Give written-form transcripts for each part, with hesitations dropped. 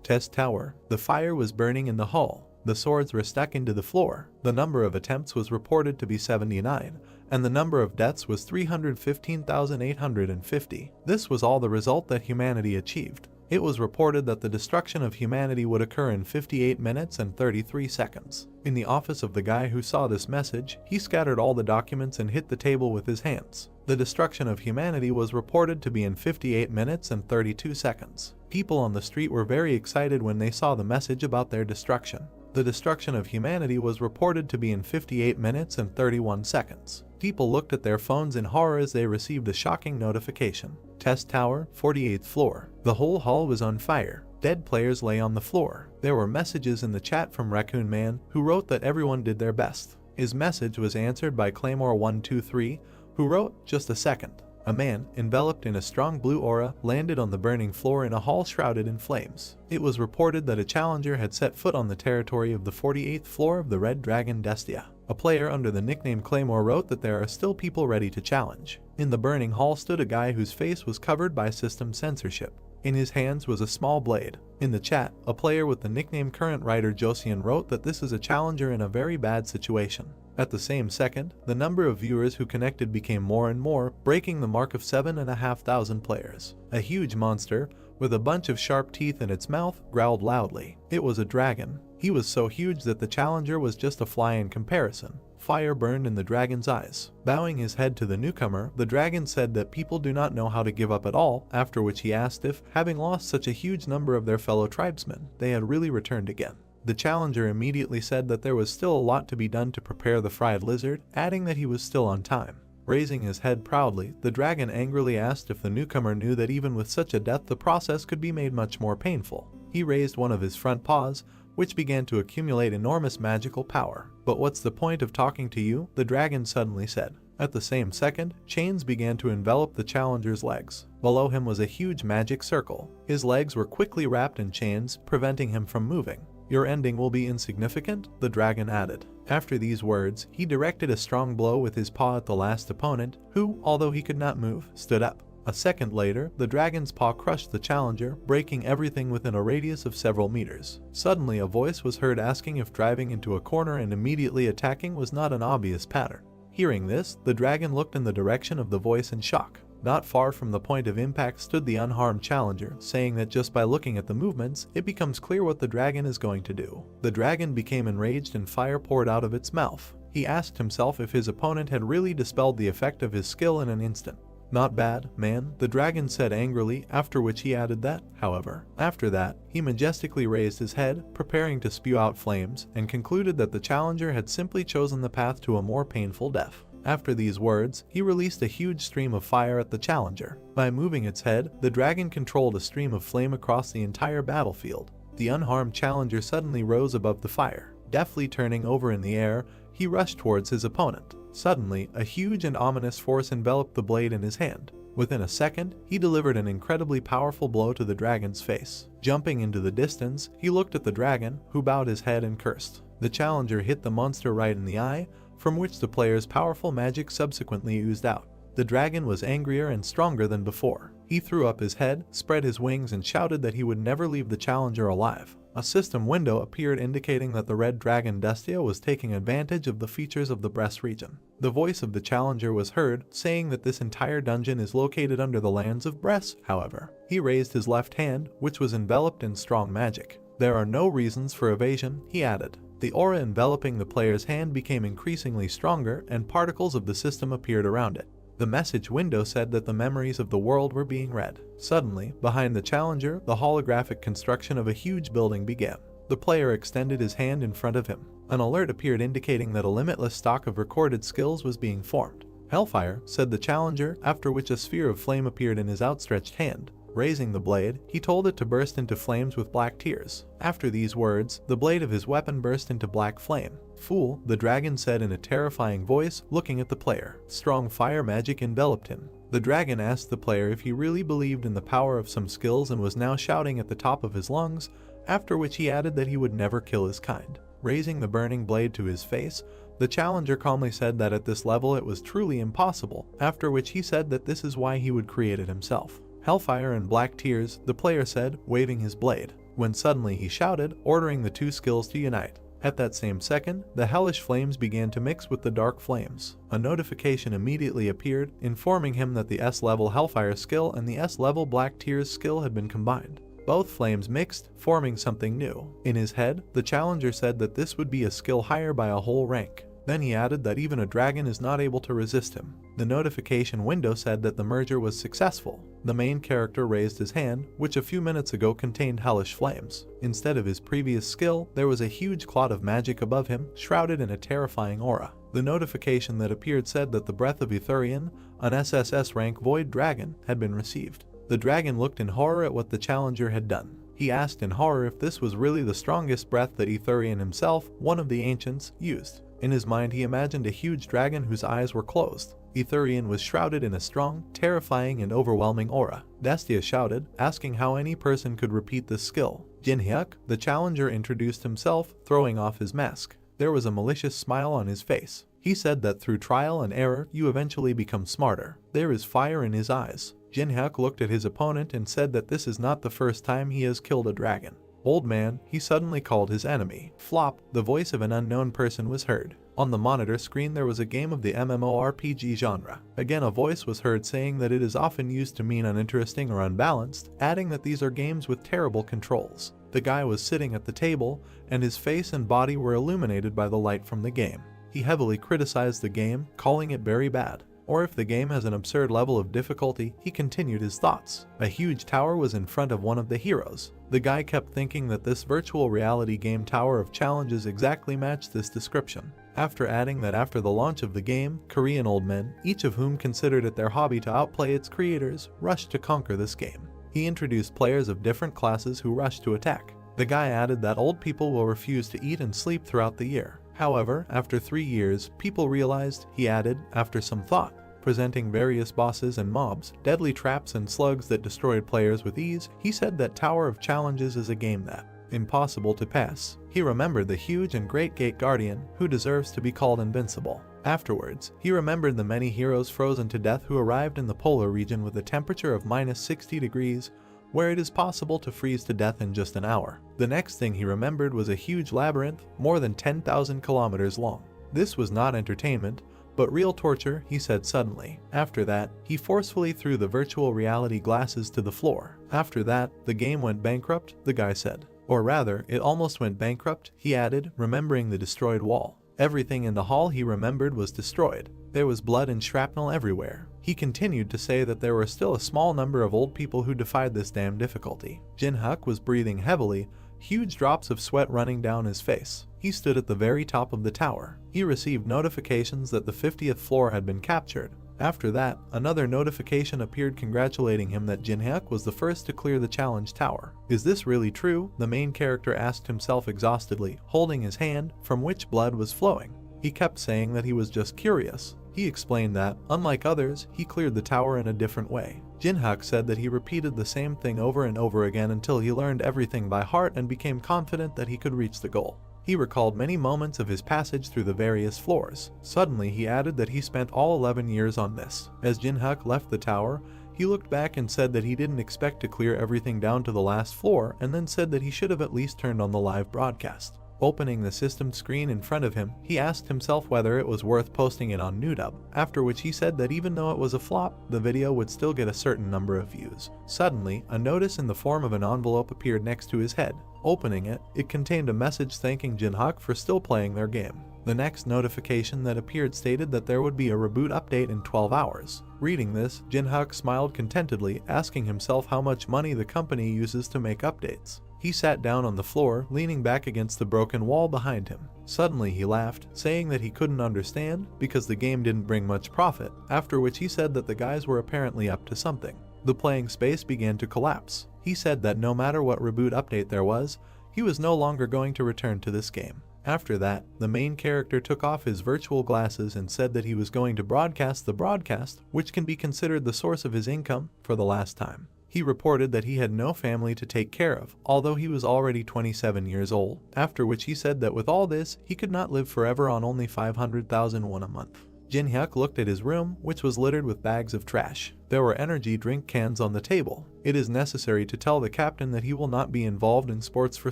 Test Tower. The fire was burning in the hall. The swords were stuck into the floor. The number of attempts was reported to be 79, and the number of deaths was 315,850. This was all the result that humanity achieved. It was reported that the destruction of humanity would occur in 58 minutes and 33 seconds. In the office of the guy who saw this message, he scattered all the documents and hit the table with his hands. The destruction of humanity was reported to be in 58 minutes and 32 seconds. People on the street were very excited when they saw the message about their destruction. The destruction of humanity was reported to be in 58 minutes and 31 seconds. People looked at their phones in horror as they received a shocking notification. Test Tower, 48th floor. The whole hall was on fire. Dead players lay on the floor. There were messages in the chat from Raccoon Man, who wrote that everyone did their best. His message was answered by Claymore123, who wrote, "Just a second." A man, enveloped in a strong blue aura, landed on the burning floor in a hall shrouded in flames. It was reported that a challenger had set foot on the territory of the 48th floor of the Red Dragon Destia. A player under the nickname Claymore wrote that there are still people ready to challenge. In the burning hall stood a guy whose face was covered by system censorship. In his hands was a small blade. In the chat, a player with the nickname Current Writer Josian wrote that this is a challenger in a very bad situation. At the same second, the number of viewers who connected became more and more, breaking the mark of 7,500 players. A huge monster, with a bunch of sharp teeth in its mouth, growled loudly. It was a dragon. He was so huge that the challenger was just a fly in comparison. Fire burned in the dragon's eyes. Bowing his head to the newcomer, the dragon said that people do not know how to give up at all, after which he asked if, having lost such a huge number of their fellow tribesmen, they had really returned again. The challenger immediately said that there was still a lot to be done to prepare the fried lizard, adding that he was still on time. Raising his head proudly, the dragon angrily asked if the newcomer knew that even with such a death the process could be made much more painful. He raised one of his front paws, which began to accumulate enormous magical power. "But what's the point of talking to you?" the dragon suddenly said. At the same second, chains began to envelop the challenger's legs. Below him was a huge magic circle. His legs were quickly wrapped in chains, preventing him from moving. "Your ending will be insignificant," the dragon added. After these words, he directed a strong blow with his paw at the last opponent, who, although he could not move, stood up. A second later, the dragon's paw crushed the challenger, breaking everything within a radius of several meters. Suddenly a voice was heard asking if driving into a corner and immediately attacking was not an obvious pattern. Hearing this, the dragon looked in the direction of the voice in shock. Not far from the point of impact stood the unharmed challenger, saying that just by looking at the movements, it becomes clear what the dragon is going to do. The dragon became enraged and fire poured out of its mouth. He asked himself if his opponent had really dispelled the effect of his skill in an instant. "Not bad, man," the dragon said angrily, after which he added that, however, after that, he majestically raised his head, preparing to spew out flames, and concluded that the challenger had simply chosen the path to a more painful death. After these words, he released a huge stream of fire at the challenger. By moving its head, the dragon controlled a stream of flame across the entire battlefield. The unharmed challenger suddenly rose above the fire. Deftly turning over in the air, he rushed towards his opponent. Suddenly, a huge and ominous force enveloped the blade in his hand. Within a second, he delivered an incredibly powerful blow to the dragon's face. Jumping into the distance, he looked at the dragon, who bowed his head and cursed. The challenger hit the monster right in the eye, from which the player's powerful magic subsequently oozed out. The dragon was angrier and stronger than before. He threw up his head, spread his wings, and shouted that he would never leave the challenger alive. A system window appeared indicating that the Red Dragon Destia was taking advantage of the features of the Brest region. The voice of the challenger was heard, saying that this entire dungeon is located under the lands of Brest, however. He raised his left hand, which was enveloped in strong magic. "There are no reasons for evasion," he added. The aura enveloping the player's hand became increasingly stronger, and particles of the system appeared around it. The message window said that the memories of the world were being read. Suddenly, behind the challenger, the holographic construction of a huge building began. The player extended his hand in front of him. An alert appeared indicating that a limitless stock of recorded skills was being formed. "Hellfire," said the challenger, after which a sphere of flame appeared in his outstretched hand. Raising the blade, he told it to burst into flames with black tears. After these words, the blade of his weapon burst into black flame. "Fool," the dragon said in a terrifying voice, looking at the player. Strong fire magic enveloped him. The dragon asked the player if he really believed in the power of some skills and was now shouting at the top of his lungs, after which he added that he would never kill his kind. Raising the burning blade to his face, the challenger calmly said that at this level it was truly impossible, after which he said that this is why he would create it himself. "Hellfire and black tears," the player said, waving his blade. when suddenly he shouted, ordering the two skills to unite. At that same second, the hellish flames began to mix with the dark flames. A notification immediately appeared, informing him that the S-level Hellfire skill and the S-level Black Tears skill had been combined. Both flames mixed, forming something new. In his head, the challenger said that this would be a skill higher by a whole rank. Then he added that even a dragon is not able to resist him. The notification window said that the merger was successful. The main character raised his hand, which a few minutes ago contained hellish flames. Instead of his previous skill, there was a huge cloud of magic above him, shrouded in a terrifying aura. The notification that appeared said that the breath of Etherian, an SSS-rank void dragon, had been received. The dragon looked in horror at what the challenger had done. He asked in horror if this was really the strongest breath that Etherian himself, one of the ancients, used. In his mind he imagined a huge dragon whose eyes were closed. Etherian was shrouded in a strong, terrifying and overwhelming aura. Destia shouted, asking how any person could repeat this skill. Jinhyuk, the challenger, introduced himself, throwing off his mask. There was a malicious smile on his face. He said that through trial and error you eventually become smarter. There is fire in his eyes. Jinhyuk looked at his opponent and said that this is not the first time he has killed a dragon. Old man, he suddenly called his enemy. Flop, the voice of an unknown person was heard. On the monitor screen there was a game of the MMORPG genre. Again a voice was heard saying that it is often used to mean uninteresting or unbalanced, adding that these are games with terrible controls. The guy was sitting at the table, and his face and body were illuminated by the light from the game. He heavily criticized the game, calling it very bad. Or if the game has an absurd level of difficulty, he continued his thoughts. A huge tower was in front of one of the heroes. The guy kept thinking that this virtual reality game Tower of Challenges exactly matched this description. After adding that after the launch of the game, Korean old men, each of whom considered it their hobby to outplay its creators, rushed to conquer this game. He introduced players of different classes who rushed to attack. The guy added that old people will refuse to eat and sleep throughout the year. However, after 3 years, people realized, he added, after some thought. Presenting various bosses and mobs, deadly traps and slugs that destroyed players with ease, he said that Tower of Challenges is a game that impossible to pass. He remembered the huge and great Gate Guardian, who deserves to be called invincible. Afterwards, he remembered the many heroes frozen to death who arrived in the polar region with a temperature of -60 degrees, where it is possible to freeze to death in just an hour. The next thing he remembered was a huge labyrinth, more than 10,000 kilometers long. This was not entertainment, but real torture, he said suddenly. After that, he forcefully threw the virtual reality glasses to the floor. After that, the game went bankrupt, the guy said. Or rather, it almost went bankrupt, he added, remembering the destroyed wall. Everything in the hall he remembered was destroyed. There was blood and shrapnel everywhere. He continued to say that there were still a small number of old people who defied this damn difficulty. Jinhyuk was breathing heavily, huge drops of sweat running down his face. He stood at the very top of the tower. He received notifications that the 50th floor had been captured. After that, another notification appeared congratulating him that Jinhyuk was the first to clear the challenge tower. Is this really true? The main character asked himself exhaustedly, holding his hand, from which blood was flowing. He kept saying that he was just curious. He explained that, unlike others, he cleared the tower in a different way. Jinhyuk said that he repeated the same thing over and over again until he learned everything by heart and became confident that he could reach the goal. He recalled many moments of his passage through the various floors. Suddenly he added that he spent all 11 years on this. As Jinhyuk left the tower, he looked back and said that he didn't expect to clear everything down to the last floor, and then said that he should have at least turned on the live broadcast. Opening the system screen in front of him, he asked himself whether it was worth posting it on Newdub, after which he said that even though it was a flop, the video would still get a certain number of views. Suddenly, a notice in the form of an envelope appeared next to his head. Opening it, it contained a message thanking Jinhyuk for still playing their game. The next notification that appeared stated that there would be a reboot update in 12 hours. Reading this, Jinhyuk smiled contentedly, asking himself how much money the company uses to make updates. He sat down on the floor, leaning back against the broken wall behind him. Suddenly he laughed, saying that he couldn't understand because the game didn't bring much profit, after which he said that the guys were apparently up to something. The playing space began to collapse. He said that no matter what reboot update there was, he was no longer going to return to this game. After that, the main character took off his virtual glasses and said that he was going to broadcast the broadcast, which can be considered the source of his income, for the last time. He reported that he had no family to take care of, although he was already 27 years old, after which he said that with all this, he could not live forever on only 500,000 won a month. Jin-hyuk looked at his room, which was littered with bags of trash. There were energy drink cans on the table. "It is necessary to tell the captain that he will not be involved in sports for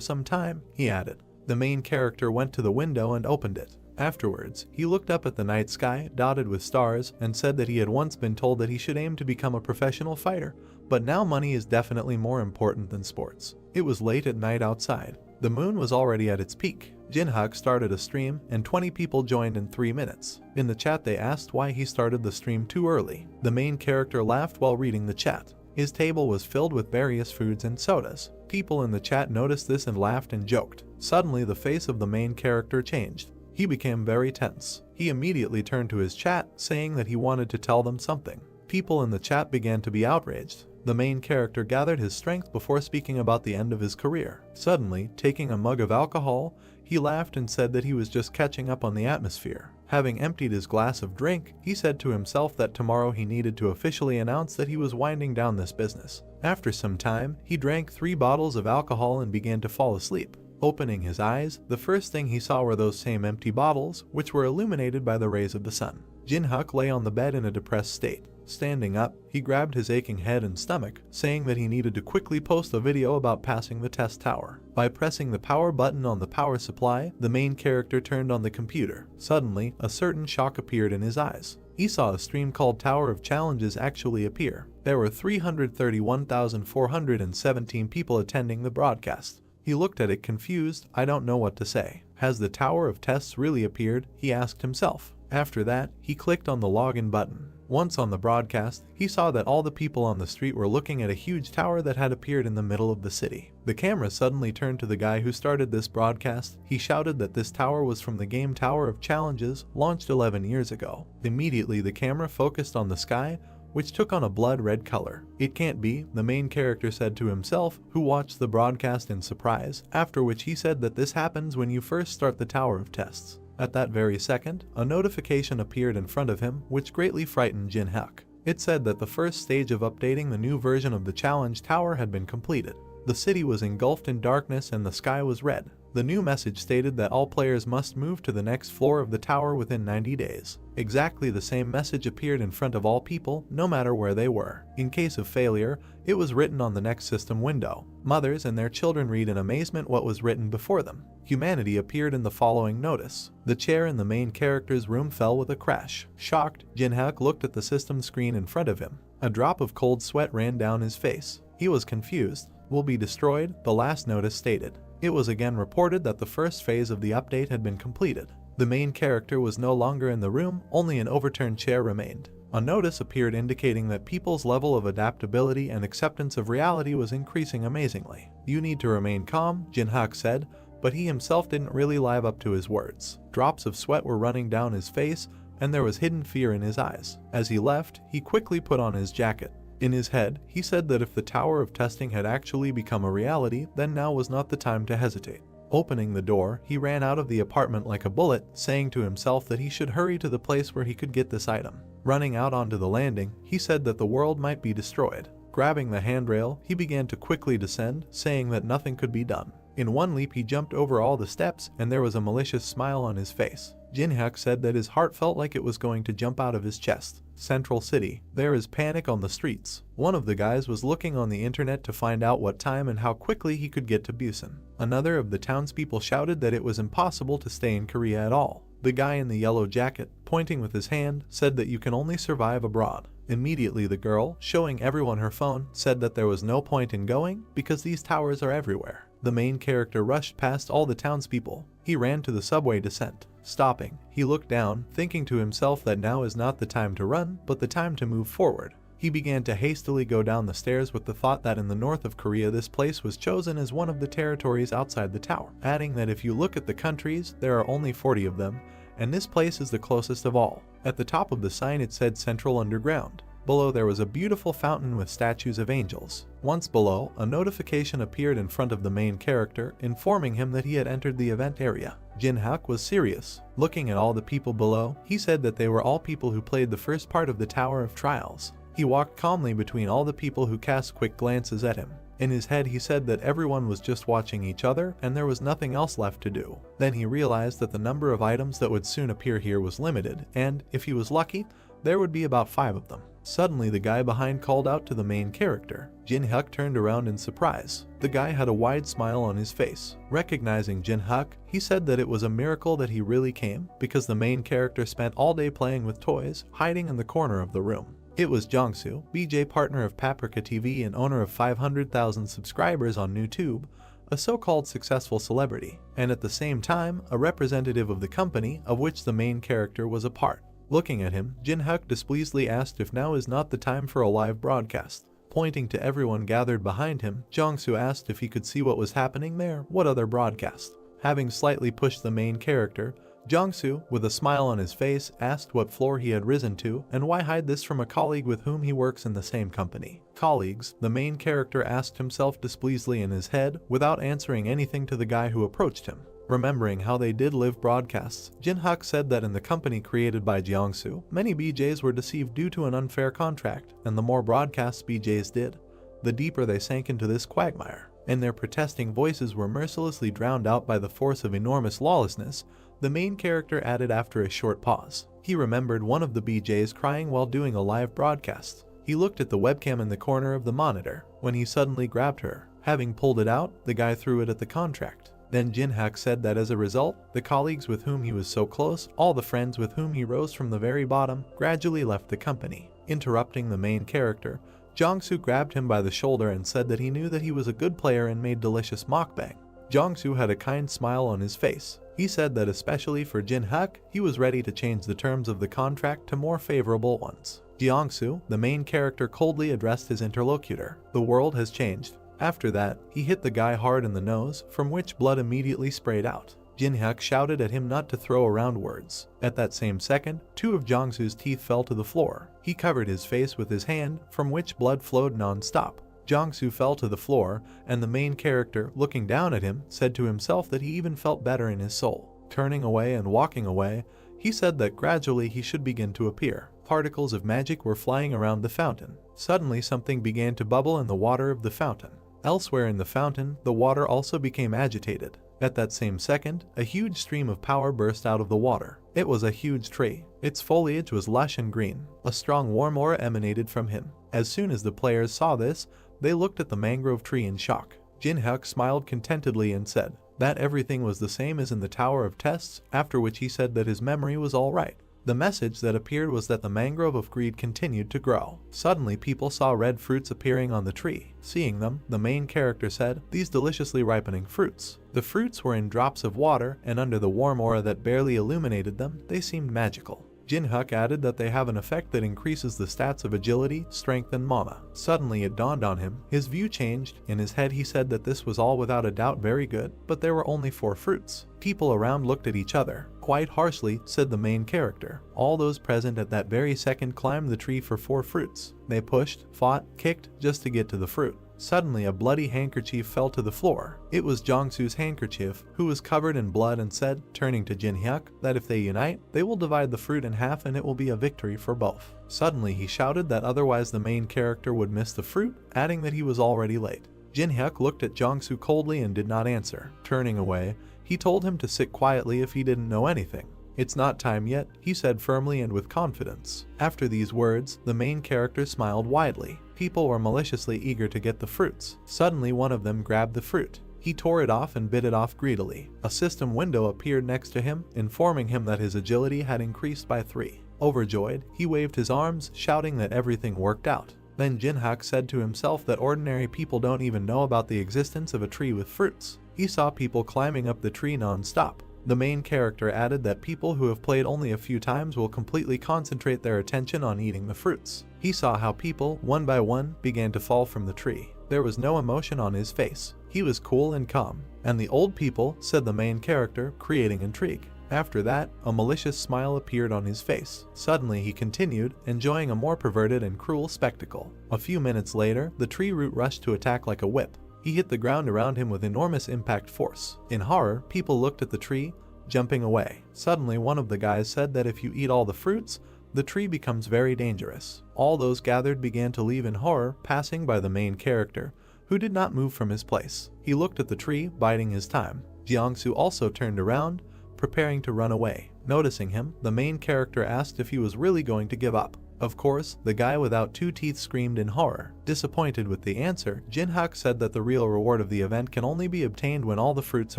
some time," he added. The main character went to the window and opened it. Afterwards, he looked up at the night sky, dotted with stars, and said that he had once been told that he should aim to become a professional fighter, but now money is definitely more important than sports. It was late at night outside. The moon was already at its peak. Jin-hyuk started a stream, and 20 people joined in 3 minutes. In the chat they asked why he started the stream too early. The main character laughed while reading the chat. His table was filled with various foods and sodas. People in the chat noticed this and laughed and joked. Suddenly the face of the main character changed. He became very tense. He immediately turned to his chat, saying that he wanted to tell them something. People in the chat began to be outraged. The main character gathered his strength before speaking about the end of his career. Suddenly, taking a mug of alcohol, he laughed and said that he was just catching up on the atmosphere. Having emptied his glass of drink, he said to himself that tomorrow he needed to officially announce that he was winding down this business. After some time, he drank 3 bottles of alcohol and began to fall asleep. Opening his eyes, the first thing he saw were those same empty bottles, which were illuminated by the rays of the sun. Jin-hyuk lay on the bed in a depressed state. Standing up, he grabbed his aching head and stomach, saying that he needed to quickly post a video about passing the test tower. By pressing the power button on the power supply, the main character turned on the computer. Suddenly, a certain shock appeared in his eyes. He saw a stream called Tower of Challenges actually appear. There were 331,417 people attending the broadcast. He looked at it confused. "I don't know what to say. Has the Tower of Tests really appeared?" he asked himself. After that, he clicked on the login button. Once on the broadcast, he saw that all the people on the street were looking at a huge tower that had appeared in the middle of the city. The camera suddenly turned to the guy who started this broadcast. He shouted that this tower was from the game Tower of Challenges, launched 11 years ago. Immediately the camera focused on the sky, which took on a blood red color. "It can't be," the main character said to himself, who watched the broadcast in surprise, after which he said that this happens when you first start the Tower of Tests. At that very second, a notification appeared in front of him, which greatly frightened Jin-hyuk. It said that the first stage of updating the new version of the Challenge Tower had been completed. The city was engulfed in darkness and the sky was red. The new message stated that all players must move to the next floor of the tower within 90 days. Exactly the same message appeared in front of all people, no matter where they were. In case of failure, it was written on the next system window. Mothers and their children read in amazement what was written before them. Humanity appeared in the following notice. The chair in the main character's room fell with a crash. Shocked, Jin-hyuk looked at the system screen in front of him. A drop of cold sweat ran down his face. He was confused. "Will be destroyed," the last notice stated. It was again reported that the first phase of the update had been completed. The main character was no longer in the room, only an overturned chair remained. A notice appeared indicating that people's level of adaptability and acceptance of reality was increasing amazingly. "You need to remain calm," Jin-hyuk said, but he himself didn't really live up to his words. Drops of sweat were running down his face, and there was hidden fear in his eyes. As he left, he quickly put on his jacket. In his head, he said that if the Tower of Testing had actually become a reality, then now was not the time to hesitate. Opening the door, he ran out of the apartment like a bullet, saying to himself that he should hurry to the place where he could get this item. Running out onto the landing, he said that the world might be destroyed. Grabbing the handrail, he began to quickly descend, saying that nothing could be done. In one leap he jumped over all the steps, and there was a malicious smile on his face. Jin-hyuk said that his heart felt like it was going to jump out of his chest. Central City. There is panic on the streets. One of the guys was looking on the internet to find out what time and how quickly he could get to Busan. Another of the townspeople shouted that it was impossible to stay in Korea at all. The guy in the yellow jacket, pointing with his hand, said that you can only survive abroad. Immediately the girl, showing everyone her phone, said that there was no point in going because these towers are everywhere. The main character rushed past all the townspeople. He ran to the subway descent. Stopping, he looked down, thinking to himself that now is not the time to run, but the time to move forward. He began to hastily go down the stairs with the thought that in the north of Korea this place was chosen as one of the territories outside the tower, adding that if you look at the countries, there are only 40 of them, and this place is the closest of all. At the top of the sign it said Central Underground. Below there was a beautiful fountain with statues of angels. Once below, a notification appeared in front of the main character, informing him that he had entered the event area. Jin-hyuk was serious. Looking at all the people below, he said that they were all people who played the first part of the Tower of Trials. He walked calmly between all the people who cast quick glances at him. In his head he said that everyone was just watching each other and there was nothing else left to do. Then he realized that the number of items that would soon appear here was limited, and if he was lucky, there would be about 5 of them. Suddenly the guy behind called out to the main character. Jin-hyuk turned around in surprise. The guy had a wide smile on his face. Recognizing Jin-hyuk, he said that it was a miracle that he really came, because the main character spent all day playing with toys, hiding in the corner of the room. It was Jongsu, BJ partner of Paprika TV and owner of 500,000 subscribers on YouTube, a so-called successful celebrity, and at the same time, a representative of the company of which the main character was a part. Looking at him, Jin-hyuk displeasedly asked if now is not the time for a live broadcast. Pointing to everyone gathered behind him, Jongsu asked if he could see what was happening there. What other broadcast? Having slightly pushed the main character, Jongsu, with a smile on his face, asked what floor he had risen to and why hide this from a colleague with whom he works in the same company. Colleagues, the main character asked himself displeasedly in his head without answering anything to the guy who approached him. Remembering how they did live broadcasts, Jin-hyuk said that in the company created by Jongsu, many BJs were deceived due to an unfair contract, and the more broadcasts BJs did, the deeper they sank into this quagmire, and their protesting voices were mercilessly drowned out by the force of enormous lawlessness, the main character added after a short pause. He remembered one of the BJs crying while doing a live broadcast. He looked at the webcam in the corner of the monitor, when he suddenly grabbed her. Having pulled it out, the guy threw it at the contract. Then Jin-hyuk said that as a result, the colleagues with whom he was so close, all the friends with whom he rose from the very bottom, gradually left the company. Interrupting the main character, Jongsu grabbed him by the shoulder and said that he knew that he was a good player and made delicious mukbang. Jongsu had a kind smile on his face. He said that especially for Jin-hyuk, he was ready to change the terms of the contract to more favorable ones. Jongsu, the main character, coldly addressed his interlocutor. The world has changed. After that, he hit the guy hard in the nose, from which blood immediately sprayed out. Jin-hyuk shouted at him not to throw around words. At that same second, 2 of Jongsu's teeth fell to the floor. He covered his face with his hand, from which blood flowed non-stop. Jongsu fell to the floor, and the main character, looking down at him, said to himself that he even felt better in his soul. Turning away and walking away, he said that gradually he should begin to appear. Particles of magic were flying around the fountain. Suddenly something began to bubble in the water of the fountain. Elsewhere in the fountain, the water also became agitated. At that same second, a huge stream of power burst out of the water. It was a huge tree. Its foliage was lush and green. A strong warm aura emanated from him. As soon as the players saw this, they looked at the mangrove tree in shock. Jin-hyuk smiled contentedly and said that everything was the same as in the Tower of Tests, after which he said that his memory was all right. The message that appeared was that the mangrove of greed continued to grow. Suddenly people saw red fruits appearing on the tree. Seeing them, the main character said, "These deliciously ripening fruits." The fruits were in drops of water, and under the warm aura that barely illuminated them, they seemed magical. Jin-hyuk added that they have an effect that increases the stats of agility, strength, and mana. Suddenly it dawned on him. His view changed. In his head he said that this was all without a doubt very good, but there were only 4 fruits. People around looked at each other. Quite harshly, said the main character. All those present at that very second climbed the tree for 4 fruits. They pushed, fought, kicked, just to get to the fruit. Suddenly a bloody handkerchief fell to the floor. It was Jongsu's handkerchief, who was covered in blood, and said, turning to Jin-hyuk, that if they unite, they will divide the fruit in half and it will be a victory for both. Suddenly he shouted that otherwise the main character would miss the fruit, adding that he was already late. Jin-hyuk looked at Jongsu coldly and did not answer. Turning away, he told him to sit quietly if he didn't know anything. "It's not time yet," he said firmly and with confidence. After these words, the main character smiled widely. People were maliciously eager to get the fruits. Suddenly one of them grabbed the fruit. He tore it off and bit it off greedily. A system window appeared next to him, informing him that his agility had increased by 3. Overjoyed, he waved his arms, shouting that everything worked out. Then Jin-hyuk said to himself that ordinary people don't even know about the existence of a tree with fruits. He saw people climbing up the tree non-stop. The main character added that people who have played only a few times will completely concentrate their attention on eating the fruits. He saw how people, one by one, began to fall from the tree. There was no emotion on his face. He was cool and calm. "And the old people," said the main character, creating intrigue. After that, a malicious smile appeared on his face. Suddenly he continued, enjoying a more perverted and cruel spectacle. A few minutes later, the tree root rushed to attack like a whip. He hit the ground around him with enormous impact force. In horror, people looked at the tree, jumping away. Suddenly one of the guys said that if you eat all the fruits, the tree becomes very dangerous. All those gathered began to leave in horror, passing by the main character, who did not move from his place. He looked at the tree, biding his time. Jiangsu also turned around, preparing to run away. Noticing him, the main character asked if he was really going to give up. Of course, the guy without 2 teeth screamed in horror. Disappointed with the answer, Jinhyuk said that the real reward of the event can only be obtained when all the fruits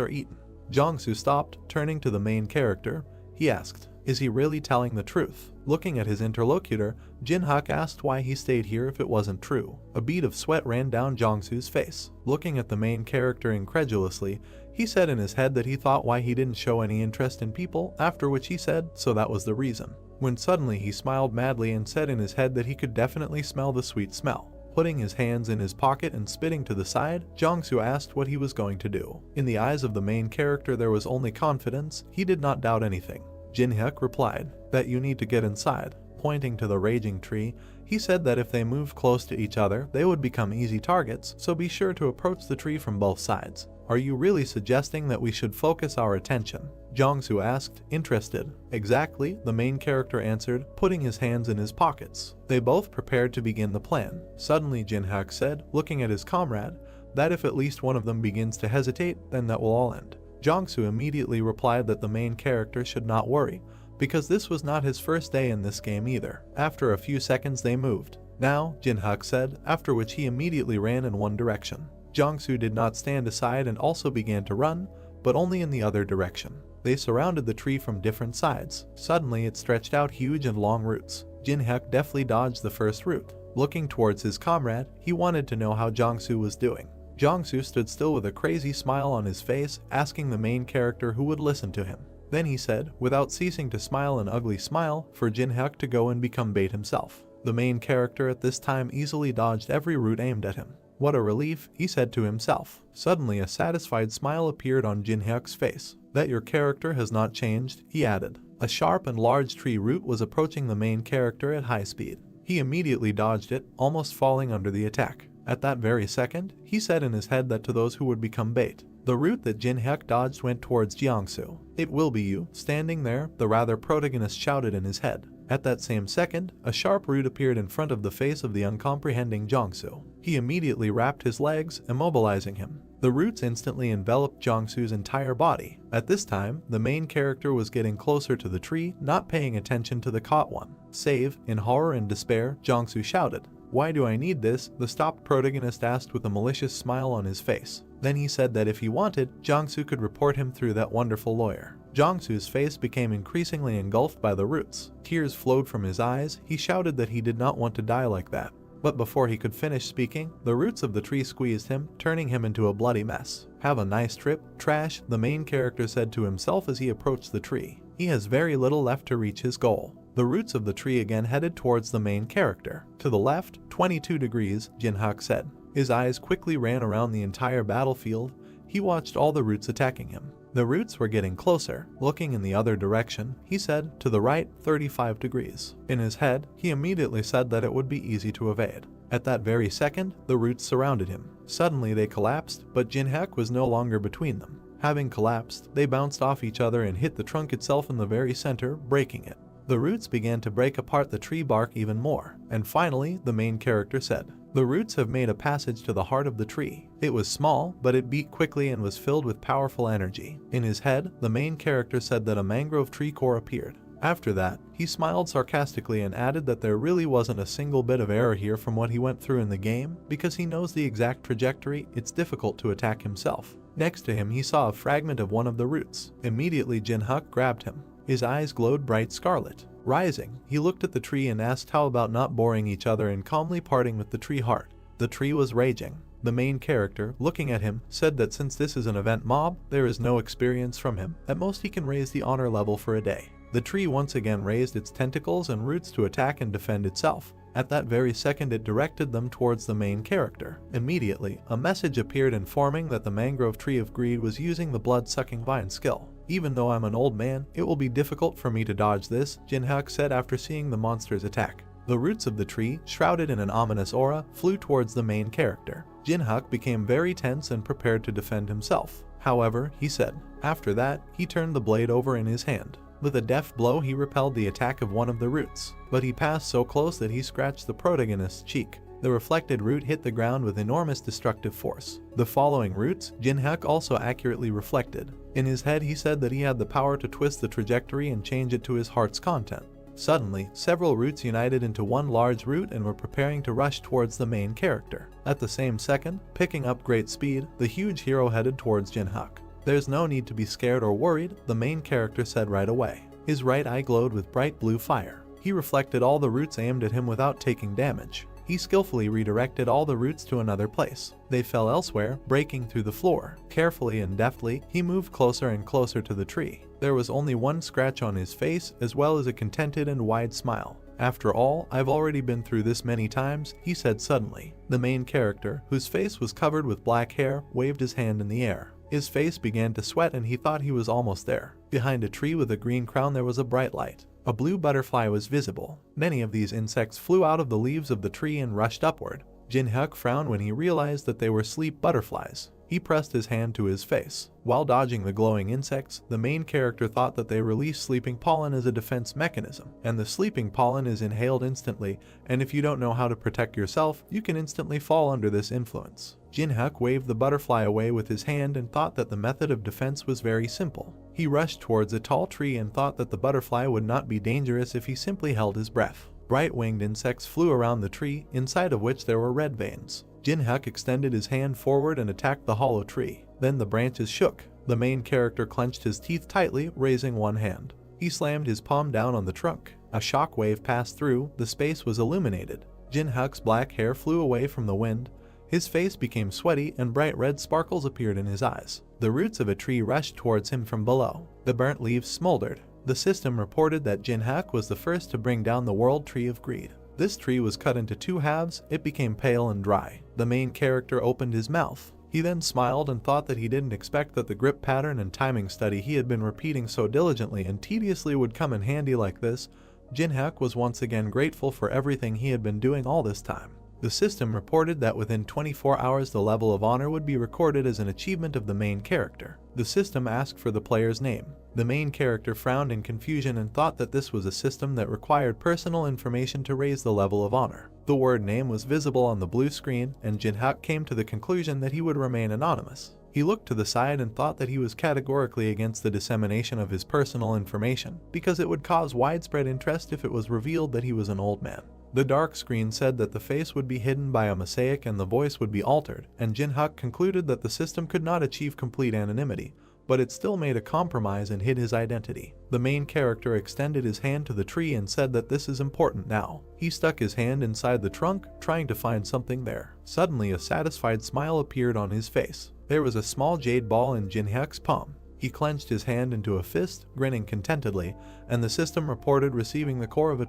are eaten. Jiangsu stopped, turning to the main character. He asked, "Is he really telling the truth?" Looking at his interlocutor, Jinhyuk asked why he stayed here if it wasn't true. A bead of sweat ran down Jiangsu's face. Looking at the main character incredulously, he said in his head that he thought why he didn't show any interest in people, after which he said, so that was the reason. When suddenly he smiled madly and said in his head that he could definitely smell the sweet smell. Putting his hands in his pocket and spitting to the side, Jiangsu asked what he was going to do. In the eyes of the main character there was only confidence. He did not doubt anything. Jinhyuk replied, "That you need to get inside." Pointing to the raging tree, he said that if they moved close to each other, they would become easy targets, so be sure to approach the tree from both sides. "Are you really suggesting that we should focus our attention?" Jiangsu asked, interested. "Exactly," the main character answered, putting his hands in his pockets. They both prepared to begin the plan. Suddenly Jinhyuk said, looking at his comrade, that if at least one of them begins to hesitate, then that will all end. Jiangsu immediately replied that the main character should not worry, because this was not his first day in this game either. After a few seconds they moved. "Now," Jinhyuk said, after which he immediately ran in one direction. Jiangsu did not stand aside and also began to run, but only in the other direction. They surrounded the tree from different sides. Suddenly it stretched out huge and long roots. Jinhyuk deftly dodged the first root. Looking towards his comrade, he wanted to know how Jiangsu was doing. Jiangsu stood still with a crazy smile on his face, asking the main character who would listen to him. Then he said, without ceasing to smile an ugly smile, for Jinhyuk to go and become bait himself. The main character at this time easily dodged every root aimed at him. "What a relief," he said to himself. Suddenly a satisfied smile appeared on Jinhyuk's face. "That your character has not changed," he added. A sharp and large tree root was approaching the main character at high speed. He immediately dodged it, almost falling under the attack. At that very second, he said in his head that to those who would become bait. The root that Jinhyuk dodged went towards Jiangsu. "It will be you, standing there," the rather protagonist shouted in his head. At that same second, a sharp root appeared in front of the face of the uncomprehending Jiangsu. He immediately wrapped his legs, immobilizing him. The roots instantly enveloped Jiangsu's entire body. At this time, the main character was getting closer to the tree, not paying attention to the caught one. "Save!" In horror and despair, Jiangsu shouted. "Why do I need this?" the stopped protagonist asked with a malicious smile on his face. Then he said that if he wanted, Jiangsu could report him through that wonderful lawyer. Jiangsu's face became increasingly engulfed by the roots. Tears flowed from his eyes. He shouted that he did not want to die like that. But before he could finish speaking, the roots of the tree squeezed him, turning him into a bloody mess. "Have a nice trip, trash," the main character said to himself as he approached the tree. He has very little left to reach his goal. The roots of the tree again headed towards the main character. "To the left, 22 degrees, Jinhyuk said. His eyes quickly ran around the entire battlefield. He watched all the roots attacking him. The roots were getting closer. Looking in the other direction, he said, "To the right, 35 degrees. In his head, he immediately said that it would be easy to evade. At that very second, the roots surrounded him. Suddenly they collapsed, but Jinhyuk was no longer between them. Having collapsed, they bounced off each other and hit the trunk itself in the very center, breaking it. The roots began to break apart the tree bark even more. And finally, the main character said, "The roots have made a passage to the heart of the tree." It was small, but it beat quickly and was filled with powerful energy. In his head, the main character said that a mangrove tree core appeared. After that, he smiled sarcastically and added that there really wasn't a single bit of error here from what he went through in the game, because he knows the exact trajectory. It's difficult to attack himself. Next to him, he saw a fragment of one of the roots. Immediately, Jinhyuk grabbed him. His eyes glowed bright scarlet. Rising, he looked at the tree and asked how about not boring each other and calmly parting with the tree heart. The tree was raging. The main character, looking at him, said that since this is an event mob, there is no experience from him. At most he can raise the honor level for a day. The tree once again raised its tentacles and roots to attack and defend itself. At that very second it directed them towards the main character. Immediately, a message appeared informing that the mangrove tree of greed was using the blood-sucking vine skill. "Even though I'm an old man, it will be difficult for me to dodge this," Jinhyuk said after seeing the monster's attack. The roots of the tree, shrouded in an ominous aura, flew towards the main character. Jinhyuk became very tense and prepared to defend himself. "However," he said. After that, he turned the blade over in his hand. With a deft blow, he repelled the attack of one of the roots, but he passed so close that he scratched the protagonist's cheek. The reflected root hit the ground with enormous destructive force. The following roots, Jinhyuk also accurately reflected. In his head he said that he had the power to twist the trajectory and change it to his heart's content. Suddenly, several roots united into one large root and were preparing to rush towards the main character. At the same second, picking up great speed, the huge hero headed towards Jinhyuk. "There's no need to be scared or worried," the main character said right away. His right eye glowed with bright blue fire. He reflected all the roots aimed at him without taking damage. He skillfully redirected all the roots to another place. They fell elsewhere, breaking through the floor. Carefully and deftly, he moved closer and closer to the tree. There was only one scratch on his face, as well as a contented and wide smile. "After all, I've already been through this many times," he said suddenly. The main character, whose face was covered with black hair, waved his hand in the air. His face began to sweat and he thought he was almost there. Behind a tree with a green crown there was a bright light. A blue butterfly was visible. Many of these insects flew out of the leaves of the tree and rushed upward. Jinhyuk frowned when he realized that they were sleep butterflies. He pressed his hand to his face. While dodging the glowing insects, the main character thought that they release sleeping pollen as a defense mechanism, and the sleeping pollen is inhaled instantly, and if you don't know how to protect yourself, you can instantly fall under this influence. Jinhyuk waved the butterfly away with his hand and thought that the method of defense was very simple. He rushed towards a tall tree and thought that the butterfly would not be dangerous if he simply held his breath. Bright winged insects flew around the tree, inside of which there were red veins. Jinhyuk extended his hand forward and attacked the hollow tree. Then the branches shook. The main character clenched his teeth tightly, raising one hand. He slammed his palm down on the trunk. A shock wave passed through, the space was illuminated. Jinhyuk's black hair flew away from the wind. His face became sweaty and bright red sparkles appeared in his eyes. The roots of a tree rushed towards him from below. The burnt leaves smoldered. The system reported that Jinhyuk was the first to bring down the World Tree of Greed. This tree was cut into two halves, it became pale and dry. The main character opened his mouth. He then smiled and thought that he didn't expect that the grip pattern and timing study he had been repeating so diligently and tediously would come in handy like this. Jinhyuk was once again grateful for everything he had been doing all this time. The system reported that within 24 hours the level of honor would be recorded as an achievement of the main character. The system asked for the player's name. The main character frowned in confusion and thought that this was a system that required personal information to raise the level of honor. The word name was visible on the blue screen, and Jinhyuk came to the conclusion that he would remain anonymous. He looked to the side and thought that he was categorically against the dissemination of his personal information, because it would cause widespread interest if it was revealed that he was an old man. The dark screen said that the face would be hidden by a mosaic and the voice would be altered, and Jinhyuk concluded that the system could not achieve complete anonymity, but it still made a compromise and hid his identity. The main character extended his hand to the tree and said that this is important now. He stuck his hand inside the trunk, trying to find something there. Suddenly a satisfied smile appeared on his face. There was a small jade ball in Jinhyuk's palm. He clenched his hand into a fist, grinning contentedly, and the system reported receiving the core of a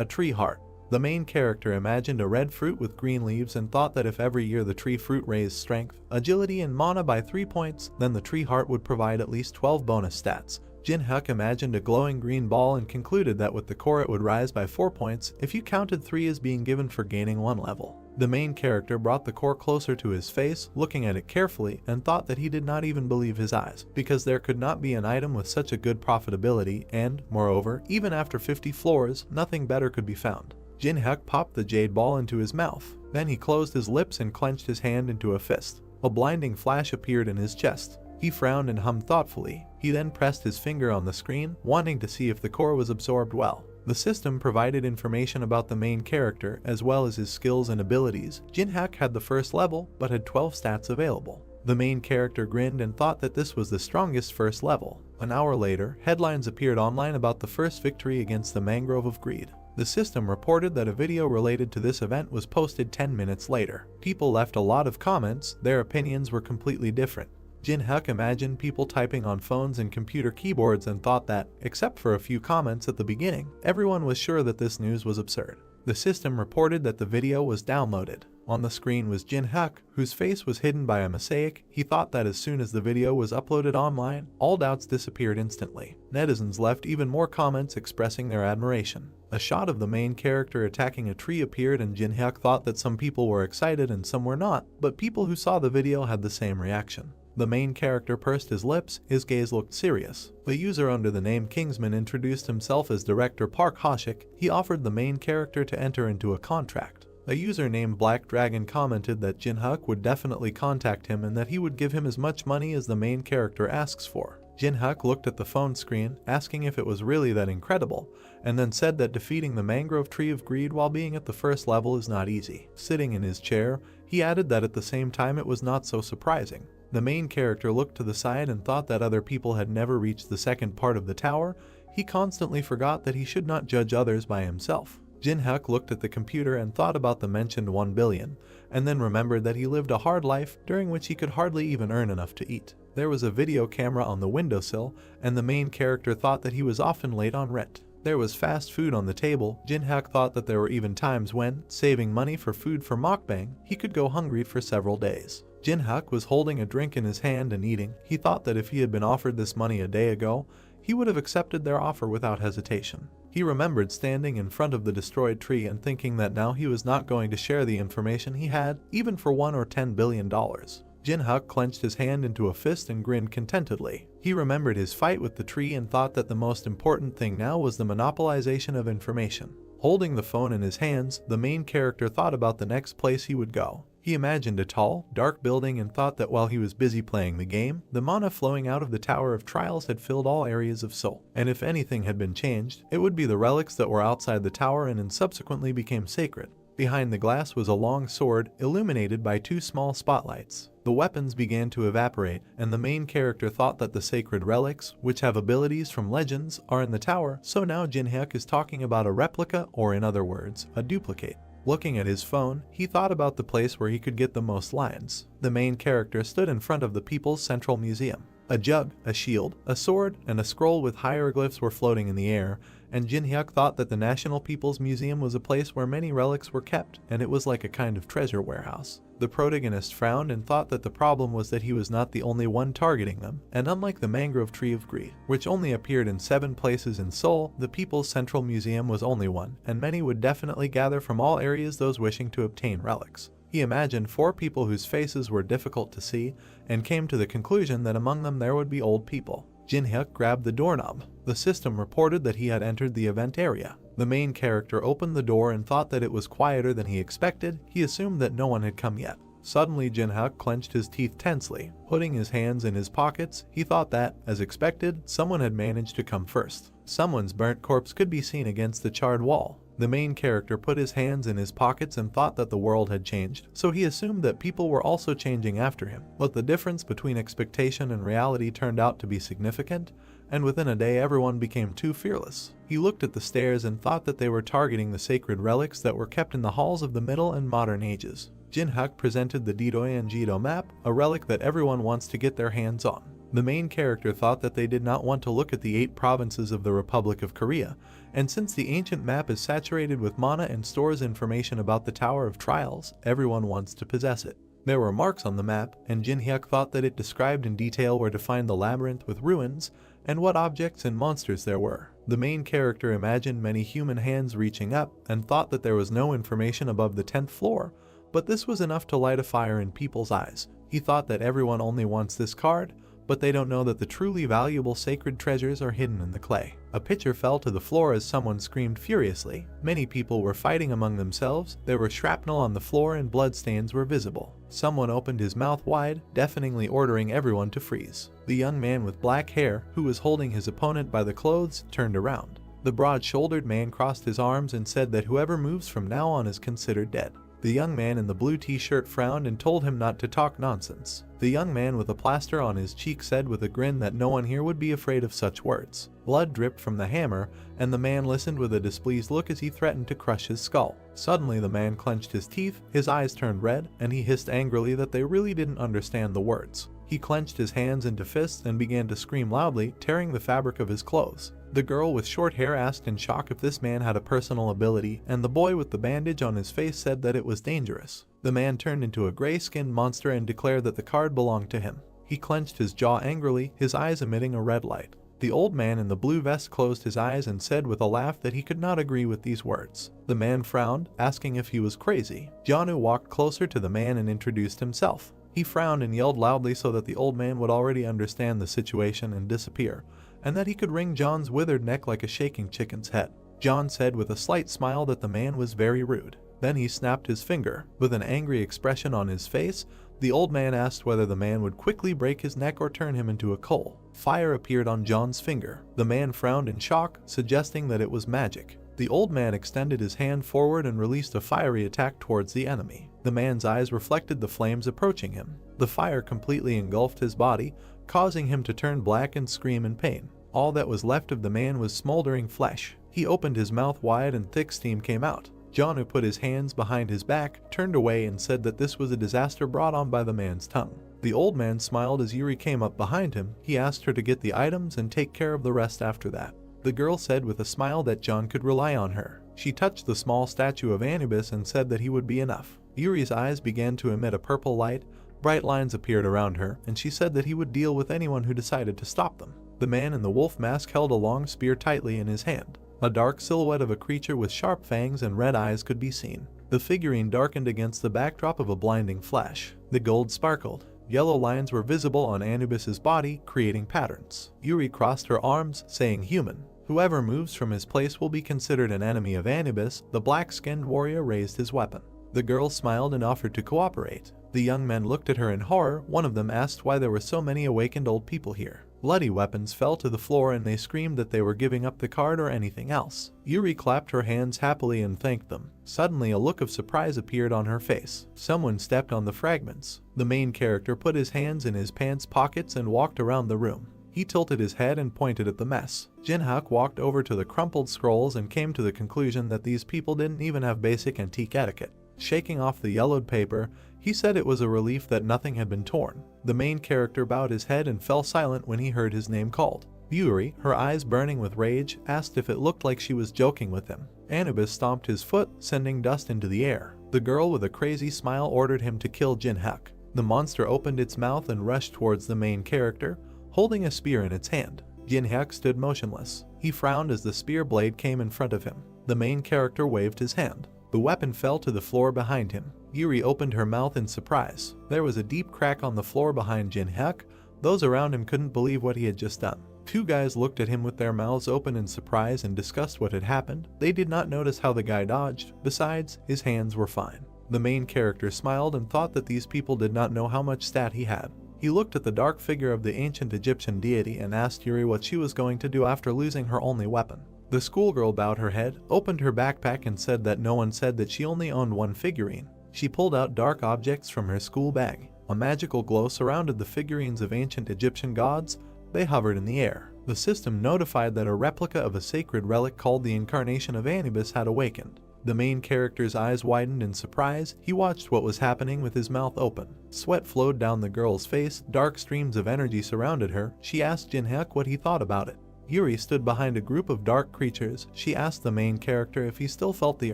tree heart. The main character imagined a red fruit with green leaves and thought that if every year the tree fruit raised strength, agility, and mana by 3 points, then the tree heart would provide at least 12 bonus stats. Jinhyuk imagined a glowing green ball and concluded that with the core it would rise by 4 points if you counted 3 as being given for gaining 1 level. The main character brought the core closer to his face, looking at it carefully, and thought that he did not even believe his eyes, because there could not be an item with such a good profitability and, moreover, even after 50 floors, nothing better could be found. Jinhyuk popped the jade ball into his mouth. Then he closed his lips and clenched his hand into a fist. A blinding flash appeared in his chest. He frowned and hummed thoughtfully. He then pressed his finger on the screen, wanting to see if the core was absorbed well. The system provided information about the main character, as well as his skills and abilities. Jinhyuk had the first level, but had 12 stats available. The main character grinned and thought that this was the strongest first level. An hour later, headlines appeared online about the first victory against the Mangrove of Greed. The system reported that a video related to this event was posted 10 minutes later. People left a lot of comments, their opinions were completely different. Jinhyuk imagined people typing on phones and computer keyboards and thought that, except for a few comments at the beginning, everyone was sure that this news was absurd. The system reported that the video was downloaded. On the screen was Jinhyuk, whose face was hidden by a mosaic. He thought that as soon as the video was uploaded online, all doubts disappeared instantly. Netizens left even more comments expressing their admiration. A shot of the main character attacking a tree appeared and Jinhyuk thought that some people were excited and some were not, but people who saw the video had the same reaction. The main character pursed his lips, his gaze looked serious. A user under the name Kingsman introduced himself as Director Park Hoshik. He offered the main character to enter into a contract. A user named Black Dragon commented that Jinhyuk would definitely contact him and that he would give him as much money as the main character asks for. Jinhyuk looked at the phone screen, asking if it was really that incredible, and then said that defeating the mangrove tree of greed while being at the first level is not easy. Sitting in his chair, he added that at the same time it was not so surprising. The main character looked to the side and thought that other people had never reached the second part of the tower. He constantly forgot that he should not judge others by himself. Jinhyuk looked at the computer and thought about the mentioned 1 billion, and then remembered that he lived a hard life during which he could hardly even earn enough to eat. There was a video camera on the windowsill, and the main character thought that he was often late on rent. There was fast food on the table. Jinhyuk thought that there were even times when, saving money for food for mukbang, he could go hungry for several days. Jinhyuk was holding a drink in his hand and eating. He thought that if he had been offered this money a day ago, he would have accepted their offer without hesitation. He remembered standing in front of the destroyed tree and thinking that now he was not going to share the information he had, even for $1 or $10 billion. Jinhyuk clenched his hand into a fist and grinned contentedly. He remembered his fight with the tree and thought that the most important thing now was the monopolization of information. Holding the phone in his hands, the main character thought about the next place he would go. He imagined a tall, dark building and thought that while he was busy playing the game, the mana flowing out of the Tower of Trials had filled all areas of Seoul. And if anything had been changed, it would be the relics that were outside the tower and subsequently became sacred. Behind the glass was a long sword, illuminated by 2 small spotlights. The weapons began to evaporate, and the main character thought that the sacred relics, which have abilities from legends, are in the tower, so now Jinhyuk is talking about a replica, or in other words, a duplicate. Looking at his phone, he thought about the place where he could get the most lines. The main character stood in front of the People's Central Museum. A jug, a shield, a sword, and a scroll with hieroglyphs were floating in the air, and Jinhyuk thought that the National People's Museum was a place where many relics were kept, and it was like a kind of treasure warehouse. The protagonist frowned and thought that the problem was that he was not the only one targeting them, and unlike the Mangrove Tree of Greed, which only appeared in 7 places in Seoul, the People's Central Museum was only one, and many would definitely gather from all areas those wishing to obtain relics. He imagined 4 people whose faces were difficult to see, and came to the conclusion that among them there would be old people. Jinhyuk grabbed the doorknob. The system reported that he had entered the event area. The main character opened the door and thought that it was quieter than he expected. He assumed that no one had come yet. Suddenly Jinhyuk clenched his teeth tensely. Putting his hands in his pockets, he thought that, as expected, someone had managed to come first. Someone's burnt corpse could be seen against the charred wall. The main character put his hands in his pockets and thought that the world had changed, so he assumed that people were also changing after him. But the difference between expectation and reality turned out to be significant, and within a day everyone became too fearless. He looked at the stairs and thought that they were targeting the sacred relics that were kept in the halls of the Middle and Modern Ages. Jinhyuk presented the Didoyanjido map, a relic that everyone wants to get their hands on. The main character thought that they did not want to look at the 8 provinces of the Republic of Korea, and since the ancient map is saturated with mana and stores information about the Tower of Trials, everyone wants to possess it. There were marks on the map, and Jinhyuk thought that it described in detail where to find the labyrinth with ruins, and what objects and monsters there were. The main character imagined many human hands reaching up, and thought that there was no information above the 10th floor, but this was enough to light a fire in people's eyes. He thought that everyone only wants this card, but they don't know that the truly valuable sacred treasures are hidden in the clay. A pitcher fell to the floor as someone screamed furiously. Many people were fighting among themselves. There were shrapnel on the floor and bloodstains were visible. Someone opened his mouth wide, deafeningly ordering everyone to freeze. The young man with black hair, who was holding his opponent by the clothes, turned around. The broad-shouldered man crossed his arms and said that whoever moves from now on is considered dead. The young man in the blue t-shirt frowned and told him not to talk nonsense. The young man with a plaster on his cheek said with a grin that no one here would be afraid of such words. Blood dripped from the hammer, and the man listened with a displeased look as he threatened to crush his skull. Suddenly the man clenched his teeth, his eyes turned red, and he hissed angrily that they really didn't understand the words. He clenched his hands into fists and began to scream loudly, tearing the fabric of his clothes. The girl with short hair asked in shock if this man had a personal ability, and the boy with the bandage on his face said that it was dangerous. The man turned into a gray-skinned monster and declared that the card belonged to him. He clenched his jaw angrily, his eyes emitting a red light. The old man in the blue vest closed his eyes and said with a laugh that he could not agree with these words. The man frowned, asking if he was crazy. Janu walked closer to the man and introduced himself. He frowned and yelled loudly so that the old man would already understand the situation and disappear, and that he could wring John's withered neck like a shaking chicken's head. John said with a slight smile that the man was very rude. Then he snapped his finger. With an angry expression on his face, the old man asked whether the man would quickly break his neck or turn him into a coal. Fire appeared on John's finger. The man frowned in shock, suggesting that it was magic. The old man extended his hand forward and released a fiery attack towards the enemy. The man's eyes reflected the flames approaching him. The fire completely engulfed his body, causing him to turn black and scream in pain. All that was left of the man was smoldering flesh. He opened his mouth wide and thick steam came out. John, who put his hands behind his back, turned away and said that this was a disaster brought on by the man's tongue. The old man smiled as Yuri came up behind him. He asked her to get the items and take care of the rest after that. The girl said with a smile that John could rely on her. She touched the small statue of Anubis and said that he would be enough. Yuri's eyes began to emit a purple light, bright lines appeared around her, and she said that he would deal with anyone who decided to stop them. The man in the wolf mask held a long spear tightly in his hand. A dark silhouette of a creature with sharp fangs and red eyes could be seen. The figurine darkened against the backdrop of a blinding flash. The gold sparkled. Yellow lines were visible on Anubis's body, creating patterns. Yuri crossed her arms, saying human. Whoever moves from his place will be considered an enemy of Anubis. The black-skinned warrior raised his weapon. The girl smiled and offered to cooperate. The young men looked at her in horror. One of them asked why there were so many awakened old people here. Bloody weapons fell to the floor and they screamed that they were giving up the card or anything else. Yuri clapped her hands happily and thanked them. Suddenly a look of surprise appeared on her face. Someone stepped on the fragments. The main character put his hands in his pants pockets and walked around the room. He tilted his head and pointed at the mess. Jinhyuk walked over to the crumpled scrolls and came to the conclusion that these people didn't even have basic antique etiquette. Shaking off the yellowed paper, he said it was a relief that nothing had been torn. The main character bowed his head and fell silent when he heard his name called. Yuri, her eyes burning with rage, asked if it looked like she was joking with him. Anubis stomped his foot, sending dust into the air. The girl with a crazy smile ordered him to kill Jinhyuk. The monster opened its mouth and rushed towards the main character, holding a spear in its hand. Jinhyuk stood motionless. He frowned as the spear blade came in front of him. The main character waved his hand. The weapon fell to the floor behind him. Yuri opened her mouth in surprise. There was a deep crack on the floor behind Jinhyuk. Those around him couldn't believe what he had just done. Two guys looked at him with their mouths open in surprise and discussed what had happened. They did not notice how the guy dodged. Besides, his hands were fine. The main character smiled and thought that these people did not know how much stat he had. He looked at the dark figure of the ancient Egyptian deity and asked Yuri what she was going to do after losing her only weapon. The schoolgirl bowed her head, opened her backpack and said that no one said that she only owned one figurine. She pulled out dark objects from her school bag. A magical glow surrounded the figurines of ancient Egyptian gods. They hovered in the air. The system notified that a replica of a sacred relic called the Incarnation of Anubis had awakened. The main character's eyes widened in surprise. He watched what was happening with his mouth open. Sweat flowed down the girl's face. Dark streams of energy surrounded her. She asked Jinhyuk what he thought about it. Yuri stood behind a group of dark creatures. She asked the main character if he still felt the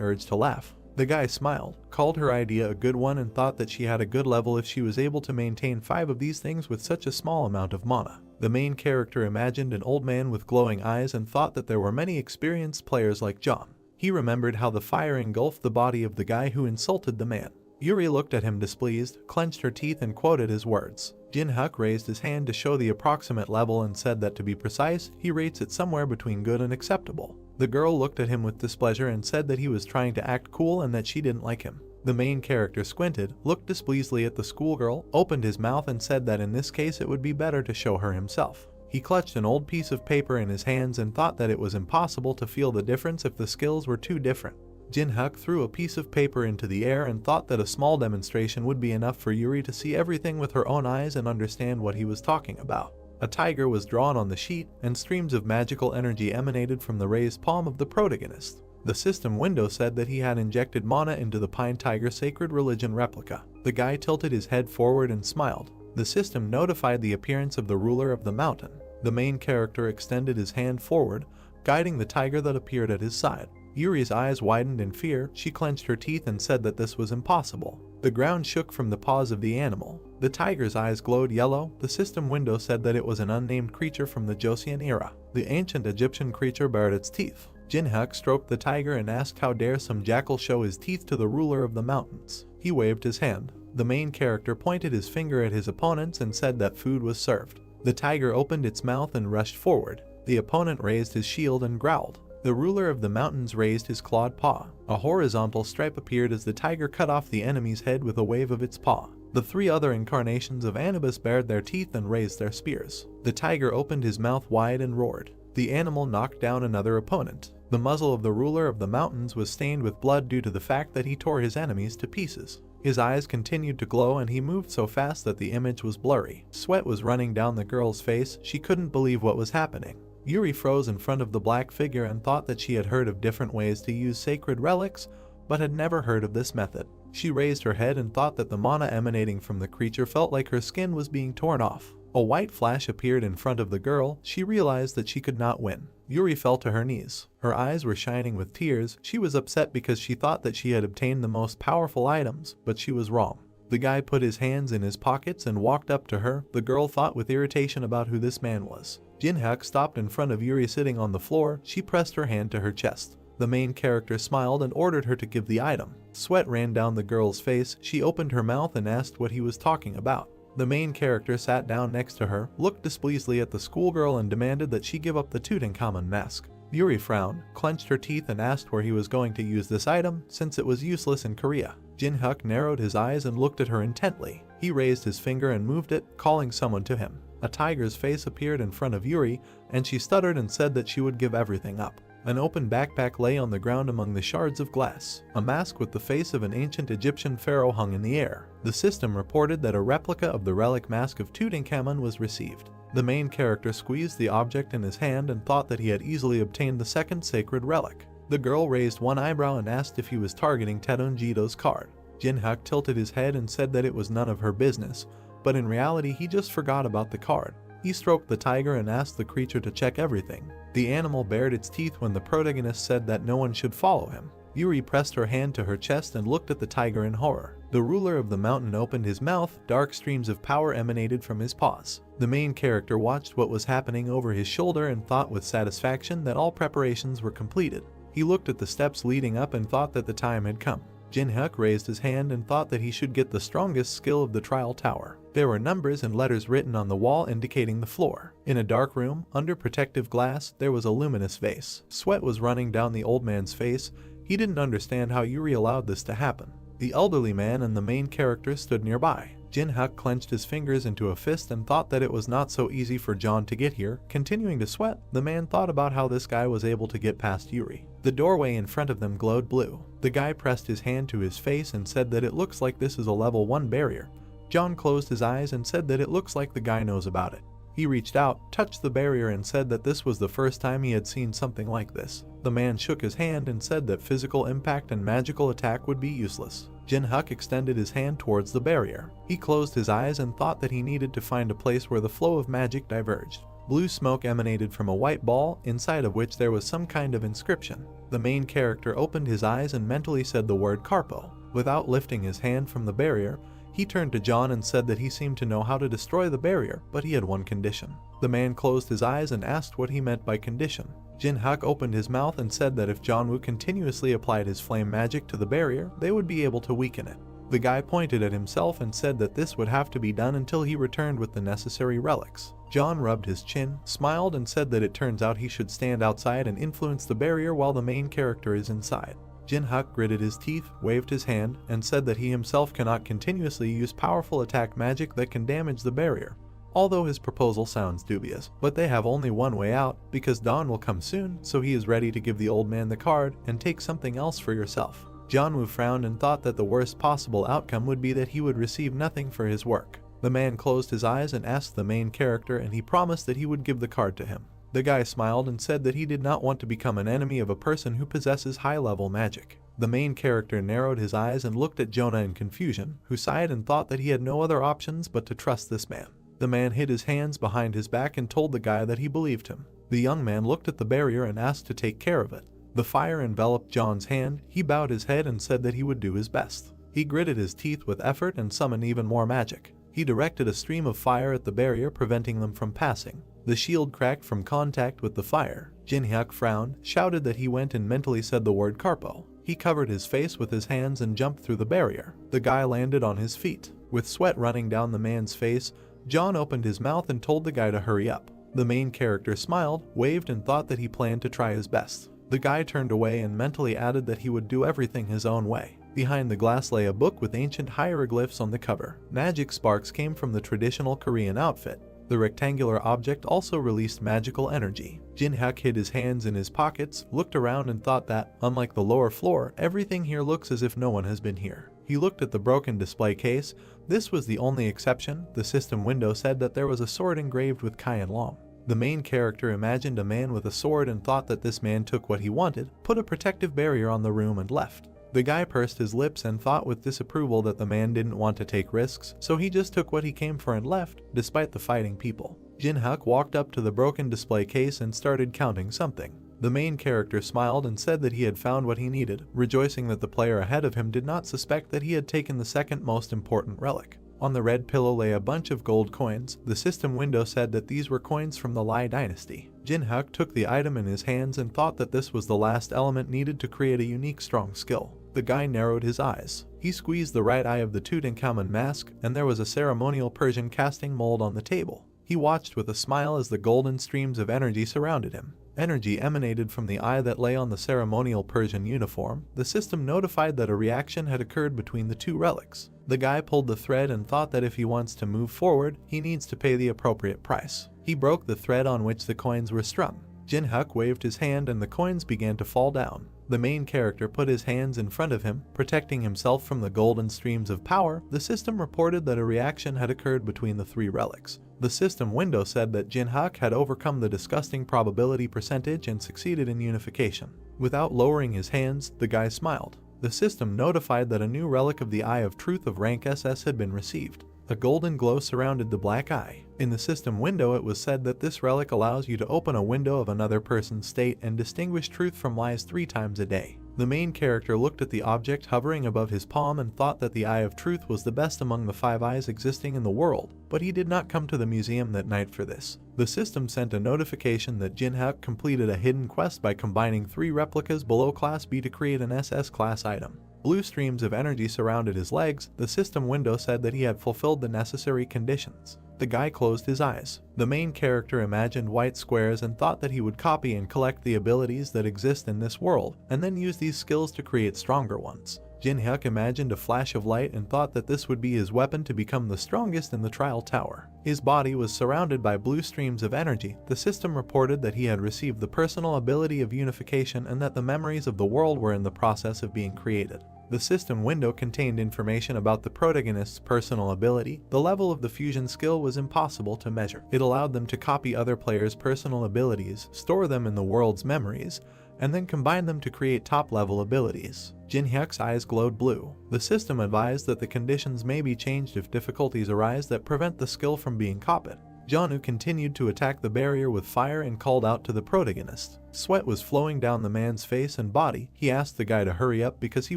urge to laugh. The guy smiled, called her idea a good one and thought that she had a good level if she was able to maintain 5 of these things with such a small amount of mana. The main character imagined an old man with glowing eyes and thought that there were many experienced players like John. He remembered how the fire engulfed the body of the guy who insulted the man. Yuri looked at him displeased, clenched her teeth and quoted his words. Jinhyuk raised his hand to show the approximate level and said that to be precise, he rates it somewhere between good and acceptable. The girl looked at him with displeasure and said that he was trying to act cool and that she didn't like him. The main character squinted, looked displeasedly at the schoolgirl, opened his mouth and said that in this case it would be better to show her himself. He clutched an old piece of paper in his hands and thought that it was impossible to feel the difference if the skills were too different. Jinhyuk threw a piece of paper into the air and thought that a small demonstration would be enough for Yuri to see everything with her own eyes and understand what he was talking about. A tiger was drawn on the sheet, and streams of magical energy emanated from the raised palm of the protagonist. The system window said that he had injected mana into the Pine Tiger Sacred Religion replica. The guy tilted his head forward and smiled. The system notified the appearance of the ruler of the mountain. The main character extended his hand forward, guiding the tiger that appeared at his side. Yuri's eyes widened in fear. She clenched her teeth and said that this was impossible. The ground shook from the paws of the animal. The tiger's eyes glowed yellow. The system window said that it was an unnamed creature from the Joseon era. The ancient Egyptian creature bared its teeth. Jinhyuk stroked the tiger and asked how dare some jackal show his teeth to the ruler of the mountains. He waved his hand. The main character pointed his finger at his opponents and said that food was served. The tiger opened its mouth and rushed forward. The opponent raised his shield and growled. The ruler of the mountains raised his clawed paw. A horizontal stripe appeared as the tiger cut off the enemy's head with a wave of its paw. The three other incarnations of Anubis bared their teeth and raised their spears. The tiger opened his mouth wide and roared. The animal knocked down another opponent. The muzzle of the ruler of the mountains was stained with blood due to the fact that he tore his enemies to pieces. His eyes continued to glow and he moved so fast that the image was blurry. Sweat was running down the girl's face. She couldn't believe what was happening. Yuri froze in front of the black figure and thought that she had heard of different ways to use sacred relics, but had never heard of this method. She raised her head and thought that the mana emanating from the creature felt like her skin was being torn off. A white flash appeared in front of the girl. She realized that she could not win. Yuri fell to her knees. Her eyes were shining with tears. She was upset because she thought that she had obtained the most powerful items, but she was wrong. The guy put his hands in his pockets and walked up to her. The girl thought with irritation about who this man was. Jinhyuk stopped in front of Yuri sitting on the floor. She pressed her hand to her chest. The main character smiled and ordered her to give the item. Sweat ran down the girl's face. She opened her mouth and asked what he was talking about. The main character sat down next to her, looked displeasingly at the schoolgirl and demanded that she give up the Tutankhamun mask. Yuri frowned, clenched her teeth and asked where he was going to use this item, since it was useless in Korea. Jinhyuk narrowed his eyes and looked at her intently. He raised his finger and moved it, calling someone to him. A tiger's face appeared in front of Yuri, and she stuttered and said that she would give everything up. An open backpack lay on the ground among the shards of glass. A mask with the face of an ancient Egyptian pharaoh hung in the air. The system reported that a replica of the relic mask of Tutankhamun was received. The main character squeezed the object in his hand and thought that he had easily obtained the second sacred relic. The girl raised one eyebrow and asked if he was targeting Tedunjido's card. Jinhyuk tilted his head and said that it was none of her business, but in reality he just forgot about the card. He stroked the tiger and asked the creature to check everything. The animal bared its teeth when the protagonist said that no one should follow him. Yuri pressed her hand to her chest and looked at the tiger in horror. The ruler of the mountain opened his mouth. Dark streams of power emanated from his paws. The main character watched what was happening over his shoulder and thought with satisfaction that all preparations were completed. He looked at the steps leading up and thought that the time had come. Jinhyuk raised his hand and thought that he should get the strongest skill of the trial tower. There were numbers and letters written on the wall indicating the floor. In a dark room, under protective glass, there was a luminous vase. Sweat was running down the old man's face. He didn't understand how Yuri allowed this to happen. The elderly man and the main character stood nearby. Jinhyuk clenched his fingers into a fist and thought that it was not so easy for John to get here. Continuing to sweat, the man thought about how this guy was able to get past Yuri. The doorway in front of them glowed blue. The guy pressed his hand to his face and said that it looks like this is a level 1 barrier. John closed his eyes and said that it looks like the guy knows about it. He reached out, touched the barrier and said that this was the first time he had seen something like this. The man shook his hand and said that physical impact and magical attack would be useless. Jinhyuk extended his hand towards the barrier. He closed his eyes and thought that he needed to find a place where the flow of magic diverged. Blue smoke emanated from a white ball, inside of which there was some kind of inscription. The main character opened his eyes and mentally said the word Carpo. Without lifting his hand from the barrier, he turned to John and said that he seemed to know how to destroy the barrier, but he had one condition. The man closed his eyes and asked what he meant by condition. Jinhyuk opened his mouth and said that if John Woo continuously applied his flame magic to the barrier, they would be able to weaken it. The guy pointed at himself and said that this would have to be done until he returned with the necessary relics. John rubbed his chin, smiled and said that it turns out he should stand outside and influence the barrier while the main character is inside. Jinhyuk gritted his teeth, waved his hand, and said that he himself cannot continuously use powerful attack magic that can damage the barrier. Although his proposal sounds dubious, but they have only one way out, because dawn will come soon, so he is ready to give the old man the card and take something else for yourself. John Woo frowned and thought that the worst possible outcome would be that he would receive nothing for his work. The man closed his eyes and asked the main character and he promised that he would give the card to him. The guy smiled and said that he did not want to become an enemy of a person who possesses high-level magic. The main character narrowed his eyes and looked at Jonah in confusion, who sighed and thought that he had no other options but to trust this man. The man hid his hands behind his back and told the guy that he believed him. The young man looked at the barrier and asked to take care of it. The fire enveloped John's hand. He bowed his head and said that he would do his best. He gritted his teeth with effort and summoned even more magic. He directed a stream of fire at the barrier, preventing them from passing. The shield cracked from contact with the fire. Jinhyuk frowned, shouted that he went and mentally said the word Carpo. He covered his face with his hands and jumped through the barrier. The guy landed on his feet. With sweat running down the man's face, John opened his mouth and told the guy to hurry up. The main character smiled, waved and thought that he planned to try his best. The guy turned away and mentally added that he would do everything his own way. Behind the glass lay a book with ancient hieroglyphs on the cover. Magic sparks came from the traditional Korean outfit. The rectangular object also released magical energy. Jin-hyuk hid his hands in his pockets, looked around and thought that, unlike the lower floor, everything here looks as if no one has been here. He looked at the broken display case. This was the only exception. The system window said that there was a sword engraved with Kyan Long. The main character imagined a man with a sword and thought that this man took what he wanted, put a protective barrier on the room and left. The guy pursed his lips and thought with disapproval that the man didn't want to take risks, so he just took what he came for and left, despite the fighting people. Jin-hyuk walked up to the broken display case and started counting something. The main character smiled and said that he had found what he needed, rejoicing that the player ahead of him did not suspect that he had taken the second most important relic. On the red pillow lay a bunch of gold coins. The system window said that these were coins from the Lai dynasty. Jin-hyuk took the item in his hands and thought that this was the last element needed to create a unique strong skill. The guy narrowed his eyes. He squeezed the right eye of the Tutankhamun mask, and there was a ceremonial Persian casting mold on the table. He watched with a smile as the golden streams of energy surrounded him. Energy emanated from the eye that lay on the ceremonial Persian uniform. The system notified that a reaction had occurred between the two relics. The guy pulled the thread and thought that if he wants to move forward, he needs to pay the appropriate price. He broke the thread on which the coins were strung. Jin-hyuk waved his hand and the coins began to fall down. The main character put his hands in front of him, protecting himself from the golden streams of power. The system reported that a reaction had occurred between the three relics. The system window said that Jin-hyuk had overcome the disgusting probability percentage and succeeded in unification. Without lowering his hands, the guy smiled. The system notified that a new relic of the Eye of Truth of rank SS had been received. A golden glow surrounded the black eye. In the system window it was said that this relic allows you to open a window of another person's state and distinguish truth from lies 3 times a day. The main character looked at the object hovering above his palm and thought that the Eye of Truth was the best among the 5 eyes existing in the world, but he did not come to the museum that night for this. The system sent a notification that Jin-hyuk completed a hidden quest by combining 3 replicas below Class B to create an SS class item. Blue streams of energy surrounded his legs. The system window said that he had fulfilled the necessary conditions. The guy closed his eyes. The main character imagined white squares and thought that he would copy and collect the abilities that exist in this world, and then use these skills to create stronger ones. Jin-hyuk imagined a flash of light and thought that this would be his weapon to become the strongest in the trial tower. His body was surrounded by blue streams of energy. The system reported that he had received the personal ability of unification and that the memories of the world were in the process of being created. The system window contained information about the protagonist's personal ability. The level of the fusion skill was impossible to measure. It allowed them to copy other players' personal abilities, store them in the world's memories, and then combine them to create top-level abilities. Jin-hyuk's eyes glowed blue. The system advised that the conditions may be changed if difficulties arise that prevent the skill from being copied. Janu continued to attack the barrier with fire and called out to the protagonist. Sweat was flowing down the man's face and body. He asked the guy to hurry up because he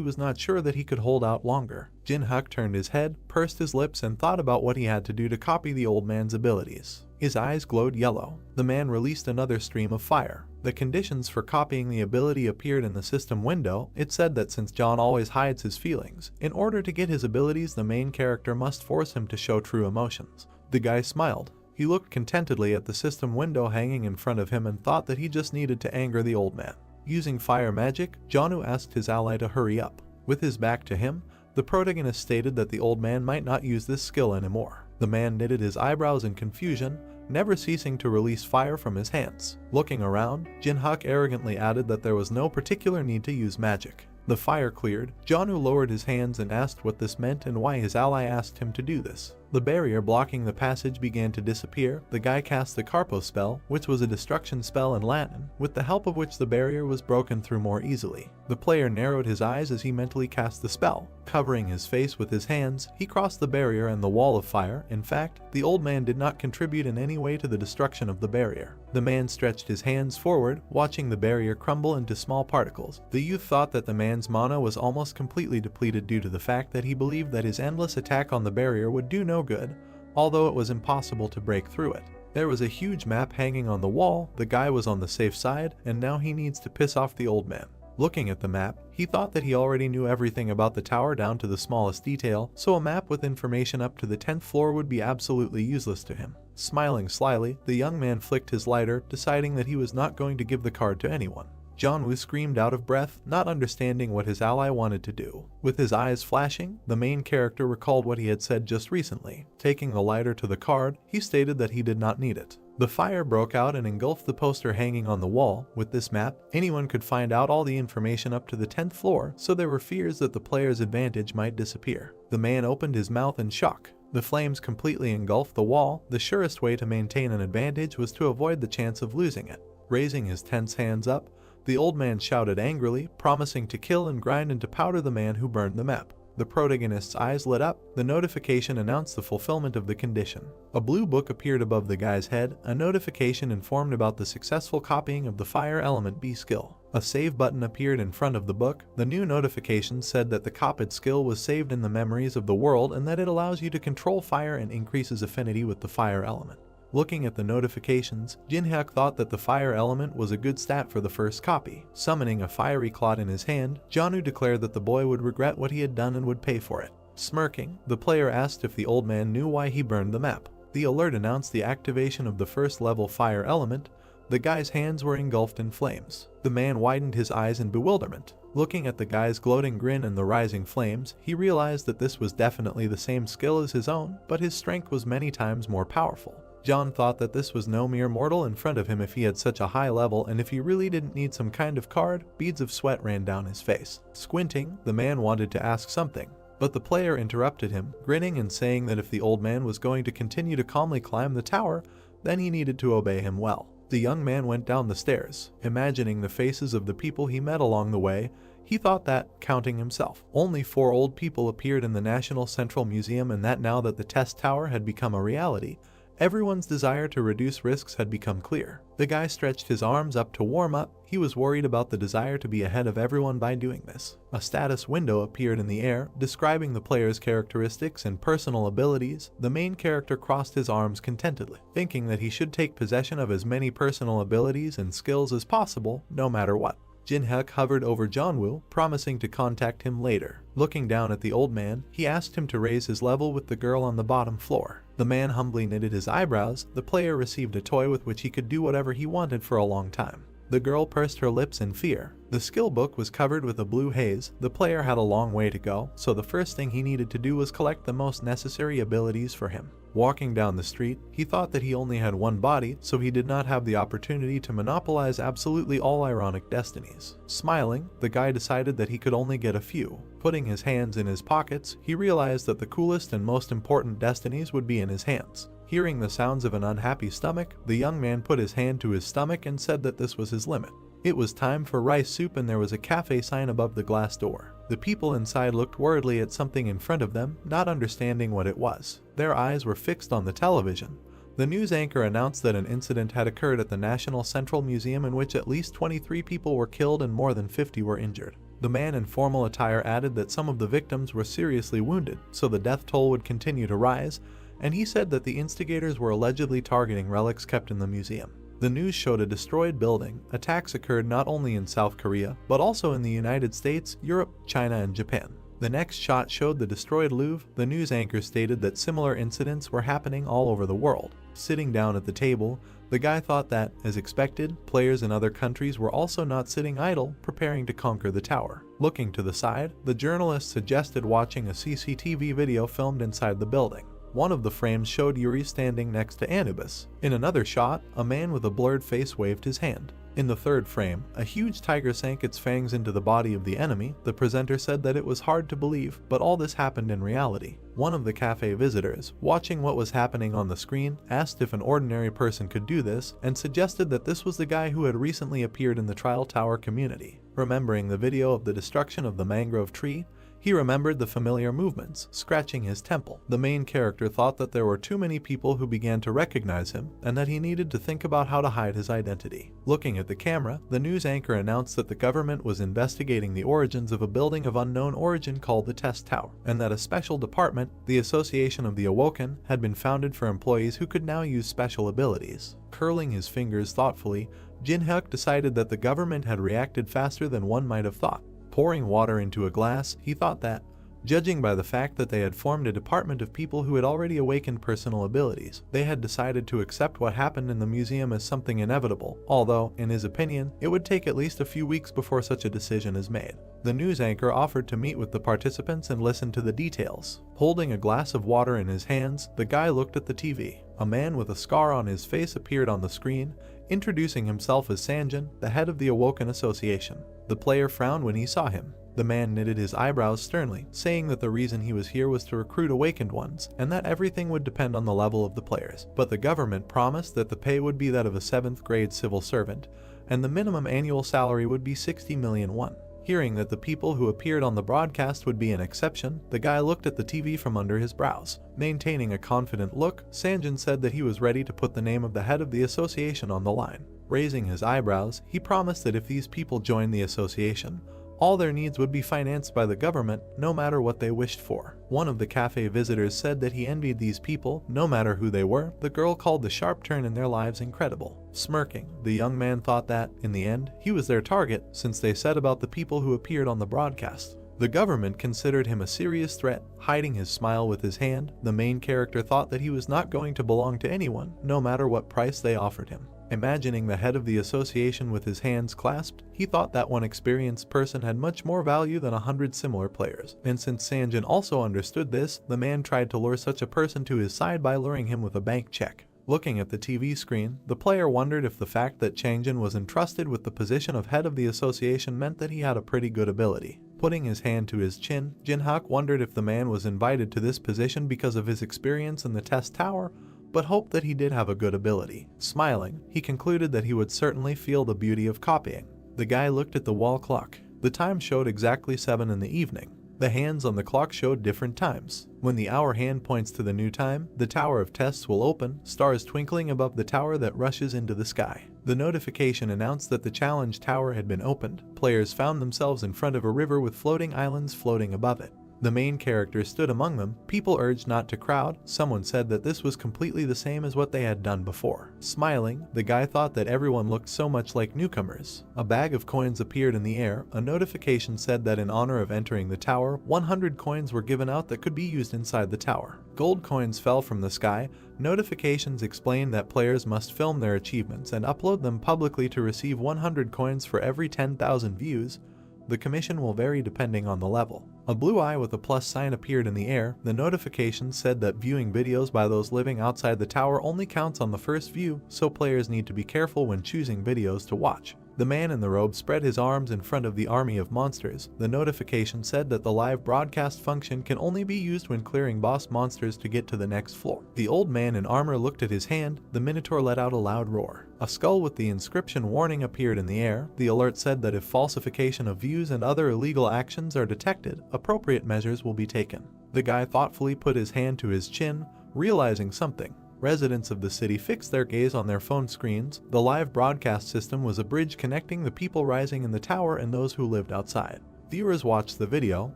was not sure that he could hold out longer. Jin-hyuk turned his head, pursed his lips, and thought about what he had to do to copy the old man's abilities. His eyes glowed yellow. The man released another stream of fire. The conditions for copying the ability appeared in the system window. It said that since John always hides his feelings, in order to get his abilities, the main character must force him to show true emotions. The guy smiled. He looked contentedly at the system window hanging in front of him and thought that he just needed to anger the old man. Using fire magic, Janu asked his ally to hurry up. With his back to him, the protagonist stated that the old man might not use this skill anymore. The man knitted his eyebrows in confusion, never ceasing to release fire from his hands. Looking around, Jin-hyuk arrogantly added that there was no particular need to use magic. The fire cleared. Janu lowered his hands and asked what this meant and why his ally asked him to do this. The barrier blocking the passage began to disappear. The guy cast the Carpo spell, which was a destruction spell in Latin, with the help of which the barrier was broken through more easily. The player narrowed his eyes as he mentally cast the spell. Covering his face with his hands, he crossed the barrier and the wall of fire. In fact, the old man did not contribute in any way to the destruction of the barrier. The man stretched his hands forward, watching the barrier crumble into small particles. The youth thought that the man's mana was almost completely depleted due to the fact that he believed that his endless attack on the barrier would do no good, although it was impossible to break through it. There was a huge map hanging on the wall. The guy was on the safe side, and now he needs to piss off the old man. Looking at the map, he thought that he already knew everything about the tower down to the smallest detail, so a map with information up to the 10th floor would be absolutely useless to him. Smiling slyly, the young man flicked his lighter, deciding that he was not going to give the card to anyone. Jong-woo screamed out of breath, not understanding what his ally wanted to do. With his eyes flashing, the main character recalled what he had said just recently. Taking the lighter to the card, he stated that he did not need it. The fire broke out and engulfed the poster hanging on the wall. With this map, anyone could find out all the information up to the 10th floor, so there were fears that the player's advantage might disappear. The man opened his mouth in shock. The flames completely engulfed the wall. The surest way to maintain an advantage was to avoid the chance of losing it. Raising his tense hands up, the old man shouted angrily, promising to kill and grind into powder the man who burned the map. The protagonist's eyes lit up. The notification announced the fulfillment of the condition. A blue book appeared above the guy's head. A notification informed about the successful copying of the Fire Element B skill. A save button appeared in front of the book. The new notification said that the copied skill was saved in the memories of the world and that it allows you to control fire and increases affinity with the fire element. Looking at the notifications, Jin-hyuk thought that the fire element was a good stat for the first copy. Summoning a fiery clot in his hand, Jong-woo declared that the boy would regret what he had done and would pay for it. Smirking, the player asked if the old man knew why he burned the map. The alert announced the activation of the first level fire element. The guy's hands were engulfed in flames. The man widened his eyes in bewilderment. Looking at the guy's gloating grin and the rising flames, he realized that this was definitely the same skill as his own, but his strength was many times more powerful. John thought that this was no mere mortal in front of him if he had such a high level, and if he really didn't need some kind of card. Beads of sweat ran down his face. Squinting, the man wanted to ask something, but the player interrupted him, grinning and saying that if the old man was going to continue to calmly climb the tower, then he needed to obey him well. The young man went down the stairs. Imagining the faces of the people he met along the way, he thought that, counting himself, only 4 old people appeared in the National Central Museum, and that now that the test tower had become a reality, everyone's desire to reduce risks had become clear. The guy stretched his arms up to warm up. He was worried about the desire to be ahead of everyone by doing this. A status window appeared in the air, describing the player's characteristics and personal abilities. The main character crossed his arms contentedly, thinking that he should take possession of as many personal abilities and skills as possible, no matter what. Jin-hyuk hovered over Jong-woo, promising to contact him later. Looking down at the old man, he asked him to raise his level with the girl on the bottom floor. The man humbly knitted his eyebrows. The player received a toy with which he could do whatever he wanted for a long time. The girl pursed her lips in fear. The skill book was covered with a blue haze. The player had a long way to go, so the first thing he needed to do was collect the most necessary abilities for him. Walking down the street, he thought that he only had one body, so he did not have the opportunity to monopolize absolutely all ironic destinies. Smiling, the guy decided that he could only get a few. Putting his hands in his pockets, he realized that the coolest and most important destinies would be in his hands. Hearing the sounds of an unhappy stomach, the young man put his hand to his stomach and said that this was his limit. It was time for rice soup, and there was a cafe sign above the glass door. The people inside looked worriedly at something in front of them, not understanding what it was. Their eyes were fixed on the television. The news anchor announced that an incident had occurred at the National Central Museum in which at least 23 people were killed and more than 50 were injured. The man in formal attire added that some of the victims were seriously wounded, so the death toll would continue to rise, and he said that the instigators were allegedly targeting relics kept in the museum. The news showed a destroyed building. Attacks occurred not only in South Korea, but also in the United States, Europe, China, and Japan. The next shot showed the destroyed Louvre. The news anchor stated that similar incidents were happening all over the world. Sitting down at the table, the guy thought that, as expected, players in other countries were also not sitting idle, preparing to conquer the tower. Looking to the side, the journalist suggested watching a CCTV video filmed inside the building. One of the frames showed Yuri standing next to Anubis. In another shot, a man with a blurred face waved his hand. In the third frame, a huge tiger sank its fangs into the body of the enemy. The presenter said that it was hard to believe, but all this happened in reality. One of the cafe visitors, watching what was happening on the screen, asked if an ordinary person could do this, and suggested that this was the guy who had recently appeared in the Trial Tower community. Remembering the video of the destruction of the mangrove tree, he remembered the familiar movements, scratching his temple. The main character thought that there were too many people who began to recognize him, and that he needed to think about how to hide his identity. Looking at the camera, the news anchor announced that the government was investigating the origins of a building of unknown origin called the Test Tower, and that a special department, the Association of the Awoken, had been founded for employees who could now use special abilities. Curling his fingers thoughtfully, Jin-hyuk decided that the government had reacted faster than one might have thought. Pouring water into a glass, he thought that, Judging by the fact that they had formed a department of people who had already awakened personal abilities, they had decided to accept what happened in the museum as something inevitable, although, in his opinion, it would take at least a few weeks before such a decision is made. The news anchor offered to meet with the participants and listen to the details. Holding a glass of water in his hands, the guy looked at the TV. A man with a scar on his face appeared on the screen, introducing himself as Sanjin, the head of the Awoken Association. The player frowned when he saw him. The man knitted his eyebrows sternly, saying that the reason he was here was to recruit awakened ones, and that everything would depend on the level of the players. But the government promised that the pay would be that of a 7th grade civil servant, and the minimum annual salary would be 60 million won. Hearing that the people who appeared on the broadcast would be an exception, the guy looked at the TV from under his brows. Maintaining a confident look, Sanjin said that he was ready to put the name of the head of the association on the line. Raising his eyebrows, he promised that if these people joined the association, all their needs would be financed by the government, no matter what they wished for. One of the cafe visitors said that he envied these people, no matter who they were. The girl called the sharp turn in their lives incredible. Smirking, the young man thought that, in the end, he was their target, since they said about the people who appeared on the broadcast. The government considered him a serious threat. Hiding his smile with his hand, the main character thought that he was not going to belong to anyone, no matter what price they offered him. Imagining the head of the association with his hands clasped, he thought that one experienced person had much more value than 100 similar players. And since Sanjin also understood this, the man tried to lure such a person to his side by luring him with a bank check. Looking at the TV screen, the player wondered if the fact that Changjin was entrusted with the position of head of the association meant that he had a pretty good ability. Putting his hand to his chin, Jinhak wondered if the man was invited to this position because of his experience in the test tower, but hoped that he did have a good ability. Smiling, he concluded that he would certainly feel the beauty of copying. The guy looked at the wall clock. The time showed exactly 7 in the evening. The hands on the clock showed different times. When the hour hand points to the new time, the tower of tests will open, stars twinkling above the tower that rushes into the sky. The notification announced that the challenge tower had been opened. Players found themselves in front of a river with floating islands floating above it. The main character stood among them. People urged not to crowd. Someone said that this was completely the same as what they had done before. Smiling, the guy thought that everyone looked so much like newcomers. A bag of coins appeared in the air. A notification said that in honor of entering the tower, 100 coins were given out that could be used inside the tower. Gold coins fell from the sky. Notifications explained that players must film their achievements and upload them publicly to receive 100 coins for every 10,000 views. The commission will vary depending on the level. A blue eye with a plus sign appeared in the air. The notification said that viewing videos by those living outside the tower only counts on the first view, so players need to be careful when choosing videos to watch. The man in the robe spread his arms in front of the army of monsters. The notification said that the live broadcast function can only be used when clearing boss monsters to get to the next floor. The old man in armor looked at his hand. The minotaur let out a loud roar. A skull with the inscription warning appeared in the air. The alert said that if falsification of views and other illegal actions are detected, appropriate measures will be taken. The guy thoughtfully put his hand to his chin, realizing something. Residents of the city fixed their gaze on their phone screens. The live broadcast system was a bridge connecting the people rising in the tower and those who lived outside. Viewers watched the video,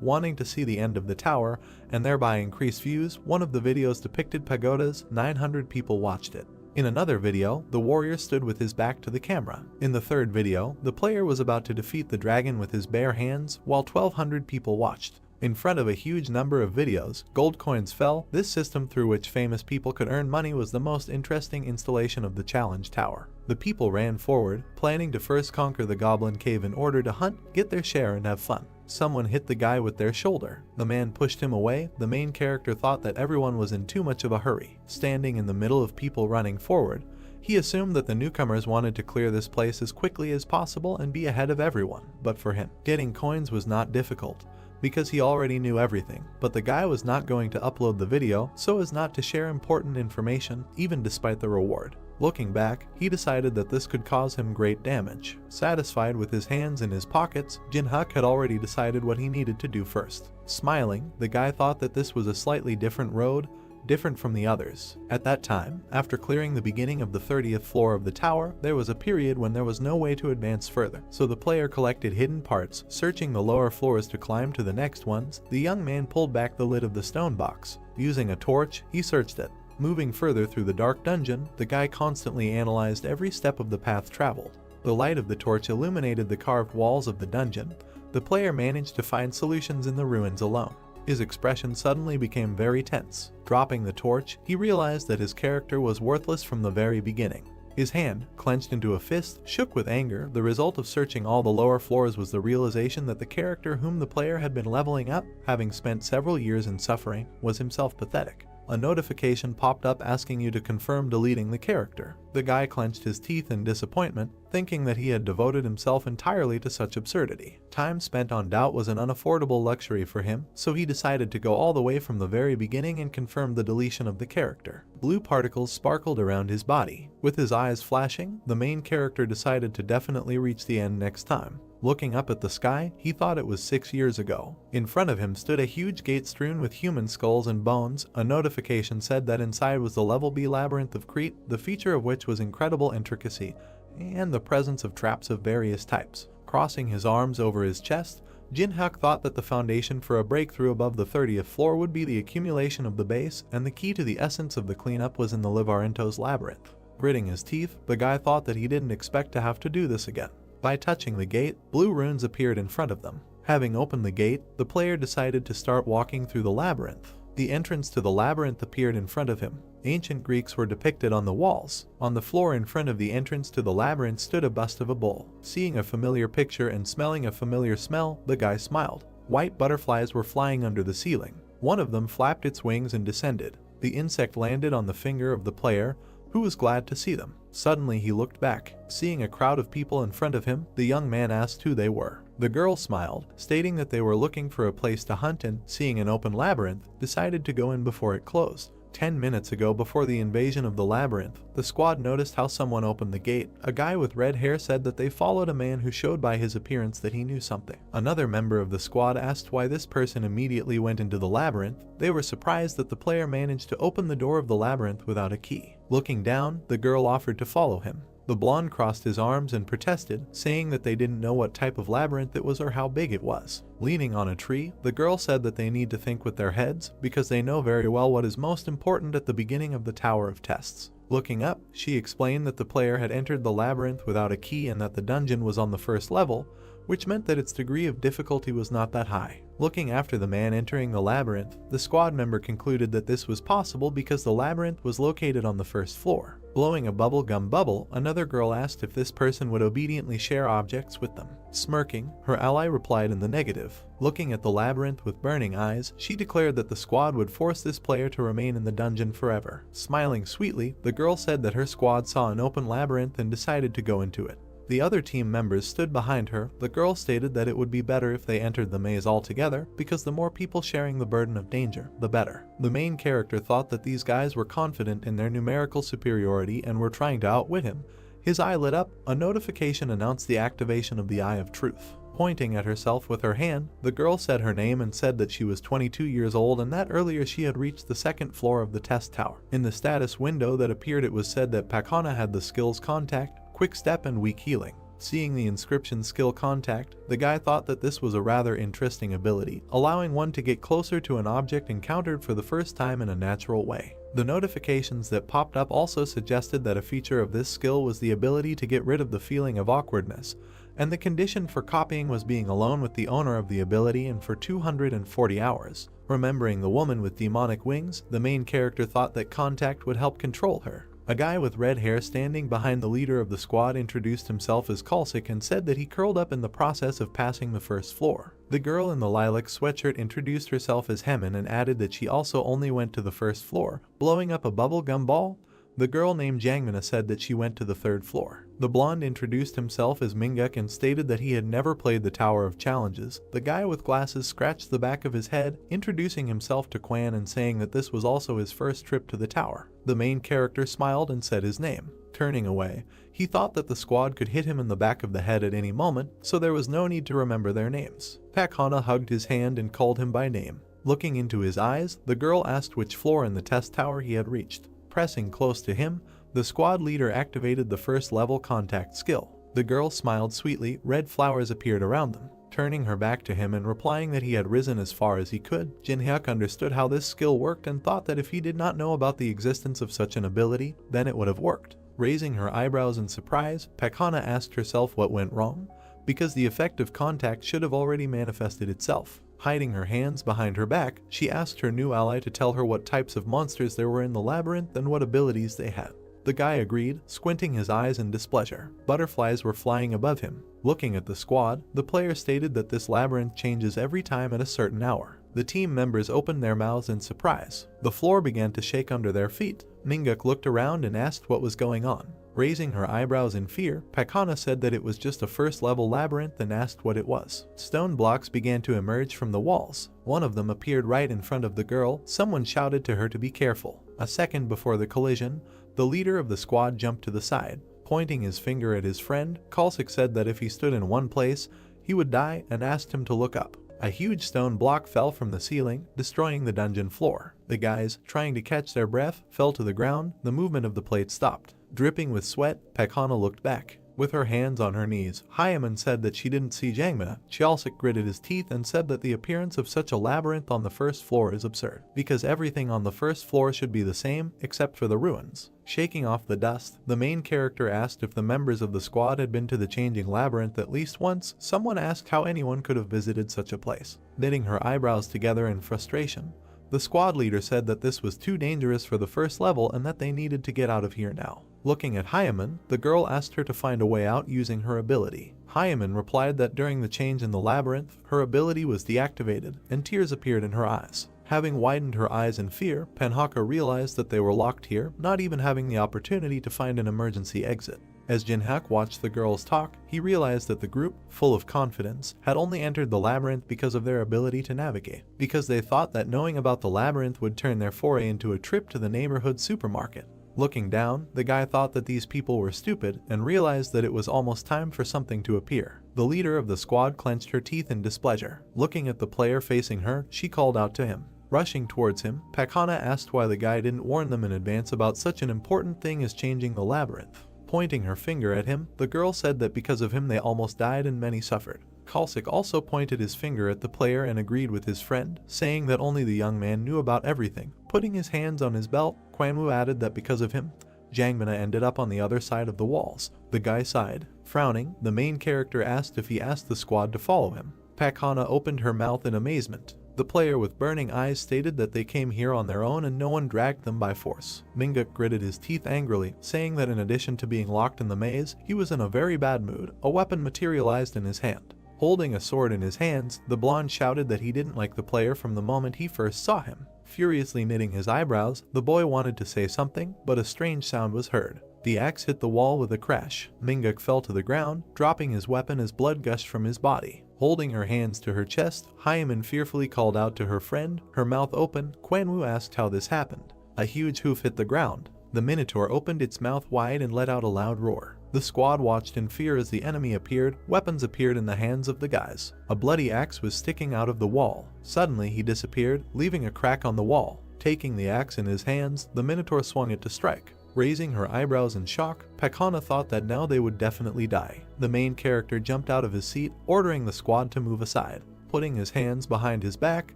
wanting to see the end of the tower, and thereby increase views. One of the videos depicted pagodas. 900 people watched it. In another video, the warrior stood with his back to the camera. In the third video, the player was about to defeat the dragon with his bare hands, while 1,200 people watched. In front of a huge number of videos, gold coins fell. This system through which famous people could earn money was the most interesting installation of the challenge tower. The people ran forward, planning to first conquer the goblin cave in order to hunt, get their share, and have fun. Someone hit the guy with their shoulder. The man pushed him away. The main character thought that everyone was in too much of a hurry. Standing in the middle of people running forward, he assumed that the newcomers wanted to clear this place as quickly as possible and be ahead of everyone. But for him, getting coins was not difficult, because he already knew everything. But the guy was not going to upload the video so as not to share important information, even despite the reward. Looking back, he decided that this could cause him great damage. Satisfied with his hands in his pockets, Jinhak had already decided what he needed to do first. Smiling, the guy thought that this was a slightly different road, different from the others. At that time, after clearing the beginning of the 30th floor of the tower, there was a period when there was no way to advance further. So the player collected hidden parts, searching the lower floors to climb to the next ones. The young man pulled back the lid of the stone box. Using a torch, he searched it. Moving further through the dark dungeon, the guy constantly analyzed every step of the path traveled. The light of the torch illuminated the carved walls of the dungeon. The player managed to find solutions in the ruins alone. His expression suddenly became very tense. Dropping the torch, he realized that his character was worthless from the very beginning. His hand, clenched into a fist, shook with anger. The result of searching all the lower floors was the realization that the character whom the player had been leveling up, having spent several years in suffering, was himself pathetic. A notification popped up asking you to confirm deleting the character. The guy clenched his teeth in disappointment, thinking that he had devoted himself entirely to such absurdity. Time spent on doubt was an unaffordable luxury for him, so he decided to go all the way from the very beginning and confirm the deletion of the character. Blue particles sparkled around his body. With his eyes flashing, the main character decided to definitely reach the end next time. Looking up at the sky, he thought it was 6 years ago. In front of him stood a huge gate strewn with human skulls and bones. A notification said that inside was the Level B Labyrinth of Crete, the feature of which was incredible intricacy, and the presence of traps of various types. Crossing his arms over his chest, Jinhyuk thought that the foundation for a breakthrough above the 30th floor would be the accumulation of the base, and the key to the essence of the cleanup was in the Livarento's labyrinth. Gritting his teeth, the guy thought that he didn't expect to have to do this again. By touching the gate, blue runes appeared in front of them. Having opened the gate, the player decided to start walking through the labyrinth. The entrance to the labyrinth appeared in front of him. Ancient Greeks were depicted on the walls. On the floor in front of the entrance to the labyrinth stood a bust of a bull. Seeing a familiar picture and smelling a familiar smell, the guy smiled. White butterflies were flying under the ceiling. One of them flapped its wings and descended. The insect landed on the finger of the player, who was glad to see them. Suddenly he looked back. Seeing a crowd of people in front of him, the young man asked who they were. The girl smiled, stating that they were looking for a place to hunt and, seeing an open labyrinth, decided to go in before it closed. 10 minutes ago, before the invasion of the labyrinth, the squad noticed how someone opened the gate. A guy with red hair said that they followed a man who showed by his appearance that he knew something. Another member of the squad asked why this person immediately went into the labyrinth. They were surprised that the player managed to open the door of the labyrinth without a key. Looking down, the girl offered to follow him. The blonde crossed his arms and protested, saying that they didn't know what type of labyrinth it was or how big it was. Leaning on a tree, the girl said that they need to think with their heads, because they know very well what is most important at the beginning of the Tower of Tests. Looking up, she explained that the player had entered the labyrinth without a key and that the dungeon was on the first level, which meant that its degree of difficulty was not that high. Looking after the man entering the labyrinth, the squad member concluded that this was possible because the labyrinth was located on the first floor. Blowing a bubblegum bubble, another girl asked if this person would obediently share objects with them. Smirking, her ally replied in the negative. Looking at the labyrinth with burning eyes, she declared that the squad would force this player to remain in the dungeon forever. Smiling sweetly, the girl said that her squad saw an open labyrinth and decided to go into it. The other team members stood behind her. The girl stated that it would be better if they entered the maze altogether, because the more people sharing the burden of danger, the better. The main character thought that these guys were confident in their numerical superiority and were trying to outwit him. His eye lit up. A notification announced the activation of the Eye of Truth. Pointing at herself with her hand, the girl said her name and said that she was 22 years old and that earlier she had reached the second floor of the test tower. In the status window that appeared, it was said that Pakana had the skills Contact, Quick Step and Weak Healing. Seeing the inscription Skill Contact, the guy thought that this was a rather interesting ability, allowing one to get closer to an object encountered for the first time in a natural way. The notifications that popped up also suggested that a feature of this skill was the ability to get rid of the feeling of awkwardness, and the condition for copying was being alone with the owner of the ability and for 240 hours. Remembering the woman with demonic wings, the main character thought that Contact would help control her. A guy with red hair standing behind the leader of the squad introduced himself as Kalsik and said that he curled up in the process of passing the first floor. The girl in the lilac sweatshirt introduced herself as Hemin and added that she also only went to the first floor. Blowing up a bubblegum ball, the girl named Jangmina said that she went to the third floor. The blonde introduced himself as Minguk and stated that he had never played the Tower of Challenges. The guy with glasses scratched the back of his head, introducing himself to Quan and saying that this was also his first trip to the tower. The main character smiled and said his name. Turning away, he thought that the squad could hit him in the back of the head at any moment, so there was no need to remember their names. Pakana hugged his hand and called him by name. Looking into his eyes, the girl asked which floor in the test tower he had reached. Pressing close to him, the squad leader activated the first level Contact skill. The girl smiled sweetly. Red flowers appeared around them. Turning her back to him and replying that he had risen as far as he could, Jinhyuk understood how this skill worked and thought that if he did not know about the existence of such an ability, then it would have worked. Raising her eyebrows in surprise, Pakana asked herself what went wrong, because the effect of Contact should have already manifested itself. Hiding her hands behind her back, she asked her new ally to tell her what types of monsters there were in the labyrinth and what abilities they had. The guy agreed, squinting his eyes in displeasure. Butterflies were flying above him. Looking at the squad, the player stated that this labyrinth changes every time at a certain hour. The team members opened their mouths in surprise. The floor began to shake under their feet. Manga looked around and asked what was going on. Raising her eyebrows in fear, Pakana said that it was just a first-level labyrinth and asked what it was. Stone blocks began to emerge from the walls. One of them appeared right in front of the girl. Someone shouted to her to be careful. A second before the collision, the leader of the squad jumped to the side. Pointing his finger at his friend, Kalsik said that if he stood in one place, he would die and asked him to look up. A huge stone block fell from the ceiling, destroying the dungeon floor. The guys, trying to catch their breath, fell to the ground. The movement of the plate stopped. Dripping with sweat, Pakana looked back. With her hands on her knees, Hyaman said that she didn't see Jangmina. Chalsik gritted his teeth and said that the appearance of such a labyrinth on the first floor is absurd, because everything on the first floor should be the same, except for the ruins. Shaking off the dust, the main character asked if the members of the squad had been to the changing labyrinth at least once. Someone asked how anyone could have visited such a place. Knitting her eyebrows together in frustration, the squad leader said that this was too dangerous for the first level and that they needed to get out of here now. Looking at Hyaman, the girl asked her to find a way out using her ability. Hyaman replied that during the change in the labyrinth, her ability was deactivated, and tears appeared in her eyes. Having widened her eyes in fear, Panhaka realized that they were locked here, not even having the opportunity to find an emergency exit. As Jinhak watched the girls talk, he realized that the group, full of confidence, had only entered the labyrinth because of their ability to navigate, because they thought that knowing about the labyrinth would turn their foray into a trip to the neighborhood supermarket. Looking down, the guy thought that these people were stupid and realized that it was almost time for something to appear. The leader of the squad clenched her teeth in displeasure. Looking at the player facing her, she called out to him. Rushing towards him, Pakana asked why the guy didn't warn them in advance about such an important thing as changing the labyrinth. Pointing her finger at him, the girl said that because of him they almost died and many suffered. Kalsik also pointed his finger at the player and agreed with his friend, saying that only the young man knew about everything. Putting his hands on his belt, Quanwu added that because of him, Jangmina ended up on the other side of the walls. The guy sighed. Frowning, the main character asked if he asked the squad to follow him. Pakana opened her mouth in amazement. The player with burning eyes stated that they came here on their own and no one dragged them by force. Manga gritted his teeth angrily, saying that in addition to being locked in the maze, he was in a very bad mood. A weapon materialized in his hand. Holding a sword in his hands, the blonde shouted that he didn't like the player from the moment he first saw him. Furiously knitting his eyebrows, the boy wanted to say something, but a strange sound was heard. The axe hit the wall with a crash. Minguk fell to the ground, dropping his weapon as blood gushed from his body. Holding her hands to her chest, Hyaman fearfully called out to her friend, her mouth open. Quanwu asked how this happened. A huge hoof hit the ground. The Minotaur opened its mouth wide and let out a loud roar. The squad watched in fear as the enemy appeared. Weapons appeared in the hands of the guys. A bloody axe was sticking out of the wall. Suddenly he disappeared, leaving a crack on the wall. Taking the axe in his hands, the Minotaur swung it to strike. Raising her eyebrows in shock, Pakana thought that now they would definitely die. The main character jumped out of his seat, ordering the squad to move aside. Putting his hands behind his back,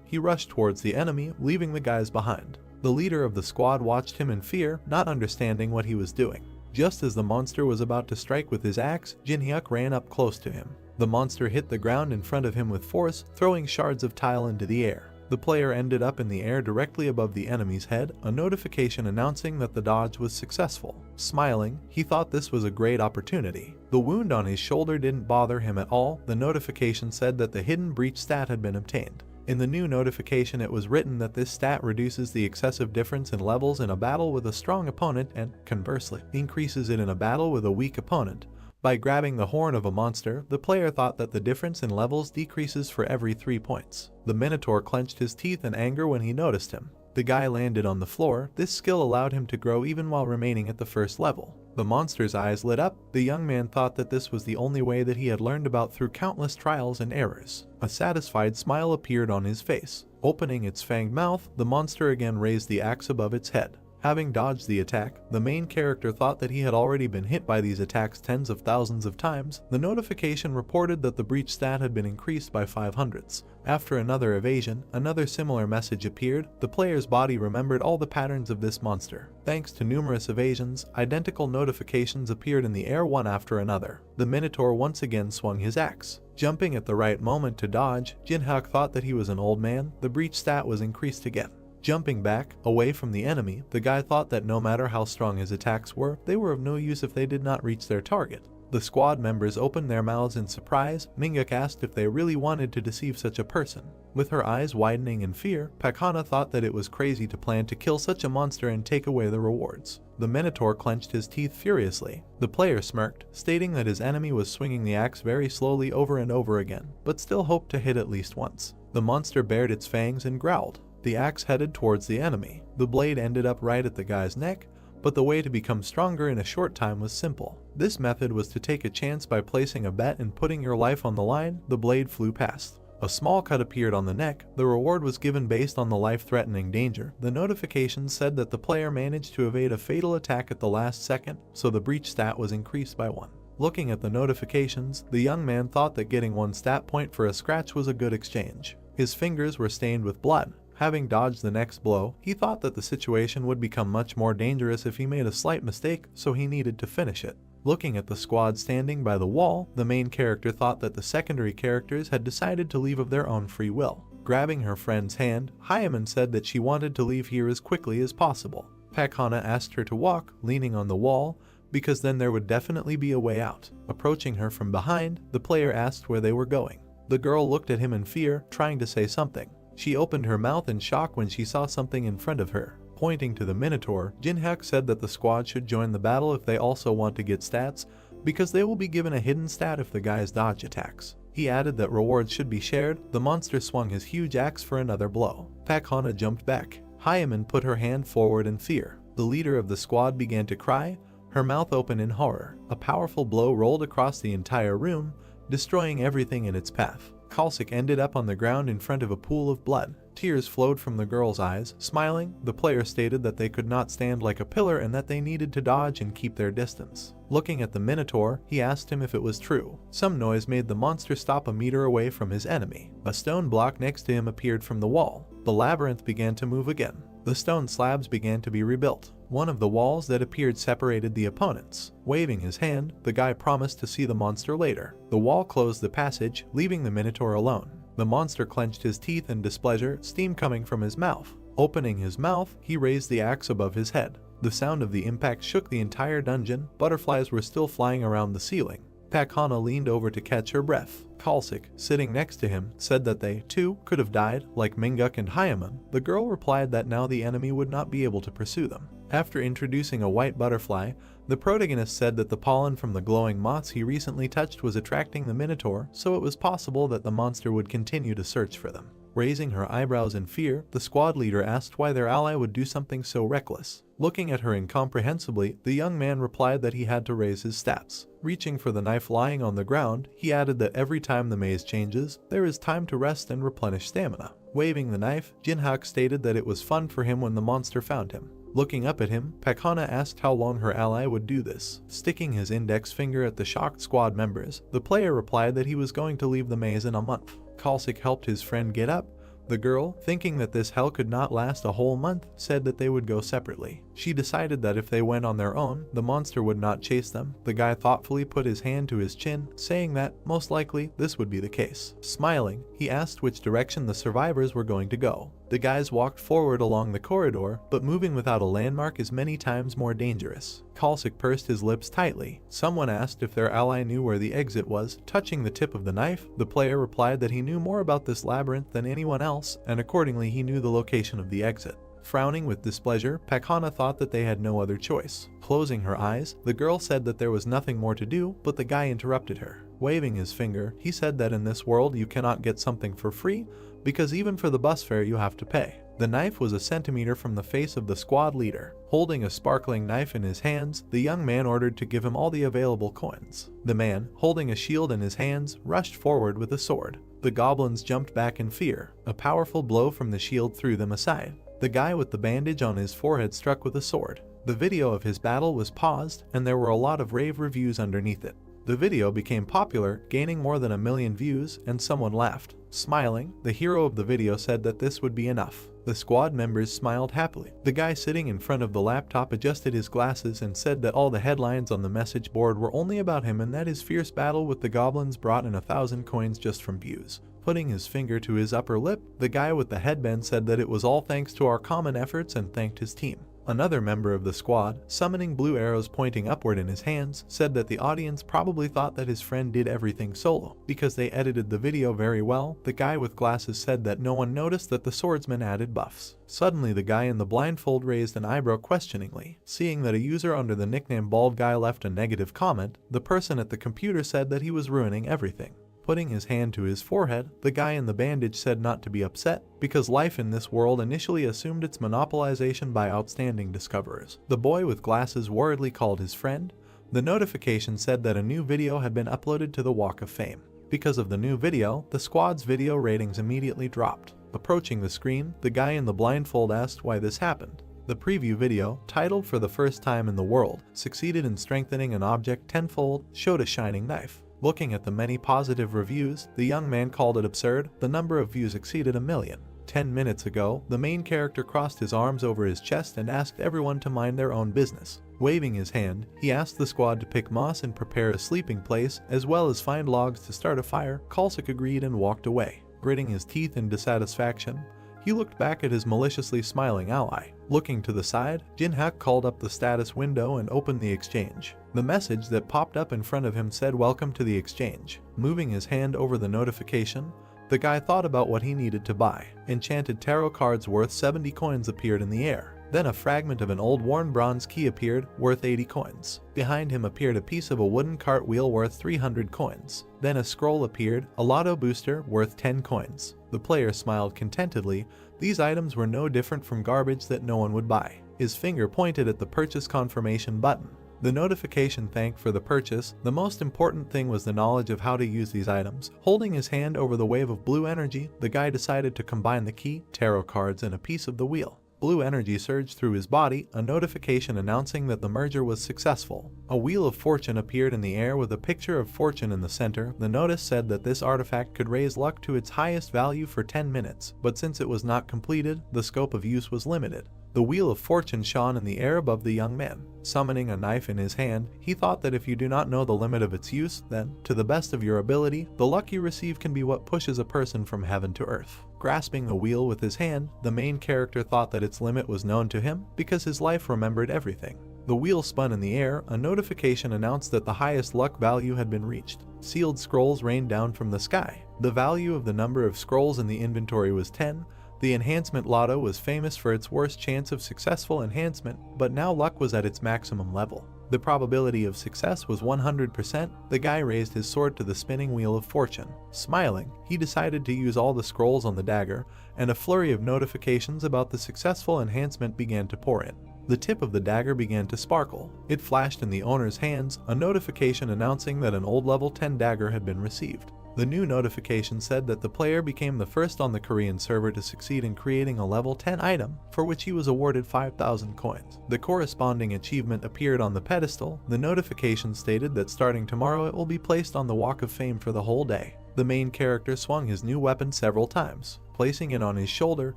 he rushed towards the enemy, leaving the guys behind. The leader of the squad watched him in fear, not understanding what he was doing. Just as the monster was about to strike with his axe, Jinhyuk ran up close to him. The monster hit the ground in front of him with force, throwing shards of tile into the air. The player ended up in the air directly above the enemy's head, a notification announcing that the dodge was successful. Smiling, he thought this was a great opportunity. The wound on his shoulder didn't bother him at all. The notification said that the hidden breach stat had been obtained. In the new notification it was written that this stat reduces the excessive difference in levels in a battle with a strong opponent and, conversely, increases it in a battle with a weak opponent. By grabbing the horn of a monster, the player thought that the difference in levels decreases for every 3 points. The Minotaur clenched his teeth in anger when he noticed him. The guy landed on the floor. This skill allowed him to grow even while remaining at the first level. The monster's eyes lit up. The young man thought that this was the only way that he had learned about through countless trials and errors. A satisfied smile appeared on his face. Opening its fanged mouth, the monster again raised the axe above its head. Having dodged the attack, the main character thought that he had already been hit by these attacks tens of thousands of times. The notification reported that the breach stat had been increased by 500s. After another evasion, another similar message appeared. The player's body remembered all the patterns of this monster. Thanks to numerous evasions, identical notifications appeared in the air one after another. The Minotaur once again swung his axe. Jumping at the right moment to dodge, Jinhyuk thought that he was an old man. The breach stat was increased again. Jumping back, away from the enemy, the guy thought that no matter how strong his attacks were, they were of no use if they did not reach their target. The squad members opened their mouths in surprise. Manga asked if they really wanted to deceive such a person. With her eyes widening in fear, Pakana thought that it was crazy to plan to kill such a monster and take away the rewards. The Minotaur clenched his teeth furiously. The player smirked, stating that his enemy was swinging the axe very slowly over and over again, but still hoped to hit at least once. The monster bared its fangs and growled. The axe headed towards the enemy. The blade ended up right at the guy's neck, but the way to become stronger in a short time was simple. This method was to take a chance by placing a bet and putting your life on the line. The blade flew past. A small cut appeared on the neck. The reward was given based on the life-threatening danger. The notification said that the player managed to evade a fatal attack at the last second, so the breach stat was increased by 1. Looking at the notifications, the young man thought that getting 1 stat point for a scratch was a good exchange. His fingers were stained with blood. Having dodged the next blow, he thought that the situation would become much more dangerous if he made a slight mistake, so he needed to finish it. Looking at the squad standing by the wall, the main character thought that the secondary characters had decided to leave of their own free will. Grabbing her friend's hand, Hyaman said that she wanted to leave here as quickly as possible. Pakana asked her to walk, leaning on the wall, because then there would definitely be a way out. Approaching her from behind, the player asked where they were going. The girl looked at him in fear, trying to say something. She opened her mouth in shock when she saw something in front of her. Pointing to the Minotaur, Jinhyuk said that the squad should join the battle if they also want to get stats, because they will be given a hidden stat if the guys dodge attacks. He added that rewards should be shared. The monster swung his huge axe for another blow. Pakana jumped back. Hyaman put her hand forward in fear. The leader of the squad began to cry, her mouth open in horror. A powerful blow rolled across the entire room, destroying everything in its path. Kalsik ended up on the ground in front of a pool of blood. Tears flowed from the girl's eyes. Smiling, the player stated that they could not stand like a pillar and that they needed to dodge and keep their distance. Looking at the Minotaur, he asked him if it was true. Some noise made the monster stop a meter away from his enemy. A stone block next to him appeared from the wall. The labyrinth began to move again. The stone slabs began to be rebuilt. One of the walls that appeared separated the opponents. Waving his hand, the guy promised to see the monster later. The wall closed the passage, leaving the Minotaur alone. The monster clenched his teeth in displeasure, steam coming from his mouth. Opening his mouth, he raised the axe above his head. The sound of the impact shook the entire dungeon. Butterflies were still flying around the ceiling. Pakana leaned over to catch her breath. Kalsik, sitting next to him, said that they, too, could have died, like Minguk and Hyaman. The girl replied that now the enemy would not be able to pursue them. After introducing a white butterfly, the protagonist said that the pollen from the glowing moths he recently touched was attracting the Minotaur, so it was possible that the monster would continue to search for them. Raising her eyebrows in fear, the squad leader asked why their ally would do something so reckless. Looking at her incomprehensibly, the young man replied that he had to raise his stats. Reaching for the knife lying on the ground, he added that every time the maze changes, there is time to rest and replenish stamina. Waving the knife, Jinhyuk stated that it was fun for him when the monster found him. Looking up at him, Pakana asked how long her ally would do this. Sticking his index finger at the shocked squad members, the player replied that he was going to leave the maze in a month. Kalsik helped his friend get up. The girl, thinking that this hell could not last a whole month, said that they would go separately. She decided that if they went on their own, the monster would not chase them. The guy thoughtfully put his hand to his chin, saying that, most likely, this would be the case. Smiling, he asked which direction the survivors were going to go. The guys walked forward along the corridor, but moving without a landmark is many times more dangerous. Kalsik pursed his lips tightly. Someone asked if their ally knew where the exit was. Touching the tip of the knife, the player replied that he knew more about this labyrinth than anyone else, and accordingly he knew the location of the exit. Frowning with displeasure, Pakana thought that they had no other choice. Closing her eyes, the girl said that there was nothing more to do, but the guy interrupted her. Waving his finger, he said that in this world you cannot get something for free, because even for the bus fare you have to pay. The knife was a centimeter from the face of the squad leader. Holding a sparkling knife in his hands, the young man ordered to give him all the available coins. The man, holding a shield in his hands, rushed forward with a sword. The goblins jumped back in fear. A powerful blow from the shield threw them aside. The guy with the bandage on his forehead struck with a sword. The video of his battle was paused, and there were a lot of rave reviews underneath it. The video became popular, gaining more than 1 million views, and someone laughed. Smiling, the hero of the video said that this would be enough. The squad members smiled happily. The guy sitting in front of the laptop adjusted his glasses and said that all the headlines on the message board were only about him and that his fierce battle with the goblins brought in 1,000 coins just from views. Putting his finger to his upper lip, the guy with the headband said that it was all thanks to our common efforts and thanked his team. Another member of the squad, summoning blue arrows pointing upward in his hands, said that the audience probably thought that his friend did everything solo. Because they edited the video very well, the guy with glasses said that no one noticed that the swordsman added buffs. Suddenly the guy in the blindfold raised an eyebrow questioningly. Seeing that a user under the nickname Bald Guy left a negative comment, the person at the computer said that he was ruining everything. Putting his hand to his forehead, the guy in the bandage said not to be upset, because life in this world initially assumed its monopolization by outstanding discoverers. The boy with glasses worriedly called his friend. The notification said that a new video had been uploaded to the Walk of Fame. Because of the new video, the squad's video ratings immediately dropped. Approaching the screen, the guy in the blindfold asked why this happened. The preview video, titled "For the First Time in the World, Succeeded in Strengthening an Object Tenfold," showed a shining knife. Looking at the many positive reviews, the young man called it absurd. The number of views exceeded 1 million. 10 minutes ago, the main character crossed his arms over his chest and asked everyone to mind their own business. Waving his hand, he asked the squad to pick moss and prepare a sleeping place, as well as find logs to start a fire. Kalsik agreed and walked away. Gritting his teeth in dissatisfaction, he looked back at his maliciously smiling ally. Looking to the side, Jinhyuk called up the status window and opened the exchange. The message that popped up in front of him said "Welcome to the exchange." Moving his hand over the notification, the guy thought about what he needed to buy. Enchanted tarot cards worth 70 coins appeared in the air. Then a fragment of an old worn bronze key appeared, worth 80 coins. Behind him appeared a piece of a wooden cartwheel worth 300 coins. Then a scroll appeared, a lotto booster worth 10 coins. The player smiled contentedly. These items were no different from garbage that no one would buy. His finger pointed at the purchase confirmation button. The notification thanked for the purchase. The most important thing was the knowledge of how to use these items. Holding his hand over the wave of blue energy, the guy decided to combine the key, tarot cards, and a piece of the wheel. Blue energy surged through his body, a notification announcing that the merger was successful. A wheel of fortune appeared in the air with a picture of fortune in the center. The notice said that this artifact could raise luck to its highest value for 10 minutes, but since it was not completed, the scope of use was limited. The wheel of fortune shone in the air above the young man. Summoning a knife in his hand, he thought that if you do not know the limit of its use, then, to the best of your ability, the luck you receive can be what pushes a person from heaven to earth. Grasping the wheel with his hand, the main character thought that its limit was known to him, because his life remembered everything. The wheel spun in the air. A notification announced that the highest luck value had been reached. Sealed scrolls rained down from the sky. The value of the number of scrolls in the inventory was 10. The enhancement lotto was famous for its worst chance of successful enhancement, but now luck was at its maximum level. The probability of success was 100%. The guy raised his sword to the spinning wheel of fortune. Smiling, he decided to use all the scrolls on the dagger, and a flurry of notifications about the successful enhancement began to pour in. The tip of the dagger began to sparkle. It flashed in the owner's hands, a notification announcing that an old level 10 dagger had been received. The new notification said that the player became the first on the Korean server to succeed in creating a level 10 item, for which he was awarded 5,000 coins. The corresponding achievement appeared on the pedestal. The notification stated that starting tomorrow it will be placed on the Walk of Fame for the whole day. The main character swung his new weapon several times. Placing it on his shoulder,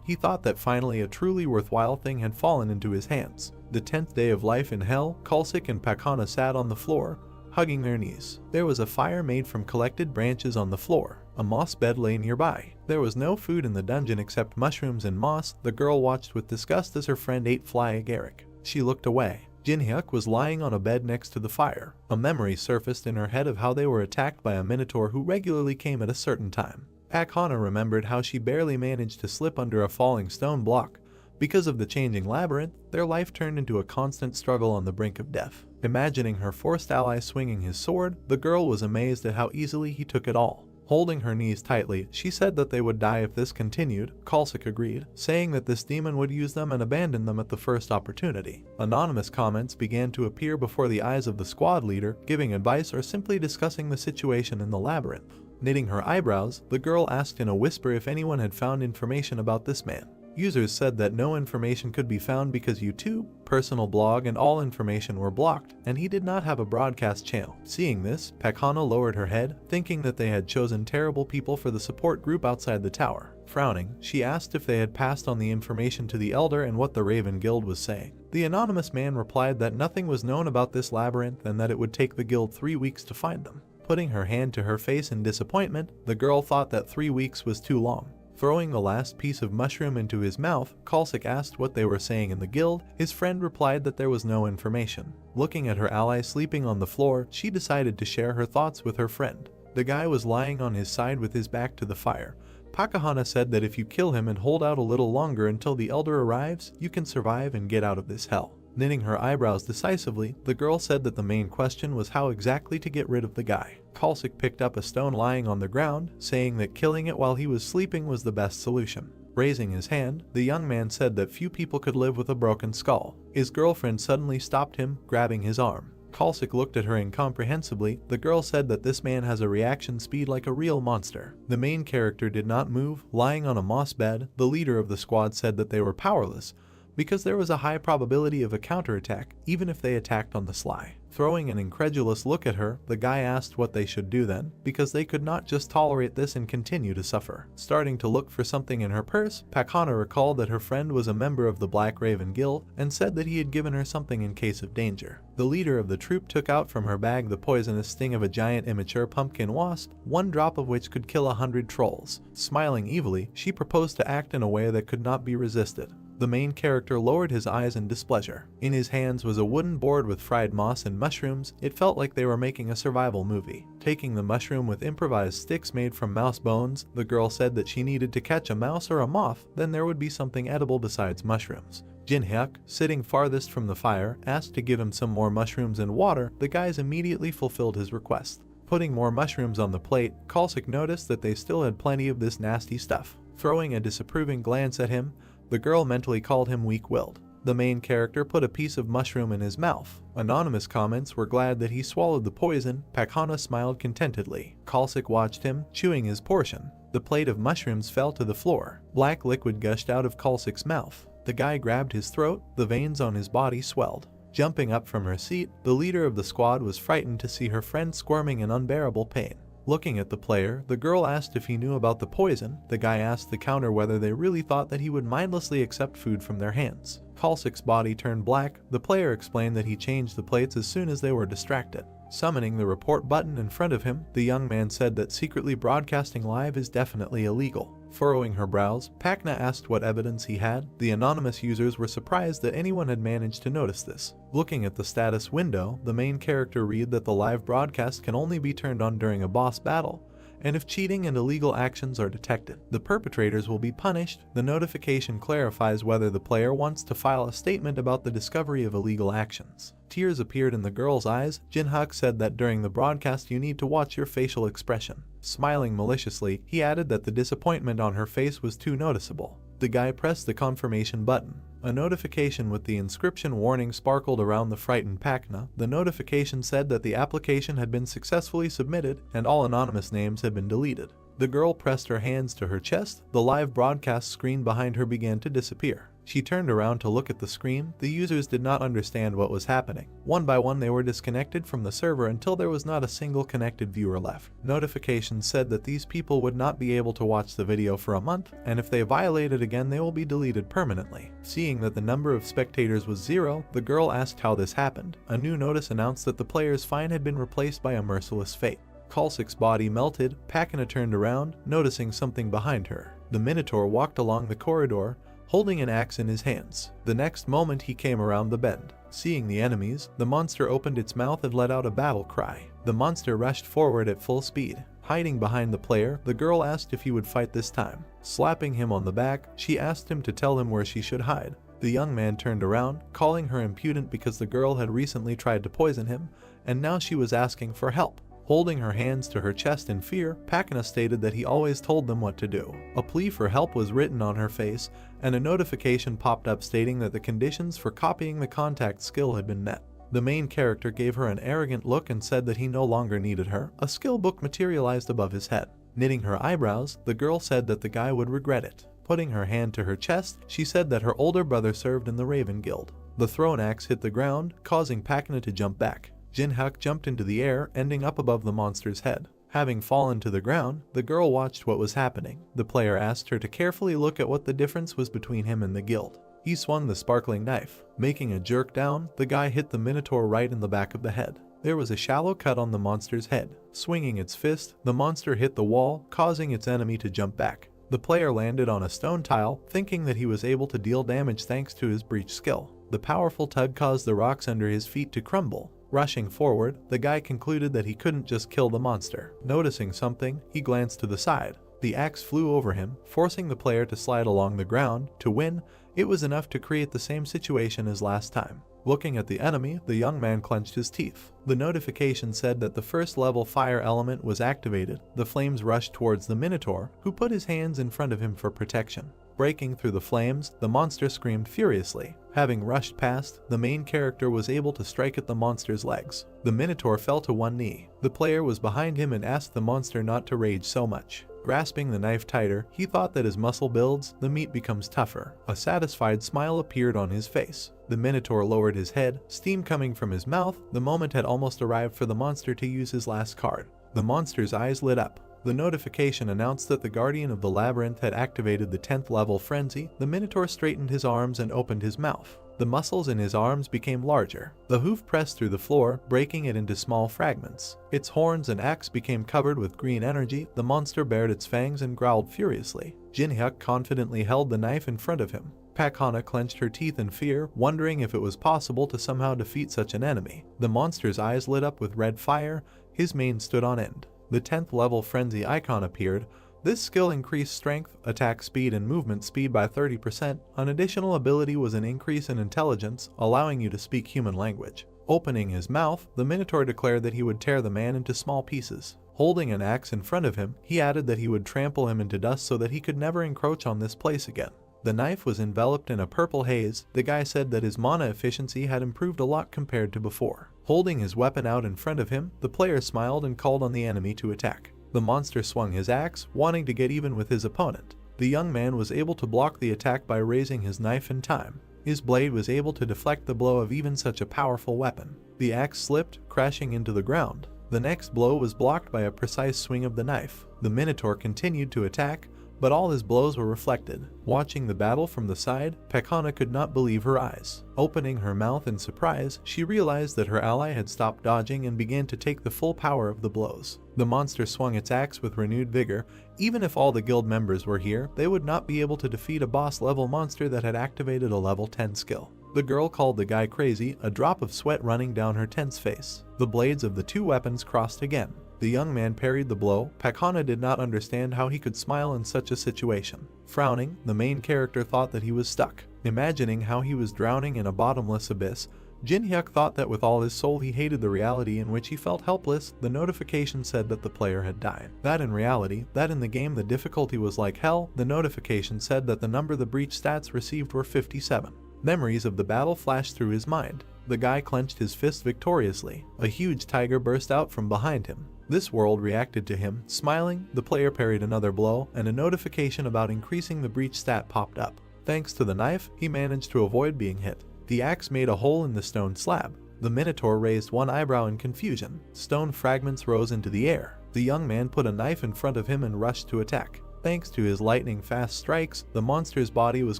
he thought that finally a truly worthwhile thing had fallen into his hands. The 10th day of life in hell, Kalsik and Pakana sat on the floor, hugging their knees. There was a fire made from collected branches on the floor. A moss bed lay nearby. There was no food in the dungeon except mushrooms and moss. The girl watched with disgust as her friend ate fly agaric. She looked away. Jinhyuk was lying on a bed next to the fire. A memory surfaced in her head of how they were attacked by a minotaur who regularly came at a certain time. Pakana remembered how she barely managed to slip under a falling stone block. Because of the changing labyrinth, their life turned into a constant struggle on the brink of death. Imagining her forced ally swinging his sword, the girl was amazed at how easily he took it all. Holding her knees tightly, she said that they would die if this continued. Kalsik agreed, saying that this demon would use them and abandon them at the first opportunity. Anonymous comments began to appear before the eyes of the squad leader, giving advice or simply discussing the situation in the labyrinth. Knitting her eyebrows, the girl asked in a whisper if anyone had found information about this man. Users said that no information could be found because YouTube, personal blog, and all information were blocked, and he did not have a broadcast channel. Seeing this, Pakana lowered her head, thinking that they had chosen terrible people for the support group outside the tower. Frowning, she asked if they had passed on the information to the Elder and what the Raven Guild was saying. The anonymous man replied that nothing was known about this labyrinth and that it would take the guild 3 weeks to find them. Putting her hand to her face in disappointment, the girl thought that 3 weeks was too long. Throwing the last piece of mushroom into his mouth, Kalsik asked what they were saying in the guild. His friend replied that there was no information. Looking at her ally sleeping on the floor, she decided to share her thoughts with her friend. The guy was lying on his side with his back to the fire. Pakahana said that if you kill him and hold out a little longer until the Elder arrives, you can survive and get out of this hell. Knitting her eyebrows decisively, the girl said that the main question was how exactly to get rid of the guy. Kalsik picked up a stone lying on the ground, saying that killing it while he was sleeping was the best solution. Raising his hand, the young man said that few people could live with a broken skull. His girlfriend suddenly stopped him, grabbing his arm. Kalsik looked at her incomprehensibly. The girl said that this man has a reaction speed like a real monster. The main character did not move, lying on a moss bed. The leader of the squad said that they were powerless, because there was a high probability of a counterattack, even if they attacked on the sly. Throwing an incredulous look at her, the guy asked what they should do then, because they could not just tolerate this and continue to suffer. Starting to look for something in her purse, Pakana recalled that her friend was a member of the Black Raven Guild and said that he had given her something in case of danger. The leader of the troop took out from her bag the poisonous sting of a giant immature pumpkin wasp, 1 drop of which could kill 100 trolls. Smiling evilly, she proposed to act in a way that could not be resisted. The main character lowered his eyes in displeasure. In his hands was a wooden board with fried moss and mushrooms. It felt like they were making a survival movie. Taking the mushroom with improvised sticks made from mouse bones, the girl said that she needed to catch a mouse or a moth, then there would be something edible besides mushrooms. Jinhyuk, sitting farthest from the fire, asked to give him some more mushrooms and water. The guys immediately fulfilled his request. Putting more mushrooms on the plate, Kalsik noticed that they still had plenty of this nasty stuff. Throwing a disapproving glance at him, the girl mentally called him weak-willed. The main character put a piece of mushroom in his mouth. Anonymous comments were glad that he swallowed the poison. Pakana smiled contentedly. Kalsik watched him, chewing his portion. The plate of mushrooms fell to the floor. Black liquid gushed out of Kalsik's mouth. The guy grabbed his throat. The veins on his body swelled. Jumping up from her seat, the leader of the squad was frightened to see her friend squirming in unbearable pain. Looking at the player, the girl asked if he knew about the poison. The guy asked the counter whether they really thought that he would mindlessly accept food from their hands. Kalsik's body turned black. The player explained that he changed the plates as soon as they were distracted. Summoning the report button in front of him, the young man said that secretly broadcasting live is definitely illegal. Furrowing her brows, Pakna asked what evidence he had. The anonymous users were surprised that anyone had managed to notice this. Looking at the status window, the main character read that the live broadcast can only be turned on during a boss battle, and if cheating and illegal actions are detected, the perpetrators will be punished. The notification clarifies whether the player wants to file a statement about the discovery of illegal actions. Tears appeared in the girl's eyes. Jinhyuk said that during the broadcast you need to watch your facial expression. Smiling maliciously, he added that the disappointment on her face was too noticeable. The guy pressed the confirmation button. A notification with the inscription warning sparkled around the frightened Pakna. The notification said that the application had been successfully submitted and all anonymous names had been deleted. The girl pressed her hands to her chest. The live broadcast screen behind her began to disappear. She turned around to look at the screen. The users did not understand what was happening. One by one they were disconnected from the server until there was not a single connected viewer left. Notifications said that these people would not be able to watch the video for a month, and if they violate it again they will be deleted permanently. Seeing that the number of spectators was 0, the girl asked how this happened. A new notice announced that the player's fine had been replaced by a merciless fate. Kalsik's body melted. Pakana turned around, noticing something behind her. The Minotaur walked along the corridor, holding an axe in his hands. The next moment he came around the bend. Seeing the enemies, the monster opened its mouth and let out a battle cry. The monster rushed forward at full speed. Hiding behind the player, the girl asked if he would fight this time. Slapping him on the back, she asked him to tell him where she should hide. The young man turned around, calling her impudent because the girl had recently tried to poison him, and now she was asking for help. Holding her hands to her chest in fear, Pakana stated that he always told them what to do. A plea for help was written on her face, and a notification popped up stating that the conditions for copying the contact skill had been met. The main character gave her an arrogant look and said that he no longer needed her. A skill book materialized above his head. Knitting her eyebrows, the girl said that the guy would regret it. Putting her hand to her chest, she said that her older brother served in the Raven Guild. The thrown axe hit the ground, causing Pakana to jump back. Jin-hyuk jumped into the air, ending up above the monster's head. Having fallen to the ground, the girl watched what was happening. The player asked her to carefully look at what the difference was between him and the guild. He swung the sparkling knife. Making a jerk down, the guy hit the Minotaur right in the back of the head. There was a shallow cut on the monster's head. Swinging its fist, the monster hit the wall, causing its enemy to jump back. The player landed on a stone tile, thinking that he was able to deal damage thanks to his breach skill. The powerful tug caused the rocks under his feet to crumble. Rushing forward, the guy concluded that he couldn't just kill the monster. Noticing something, he glanced to the side. The axe flew over him, forcing the player to slide along the ground. To win, it was enough to create the same situation as last time. Looking at the enemy, the young man clenched his teeth. The notification said that the first level fire element was activated. The flames rushed towards the Minotaur, who put his hands in front of him for protection. Breaking through the flames, the monster screamed furiously. Having rushed past, the main character was able to strike at the monster's legs. The Minotaur fell to one knee. The player was behind him and asked the monster not to rage so much. Grasping the knife tighter, he thought that as muscle builds, the meat becomes tougher. A satisfied smile appeared on his face. The Minotaur lowered his head, steam coming from his mouth. The moment had almost arrived for the monster to use his last card. The monster's eyes lit up. The notification announced that the Guardian of the Labyrinth had activated the 10th level frenzy. The Minotaur straightened his arms and opened his mouth. The muscles in his arms became larger. The hoof pressed through the floor, breaking it into small fragments. Its horns and axe became covered with green energy. The monster bared its fangs and growled furiously. Jin-hyuk confidently held the knife in front of him. Pakana clenched her teeth in fear, wondering if it was possible to somehow defeat such an enemy. The monster's eyes lit up with red fire. His mane stood on end. The 10th level frenzy icon appeared. This skill increased strength, attack speed, and movement speed by 30%. An additional ability was an increase in intelligence, allowing you to speak human language. Opening his mouth, the Minotaur declared that he would tear the man into small pieces. Holding an axe in front of him, he added that he would trample him into dust so that he could never encroach on this place again. The knife was enveloped in a purple haze. The guy said that his mana efficiency had improved a lot compared to before. Holding his weapon out in front of him, the player smiled and called on the enemy to attack. The monster swung his axe, wanting to get even with his opponent. The young man was able to block the attack by raising his knife in time. His blade was able to deflect the blow of even such a powerful weapon. The axe slipped, crashing into the ground. The next blow was blocked by a precise swing of the knife. The Minotaur continued to attack, but all his blows were reflected. Watching the battle from the side, Pakana could not believe her eyes. Opening her mouth in surprise, she realized that her ally had stopped dodging and began to take the full power of the blows. The monster swung its axe with renewed vigor. Even if all the guild members were here, they would not be able to defeat a boss-level monster that had activated a level 10 skill. The girl called the guy crazy, a drop of sweat running down her tense face. The blades of the two weapons crossed again. The young man parried the blow. Pakana did not understand how he could smile in such a situation. Frowning, the main character thought that he was stuck. Imagining how he was drowning in a bottomless abyss, Jin-hyuk thought that with all his soul he hated the reality in which he felt helpless. The notification said that the player had died. That in reality, that in the game the difficulty was like hell. The notification said that the number the breach stats received were 57. Memories of the battle flashed through his mind. The guy clenched his fist victoriously. A huge tiger burst out from behind him. This world reacted to him. Smiling, the player parried another blow, and a notification about increasing the breach stat popped up. Thanks to the knife, he managed to avoid being hit. The axe made a hole in the stone slab. The Minotaur raised one eyebrow in confusion. Stone fragments rose into the air. The young man put a knife in front of him and rushed to attack. Thanks to his lightning-fast strikes, the monster's body was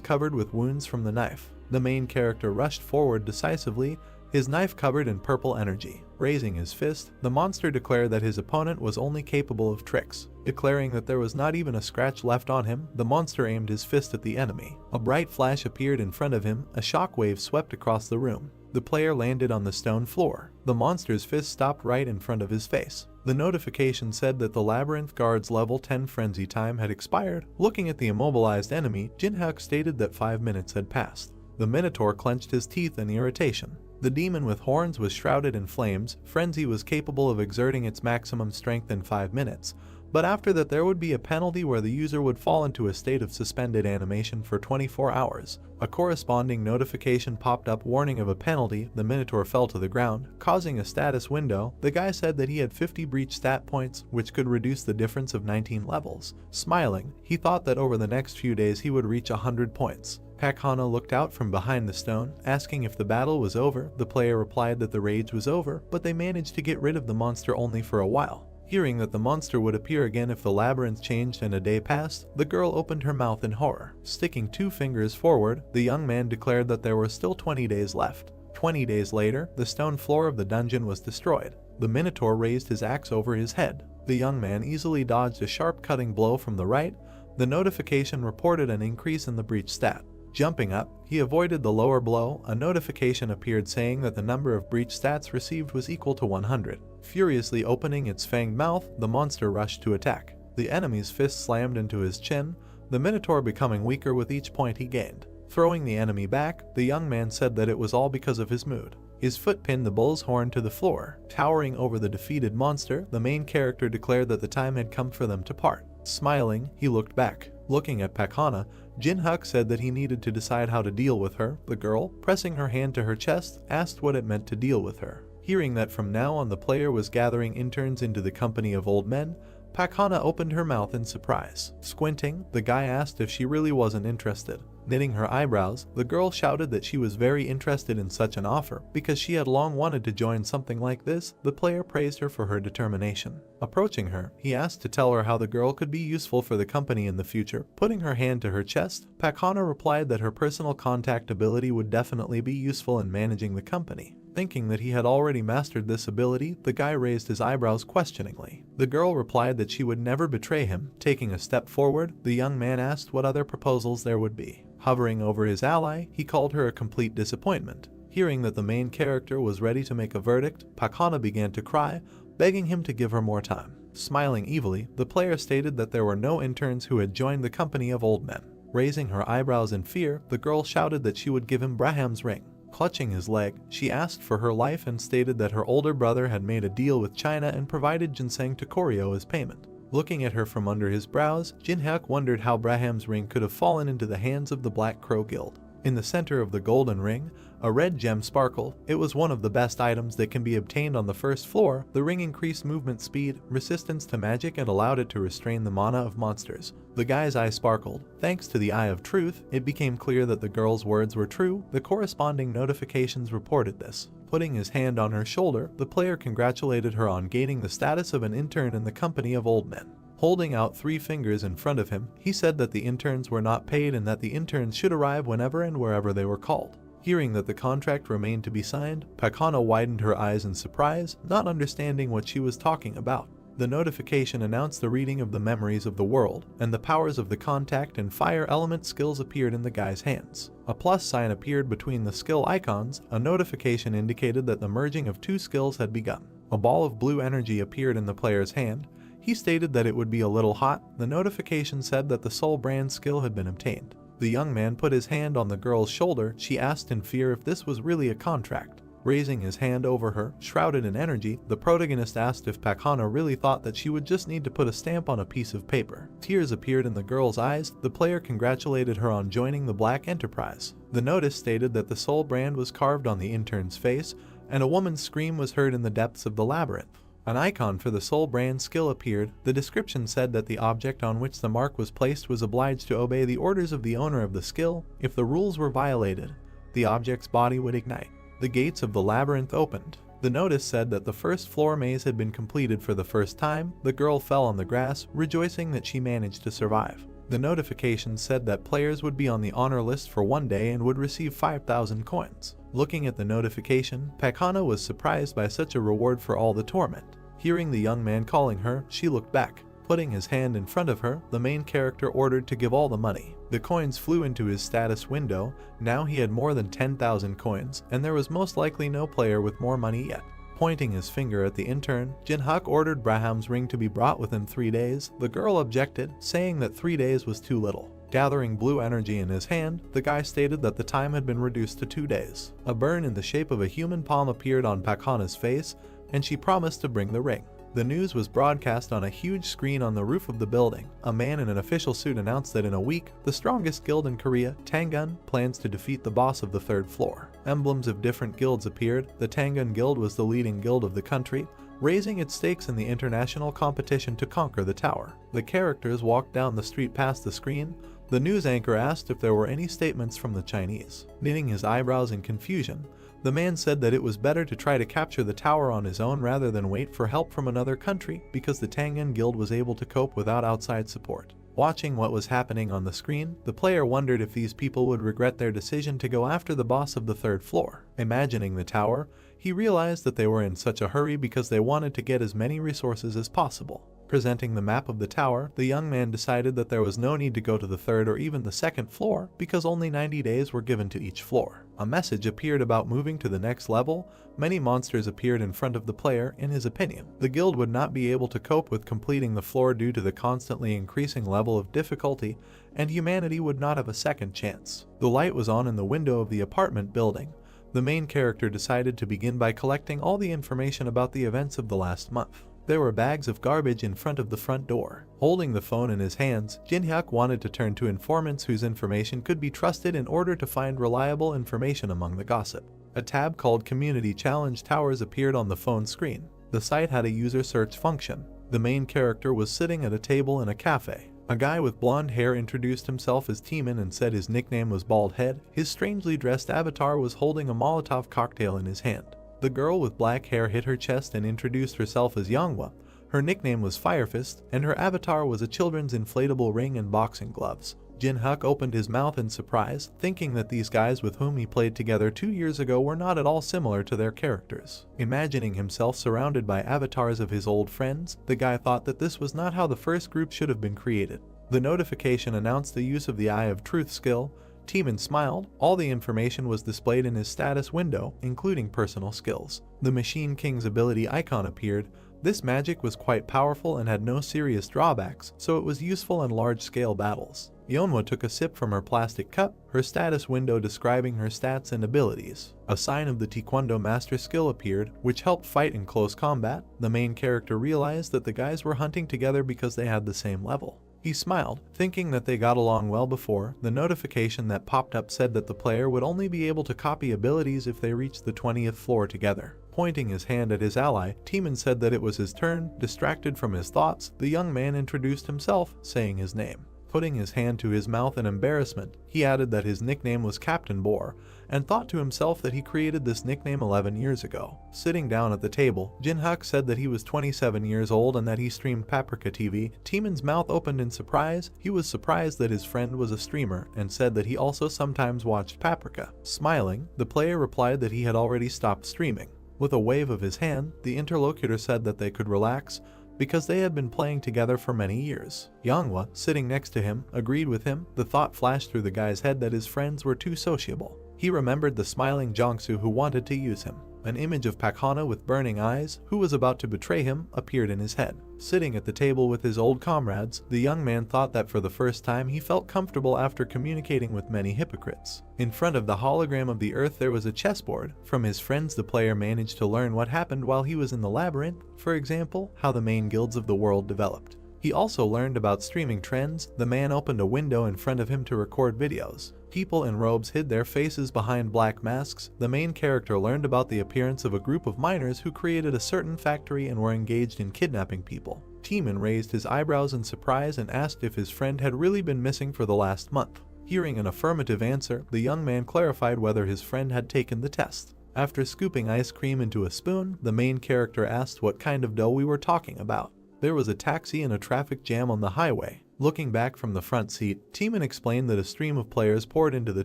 covered with wounds from the knife. The main character rushed forward decisively, his knife covered in purple energy. Raising his fist, the monster declared that his opponent was only capable of tricks. Declaring that there was not even a scratch left on him, the monster aimed his fist at the enemy. A bright flash appeared in front of him. A shockwave swept across the room. The player landed on the stone floor. The monster's fist stopped right in front of his face. The notification said that the Labyrinth Guard's level 10 frenzy time had expired. Looking at the immobilized enemy, Jin-hyuk stated that 5 minutes had passed. The Minotaur clenched his teeth in irritation. The demon with horns was shrouded in flames. Frenzy was capable of exerting its maximum strength in 5 minutes. but after that there would be a penalty where the user would fall into a state of suspended animation for 24 hours. A corresponding notification popped up warning of a penalty. The Minotaur fell to the ground, causing a status window. The guy said that he had 50 breach stat points, which could reduce the difference of 19 levels. Smiling, he thought that over the next few days he would reach 100 points. Pakana looked out from behind the stone, asking if the battle was over. The player replied that the rage was over, but they managed to get rid of the monster only for a while. Hearing that the monster would appear again if the labyrinth changed and a day passed, the girl opened her mouth in horror. Sticking 2 fingers forward, the young man declared that there were still 20 days left. 20 days later, the stone floor of the dungeon was destroyed. The Minotaur raised his axe over his head. The young man easily dodged a sharp cutting blow from the right. The notification reported an increase in the breach stat. Jumping up, he avoided the lower blow. A notification appeared saying that the number of breach stats received was equal to 100. Furiously opening its fanged mouth, the monster rushed to attack. The enemy's fist slammed into his chin, the Minotaur becoming weaker with each point he gained. Throwing the enemy back, the young man said that it was all because of his mood. His foot pinned the bull's horn to the floor. Towering over the defeated monster, the main character declared that the time had come for them to part. Smiling, he looked back. Looking at Pakana, Jinhuk said that he needed to decide how to deal with her. The girl, pressing her hand to her chest, asked what it meant to deal with her. Hearing that from now on the player was gathering interns into the company of old men, Pakana opened her mouth in surprise. Squinting, the guy asked if she really wasn't interested. Knitting her eyebrows, the girl shouted that she was very interested in such an offer because she had long wanted to join something like this. The player praised her for her determination. Approaching her, he asked to tell her how the girl could be useful for the company in the future. Putting her hand to her chest, Pakana replied that her personal contact ability would definitely be useful in managing the company. Thinking that he had already mastered this ability, the guy raised his eyebrows questioningly. The girl replied that she would never betray him. Taking a step forward, the young man asked what other proposals there would be. Hovering over his ally, he called her a complete disappointment. Hearing that the main character was ready to make a verdict, Pakana began to cry, begging him to give her more time. Smiling evilly, the player stated that there were no interns who had joined the company of old men. Raising her eyebrows in fear, the girl shouted that she would give him Braham's ring. Clutching his leg, she asked for her life and stated that her older brother had made a deal with China and provided ginseng to Koryo as payment. Looking at her from under his brows, Jinhuk wondered how Braham's ring could have fallen into the hands of the Black Crow Guild. In the center of the golden ring, a red gem sparkled. It was one of the best items that can be obtained on the first floor. The ring increased movement speed, resistance to magic, and allowed it to restrain the mana of monsters. The guy's eye sparkled. Thanks to the Eye of Truth, it became clear that the girl's words were true. The corresponding notifications reported this. Putting his hand on her shoulder, the player congratulated her on gaining the status of an intern in the company of old men. Holding out 3 fingers in front of him, he said that the interns were not paid and that the interns should arrive whenever and wherever they were called. Hearing that the contract remained to be signed, Pakana widened her eyes in surprise, not understanding what she was talking about. The notification announced the reading of the memories of the world, and the powers of the contact and fire element skills appeared in the guy's hands. A plus sign appeared between the skill icons. A notification indicated that the merging of 2 skills had begun. A ball of blue energy appeared in the player's hand. He stated that it would be a little hot. The notification said that the soul brand skill had been obtained. The young man put his hand on the girl's shoulder. She asked in fear if this was really a contract. Raising his hand over her, shrouded in energy, the protagonist asked if Pakana really thought that she would just need to put a stamp on a piece of paper. Tears appeared in the girl's eyes. The player congratulated her on joining the Black Enterprise. The notice stated that the soul brand was carved on the intern's face, and a woman's scream was heard in the depths of the labyrinth. An icon for the soul brand skill appeared. The description said that the object on which the mark was placed was obliged to obey the orders of the owner of the skill. If the rules were violated, the object's body would ignite. The gates of the labyrinth opened. The notice said that the first floor maze had been completed for the first time. The girl fell on the grass, rejoicing that she managed to survive. The notification said that players would be on the honor list for 1 day and would receive 5,000 coins. Looking at the notification, Pakana was surprised by such a reward for all the torment. Hearing the young man calling her, she looked back. Putting his hand in front of her, the main character ordered to give all the money. The coins flew into his status window. Now he had more than 10,000 coins, and there was most likely no player with more money yet. Pointing his finger at the intern, Jinhuk ordered Braham's ring to be brought within 3 days. The girl objected, saying that 3 days was too little. Gathering blue energy in his hand, the guy stated that the time had been reduced to 2 days. A burn in the shape of a human palm appeared on Pakana's face, and she promised to bring the ring. The news was broadcast on a huge screen on the roof of the building. A man in an official suit announced that in a week, the strongest guild in Korea, Tangun, plans to defeat the boss of the third floor. Emblems of different guilds appeared. The Tangun Guild was the leading guild of the country, raising its stakes in the international competition to conquer the tower. The characters walked down the street past the screen. The news anchor asked if there were any statements from the Chinese. Knitting his eyebrows in confusion, the man said that it was better to try to capture the tower on his own rather than wait for help from another country because the Tangun Guild was able to cope without outside support. Watching what was happening on the screen, the player wondered if these people would regret their decision to go after the boss of the third floor. Imagining the tower, he realized that they were in such a hurry because they wanted to get as many resources as possible. Presenting the map of the tower, the young man decided that there was no need to go to the third or even the second floor because only 90 days were given to each floor. A message appeared about moving to the next level. Many monsters appeared in front of the player. In his opinion, the guild would not be able to cope with completing the floor due to the constantly increasing level of difficulty, and humanity would not have a second chance. The light was on in the window of the apartment building. The main character decided to begin by collecting all the information about the events of the last month. There were bags of garbage in front of the front door. Holding the phone in his hands, Jin-hyuk wanted to turn to informants whose information could be trusted in order to find reliable information among the gossip. A tab called Community Challenge Towers appeared on the phone screen. The site had a user search function. The main character was sitting at a table in a cafe. A guy with blonde hair introduced himself as Teeman and said his nickname was Bald Head. His strangely dressed avatar was holding a Molotov cocktail in his hand. The girl with black hair hit her chest and introduced herself as Manhwa. Her nickname was Firefist, and her avatar was a children's inflatable ring and boxing gloves. Jin-hyuk opened his mouth in surprise, thinking that these guys with whom he played together 2 years ago were not at all similar to their characters. Imagining himself surrounded by avatars of his old friends, the guy thought that this was not how the first group should have been created. The notification announced the use of the Eye of Truth skill. Teeman smiled. All the information was displayed in his status window, including personal skills. The Machine King's ability icon appeared. This magic was quite powerful and had no serious drawbacks, so it was useful in large-scale battles. Yeonhwa took a sip from her plastic cup, her status window describing her stats and abilities. A sign of the Taekwondo Master skill appeared, which helped fight in close combat. The main character realized that the guys were hunting together because they had the same level. He smiled, thinking that they got along well before. The notification that popped up said that the player would only be able to copy abilities if they reached the 20th floor together. Pointing his hand at his ally, Teeman said that it was his turn. Distracted from his thoughts, the young man introduced himself, saying his name. Putting his hand to his mouth in embarrassment, he added that his nickname was Captain Boar, and thought to himself that he created this nickname 11 years ago. Sitting down at the table, Jin-hyuk said that he was 27 years old and that he streamed Paprika TV. Teeman's mouth opened in surprise. He was surprised that his friend was a streamer and said that he also sometimes watched Paprika. Smiling, the player replied that he had already stopped streaming. With a wave of his hand, the interlocutor said that they could relax because they had been playing together for many years. Manhwa, sitting next to him, agreed with him. The thought flashed through the guy's head that his friends were too sociable. He remembered the smiling Jongsu who wanted to use him. An image of Pak Hana with burning eyes, who was about to betray him, appeared in his head. Sitting at the table with his old comrades, the young man thought that for the first time he felt comfortable after communicating with many hypocrites. In front of the hologram of the earth there was a chessboard. From his friends the player managed to learn what happened while he was in the labyrinth, for example, how the main guilds of the world developed. He also learned about streaming trends. The man opened a window in front of him to record videos. People in robes hid their faces behind black masks. The main character learned about the appearance of a group of miners who created a certain factory and were engaged in kidnapping people. Teeman raised his eyebrows in surprise and asked if his friend had really been missing for the last month. Hearing an affirmative answer, the young man clarified whether his friend had taken the test. After scooping ice cream into a spoon, the main character asked what kind of dough we were talking about. There was a taxi and a traffic jam on the highway. Looking back from the front seat, Teeman explained that a stream of players poured into the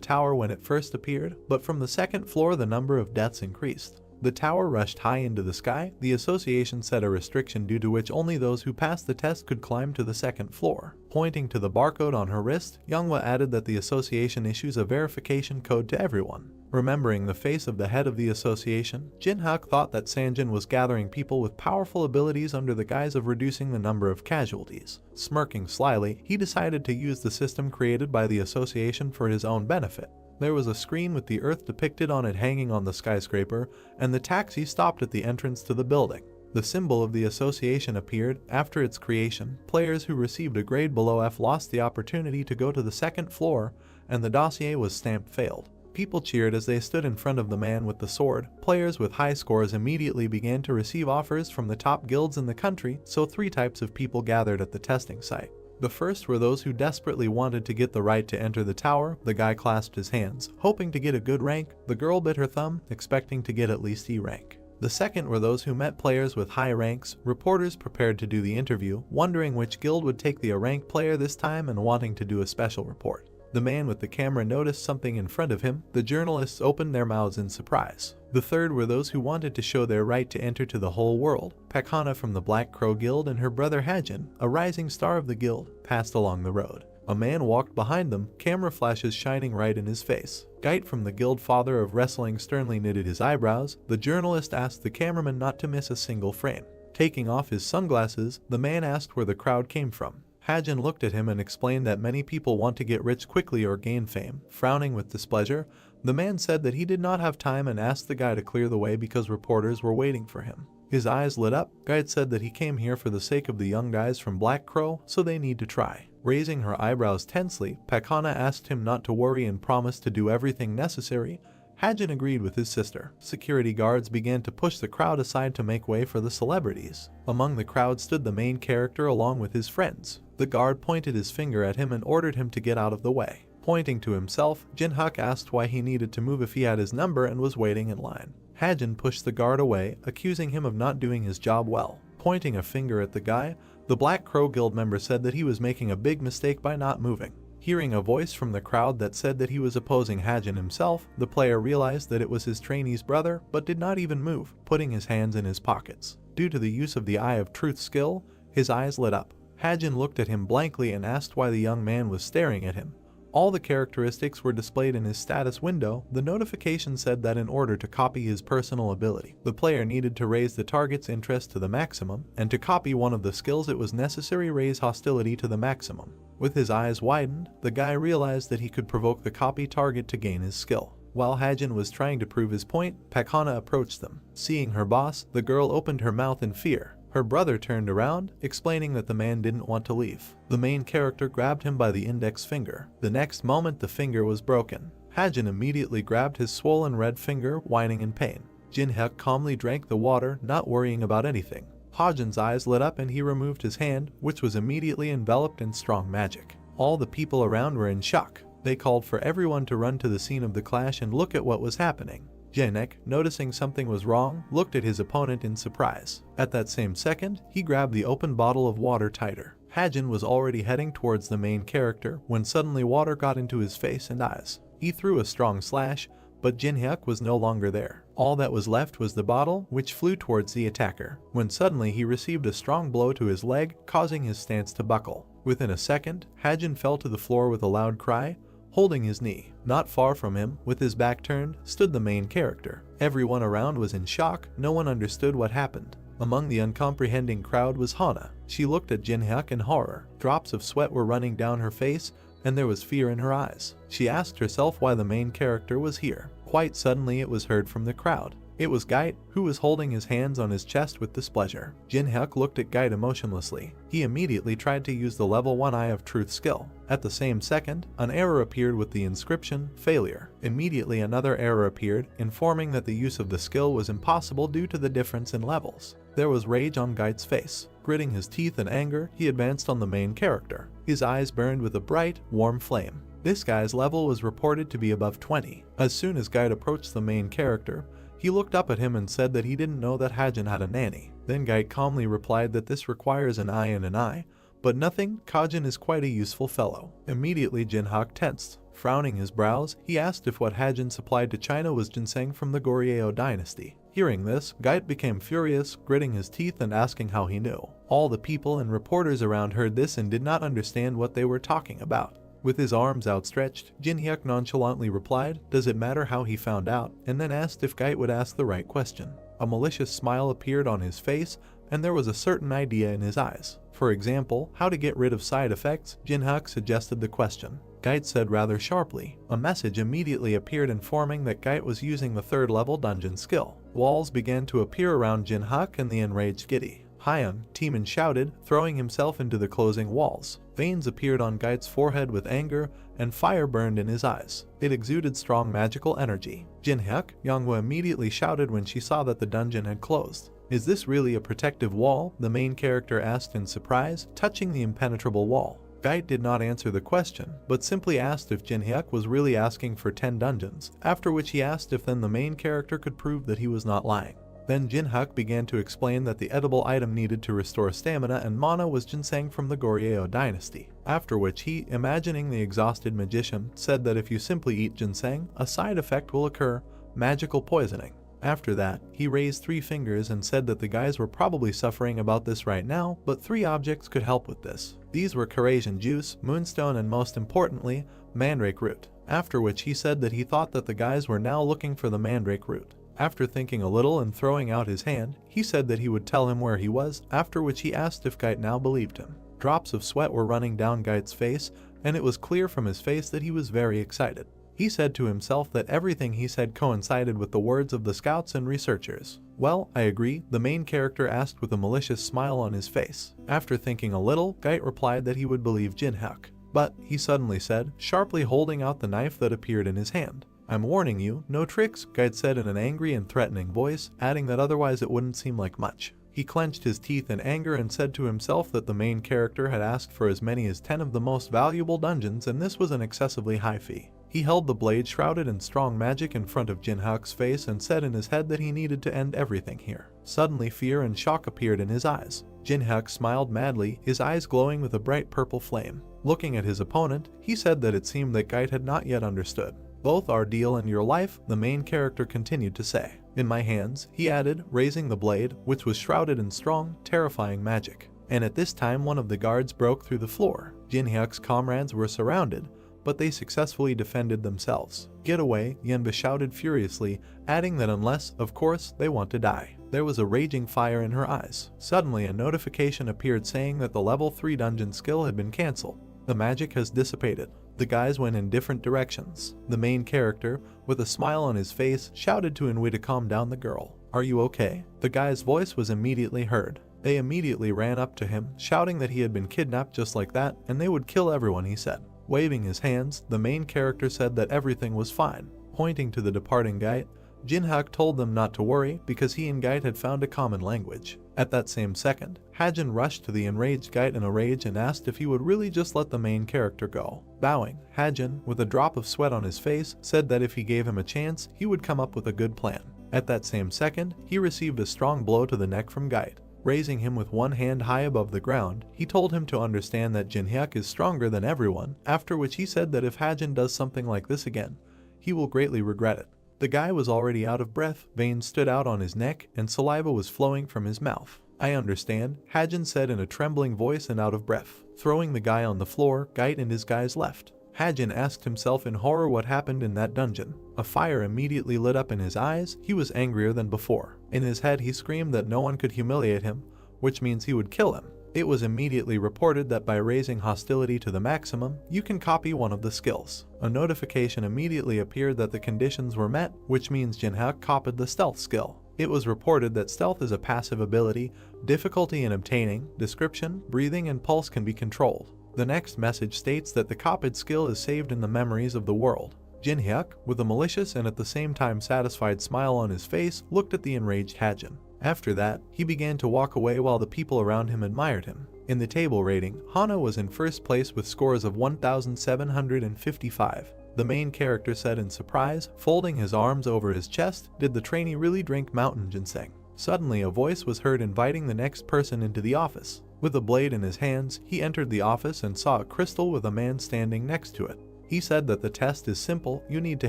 tower when it first appeared, but from the second floor the number of deaths increased. The tower rushed high into the sky. The association set a restriction due to which only those who passed the test could climb to the second floor. Pointing to the barcode on her wrist, Manhwa added that the association issues a verification code to everyone. Remembering the face of the head of the association, Jin-hyuk thought that Sanjin was gathering people with powerful abilities under the guise of reducing the number of casualties. Smirking slyly, he decided to use the system created by the association for his own benefit. There was a screen with the earth depicted on it hanging on the skyscraper, and the taxi stopped at the entrance to the building. The symbol of the association appeared. After its creation, players who received a grade below F lost the opportunity to go to the second floor, and the dossier was stamped failed. People cheered as they stood in front of the man with the sword. Players with high scores immediately began to receive offers from the top guilds in the country, so 3 types of people gathered at the testing site. The first were those who desperately wanted to get the right to enter the tower. The guy clasped his hands, hoping to get a good rank. The girl bit her thumb, expecting to get at least E rank. The second were those who met players with high ranks, reporters prepared to do the interview, wondering which guild would take the A-rank player this time and wanting to do a special report. The man with the camera noticed something in front of him. The journalists opened their mouths in surprise. The third were those who wanted to show their right to enter to the whole world. Pakhana from the Black Crow Guild and her brother Hajin, a rising star of the guild, passed along the road. A man walked behind them, camera flashes shining right in his face. Gait from the guild father of wrestling sternly knitted his eyebrows. The journalist asked the cameraman not to miss a single frame. Taking off his sunglasses, the man asked where the crowd came from. Hajin looked at him and explained that many people want to get rich quickly or gain fame. Frowning with displeasure, the man said that he did not have time and asked the guy to clear the way because reporters were waiting for him. His eyes lit up. Guide said that he came here for the sake of the young guys from Black Crow, so they need to try. Raising her eyebrows tensely, Pakhana asked him not to worry and promised to do everything necessary. Hajin agreed with his sister. Security guards began to push the crowd aside to make way for the celebrities. Among the crowd stood the main character along with his friends. The guard pointed his finger at him and ordered him to get out of the way. Pointing to himself, Jinhyuk asked why he needed to move if he had his number and was waiting in line. Hajin pushed the guard away, accusing him of not doing his job well. Pointing a finger at the guy, the Black Crow Guild member said that he was making a big mistake by not moving. Hearing a voice from the crowd that said that he was opposing Hajin himself, the player realized that it was his trainee's brother, but did not even move, putting his hands in his pockets. Due to the use of the Eye of Truth skill, his eyes lit up. Hajin looked at him blankly and asked why the young man was staring at him. All the characteristics were displayed in his status window. The notification said that in order to copy his personal ability, the player needed to raise the target's interest to the maximum, and to copy one of the skills it was necessary raise hostility to the maximum. With his eyes widened, the guy realized that he could provoke the copy target to gain his skill. While Hajin was trying to prove his point, Pakhana approached them. Seeing her boss, the girl opened her mouth in fear. Her brother turned around, explaining that the man didn't want to leave. The main character grabbed him by the index finger. The next moment the finger was broken. Hajin immediately grabbed his swollen red finger, whining in pain. Jinhyuk calmly drank the water, not worrying about anything. Hajin's eyes lit up and he removed his hand, which was immediately enveloped in strong magic. All the people around were in shock. They called for everyone to run to the scene of the clash and look at what was happening. Janek, noticing something was wrong, looked at his opponent in surprise. At that same second, he grabbed the open bottle of water tighter. Hajin was already heading towards the main character when suddenly water got into his face and eyes. He threw a strong slash, but Jinhyuk was no longer there. All that was left was the bottle, which flew towards the attacker, when suddenly he received a strong blow to his leg, causing his stance to buckle. Within a second, Hajin fell to the floor with a loud cry, holding his knee. Not far from him, with his back turned, stood the main character. Everyone around was in shock. No one understood what happened. Among the uncomprehending crowd was Hana. She looked at Jinhyuk in horror. Drops of sweat were running down her face, and there was fear in her eyes. She asked herself why the main character was here. Quite suddenly it was heard from the crowd. It was Gait, who was holding his hands on his chest with displeasure. Jinhyuk looked at Gait emotionlessly. He immediately tried to use the level 1 Eye of Truth skill. At the same second, an error appeared with the inscription, Failure. Immediately another error appeared, informing that the use of the skill was impossible due to the difference in levels. There was rage on Gait's face. Gritting his teeth in anger, he advanced on the main character. His eyes burned with a bright, warm flame. This guy's level was reported to be above 20. As soon as Gait approached the main character, he looked up at him and said that he didn't know that Hajin had a nanny. Then Gait calmly replied that this requires an eye and an eye, but nothing. Kajin is quite a useful fellow. Immediately Jinhyuk tensed. Frowning his brows, he asked if what Hajin supplied to China was ginseng from the Goryeo dynasty. Hearing this, Gait became furious, gritting his teeth and asking how he knew. All the people and reporters around heard this and did not understand what they were talking about. With his arms outstretched, Jinhyuk nonchalantly replied, "Does it matter how he found out?" and then asked if Gait would ask the right question. A malicious smile appeared on his face. and there was a certain idea in his eyes. For example, how to get rid of side effects, Jinhyuk suggested the question. Gait said rather sharply. A message immediately appeared informing that Gait was using the 3rd level dungeon skill. Walls began to appear around Jinhyuk and the enraged Giddy. Hyun, Teeman shouted, throwing himself into the closing walls. Veins appeared on Gait's forehead with anger, and fire burned in his eyes. It exuded strong magical energy. Jinhyuk, Younghwa immediately shouted when she saw that the dungeon had closed. Is this really a protective wall? The main character asked in surprise, touching the impenetrable wall. Gait did not answer the question, but simply asked if Jinhyuk was really asking for 10 dungeons, after which he asked if then the main character could prove that he was not lying. Then Jinhyuk began to explain that the edible item needed to restore stamina and mana was ginseng from the Goryeo dynasty, after which he, imagining the exhausted magician, said that if you simply eat ginseng, a side effect will occur, magical poisoning. After that, he raised 3 fingers and said that the guys were probably suffering about this right now, but 3 objects could help with this. These were Carasian juice, moonstone, and most importantly, mandrake root. After which he said that he thought that the guys were now looking for the mandrake root. After thinking a little and throwing out his hand, he said that he would tell him where he was, after which he asked if Gait now believed him. Drops of sweat were running down Gait's face, and it was clear from his face that he was very excited. He said to himself that everything he said coincided with the words of the scouts and researchers. Well, I agree, the main character asked with a malicious smile on his face. After thinking a little, Gait replied that he would believe Jinhyuk. But, he suddenly said, sharply holding out the knife that appeared in his hand. I'm warning you, no tricks, Gait said in an angry and threatening voice, adding that otherwise it wouldn't seem like much. He clenched his teeth in anger and said to himself that the main character had asked for as many as 10 of the most valuable dungeons and this was an excessively high fee. He held the blade shrouded in strong magic in front of Jinhyuk's face and said in his head that he needed to end everything here. Suddenly fear and shock appeared in his eyes. Jinhyuk smiled madly, his eyes glowing with a bright purple flame. Looking at his opponent, he said that it seemed that Gait had not yet understood. Both our deal and your life, the main character continued to say. In my hands, he added, raising the blade, which was shrouded in strong, terrifying magic. And at this time one of the guards broke through the floor. Jinhyuk's comrades were surrounded, but they successfully defended themselves. Get away, Yenba shouted furiously, adding that unless, of course, they want to die. There was a raging fire in her eyes. Suddenly a notification appeared saying that the level 3 dungeon skill had been cancelled. The magic has dissipated. The guys went in different directions. The main character, with a smile on his face, shouted to Inui to calm down the girl. Are you okay? The guy's voice was immediately heard. They immediately ran up to him, shouting that he had been kidnapped just like that, and they would kill everyone, he said. Waving his hands, the main character said that everything was fine. Pointing to the departing Gait, Jinhyuk told them not to worry because he and Gait had found a common language. At that same second, Hajin rushed to the enraged Gait in a rage and asked if he would really just let the main character go. Bowing, Hajin, with a drop of sweat on his face, said that if he gave him a chance, he would come up with a good plan. At that same second, he received a strong blow to the neck from Gait. Raising him with one hand high above the ground, he told him to understand that Jinhyuk is stronger than everyone, after which he said that if Hajin does something like this again, he will greatly regret it. The guy was already out of breath, veins stood out on his neck, and saliva was flowing from his mouth. I understand, Hajin said in a trembling voice and out of breath. Throwing the guy on the floor, Gait and his guys left. Hajin asked himself in horror what happened in that dungeon. A fire immediately lit up in his eyes, he was angrier than before. In his head he screamed that no one could humiliate him, which means he would kill him. It was immediately reported that by raising hostility to the maximum, you can copy one of the skills. A notification immediately appeared that the conditions were met, which means Jinhyuk copied the stealth skill. It was reported that stealth is a passive ability, difficulty in obtaining, description, breathing, and pulse can be controlled. The next message states that the copied skill is saved in the memories of the world. Jinhyuk, with a malicious and at the same time satisfied smile on his face, looked at the enraged Hajin. After that, he began to walk away while the people around him admired him. In the table rating, Hana was in first place with scores of 1,755. The main character said in surprise, folding his arms over his chest, did the trainee really drink mountain ginseng? Suddenly a voice was heard inviting the next person into the office. With a blade in his hands, he entered the office and saw a crystal with a man standing next to it. He said that the test is simple, you need to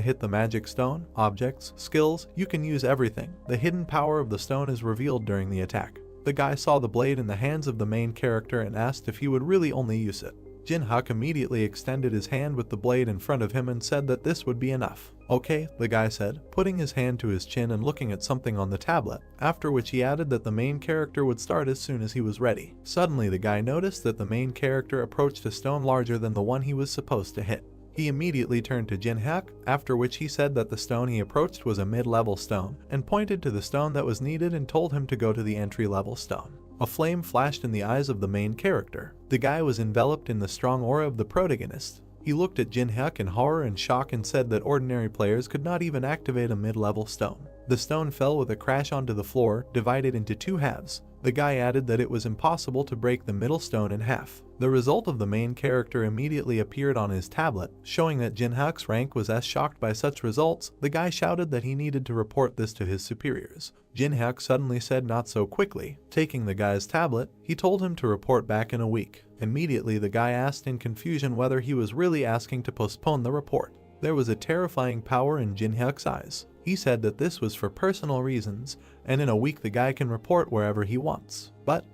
hit the magic stone, objects, skills, you can use everything. The hidden power of the stone is revealed during the attack. The guy saw the blade in the hands of the main character and asked if he would really only use it. Jinhyuk immediately extended his hand with the blade in front of him and said that this would be enough. "Okay," the guy said, putting his hand to his chin and looking at something on the tablet, after which he added that the main character would start as soon as he was ready. Suddenly the guy noticed that the main character approached a stone larger than the one he was supposed to hit. He immediately turned to Jinhyuk, after which he said that the stone he approached was a mid-level stone, and pointed to the stone that was needed and told him to go to the entry-level stone. A flame flashed in the eyes of the main character. The guy was enveloped in the strong aura of the protagonist. He looked at Jinhyuk in horror and shock and said that ordinary players could not even activate a mid-level stone. The stone fell with a crash onto the floor, divided into two halves. The guy added that it was impossible to break the middle stone in half. The result of the main character immediately appeared on his tablet, showing that Jinhyuk's rank was as shocked by such results. The guy shouted that he needed to report this to his superiors. Jinhyuk suddenly said not so quickly. Taking the guy's tablet, he told him to report back in a week. Immediately the guy asked in confusion whether he was really asking to postpone the report. There was a terrifying power in Jinhyuk's eyes. He said that this was for personal reasons, and in a week the guy can report wherever he wants. But,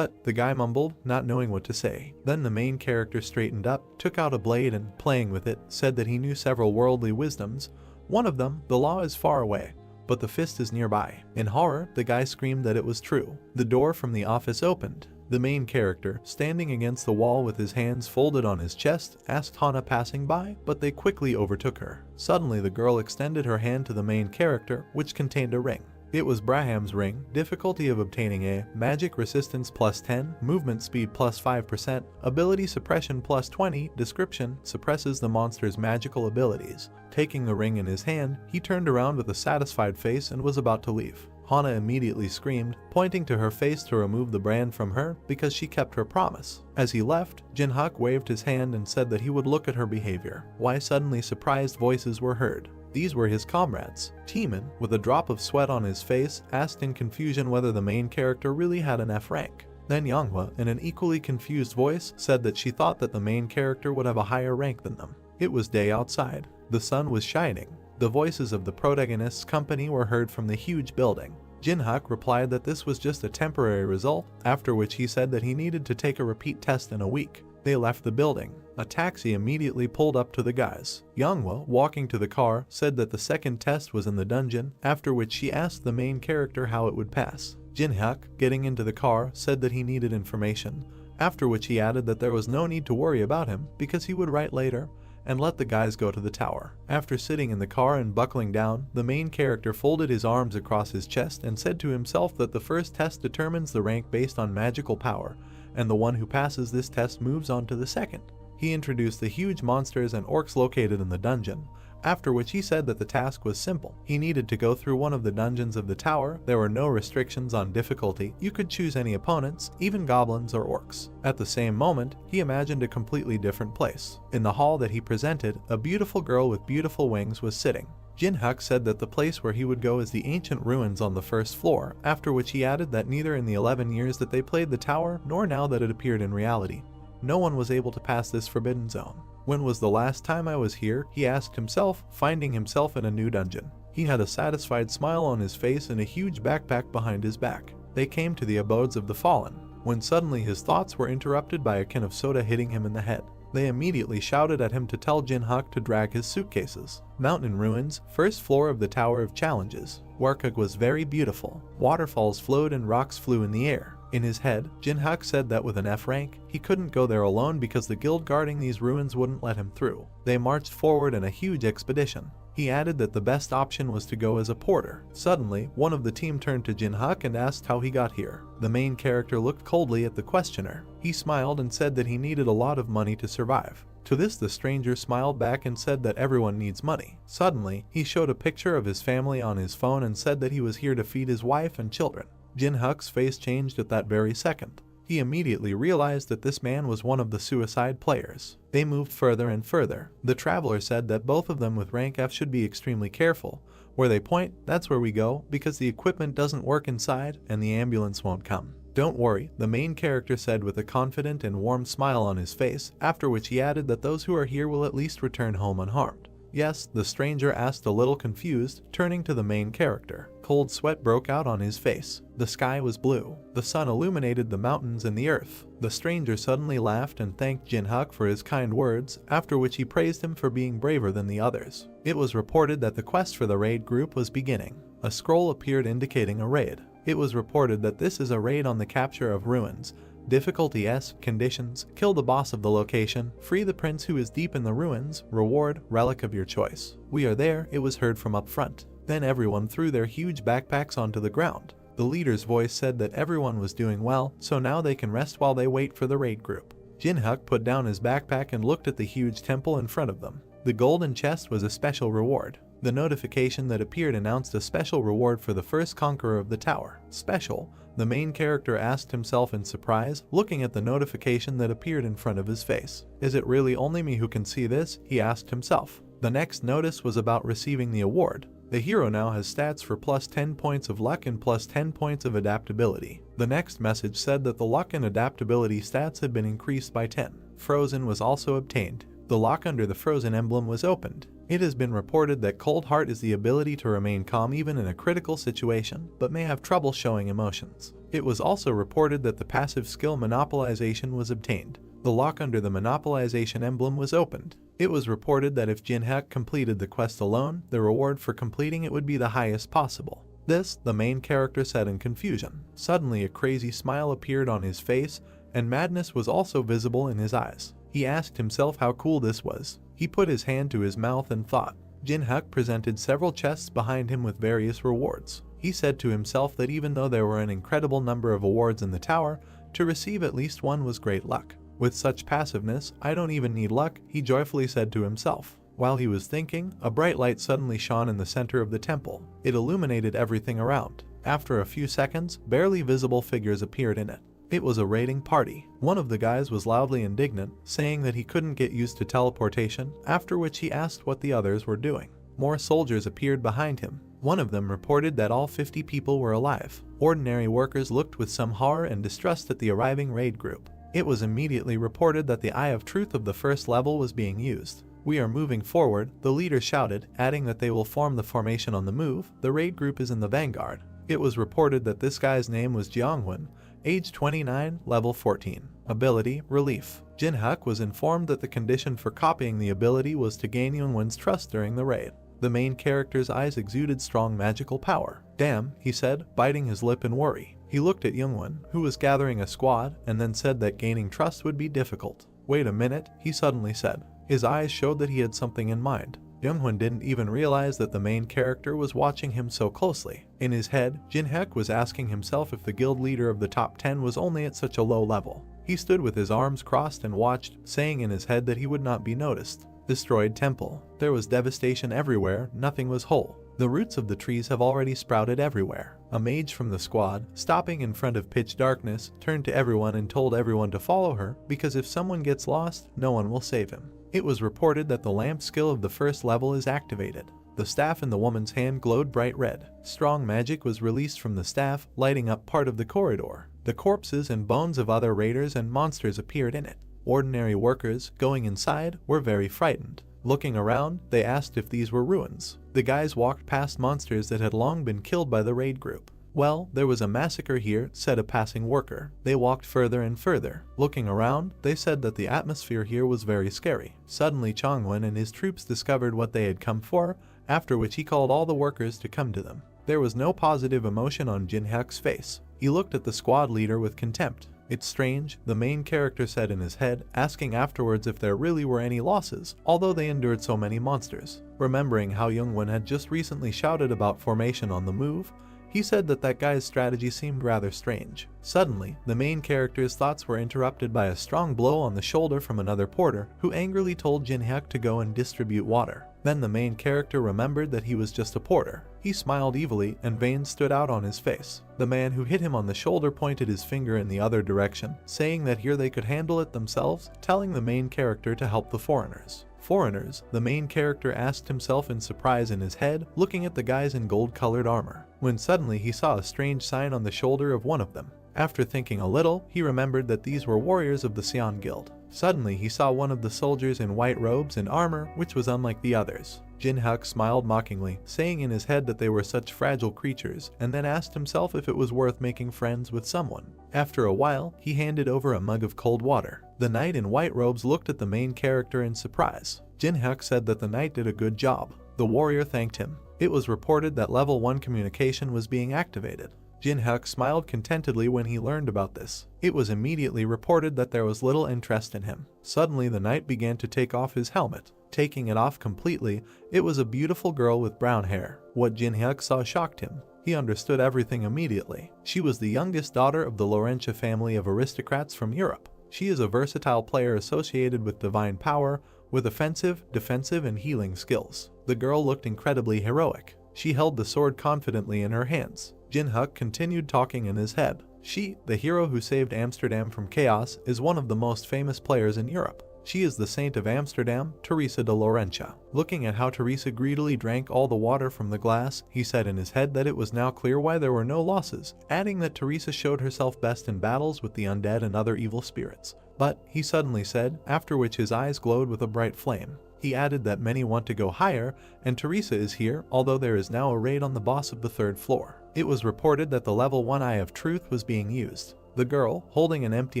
the guy mumbled, not knowing what to say. Then the main character straightened up, took out a blade and, playing with it, said that he knew several worldly wisdoms. One of them, the law is far away, but the fist is nearby. In horror, the guy screamed that it was true. The door from the office opened. The main character, standing against the wall with his hands folded on his chest, asked Hana passing by, but they quickly overtook her. Suddenly the girl extended her hand to the main character, which contained a ring. It was Braham's ring. Difficulty of obtaining a magic resistance plus 10, movement speed plus 5%, ability suppression plus 20, description, suppresses the monster's magical abilities. Taking the ring in his hand, he turned around with a satisfied face and was about to leave. Hana immediately screamed, pointing to her face to remove the brand from her because she kept her promise. As he left, Jinhyuk waved his hand and said that he would look at her behavior. Why suddenly surprised voices were heard. These were his comrades. Teeman, with a drop of sweat on his face, asked in confusion whether the main character really had an F rank. Then Manhwa, in an equally confused voice, said that she thought that the main character would have a higher rank than them. It was day outside. The sun was shining. The voices of the protagonist's company were heard from the huge building. Jinhyuk replied that this was just a temporary result, after which he said that he needed to take a repeat test in a week. They left the building. A taxi immediately pulled up to the guys. Manhwa, walking to the car, said that the second test was in the dungeon, after which she asked the main character how it would pass. Jinhyuk, getting into the car, said that he needed information, after which he added that there was no need to worry about him because he would write later, and let the guys go to the tower. After sitting in the car and buckling down, the main character folded his arms across his chest and said to himself that the first test determines the rank based on magical power, and the one who passes this test moves on to the second. He introduced the huge monsters and orcs located in the dungeon, after which he said that the task was simple. He needed to go through one of the dungeons of the tower. There were no restrictions on difficulty. You could choose any opponents, even goblins or orcs. At the same moment, he imagined a completely different place. In the hall that he presented, a beautiful girl with beautiful wings was sitting. Jinhyuk said that the place where he would go is the ancient ruins on the first floor, after which he added that neither in the 11 years that they played the tower, nor now that it appeared in reality, no one was able to pass this forbidden zone. When was the last time I was here? He asked himself, finding himself in a new dungeon. He had a satisfied smile on his face and a huge backpack behind his back. They came to the abodes of the fallen, when suddenly his thoughts were interrupted by a can of soda hitting him in the head. They immediately shouted at him to tell Jinhyuk to drag his suitcases. Mountain ruins, first floor of the Tower of Challenges. Warkug was very beautiful. Waterfalls flowed and rocks flew in the air. In his head, Jinhyuk said that with an F rank, he couldn't go there alone because the guild guarding these ruins wouldn't let him through. They marched forward in a huge expedition. He added that the best option was to go as a porter. Suddenly, one of the team turned to Jinhyuk and asked how he got here. The main character looked coldly at the questioner. He smiled and said that he needed a lot of money to survive. To this the stranger smiled back and said that everyone needs money. Suddenly, he showed a picture of his family on his phone and said that he was here to feed his wife and children. Jinhyuk's face changed at that very second. He immediately realized that this man was one of the suicide players. They moved further and further. The traveler said that both of them with rank F should be extremely careful. Where they point, that's where we go, because the equipment doesn't work inside and the ambulance won't come. Don't worry, the main character said with a confident and warm smile on his face, after which he added that those who are here will at least return home unharmed. Yes, the stranger asked, a little confused, turning to the main character. Cold sweat broke out on his face. The sky was blue. The sun illuminated the mountains and the earth. The stranger suddenly laughed and thanked Jinhyuk for his kind words, after which he praised him for being braver than the others. It was reported that the quest for the raid group was beginning. A scroll appeared indicating a raid. It was reported that this is a raid on the capture of ruins. Difficulty S, conditions, kill the boss of the location, free the prince who is deep in the ruins, reward, relic of your choice. We are there, it was heard from up front. Then everyone threw their huge backpacks onto the ground. The leader's voice said that everyone was doing well, so now they can rest while they wait for the raid group. Jinhyuk put down his backpack and looked at the huge temple in front of them. The golden chest was a special reward. The notification that appeared announced a special reward for the first conqueror of the tower. Special, the main character asked himself in surprise, looking at the notification that appeared in front of his face. Is it really only me who can see this? He asked himself. The next notice was about receiving the award. The hero now has stats for plus 10 points of luck and plus 10 points of adaptability. The next message said that the luck and adaptability stats had been increased by 10. Frozen was also obtained. The lock under the frozen emblem was opened. It has been reported that Cold Heart is the ability to remain calm even in a critical situation, but may have trouble showing emotions. It was also reported that the passive skill Monopolization was obtained. The lock under the Monopolization emblem was opened. It was reported that if Jinhyuk completed the quest alone, the reward for completing it would be the highest possible. This, the main character said in confusion. Suddenly a crazy smile appeared on his face, and madness was also visible in his eyes. He asked himself how cool this was. He put his hand to his mouth and thought. Jinhyuk presented several chests behind him with various rewards. He said to himself that even though there were an incredible number of awards in the tower, to receive at least one was great luck. With such passiveness, I don't even need luck, he joyfully said to himself. While he was thinking, a bright light suddenly shone in the center of the temple. It illuminated everything around. After a few seconds, barely visible figures appeared in it. It was a raiding party. One of the guys was loudly indignant, saying that he couldn't get used to teleportation, after which he asked what the others were doing. More soldiers appeared behind him. One of them reported that all 50 people were alive. Ordinary workers looked with some horror and distrust at the arriving raid group. It was immediately reported that the Eye of Truth of the first level was being used. We are moving forward, the leader shouted, adding that they will form the formation on the move. The raid group is in the vanguard. It was reported that this guy's name was Jeonghwan, age 29, level 14. Ability, Relief. Jinhyuk was informed that the condition for copying the ability was to gain Jeonghwan's trust during the raid. The main character's eyes exuded strong magical power. Damn, he said, biting his lip in worry. He looked at Jeonghwan, who was gathering a squad, and then said that gaining trust would be difficult. Wait a minute, he suddenly said. His eyes showed that he had something in mind. Jeonghwan didn't even realize that the main character was watching him so closely. In his head, Jinhyuk was asking himself if the guild leader of the top 10 was only at such a low level. He stood with his arms crossed and watched, saying in his head that he would not be noticed. Destroyed temple. There was devastation everywhere, nothing was whole. The roots of the trees have already sprouted everywhere. A mage from the squad, stopping in front of pitch darkness, turned to everyone and told everyone to follow her, because if someone gets lost, no one will save him. It was reported that the lamp skill of the first level is activated. The staff in the woman's hand glowed bright red. Strong magic was released from the staff, lighting up part of the corridor. The corpses and bones of other raiders and monsters appeared in it. Ordinary workers, going inside, were very frightened. Looking around, they asked if these were ruins. The guys walked past monsters that had long been killed by the raid group. Well, there was a massacre here, said a passing worker. They walked further and further. Looking around, they said that the atmosphere here was very scary. Suddenly Jeonghwan and his troops discovered what they had come for, after which he called all the workers to come to them. There was no positive emotion on Jinhyuk's face. He looked at the squad leader with contempt. It's strange, the main character said in his head, asking afterwards if there really were any losses, although they endured so many monsters. Remembering how Jeonghwan had just recently shouted about formation on the move, he said that guy's strategy seemed rather strange. Suddenly, the main character's thoughts were interrupted by a strong blow on the shoulder from another porter, who angrily told Jinhyuk to go and distribute water. Then the main character remembered that he was just a porter. He smiled evilly, and veins stood out on his face. The man who hit him on the shoulder pointed his finger in the other direction, saying that here they could handle it themselves, telling the main character to help the foreigners. Foreigners, the main character asked himself in surprise in his head, looking at the guys in gold-colored armor, when suddenly he saw a strange sign on the shoulder of one of them. After thinking a little, he remembered that these were warriors of the Sion Guild. Suddenly he saw one of the soldiers in white robes and armor, which was unlike the others. Jin-hyuk smiled mockingly, saying in his head that they were such fragile creatures, and then asked himself if it was worth making friends with someone. After a while, he handed over a mug of cold water. The knight in white robes looked at the main character in surprise. Jin-hyuk said that the knight did a good job. The warrior thanked him. It was reported that level 1 communication was being activated. Jin-hyuk smiled contentedly when he learned about this. It was immediately reported that there was little interest in him. Suddenly the knight began to take off his helmet. Taking it off completely, it was a beautiful girl with brown hair. What Jin-hyuk saw shocked him. He understood everything immediately. She was the youngest daughter of the Laurentia family of aristocrats from Europe. She is a versatile player associated with divine power, with offensive, defensive, and healing skills. The girl looked incredibly heroic. She held the sword confidently in her hands. Jin-hyuk continued talking in his head. She, the hero who saved Amsterdam from chaos, is one of the most famous players in Europe. She is the saint of Amsterdam, Teresa de Laurentia. Looking at how Teresa greedily drank all the water from the glass, he said in his head that it was now clear why there were no losses, adding that Teresa showed herself best in battles with the undead and other evil spirits. But, he suddenly said, after which his eyes glowed with a bright flame. He added that many want to go higher, and Teresa is here, although there is now a raid on the boss of the 3rd floor. It was reported that the level 1 Eye of Truth was being used. The girl, holding an empty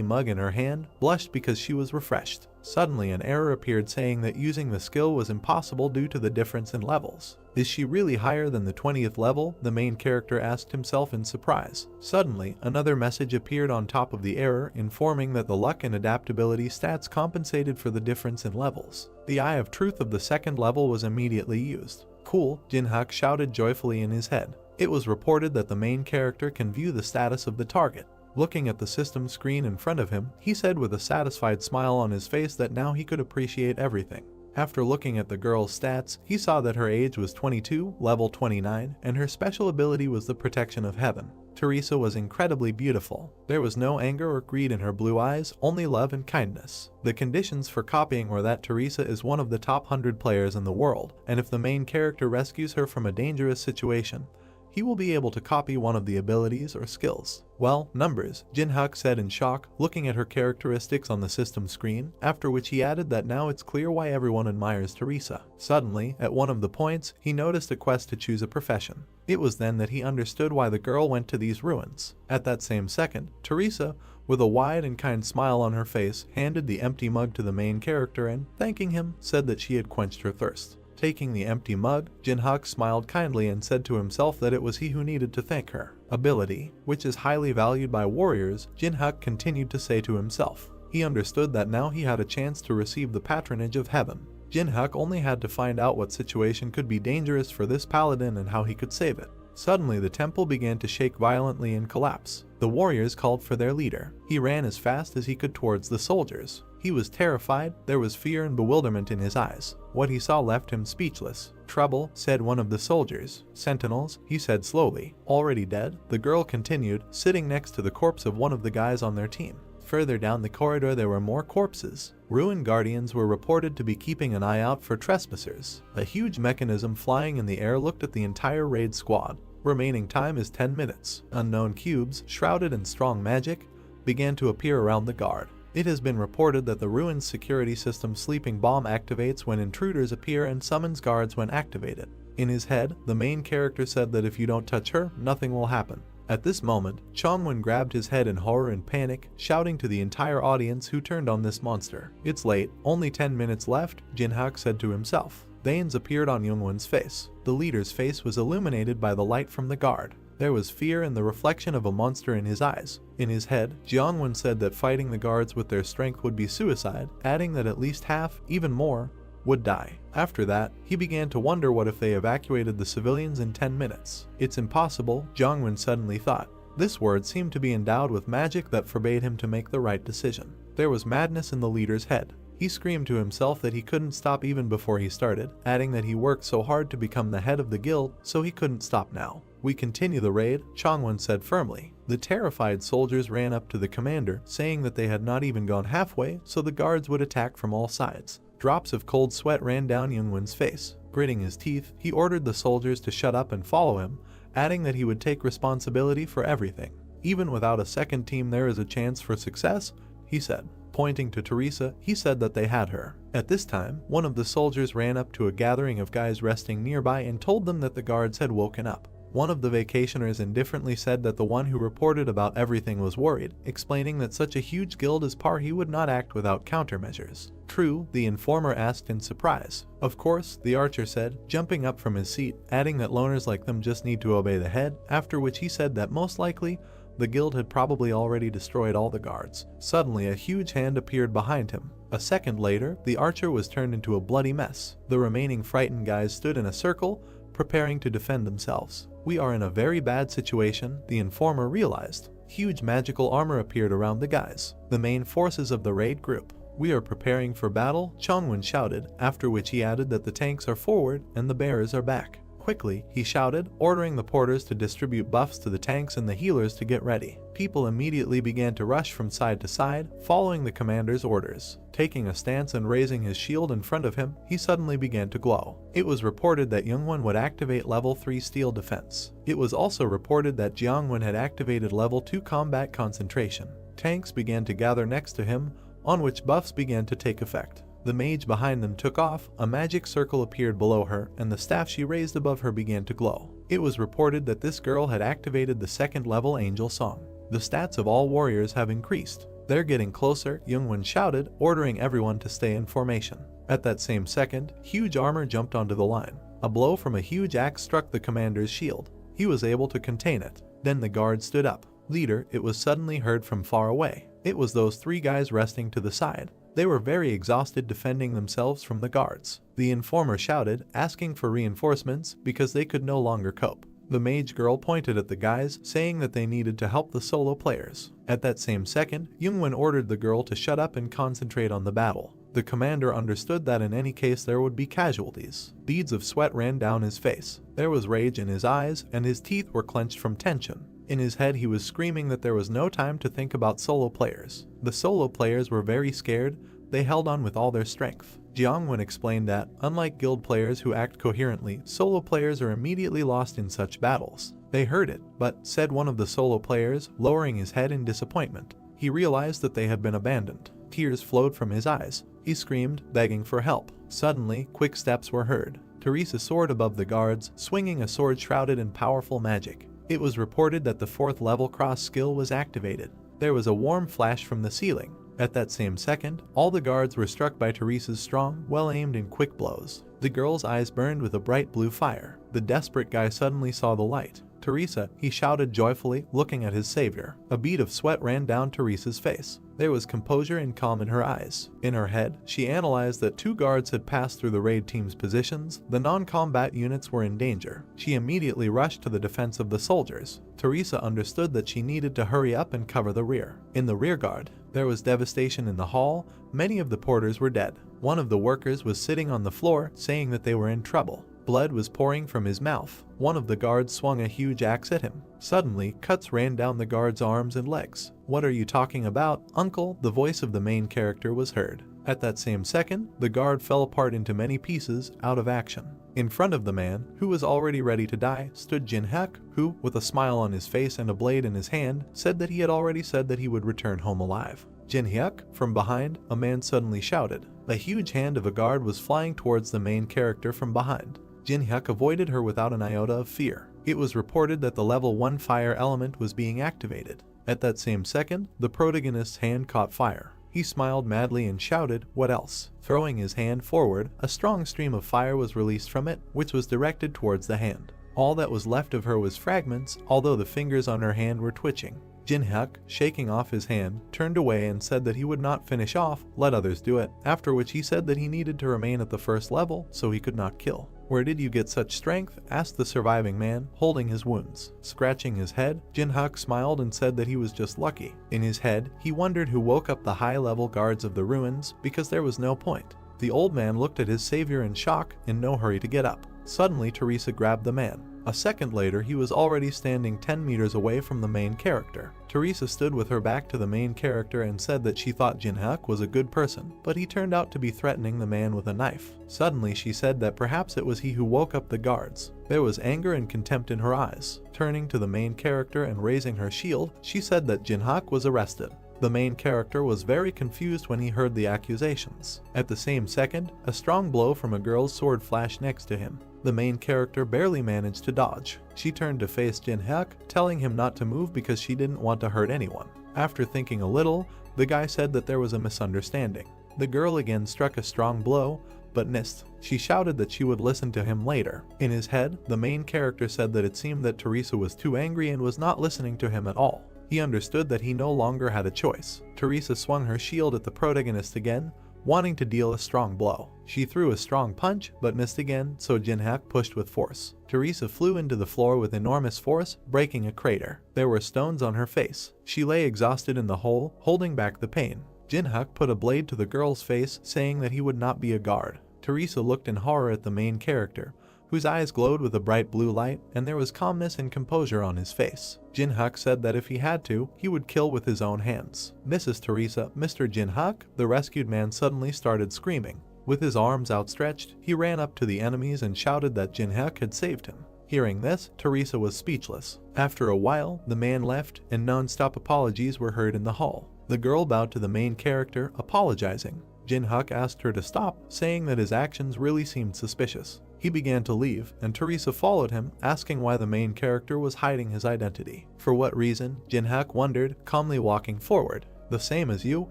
mug in her hand, blushed because she was refreshed. Suddenly an error appeared saying that using the skill was impossible due to the difference in levels. Is she really higher than the 20th level? The main character asked himself in surprise. Suddenly, another message appeared on top of the error, informing that the luck and adaptability stats compensated for the difference in levels. The Eye of Truth of the 2nd level was immediately used. Cool, Jin-hyuk shouted joyfully in his head. It was reported that the main character can view the status of the target. Looking at the system screen in front of him, he said with a satisfied smile on his face that now he could appreciate everything. After looking at the girl's stats, he saw that her age was 22, level 29, and her special ability was the protection of heaven. Teresa was incredibly beautiful. There was no anger or greed in her blue eyes, only love and kindness. The conditions for copying were that Teresa is one of the top 100 players in the world, and if the main character rescues her from a dangerous situation, he will be able to copy one of the abilities or skills. Well, numbers, Jin-hyuk said in shock, looking at her characteristics on the system screen, after which he added that now it's clear why everyone admires Teresa. Suddenly, at one of the points, he noticed a quest to choose a profession. It was then that he understood why the girl went to these ruins. At that same second, Teresa, with a wide and kind smile on her face, handed the empty mug to the main character and, thanking him, said that she had quenched her thirst. Taking the empty mug, Jin-hyuk smiled kindly and said to himself that it was he who needed to thank her. Ability, which is highly valued by warriors, Jin-hyuk continued to say to himself. He understood that now he had a chance to receive the patronage of heaven. Jin-hyuk only had to find out what situation could be dangerous for this paladin and how he could save it. Suddenly the temple began to shake violently and collapse. The warriors called for their leader. He ran as fast as he could towards the soldiers. He was terrified, there was fear and bewilderment in his eyes. What he saw left him speechless. Trouble, said one of the soldiers. Sentinels, he said slowly. Already dead? The girl continued, sitting next to the corpse of one of the guys on their team. Further down the corridor there were more corpses. Ruin guardians were reported to be keeping an eye out for trespassers. A huge mechanism flying in the air looked at the entire raid squad. Remaining time is 10 minutes. Unknown cubes, shrouded in strong magic, began to appear around the guard. It has been reported that the ruin's security system sleeping bomb activates when intruders appear and summons guards when activated. In his head, the main character said that if you don't touch her, nothing will happen. At this moment, Chongwon grabbed his head in horror and panic, shouting to the entire audience who turned on this monster. It's late, only 10 minutes left, Jin-hyuk said to himself. Veins appeared on Youngwon's face. The leader's face was illuminated by the light from the guard. There was fear and the reflection of a monster in his eyes. In his head, Jeongwon said that fighting the guards with their strength would be suicide, adding that at least half, even more, would die. After that, he began to wonder what if they evacuated the civilians in 10 minutes. It's impossible, Jeongwon suddenly thought. This word seemed to be endowed with magic that forbade him to make the right decision. There was madness in the leader's head. He screamed to himself that he couldn't stop even before he started, adding that he worked so hard to become the head of the guild, so he couldn't stop now. We continue the raid, Chongwon said firmly. The terrified soldiers ran up to the commander, saying that they had not even gone halfway, so the guards would attack from all sides. Drops of cold sweat ran down Youngwon's face. Gritting his teeth, he ordered the soldiers to shut up and follow him, adding that he would take responsibility for everything. Even without a second team there is a chance for success, he said. Pointing to Teresa, he said that they had her. At this time, one of the soldiers ran up to a gathering of guys resting nearby and told them that the guards had woken up. One of the vacationers indifferently said that the one who reported about everything was worried, explaining that such a huge guild as Parhi would not act without countermeasures. True, the informer asked in surprise. Of course, the archer said, jumping up from his seat, adding that loners like them just need to obey the head, after which he said that most likely, the guild had probably already destroyed all the guards. Suddenly, a huge hand appeared behind him. A second later, the archer was turned into a bloody mess. The remaining frightened guys stood in a circle, preparing to defend themselves. We are in a very bad situation, the informer realized. Huge magical armor appeared around the guys, the main forces of the raid group. We are preparing for battle, Chongwon shouted, after which he added that the tanks are forward and the bearers are back. Quickly, he shouted, ordering the porters to distribute buffs to the tanks and the healers to get ready. People immediately began to rush from side to side, following the commander's orders. Taking a stance and raising his shield in front of him, he suddenly began to glow. It was reported that Youngwon would activate level 3 steel defense. It was also reported that Jeongwon had activated level 2 combat concentration. Tanks began to gather next to him, on which buffs began to take effect. The mage behind them took off, a magic circle appeared below her, and the staff she raised above her began to glow. It was reported that this girl had activated the second level angel song. The stats of all warriors have increased. They're getting closer, Youngwon shouted, ordering everyone to stay in formation. At that same second, huge armor jumped onto the line. A blow from a huge axe struck the commander's shield. He was able to contain it. Then the guard stood up. Leader, it was suddenly heard from far away. It was those 3 guys resting to the side. They were very exhausted defending themselves from the guards. The informer shouted, asking for reinforcements because they could no longer cope. The mage girl pointed at the guys, saying that they needed to help the solo players. At that same second, Youngwon ordered the girl to shut up and concentrate on the battle. The commander understood that in any case there would be casualties. Beads of sweat ran down his face. There was rage in his eyes, and his teeth were clenched from tension. In his head he was screaming that there was no time to think about solo players. The solo players were very scared, they held on with all their strength. Jeongwon explained that, unlike guild players who act coherently, solo players are immediately lost in such battles. They heard it, but, said one of the solo players, lowering his head in disappointment. He realized that they had been abandoned. Tears flowed from his eyes. He screamed, begging for help. Suddenly, quick steps were heard. Teresa soared above the guards, swinging a sword shrouded in powerful magic. It was reported that the 4th level cross skill was activated. There was a warm flash from the ceiling. At that same second, all the guards were struck by Teresa's strong, well-aimed and quick blows. The girl's eyes burned with a bright blue fire. The desperate guy suddenly saw the light. Teresa, he shouted joyfully, looking at his savior. A bead of sweat ran down Teresa's face. There was composure and calm in her eyes. In her head, she analyzed that 2 guards had passed through the raid team's positions. The non-combat units were in danger. She immediately rushed to the defense of the soldiers. Teresa understood that she needed to hurry up and cover the rear. In the rearguard, there was devastation in the hall. Many of the porters were dead. One of the workers was sitting on the floor, saying that they were in trouble. Blood was pouring from his mouth. One of the guards swung a huge axe at him. Suddenly, cuts ran down the guard's arms and legs. "What are you talking about, uncle?" The voice of the main character was heard. At that same second, the guard fell apart into many pieces, out of action. In front of the man, who was already ready to die, stood Jin-hyuk, who, with a smile on his face and a blade in his hand, said that he had already said that he would return home alive. Jin-hyuk, from behind, a man suddenly shouted. A huge hand of a guard was flying towards the main character from behind. Jin-hyuk avoided her without an iota of fear. It was reported that the level 1 fire element was being activated. At that same second, the protagonist's hand caught fire. He smiled madly and shouted, "What else?" Throwing his hand forward, a strong stream of fire was released from it, which was directed towards the hand. All that was left of her was fragments, although the fingers on her hand were twitching. Jin-hyuk, shaking off his hand, turned away and said that he would not finish off, let others do it, after which he said that he needed to remain at the 1st level so he could not kill. "Where did you get such strength?" asked the surviving man, holding his wounds. Scratching his head, Jin-hyuk smiled and said that he was just lucky. In his head, he wondered who woke up the high-level guards of the ruins, because there was no point. The old man looked at his savior in shock, in no hurry to get up. Suddenly, Teresa grabbed the man. A second later, he was already standing 10 meters away from the main character. Teresa stood with her back to the main character and said that she thought Jin-hyuk was a good person, but he turned out to be threatening the man with a knife. Suddenly, she said that perhaps it was he who woke up the guards. There was anger and contempt in her eyes. Turning to the main character and raising her shield, she said that Jin-hyuk was arrested. The main character was very confused when he heard the accusations. At the same second, a strong blow from a girl's sword flashed next to him. The main character barely managed to dodge. She turned to face Jin-hyuk, telling him not to move because she didn't want to hurt anyone. After thinking a little, the guy said that there was a misunderstanding. The girl again struck a strong blow, but missed. She shouted that she would listen to him later. In his head, the main character said that it seemed that Teresa was too angry and was not listening to him at all. He understood that he no longer had a choice. Teresa swung her shield at the protagonist again, wanting to deal a strong blow. She threw a strong punch, but missed again, so Jin-hyuk pushed with force. Teresa flew into the floor with enormous force, breaking a crater. There were stones on her face. She lay exhausted in the hole, holding back the pain. Jin-hyuk put a blade to the girl's face, saying that he would not be a guard. Teresa looked in horror at the main character, whose eyes glowed with a bright blue light, and there was calmness and composure on his face. Jin-hyuk said that if he had to, he would kill with his own hands. Mrs. Teresa, Mr. Jin-hyuk, the rescued man suddenly started screaming. With his arms outstretched, he ran up to the enemies and shouted that Jin-hyuk had saved him. Hearing this, Teresa was speechless. After a while, the man left, and non-stop apologies were heard in the hall. The girl bowed to the main character, apologizing. Jin-hyuk asked her to stop, saying that his actions really seemed suspicious. He began to leave, and Teresa followed him, asking why the main character was hiding his identity. For what reason, Jin-hyuk wondered, calmly walking forward. The same as you,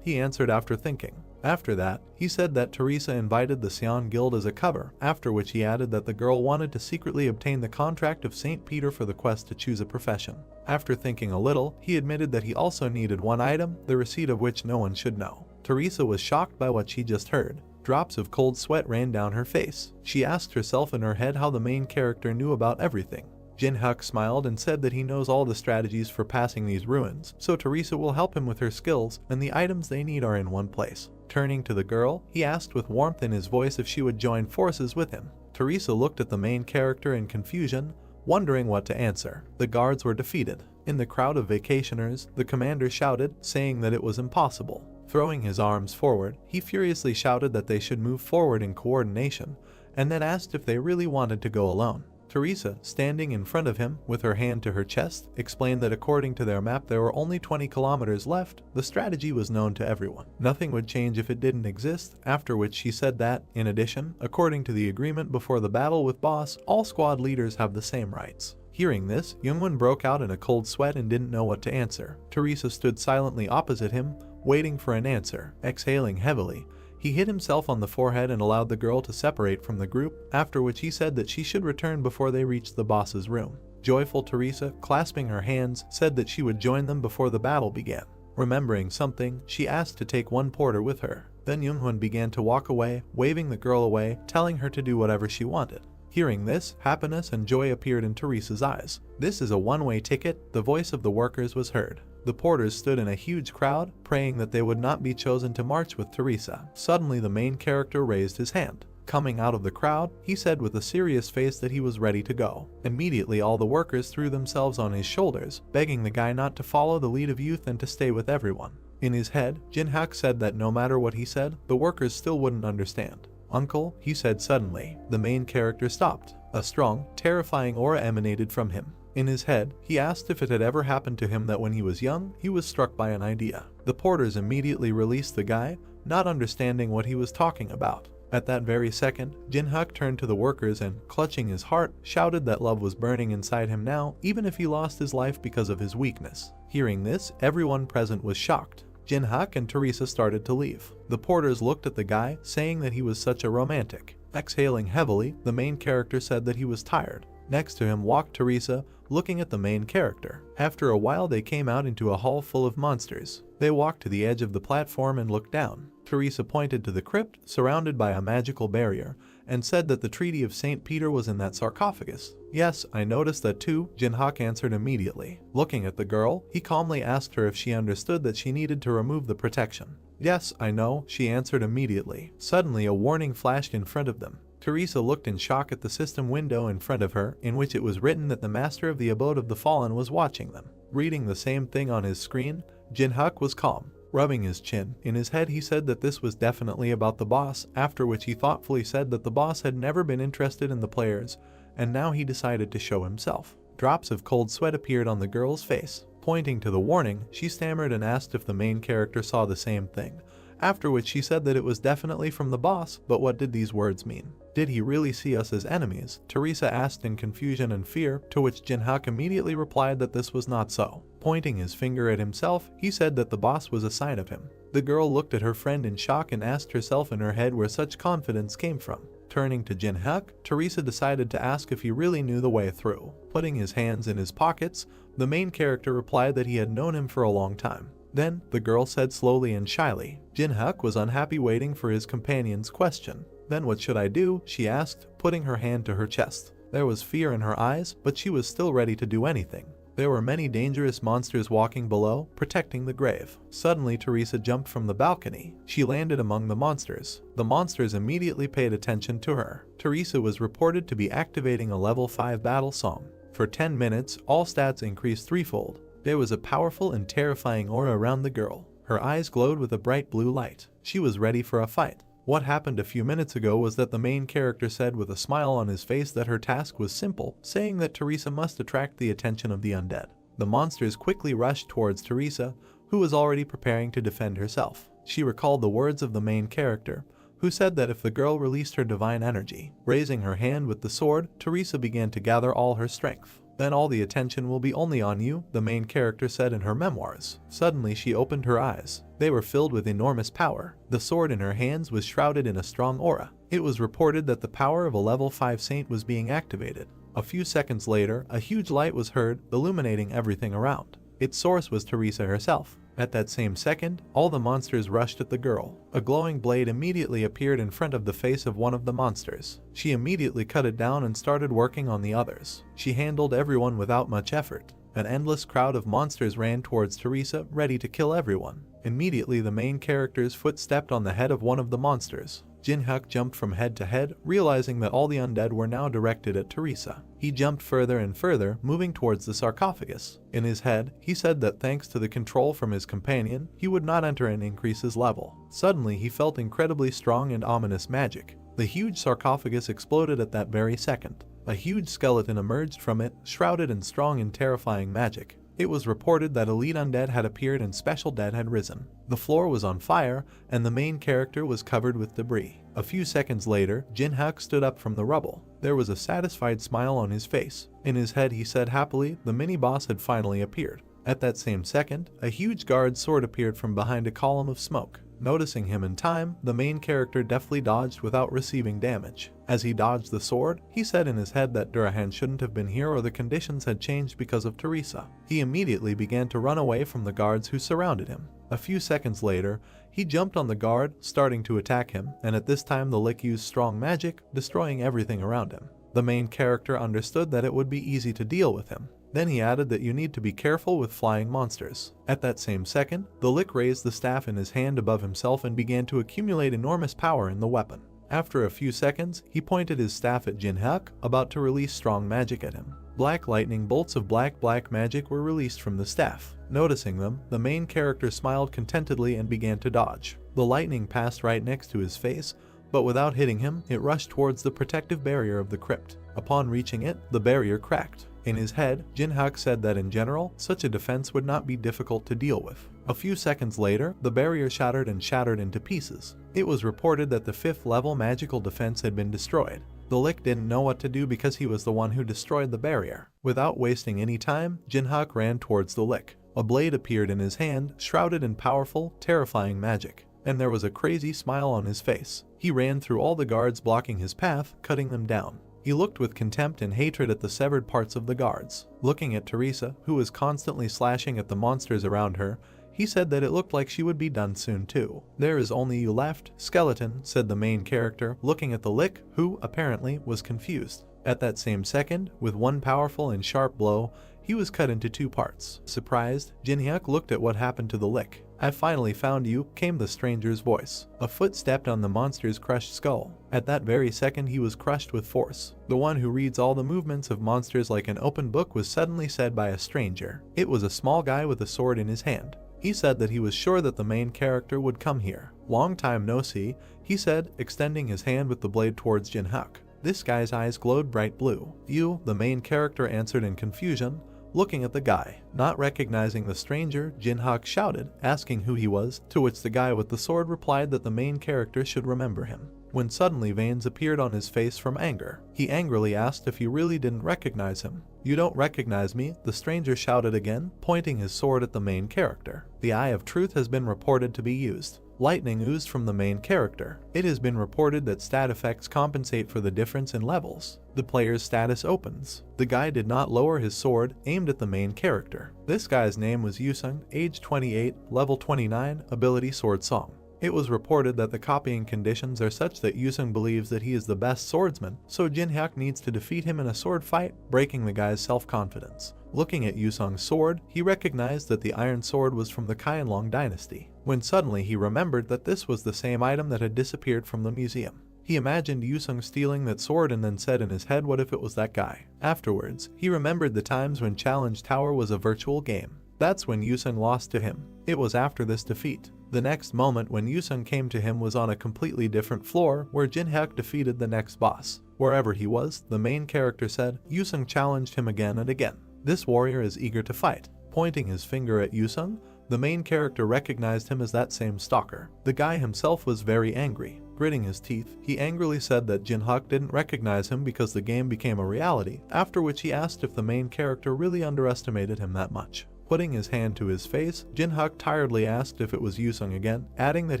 he answered after thinking. After that, he said that Teresa invited the Sion Guild as a cover, after which he added that the girl wanted to secretly obtain the contract of St. Peter for the quest to choose a profession. After thinking a little, he admitted that he also needed one item, the receipt of which no one should know. Teresa was shocked by what she just heard. Drops of cold sweat ran down her face. She asked herself in her head how the main character knew about everything. Jin-hyuk smiled and said that he knows all the strategies for passing these ruins, so Teresa will help him with her skills, and the items they need are in one place. Turning to the girl, he asked with warmth in his voice if she would join forces with him. Teresa looked at the main character in confusion, wondering what to answer. The guards were defeated. In the crowd of vacationers, the commander shouted, saying that it was impossible. Throwing his arms forward, he furiously shouted that they should move forward in coordination, and then asked if they really wanted to go alone. Teresa, standing in front of him with her hand to her chest, explained that according to their map there were only 20 kilometers left. The strategy was known to everyone. Nothing would change if it didn't exist, after which she said that, in addition, according to the agreement before the battle with Boss, all squad leaders have the same rights. Hearing this, Youngwon broke out in a cold sweat and didn't know what to answer. Teresa stood silently opposite him, waiting for an answer. Exhaling heavily, he hit himself on the forehead and allowed the girl to separate from the group, after which he said that she should return before they reached the boss's room. Joyful Teresa, clasping her hands, said that she would join them before the battle began. Remembering something, she asked to take one porter with her. Then Youngwon began to walk away, waving the girl away, telling her to do whatever she wanted. Hearing this, happiness and joy appeared in Teresa's eyes. "This is a one-way ticket," the voice of the workers was heard. The porters stood in a huge crowd, praying that they would not be chosen to march with Teresa. Suddenly the main character raised his hand. Coming out of the crowd, he said with a serious face that he was ready to go. Immediately all the workers threw themselves on his shoulders, begging the guy not to follow the lead of youth and to stay with everyone. In his head, Jin-hyuk said that no matter what he said, the workers still wouldn't understand. "Uncle," he said suddenly. The main character stopped. A strong, terrifying aura emanated from him. In his head, he asked if it had ever happened to him that when he was young, he was struck by an idea. The porters immediately released the guy, not understanding what he was talking about. At that very second, Jin-hyuk turned to the workers and, clutching his heart, shouted that love was burning inside him now, even if he lost his life because of his weakness. Hearing this, everyone present was shocked. Jin-hyuk and Teresa started to leave. The porters looked at the guy, saying that he was such a romantic. Exhaling heavily, the main character said that he was tired. Next to him walked Teresa, looking at the main character. After a while they came out into a hall full of monsters. They walked to the edge of the platform and looked down. Teresa pointed to the crypt, surrounded by a magical barrier, and said that the Treaty of St. Peter was in that sarcophagus. "Yes, I noticed that too," Jin-hyuk answered immediately. Looking at the girl, he calmly asked her if she understood that she needed to remove the protection. "Yes, I know," she answered immediately. Suddenly a warning flashed in front of them. Teresa looked in shock at the system window in front of her, in which it was written that the master of the abode of the fallen was watching them. Reading the same thing on his screen, Jin-hyuk was calm. Rubbing his chin, in his head he said that this was definitely about the boss, after which he thoughtfully said that the boss had never been interested in the players, and now he decided to show himself. Drops of cold sweat appeared on the girl's face. Pointing to the warning, she stammered and asked if the main character saw the same thing, after which she said that it was definitely from the boss, but what did these words mean? Did he really see us as enemies? Teresa asked in confusion and fear, to which Jinhyuk immediately replied that this was not so. Pointing his finger at himself, he said that the boss was a sign of him. The girl looked at her friend in shock and asked herself in her head where such confidence came from. Turning to Jinhyuk, Teresa decided to ask if he really knew the way through. Putting his hands in his pockets, the main character replied that he had known him for a long time. Then, the girl said slowly and shyly. Jinhyuk was unhappy waiting for his companion's question. Then what should I do? She asked, putting her hand to her chest. There was fear in her eyes, but she was still ready to do anything. There were many dangerous monsters walking below, protecting the grave. Suddenly, Teresa jumped from the balcony. She landed among the monsters. The monsters immediately paid attention to her. Teresa was reported to be activating a level 5 battle song. For 10 minutes, all stats increased threefold. There was a powerful and terrifying aura around the girl. Her eyes glowed with a bright blue light. She was ready for a fight. What happened a few minutes ago was that the main character said with a smile on his face that her task was simple, saying that Teresa must attract the attention of the undead. The monsters quickly rushed towards Teresa, who was already preparing to defend herself. She recalled the words of the main character, who said that if the girl released her divine energy. Raising her hand with the sword, Teresa began to gather all her strength. Then all the attention will be only on you, the main character said in her memoirs. Suddenly she opened her eyes. They were filled with enormous power. The sword in her hands was shrouded in a strong aura. It was reported that the power of a level 5 saint was being activated. A few seconds later, a huge light was heard, illuminating everything around. Its source was Teresa herself. At that same second, all the monsters rushed at the girl. A glowing blade immediately appeared in front of the face of one of the monsters. She immediately cut it down and started working on the others. She handled everyone without much effort. An endless crowd of monsters ran towards Teresa, ready to kill everyone. Immediately, the main character's foot stepped on the head of one of the monsters. Jinhyuk jumped from head to head, realizing that all the undead were now directed at Teresa. He jumped further and further, moving towards the sarcophagus. In his head, he said that thanks to the control from his companion, he would not enter and increase his level. Suddenly, he felt incredibly strong and ominous magic. The huge sarcophagus exploded at that very second. A huge skeleton emerged from it, shrouded in strong and terrifying magic. It was reported that elite undead had appeared and special dead had risen. The floor was on fire, and the main character was covered with debris. A few seconds later, Jinhyuk stood up from the rubble. There was a satisfied smile on his face. In his head he said happily the mini-boss had finally appeared. At that same second, a huge guard sword appeared from behind a column of smoke. Noticing him in time, the main character deftly dodged without receiving damage. As he dodged the sword, he said in his head that Durahan shouldn't have been here or the conditions had changed because of Teresa. He immediately began to run away from the guards who surrounded him. A few seconds later, he jumped on the guard, starting to attack him, and at this time the lick used strong magic, destroying everything around him. The main character understood that it would be easy to deal with him. Then he added that you need to be careful with flying monsters. At that same second, the lick raised the staff in his hand above himself and began to accumulate enormous power in the weapon. After a few seconds, he pointed his staff at Jinhyuk, about to release strong magic at him. Black lightning bolts of black magic were released from the staff. Noticing them, the main character smiled contentedly and began to dodge. The lightning passed right next to his face, but without hitting him, it rushed towards the protective barrier of the crypt. Upon reaching it, the barrier cracked. In his head, Jinhyuk said that in general, such a defense would not be difficult to deal with. A few seconds later, the barrier shattered into pieces. It was reported that the 5th level magical defense had been destroyed. The lick didn't know what to do because he was the one who destroyed the barrier. Without wasting any time, Jinhyuk ran towards the lick. A blade appeared in his hand, shrouded in powerful, terrifying magic. And there was a crazy smile on his face. He ran through all the guards blocking his path, cutting them down. He looked with contempt and hatred at the severed parts of the guards. Looking at Teresa, who was constantly slashing at the monsters around her, he said that it looked like she would be done soon too. "There is only you left, skeleton," said the main character, looking at the lick, who, apparently, was confused. At that same second, with one powerful and sharp blow, he was cut into 2 parts. Surprised, Jinhyuk looked at what happened to the lick. "I finally found you," came the stranger's voice. A foot stepped on the monster's crushed skull. At that very second he was crushed with force. The one who reads all the movements of monsters like an open book was suddenly said by a stranger. It was a small guy with a sword in his hand. He said that he was sure that the main character would come here. "Long time no see," he said, extending his hand with the blade towards Jinhyuk. This guy's eyes glowed bright blue. "You," the main character answered in confusion, looking at the guy. Not recognizing the stranger, Jinhyuk shouted, asking who he was, to which the guy with the sword replied that the main character should remember him. When suddenly veins appeared on his face from anger, he angrily asked if he really didn't recognize him. "You don't recognize me?" the stranger shouted again, pointing his sword at the main character. The Eye of Truth has been reported to be used. Lightning oozed from the main character. It has been reported that stat effects compensate for the difference in levels. The player's status opens. The guy did not lower his sword, aimed at the main character. This guy's name was Yusung, age 28, level 29, ability Sword Song. It was reported that the copying conditions are such that Yusung believes that he is the best swordsman, so Jinhyuk needs to defeat him in a sword fight, breaking the guy's self-confidence. Looking at Yusung's sword, he recognized that the iron sword was from the Qianlong dynasty, when suddenly he remembered that this was the same item that had disappeared from the museum. He imagined Yusung stealing that sword and then said in his head, what if it was that guy? Afterwards, he remembered the times when Challenge Tower was a virtual game. That's when Yusung lost to him. It was after this defeat. The next moment when Yusung came to him was on a completely different floor where Jinhyuk defeated the next boss. Wherever he was, the main character said, Yusung challenged him again and again. This warrior is eager to fight. Pointing his finger at Yusung, the main character recognized him as that same stalker. The guy himself was very angry. Gritting his teeth, he angrily said that Jinhyuk didn't recognize him because the game became a reality, after which he asked if the main character really underestimated him that much. Putting his hand to his face, Jinhyuk tiredly asked if it was Yusung again, adding that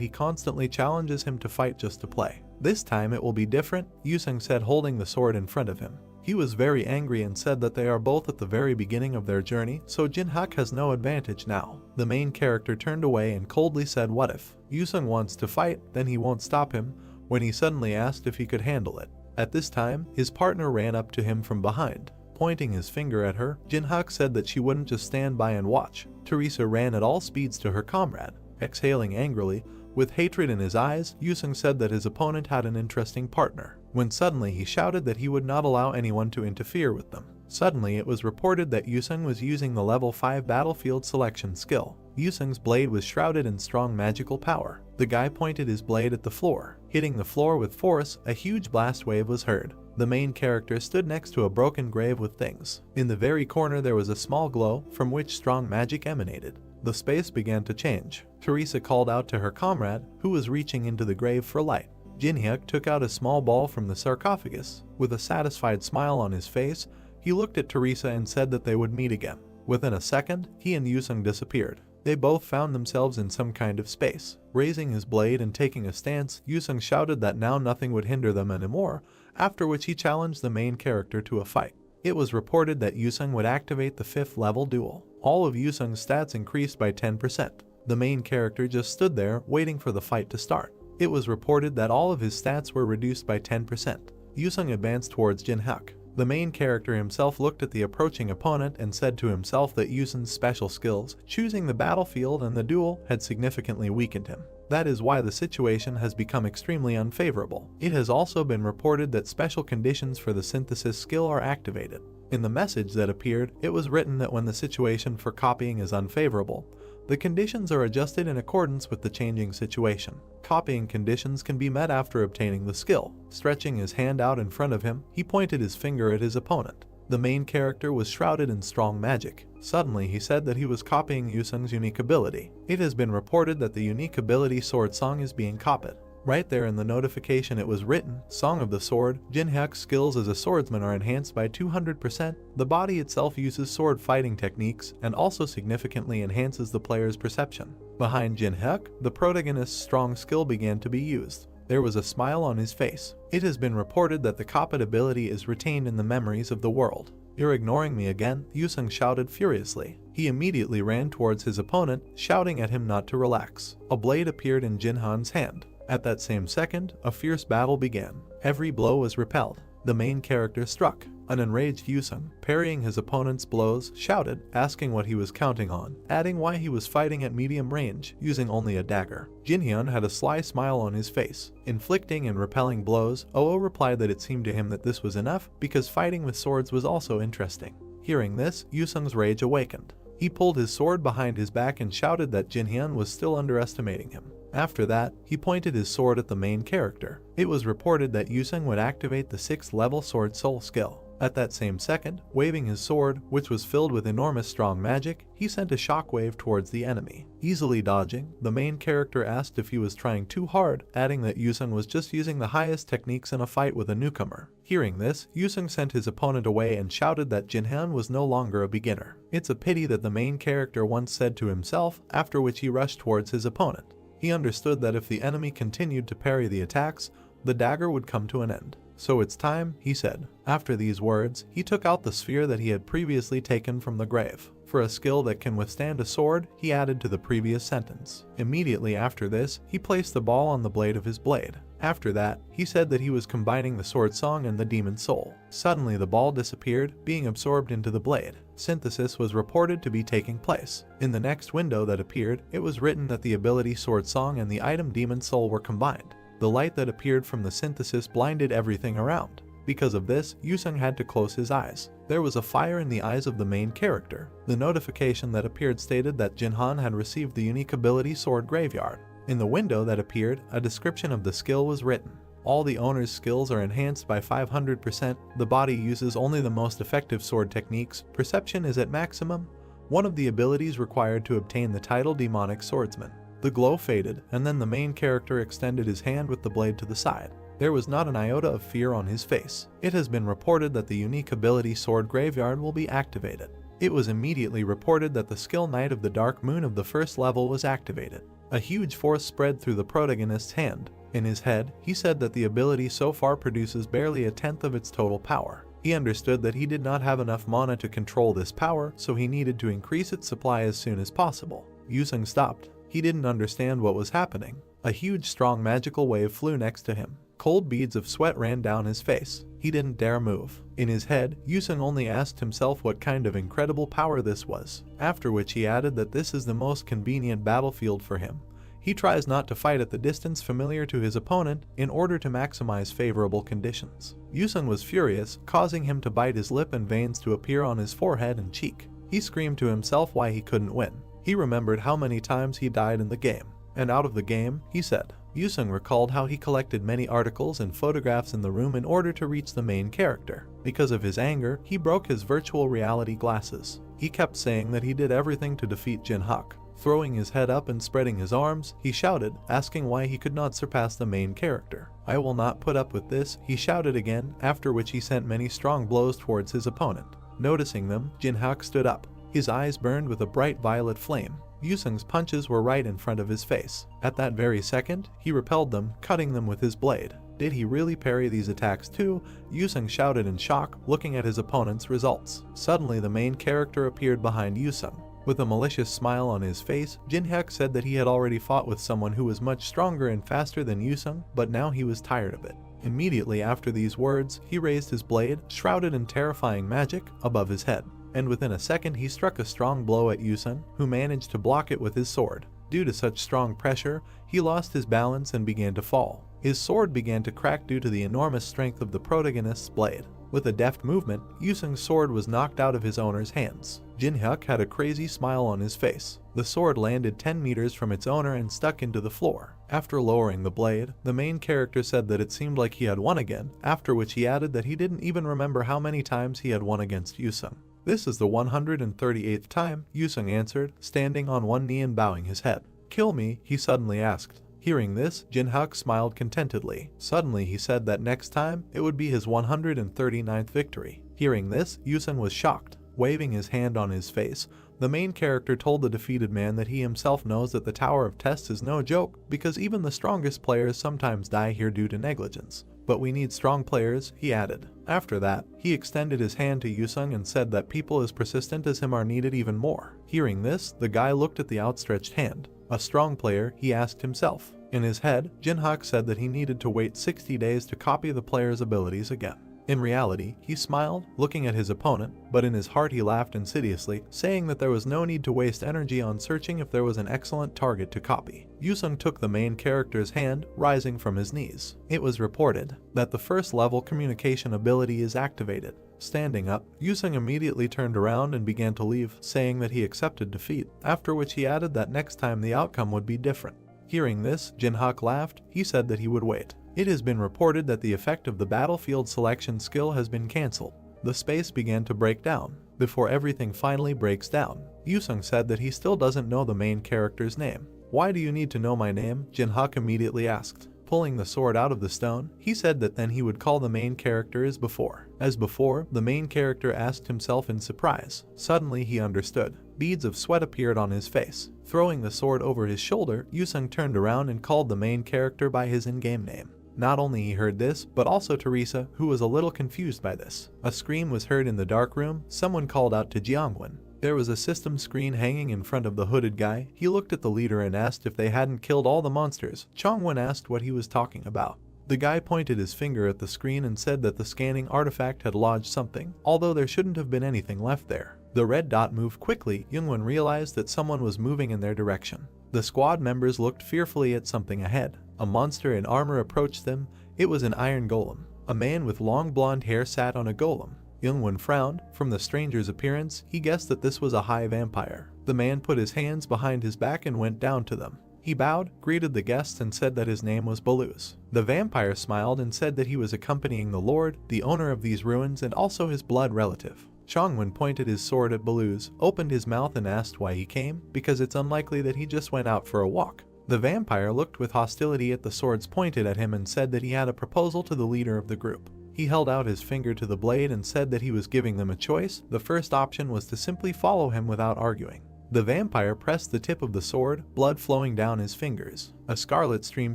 he constantly challenges him to fight just to play. This time it will be different, Yusung said, holding the sword in front of him. He was very angry and said that they are both at the very beginning of their journey, so Jinhyuk has no advantage now. The main character turned away and coldly said, what if Yusung wants to fight, then he won't stop him, when he suddenly asked if he could handle it. At this time, his partner ran up to him from behind. Pointing his finger at her, Jinhyuk said that she wouldn't just stand by and watch. Teresa ran at all speeds to her comrade. Exhaling angrily, with hatred in his eyes, Yusung said that his opponent had an interesting partner, when suddenly he shouted that he would not allow anyone to interfere with them. Suddenly it was reported that Yusung was using the level 5 battlefield selection skill. Yusung's blade was shrouded in strong magical power. The guy pointed his blade at the floor. Hitting the floor with force, a huge blast wave was heard. The main character stood next to a broken grave with things. In the very corner there was a small glow, from which strong magic emanated. The space began to change. Teresa called out to her comrade, who was reaching into the grave for light. Jinhyuk took out a small ball from the sarcophagus. With a satisfied smile on his face, he looked at Teresa and said that they would meet again. Within a second, he and Yusung disappeared. They both found themselves in some kind of space. Raising his blade and taking a stance, Yusung shouted that now nothing would hinder them anymore, after which he challenged the main character to a fight. It was reported that Yusung would activate the 5th level duel. All of Yusung's stats increased by 10%. The main character just stood there, waiting for the fight to start. It was reported that all of his stats were reduced by 10%. Yusung advanced towards Jinhyuk. The main character himself looked at the approaching opponent and said to himself that Yusung's special skills, choosing the battlefield and the duel, had significantly weakened him. That is why the situation has become extremely unfavorable. It has also been reported that special conditions for the synthesis skill are activated. In the message that appeared, it was written that when the situation for copying is unfavorable, the conditions are adjusted in accordance with the changing situation. Copying conditions can be met after obtaining the skill. Stretching his hand out in front of him, he pointed his finger at his opponent. The main character was shrouded in strong magic. Suddenly he said that he was copying Yusung's unique ability. It has been reported that the unique ability Sword Song is being copied. Right there in the notification it was written, Song of the Sword, Jinhyuk's skills as a swordsman are enhanced by 200%. The body itself uses sword fighting techniques and also significantly enhances the player's perception. Behind Jinhyuk, the protagonist's strong skill began to be used. There was a smile on his face. It has been reported that the copied ability is retained in the memories of the world. You're ignoring me again, Yusung shouted furiously. He immediately ran towards his opponent, shouting at him not to relax. A blade appeared in Jinhan's hand. At that same second, a fierce battle began. Every blow was repelled. The main character struck. An enraged Yusung, parrying his opponent's blows, shouted, asking what he was counting on, adding why he was fighting at medium range, using only a dagger. Jinhyun had a sly smile on his face. Inflicting and repelling blows, Oo replied that it seemed to him that this was enough, because fighting with swords was also interesting. Hearing this, Yusung's rage awakened. He pulled his sword behind his back and shouted that Jinhyun was still underestimating him. After that, he pointed his sword at the main character. It was reported that Yusung would activate the 6th level Sword Soul skill. At that same second, waving his sword, which was filled with enormous strong magic, he sent a shockwave towards the enemy. Easily dodging, the main character asked if he was trying too hard, adding that Yusung was just using the highest techniques in a fight with a newcomer. Hearing this, Yusung sent his opponent away and shouted that Jinhan was no longer a beginner. It's a pity that the main character once said to himself, after which he rushed towards his opponent. He understood that if the enemy continued to parry the attacks, the dagger would come to an end. "So it's time," he said. After these words, he took out the sphere that he had previously taken from the grave. For a skill that can withstand a sword, he added to the previous sentence. Immediately after this, he placed the ball on the blade of his blade. After that, he said that he was combining the sword song and the demon soul. Suddenly the ball disappeared, being absorbed into the blade. Synthesis was reported to be taking place. In the next window that appeared, it was written that the ability sword song and the item demon soul were combined. The light that appeared from the synthesis blinded everything around. Because of this, Yusung had to close his eyes. There was a fire in the eyes of the main character. The notification that appeared stated that Jinhan had received the unique ability Sword Graveyard. In the window that appeared, a description of the skill was written. All the owner's skills are enhanced by 500%, the body uses only the most effective sword techniques, perception is at maximum, one of the abilities required to obtain the title Demonic Swordsman. The glow faded, and then the main character extended his hand with the blade to the side. There was not an iota of fear on his face. It has been reported that the unique ability Sword Graveyard will be activated. It was immediately reported that the skill Knight of the Dark Moon of the first level was activated. A huge force spread through the protagonist's hand. In his head, he said that the ability so far produces barely a tenth of its total power. He understood that he did not have enough mana to control this power, so he needed to increase its supply as soon as possible. Yusung stopped. He didn't understand what was happening. A huge strong magical wave flew next to him. Cold beads of sweat ran down his face. He didn't dare move. In his head, Yusung only asked himself what kind of incredible power this was, after which he added that this is the most convenient battlefield for him. He tries not to fight at the distance familiar to his opponent in order to maximize favorable conditions. Yusung was furious, causing him to bite his lip and veins to appear on his forehead and cheek. He screamed to himself why he couldn't win. He remembered how many times he died in the game. And out of the game, he said. Yusung recalled how he collected many articles and photographs in the room in order to reach the main character. Because of his anger, he broke his virtual reality glasses. He kept saying that he did everything to defeat Jinhak. Throwing his head up and spreading his arms, he shouted, asking why he could not surpass the main character. "I will not put up with this," he shouted again, after which he sent many strong blows towards his opponent. Noticing them, Jinhak stood up. His eyes burned with a bright violet flame. Yusung's punches were right in front of his face. At that very second, he repelled them, cutting them with his blade. Did he really parry these attacks too? Yusung shouted in shock, looking at his opponent's results. Suddenly the main character appeared behind Yusung. With a malicious smile on his face, Jinhak said that he had already fought with someone who was much stronger and faster than Yusung, but now he was tired of it. Immediately after these words, he raised his blade, shrouded in terrifying magic, above his head. And within a second he struck a strong blow at Yusung, who managed to block it with his sword. Due to such strong pressure, he lost his balance and began to fall. His sword began to crack due to the enormous strength of the protagonist's blade. With a deft movement, Yusung's sword was knocked out of his owner's hands. Jinhyuk had a crazy smile on his face. The sword landed 10 meters from its owner and stuck into the floor. After lowering the blade, the main character said that it seemed like he had won again, after which he added that he didn't even remember how many times he had won against Yusung. "This is the 138th time," Yusung answered, standing on one knee and bowing his head. "Kill me?" he suddenly asked. Hearing this, Jinhyuk smiled contentedly. Suddenly he said that next time, it would be his 139th victory. Hearing this, Yusung was shocked. Waving his hand on his face, the main character told the defeated man that he himself knows that the Tower of Tests is no joke, because even the strongest players sometimes die here due to negligence. "But we need strong players," he added. After that, he extended his hand to Yusung and said that people as persistent as him are needed even more. Hearing this, the guy looked at the outstretched hand. A strong player, he asked himself. In his head, Jinhyuk said that he needed to wait 60 days to copy the player's abilities again. In reality, he smiled, looking at his opponent, but in his heart he laughed insidiously, saying that there was no need to waste energy on searching if there was an excellent target to copy. Yusung took the main character's hand, rising from his knees. It was reported that the first level communication ability is activated. Standing up, Yusung immediately turned around and began to leave, saying that he accepted defeat, after which he added that next time the outcome would be different. Hearing this, Jinhyuk laughed. He said that he would wait. It has been reported that the effect of the battlefield selection skill has been cancelled. The space began to break down. Before everything finally breaks down, Yusung said that he still doesn't know the main character's name. "Why do you need to know my name?" Jin-hyuk immediately asked. Pulling the sword out of the stone, he said that then he would call the main character as before. As before, the main character asked himself in surprise. Suddenly he understood. Beads of sweat appeared on his face. Throwing the sword over his shoulder, Yusung turned around and called the main character by his in-game name. Not only he heard this, but also Teresa, who was a little confused by this. A scream was heard in the dark room. Someone called out to Jiangwen. There was a system screen hanging in front of the hooded guy. He looked at the leader and asked if they hadn't killed all the monsters. Chongwen asked what he was talking about. The guy pointed his finger at the screen and said that the scanning artifact had lodged something, although there shouldn't have been anything left there. The red dot moved quickly. Youngwon realized that someone was moving in their direction. The squad members looked fearfully at something ahead. A monster in armor approached them. It was an iron golem. A man with long blonde hair sat on a golem. Youngwon frowned. From the stranger's appearance, he guessed that this was a high vampire. The man put his hands behind his back and went down to them. He bowed, greeted the guests, and said that his name was Baluz. The vampire smiled and said that he was accompanying the lord, the owner of these ruins, and also his blood relative. Chongwen pointed his sword at Baluz, opened his mouth and asked why he came, because it's unlikely that he just went out for a walk. The vampire looked with hostility at the swords pointed at him and said that he had a proposal to the leader of the group. He held out his finger to the blade and said that he was giving them a choice. The first option was to simply follow him without arguing. The vampire pressed the tip of the sword, blood flowing down his fingers. A scarlet stream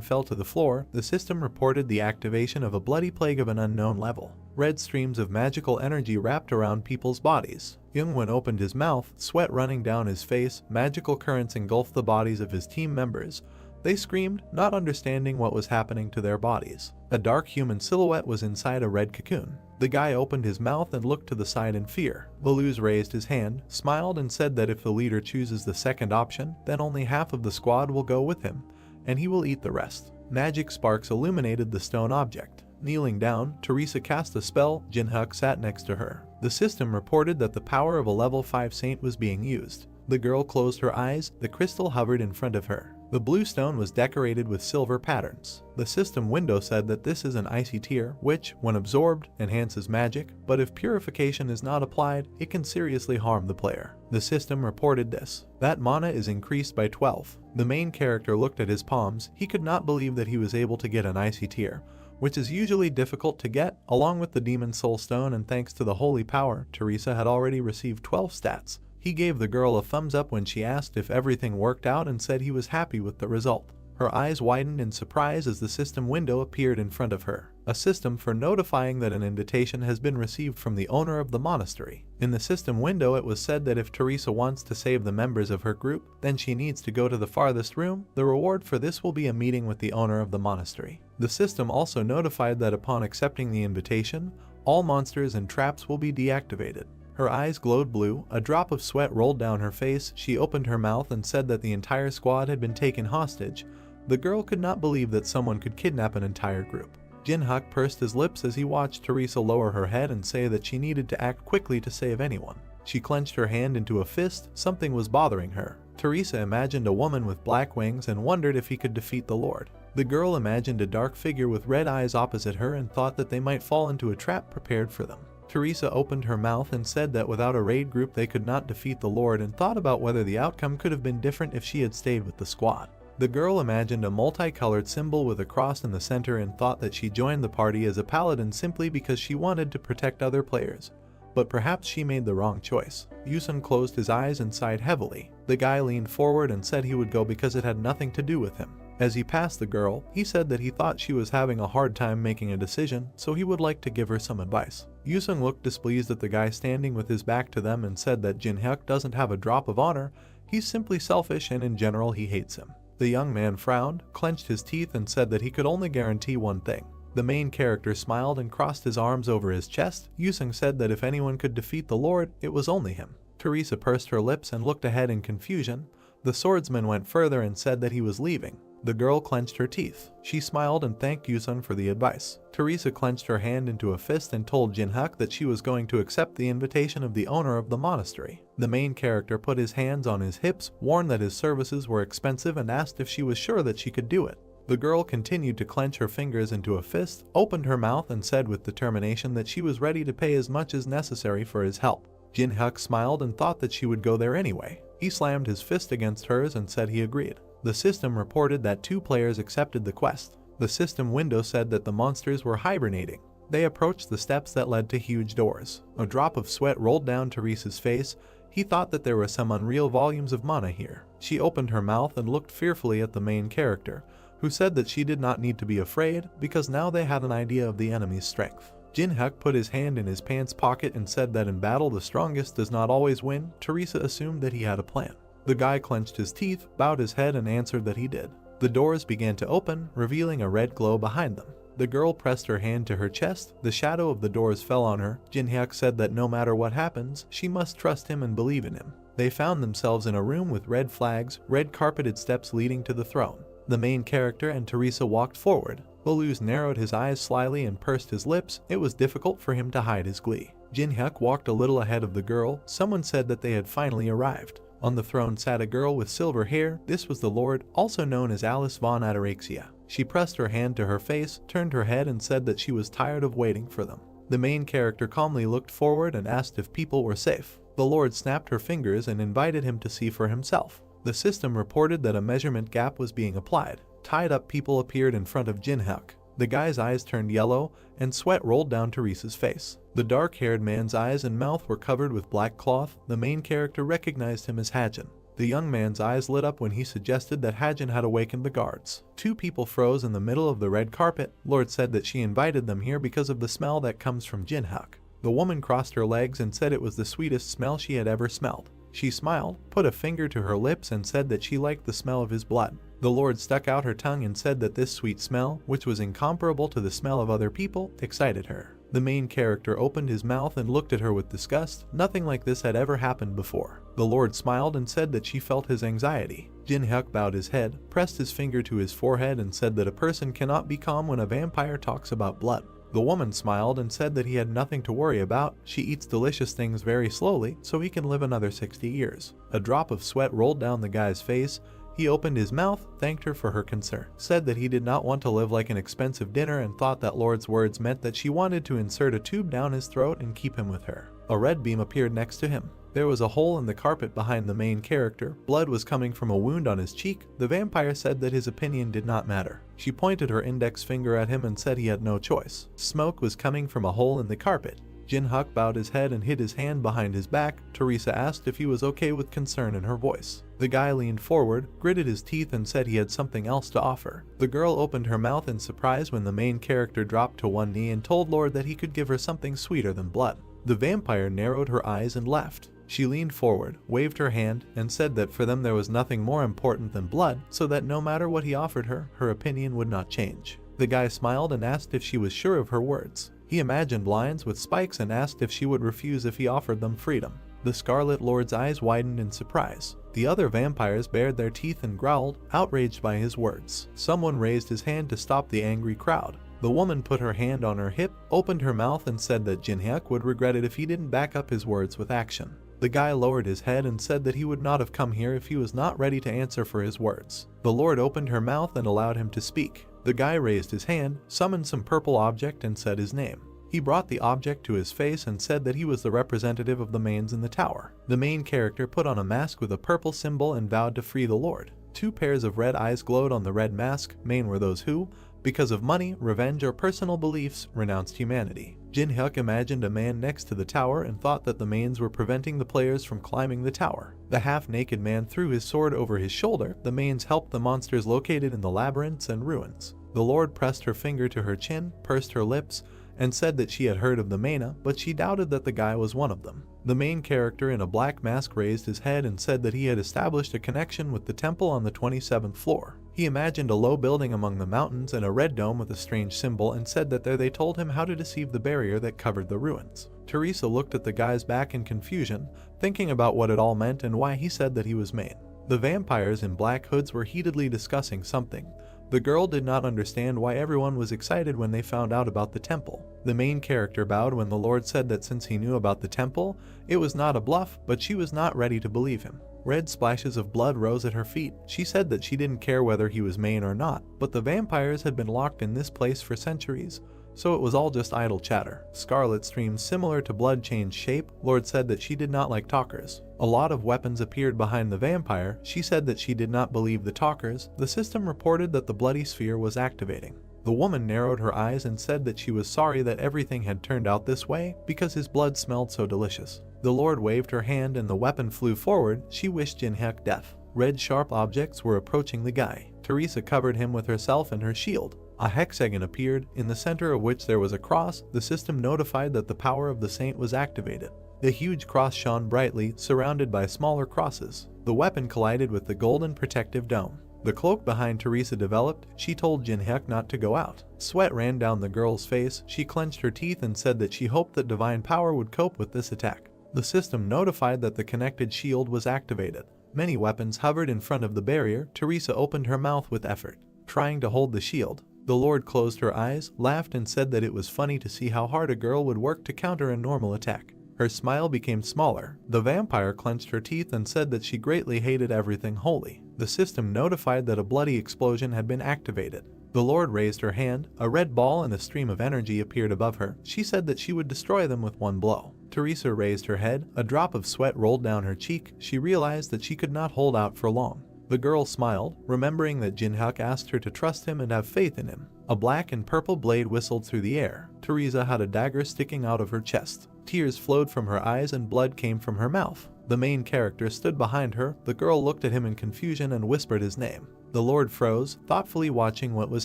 fell to the floor. The system reported the activation of a bloody plague of an unknown level. Red streams of magical energy wrapped around people's bodies. Youngwon opened his mouth, sweat running down his face. Magical currents engulfed the bodies of his team members. They screamed, not understanding what was happening to their bodies. A dark human silhouette was inside a red cocoon. The guy opened his mouth and looked to the side in fear. Baluz raised his hand, smiled, and said that if the leader chooses the second option, then only half of the squad will go with him, and he will eat the rest. Magic sparks illuminated the stone object. Kneeling down, Teresa cast a spell. Jin-hyuk sat next to her. The system reported that the power of a level 5 saint was being used. The girl closed her eyes. The crystal hovered in front of her. The blue stone was decorated with silver patterns. The system window said that this is an icy tear, which, when absorbed, enhances magic, but if purification is not applied, it can seriously harm the player. The system reported this. That mana is increased by 12. The main character looked at his palms. He could not believe that he was able to get an icy tear, which is usually difficult to get, along with the Demon Soul Stone, and thanks to the holy power, Teresa had already received 12 stats. He gave the girl a thumbs up when she asked if everything worked out and said he was happy with the result. Her eyes widened in surprise as the system window appeared in front of her. A system for notifying that an invitation has been received from the owner of the monastery. In the system window it was said that if Teresa wants to save the members of her group, then she needs to go to the farthest room. The reward for this will be a meeting with the owner of the monastery. The system also notified that upon accepting the invitation, all monsters and traps will be deactivated. Her eyes glowed blue. A drop of sweat rolled down her face. She opened her mouth and said that the entire squad had been taken hostage. The girl could not believe that someone could kidnap an entire group. Jin-hyuk pursed his lips as he watched Teresa lower her head and say that she needed to act quickly to save anyone. She clenched her hand into a fist. Something was bothering her. Teresa imagined a woman with black wings and wondered if he could defeat the Lord. The girl imagined a dark figure with red eyes opposite her and thought that they might fall into a trap prepared for them. Teresa opened her mouth and said that without a raid group they could not defeat the Lord, and thought about whether the outcome could have been different if she had stayed with the squad. The girl imagined a multicolored symbol with a cross in the center and thought that she joined the party as a paladin simply because she wanted to protect other players. But perhaps she made the wrong choice. Yusun closed his eyes and sighed heavily. The guy leaned forward and said he would go because it had nothing to do with him. As he passed the girl, he said that he thought she was having a hard time making a decision, so he would like to give her some advice. Yusun looked displeased at the guy standing with his back to them and said that Jin-hyuk doesn't have a drop of honor. He's simply selfish and in general he hates him. The young man frowned, clenched his teeth, and said that he could only guarantee one thing. The main character smiled and crossed his arms over his chest. Yusun said that if anyone could defeat the Lord, it was only him. Teresa pursed her lips and looked ahead in confusion. The swordsman went further and said that he was leaving. The girl clenched her teeth. She smiled and thanked Yusun for the advice. Teresa clenched her hand into a fist and told Jin-hyuk that she was going to accept the invitation of the owner of the monastery. The main character put his hands on his hips, warned that his services were expensive, and asked if she was sure that she could do it. The girl continued to clench her fingers into a fist, opened her mouth and said with determination that she was ready to pay as much as necessary for his help. Jin-hyuk smiled and thought that she would go there anyway. He slammed his fist against hers and said he agreed. The system reported that 2 players accepted the quest. The system window said that the monsters were hibernating. They approached the steps that led to huge doors. A drop of sweat rolled down Teresa's face. He thought that there were some unreal volumes of mana here. She opened her mouth and looked fearfully at the main character, who said that she did not need to be afraid because now they had an idea of the enemy's strength. Jin-hyuk put his hand in his pants pocket and said that in battle the strongest does not always win. Teresa assumed that he had a plan. The guy clenched his teeth, bowed his head and answered that he did. The doors began to open, revealing a red glow behind them. The girl pressed her hand to her chest. The shadow of the doors fell on her. Jin-hyuk said that no matter what happens, she must trust him and believe in him. They found themselves in a room with red flags, red carpeted steps leading to the throne. The main character and Teresa walked forward. Baluz narrowed his eyes slyly and pursed his lips. It was difficult for him to hide his glee. Jin-hyuk walked a little ahead of the girl. Someone said that they had finally arrived. On the throne sat a girl with silver hair. This was the Lord, also known as Alice von Ataraxia. She pressed her hand to her face, turned her head and said that she was tired of waiting for them. The main character calmly looked forward and asked if people were safe. The Lord snapped her fingers and invited him to see for himself. The system reported that a measurement gap was being applied. Tied up people appeared in front of Jin-hyuk. The guy's eyes turned yellow, and sweat rolled down Teresa's face. The dark-haired man's eyes and mouth were covered with black cloth. The main character recognized him as Hajin. The young man's eyes lit up when he suggested that Hajin had awakened the guards. 2 people froze in the middle of the red carpet. Lord said that she invited them here because of the smell that comes from Jin-hyuk. The woman crossed her legs and said it was the sweetest smell she had ever smelled. She smiled, put a finger to her lips and said that she liked the smell of his blood. The Lord stuck out her tongue and said that this sweet smell, which was incomparable to the smell of other people, excited her. The main character opened his mouth and looked at her with disgust. Nothing like this had ever happened before. The Lord smiled and said that she felt his anxiety. Jin-hyuk bowed his head, pressed his finger to his forehead and said that a person cannot be calm when a vampire talks about blood. The woman smiled and said that he had nothing to worry about. She eats delicious things very slowly, so he can live another 60 years. A drop of sweat rolled down the guy's face. He opened his mouth, thanked her for her concern, said that he did not want to live like an expensive dinner and thought that Lord's words meant that she wanted to insert a tube down his throat and keep him with her. A red beam appeared next to him. There was a hole in the carpet behind the main character. Blood was coming from a wound on his cheek. The vampire said that his opinion did not matter. She pointed her index finger at him and said he had no choice. Smoke was coming from a hole in the carpet. Jin-hyuk bowed his head and hid his hand behind his back. Teresa asked if he was okay with concern in her voice. The guy leaned forward, gritted his teeth and said he had something else to offer. The girl opened her mouth in surprise when the main character dropped to one knee and told Lord that he could give her something sweeter than blood. The vampire narrowed her eyes and left. She leaned forward, waved her hand, and said that for them there was nothing more important than blood, so that no matter what he offered her, her opinion would not change. The guy smiled and asked if she was sure of her words. He imagined lions with spikes and asked if she would refuse if he offered them freedom. The Scarlet Lord's eyes widened in surprise. The other vampires bared their teeth and growled, outraged by his words. Someone raised his hand to stop the angry crowd. The woman put her hand on her hip, opened her mouth and said that Jin-hyuk would regret it if he didn't back up his words with action. The guy lowered his head and said that he would not have come here if he was not ready to answer for his words. The Lord opened her mouth and allowed him to speak. The guy raised his hand, summoned some purple object and said his name. He brought the object to his face and said that he was the representative of the mains in the tower. The main character put on a mask with a purple symbol and vowed to free the Lord. 2 pairs of red eyes glowed on the red mask. Main were those who, because of money, revenge, or personal beliefs, renounced humanity. Jin-hyuk imagined a man next to the tower and thought that the mains were preventing the players from climbing the tower. The half-naked man threw his sword over his shoulder. The mains helped the monsters located in the labyrinths and ruins. The Lord pressed her finger to her chin, pursed her lips, and said that she had heard of the Mana, but she doubted that the guy was one of them. The main character in a black mask raised his head and said that he had established a connection with the temple on the 27th floor. He imagined a low building among the mountains and a red dome with a strange symbol and said that there they told him how to deceive the barrier that covered the ruins. Teresa looked at the guy's back in confusion, thinking about what it all meant and why he said that he was Main. The vampires in black hoods were heatedly discussing something. The girl did not understand why everyone was excited when they found out about the temple. The main character bowed when the Lord said that since he knew about the temple, it was not a bluff, but she was not ready to believe him. Red splashes of blood rose at her feet. She said that she didn't care whether he was Maine or not, but the vampires had been locked in this place for centuries, so it was all just idle chatter. Scarlet streams similar to blood changed shape. Lord said that she did not like talkers. A lot of weapons appeared behind the vampire. She said that she did not believe the talkers. The system reported that the bloody sphere was activating. The woman narrowed her eyes and said that she was sorry that everything had turned out this way because his blood smelled so delicious. The Lord waved her hand and the weapon flew forward. She wished Jinhyuk death. Red sharp objects were approaching the guy. Teresa covered him with herself and her shield. A hexagon appeared, in the center of which there was a cross. The system notified that the power of the saint was activated. The huge cross shone brightly, surrounded by smaller crosses. The weapon collided with the golden protective dome. The cloak behind Teresa developed. She told Jinhyuk not to go out. Sweat ran down the girl's face. She clenched her teeth and said that she hoped that divine power would cope with this attack. The system notified that the connected shield was activated. Many weapons hovered in front of the barrier. Teresa opened her mouth with effort, trying to hold the shield. The Lord closed her eyes, laughed and said that it was funny to see how hard a girl would work to counter a normal attack. Her smile became smaller. The vampire clenched her teeth and said that she greatly hated everything holy. The system notified that a bloody explosion had been activated. The Lord raised her hand. A red ball and a stream of energy appeared above her. She said that she would destroy them with one blow. Teresa raised her head. A drop of sweat rolled down her cheek. She realized that she could not hold out for long. The girl smiled, remembering that Jinhyuk asked her to trust him and have faith in him. A black and purple blade whistled through the air. Teresa had a dagger sticking out of her chest. Tears flowed from her eyes and blood came from her mouth. The main character stood behind her. The girl looked at him in confusion and whispered his name. The Lord froze, thoughtfully watching what was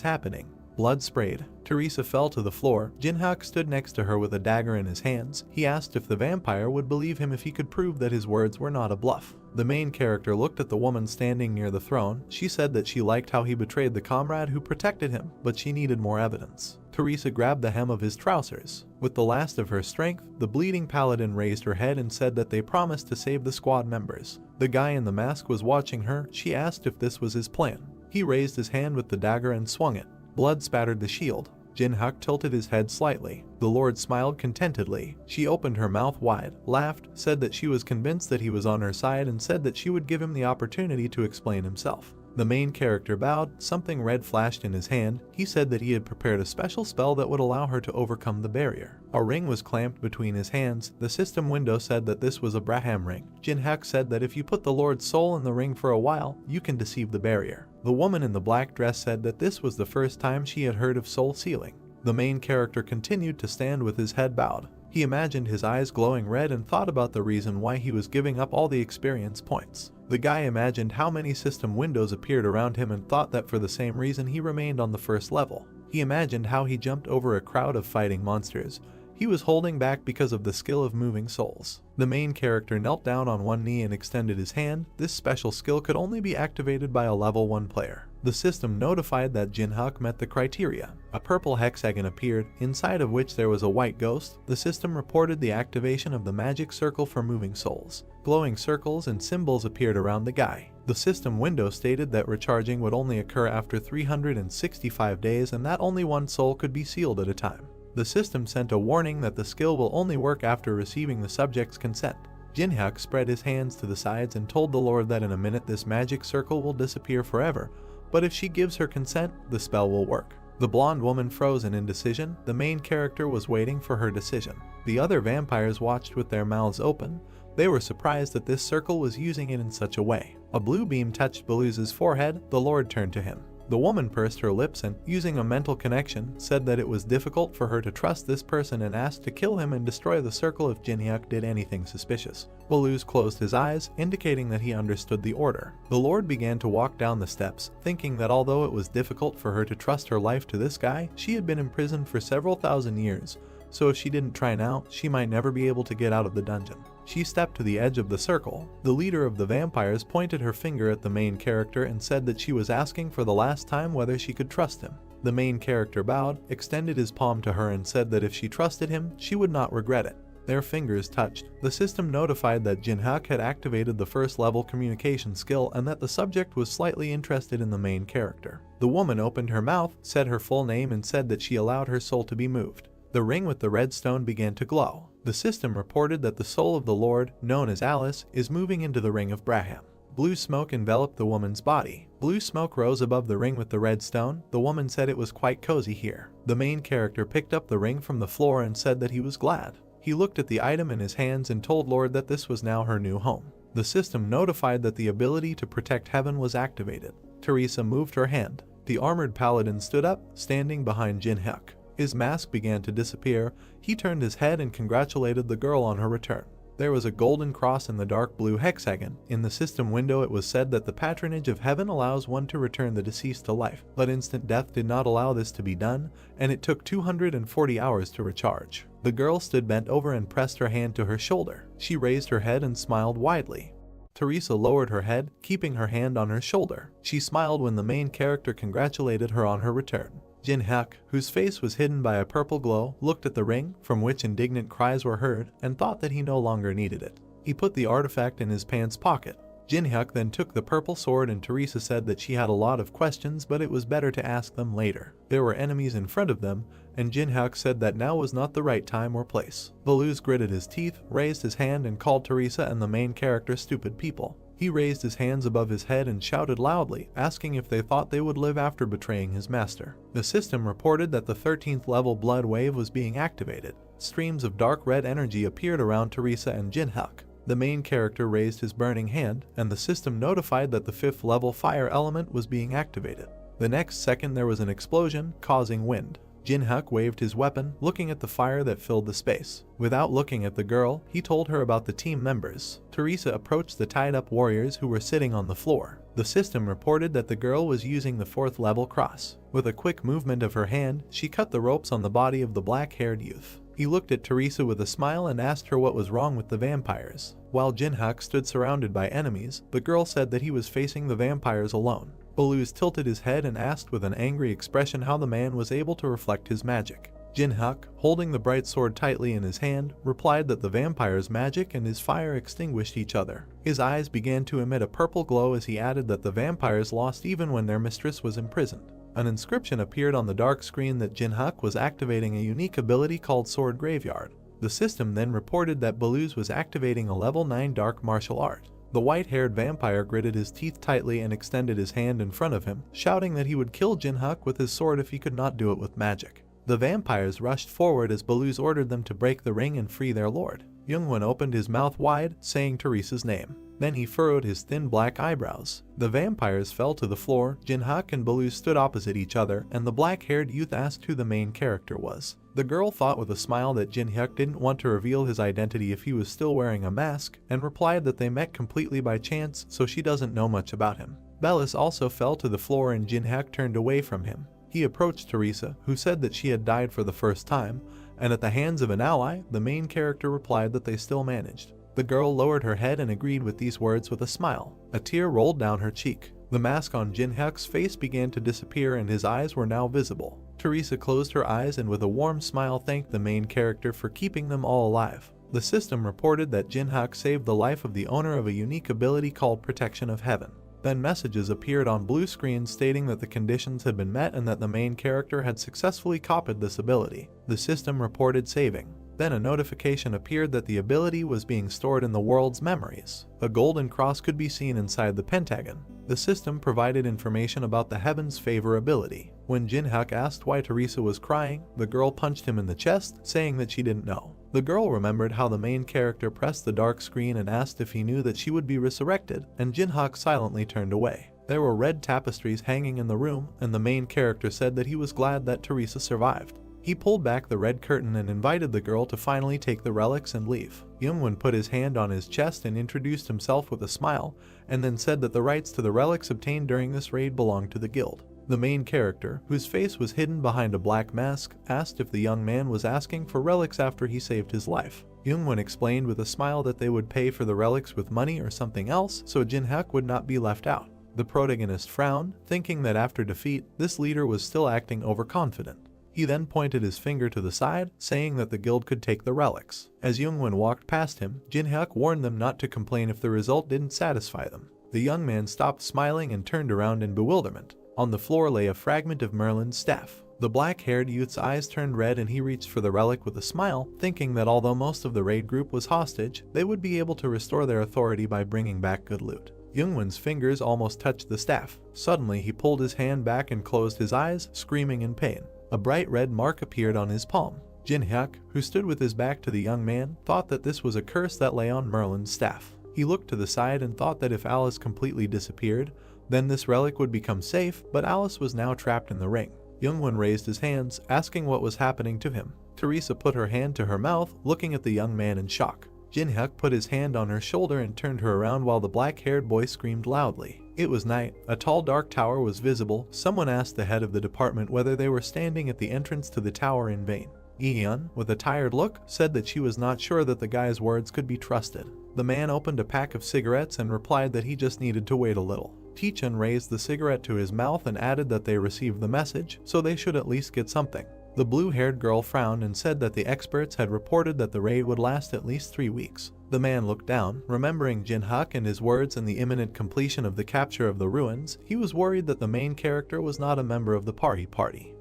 happening. Blood sprayed. Teresa fell to the floor. Jinhyuk stood next to her with a dagger in his hands. He asked if the vampire would believe him if he could prove that his words were not a bluff. The main character looked at the woman standing near the throne. She said that she liked how he betrayed the comrade who protected him, but she needed more evidence. Teresa grabbed the hem of his trousers. With the last of her strength, the bleeding paladin raised her head and said that they promised to save the squad members. The guy in the mask was watching her. She asked if this was his plan. He raised his hand with the dagger and swung it. Blood spattered the shield. Jinhyuk tilted his head slightly. The Lord smiled contentedly. She opened her mouth wide, laughed, said that she was convinced that he was on her side and said that she would give him the opportunity to explain himself. The main character bowed. Something red flashed in his hand. He said that he had prepared a special spell that would allow her to overcome the barrier. A ring was clamped between his hands. The system window said that this was a Braham ring. Jinhyuk said that if you put the Lord's soul in the ring for a while, you can deceive the barrier. The woman in the black dress said that this was the first time she had heard of soul sealing. The main character continued to stand with his head bowed. He imagined his eyes glowing red and thought about the reason why he was giving up all the experience points. The guy imagined how many system windows appeared around him and thought that for the same reason he remained on the first level. He imagined how he jumped over a crowd of fighting monsters. He was holding back because of the skill of moving souls. The main character knelt down on one knee and extended his hand. This special skill could only be activated by a level 1 player. The system notified that Jinhyuk met the criteria. A purple hexagon appeared, inside of which there was a white ghost. The system reported the activation of the magic circle for moving souls. Glowing circles and symbols appeared around the guy. The system window stated that recharging would only occur after 365 days and that only one soul could be sealed at a time. The system sent a warning that the skill will only work after receiving the subject's consent. Jinhyuk spread his hands to the sides and told the Lord that in a minute this magic circle will disappear forever, but if she gives her consent, the spell will work. The blonde woman froze in indecision. The main character was waiting for her decision. The other vampires watched with their mouths open. They were surprised that this circle was using it in such a way. A blue beam touched Beluse's forehead. The Lord turned to him. The woman pursed her lips and, using a mental connection, said that it was difficult for her to trust this person and asked to kill him and destroy the circle if Jinhyuk did anything suspicious. Beluse closed his eyes, indicating that he understood the order. The Lord began to walk down the steps, thinking that although it was difficult for her to trust her life to this guy, she had been imprisoned for several thousand years, so if she didn't try now, she might never be able to get out of the dungeon. She stepped to the edge of the circle. The leader of the vampires pointed her finger at the main character and said that she was asking for the last time whether she could trust him. The main character bowed, extended his palm to her and said that if she trusted him, she would not regret it. Their fingers touched. The system notified that Jinhyuk had activated the first level communication skill and that the subject was slightly interested in the main character. The woman opened her mouth, said her full name and said that she allowed her soul to be moved. The ring with the red stone began to glow. The system reported that the soul of the Lord, known as Alice, is moving into the ring of Braham. Blue smoke enveloped the woman's body. Blue smoke rose above the ring with the red stone. The woman said it was quite cozy here. The main character picked up the ring from the floor and said that he was glad. He looked at the item in his hands and told Lord that this was now her new home. The system notified that the ability to protect heaven was activated. Teresa moved her hand. The armored paladin stood up, standing behind Jin-hyuk. His mask began to disappear. He turned his head and congratulated the girl on her return. There was a golden cross in the dark blue hexagon. In the system window it was said that the patronage of heaven allows one to return the deceased to life, but instant death did not allow this to be done, and it took 240 hours to recharge. The girl stood bent over and pressed her hand to her shoulder. She raised her head and smiled widely. Teresa lowered her head, keeping her hand on her shoulder. She smiled when the main character congratulated her on her return. Jin-hyuk, whose face was hidden by a purple glow, looked at the ring, from which indignant cries were heard, and thought that he no longer needed it. He put the artifact in his pants pocket. Jin-hyuk then took the purple sword, and Teresa said that she had a lot of questions, but it was better to ask them later. There were enemies in front of them, and Jin-hyuk said that now was not the right time or place. Baluz gritted his teeth, raised his hand and called Teresa and the main character stupid people. He raised his hands above his head and shouted loudly, asking if they thought they would live after betraying his master. The system reported that the 13th level blood wave was being activated. Streams of dark red energy appeared around Teresa and Jin-hyuk. The main character raised his burning hand, and the system notified that the 5th level fire element was being activated. The next second there was an explosion, causing wind. Jin-hyuk waved his weapon, looking at the fire that filled the space. Without looking at the girl, he told her about the team members. Teresa approached the tied-up warriors who were sitting on the floor. The system reported that the girl was using the 4th level cross. With a quick movement of her hand, she cut the ropes on the body of the black-haired youth. He looked at Teresa with a smile and asked her what was wrong with the vampires. While Jin-hyuk stood surrounded by enemies, the girl said that he was facing the vampires alone. Baluz tilted his head and asked with an angry expression how the man was able to reflect his magic. Jin-hyuk, holding the bright sword tightly in his hand, replied that the vampire's magic and his fire extinguished each other. His eyes began to emit a purple glow as he added that the vampires lost even when their mistress was imprisoned. An inscription appeared on the dark screen that Jin-hyuk was activating a unique ability called Sword Graveyard. The system then reported that Baluz was activating a level 9 dark martial art. The white-haired vampire gritted his teeth tightly and extended his hand in front of him, shouting that he would kill Jin-hyuk with his sword if he could not do it with magic. The vampires rushed forward as Baluz ordered them to break the ring and free their lord. Youngwon opened his mouth wide, saying Teresa's name. Then he furrowed his thin black eyebrows. The vampires fell to the floor. Jin-hyuk and Baluz stood opposite each other, and the black-haired youth asked who the main character was. The girl thought with a smile that Jin-hyuk didn't want to reveal his identity if he was still wearing a mask, and replied that they met completely by chance, so she doesn't know much about him. Bellis also fell to the floor and Jin-hyuk turned away from him. He approached Teresa, who said that she had died for the first time, and at the hands of an ally, the main character replied that they still managed. The girl lowered her head and agreed with these words with a smile. A tear rolled down her cheek. The mask on Jin-hyuk's face began to disappear and his eyes were now visible. Teresa closed her eyes and with a warm smile thanked the main character for keeping them all alive. The system reported that Jin-hyuk saved the life of the owner of a unique ability called Protection of Heaven. Then messages appeared on blue screens stating that the conditions had been met and that the main character had successfully copied this ability. The system reported saving. Then a notification appeared that the ability was being stored in the world's memories. A golden cross could be seen inside the pentagon. The system provided information about the Heaven's Favor ability. When Jin-hyuk asked why Teresa was crying, the girl punched him in the chest, saying that she didn't know. The girl remembered how the main character pressed the dark screen and asked if he knew that she would be resurrected, and Jin-hyuk silently turned away. There were red tapestries hanging in the room, and the main character said that he was glad that Teresa survived. He pulled back the red curtain and invited the girl to finally take the relics and leave. Youngwon put his hand on his chest and introduced himself with a smile, and then said that the rights to the relics obtained during this raid belonged to the guild. The main character, whose face was hidden behind a black mask, asked if the young man was asking for relics after he saved his life. Youngwon explained with a smile that they would pay for the relics with money or something else, so Jin-hyuk would not be left out. The protagonist frowned, thinking that after defeat, this leader was still acting overconfident. He then pointed his finger to the side, saying that the guild could take the relics. As Youngwon walked past him, Jin-hyuk warned them not to complain if the result didn't satisfy them. The young man stopped smiling and turned around in bewilderment. On the floor lay a fragment of Merlin's staff. The black-haired youth's eyes turned red and he reached for the relic with a smile, thinking that although most of the raid group was hostage, they would be able to restore their authority by bringing back good loot. Youngwon's fingers almost touched the staff. Suddenly he pulled his hand back and closed his eyes, screaming in pain. A bright red mark appeared on his palm. Jin-hyuk, who stood with his back to the young man, thought that this was a curse that lay on Merlin's staff. He looked to the side and thought that if Alice completely disappeared, then this relic would become safe, but Alice was now trapped in the ring. Youngwon raised his hands, asking what was happening to him. Teresa put her hand to her mouth, looking at the young man in shock. Jin-hyuk put his hand on her shoulder and turned her around while the black-haired boy screamed loudly. It was night. A tall dark tower was visible. Someone asked the head of the department whether they were standing at the entrance to the tower in vain. Ihyun, with a tired look, said that she was not sure that the guy's words could be trusted. The man opened a pack of cigarettes and replied that he just needed to wait a little. Taechun raised the cigarette to his mouth and added that they received the message, so they should at least get something. The blue-haired girl frowned and said that the experts had reported that the raid would last at least 3 weeks. The man looked down, remembering Jin-hyuk and his words and the imminent completion of the capture of the ruins. He was worried that the main character was not a member of the party.